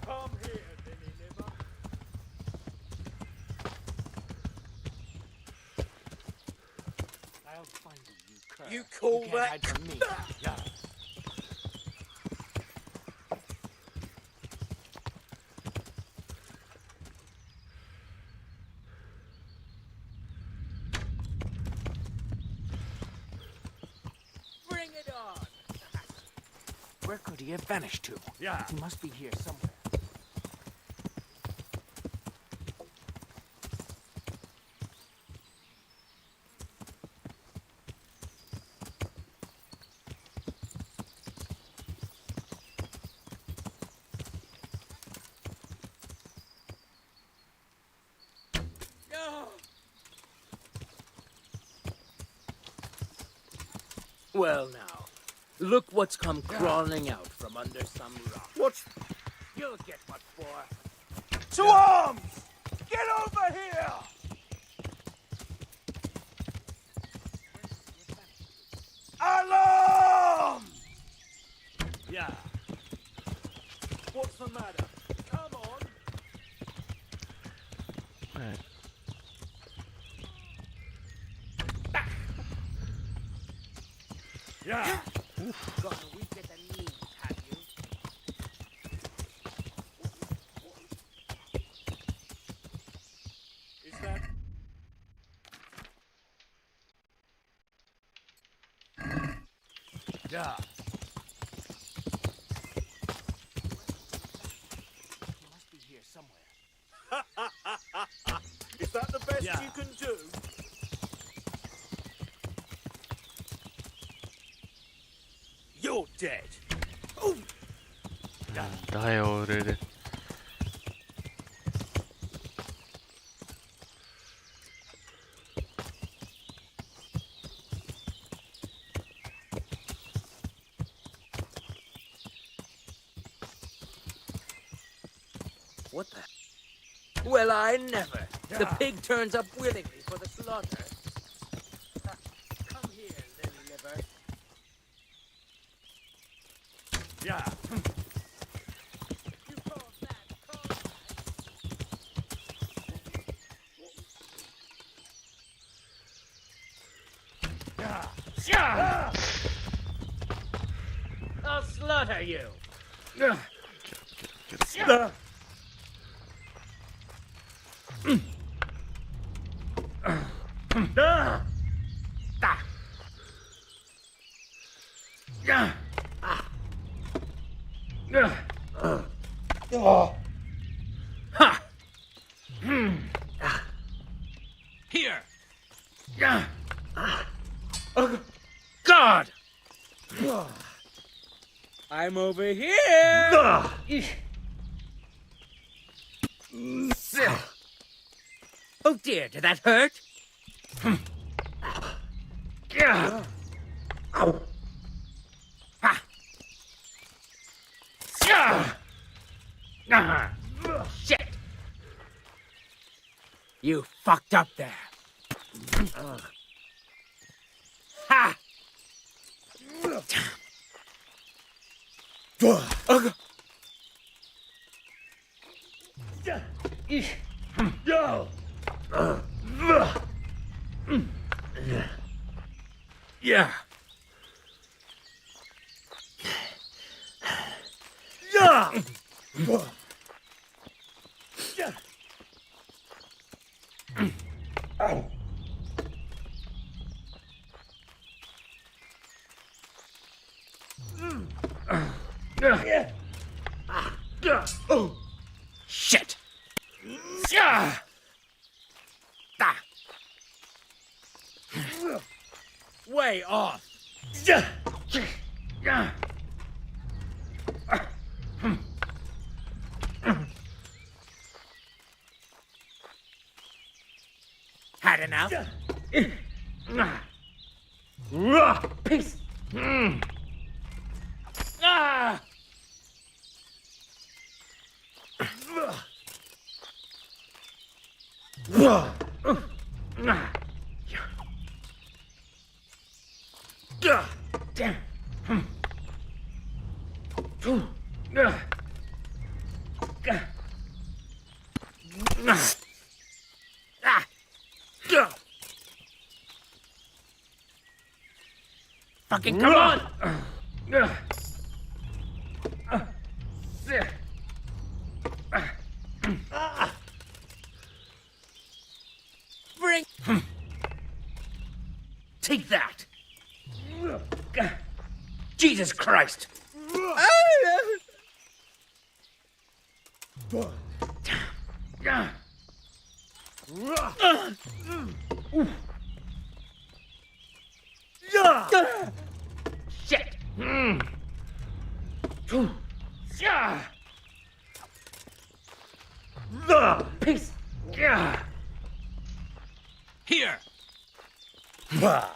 C: Come here, Vinny Liver.
D: I'll find you, you cur.
C: You call
D: can't
C: that?
D: hide from me.
C: Yeah.
D: Bring it on! Where could he have vanished to?
C: Yeah.
D: He must be here somewhere. Well now, look what's come crawling out from under some rock.
C: What's...
D: You'll get what for.
C: To arms! Get over here!
D: the matter? Come on.
E: Right.
D: Yeah.
C: Got a week at the knees, have you?
D: Is that... Yeah.
C: He must be here somewhere.
D: Is that the best you can do? You're dead. Oh.
E: Die already.
C: What the? Well, I never. The pig turns up willingly for the slaughter. Come here, lily liver.
D: Yeah.
C: I'll slaughter you.
D: Here.
C: Oh, God! I'm over here! Oh dear, did that hurt? Ow. Shit! You fucked up there. Ha! Yeah. Oh, shit! Way off! Had enough? Peace! Ah! Damn. Fucking come on! Bring. Take that! Jesus Christ! Shit! Peace!
D: Here!
C: Ah!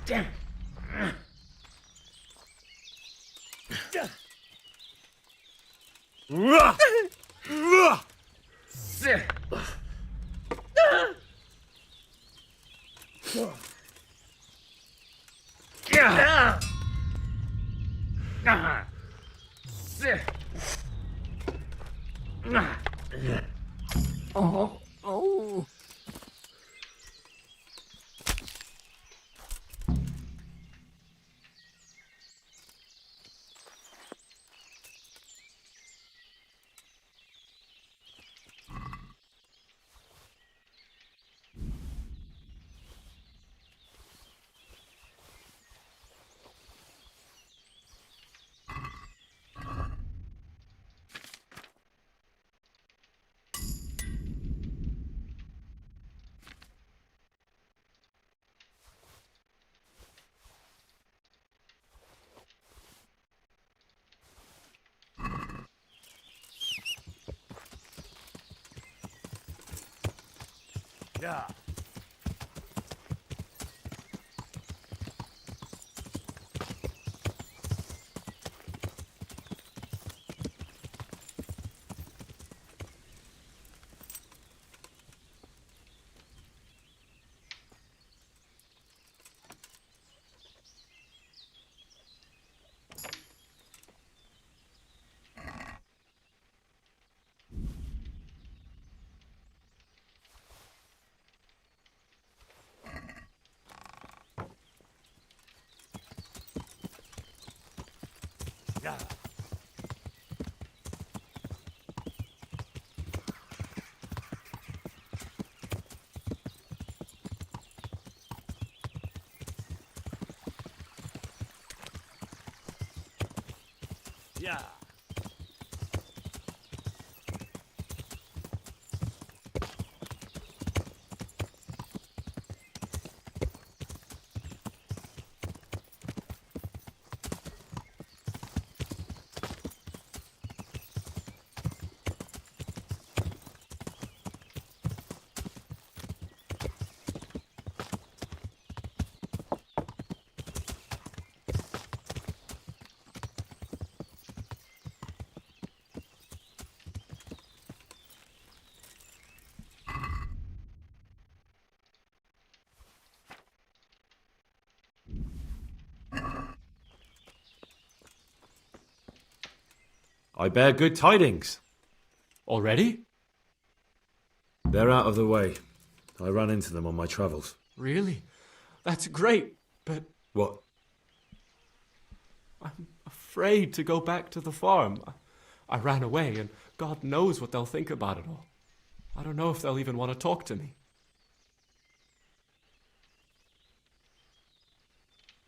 C: Damn.
G: Oh, oh.
D: Yeah. Yeah. Yeah.
A: I bear good tidings.
B: Already?
A: They're out of the way. I ran into them on my travels.
B: Really? That's great, but...
A: What?
B: I'm afraid to go back to the farm. I ran away, and God knows what they'll think about it all. I don't know if they'll even want to talk to me.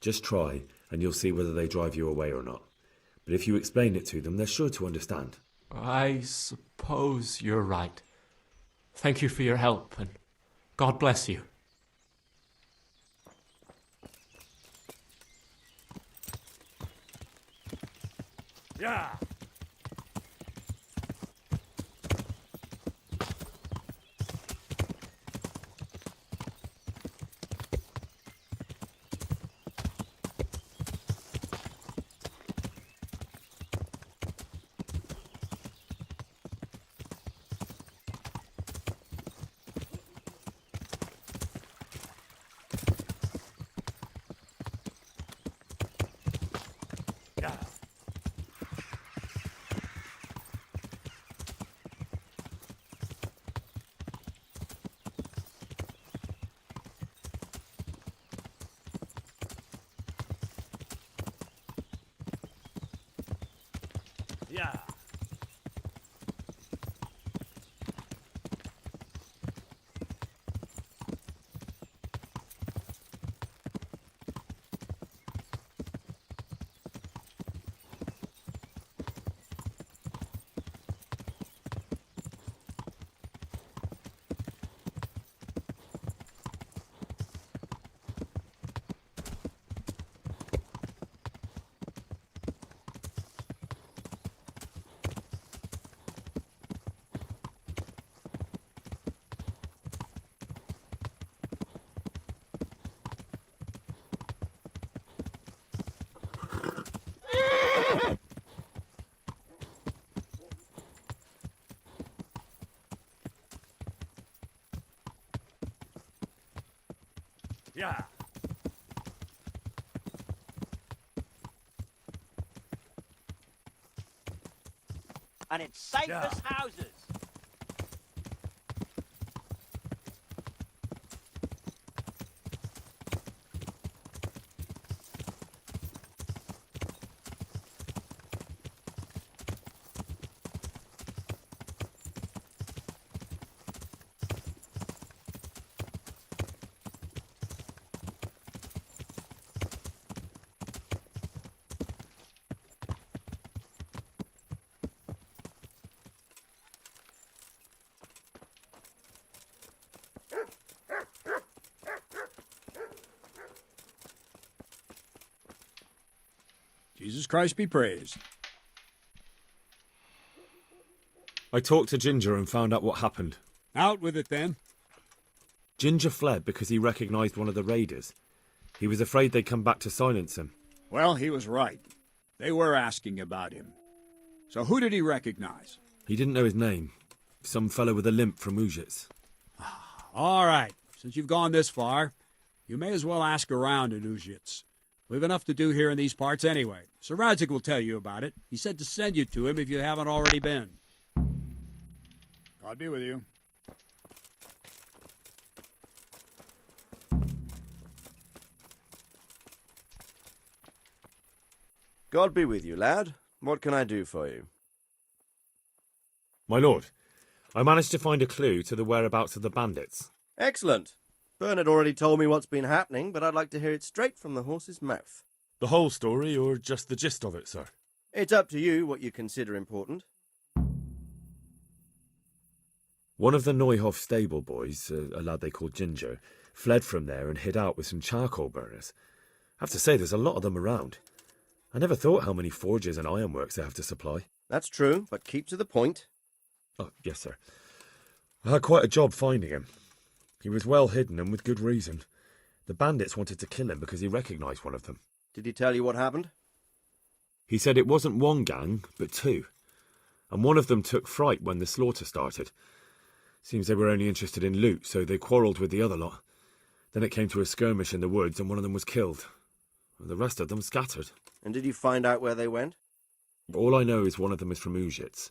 A: Just try, and you'll see whether they drive you away or not. But if you explain it to them, they're sure to understand.
B: I suppose you're right. Thank you for your help, and God bless you.
D: Yeah.
A: Yeah.
K: And it's safe as houses.
M: Jesus Christ be praised.
A: I talked to Ginger and found out what happened.
M: Out with it then.
A: Ginger fled because he recognized one of the raiders. He was afraid they'd come back to silence him.
M: Well, he was right. They were asking about him. So who did he recognize?
A: He didn't know his name. Some fellow with a limp from Ujits.
M: All right. Since you've gone this far, you may as well ask around in Ujits. We've enough to do here in these parts anyway. Sir Radzig will tell you about it. He said to send you to him if you haven't already been. God be with you.
Y: God be with you, lad. What can I do for you?
A: My lord, I managed to find a clue to the whereabouts of the bandits.
Y: Excellent. Bernard already told me what's been happening, but I'd like to hear it straight from the horse's mouth.
A: The whole story, or just the gist of it, sir?
Y: It's up to you what you consider important.
A: One of the Neuhof stable boys, a lad they called Ginger, fled from there and hid out with some charcoal burners. I have to say, there's a lot of them around. I never thought how many forges and ironworks they have to supply.
Y: That's true, but keep to the point.
A: Oh, yes, sir. I had quite a job finding him. He was well hidden and with good reason. The bandits wanted to kill him because he recognised one of them.
Y: Did he tell you what happened?
A: He said it wasn't one gang, but two. And one of them took fright when the slaughter started. Seems they were only interested in loot, so they quarrelled with the other lot. Then it came to a skirmish in the woods and one of them was killed. The rest of them scattered.
Y: And did you find out where they went?
A: All I know is one of them is from Ujits.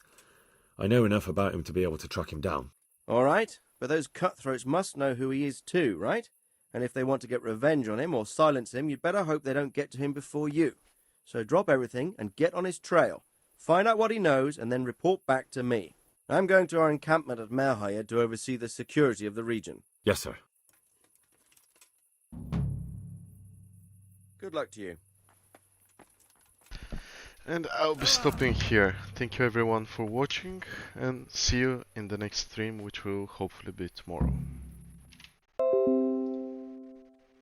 A: I know enough about him to be able to track him down.
Y: All right, but those cutthroats must know who he is too, right? And if they want to get revenge on him or silence him, you'd better hope they don't get to him before you. So drop everything and get on his trail. Find out what he knows and then report back to me. I'm going to our encampment at Merhayed to oversee the security of the region.
A: Yes, sir.
Y: Good luck to you.
E: And I'll be stopping here. Thank you everyone for watching, and see you in the next stream, which will hopefully be tomorrow.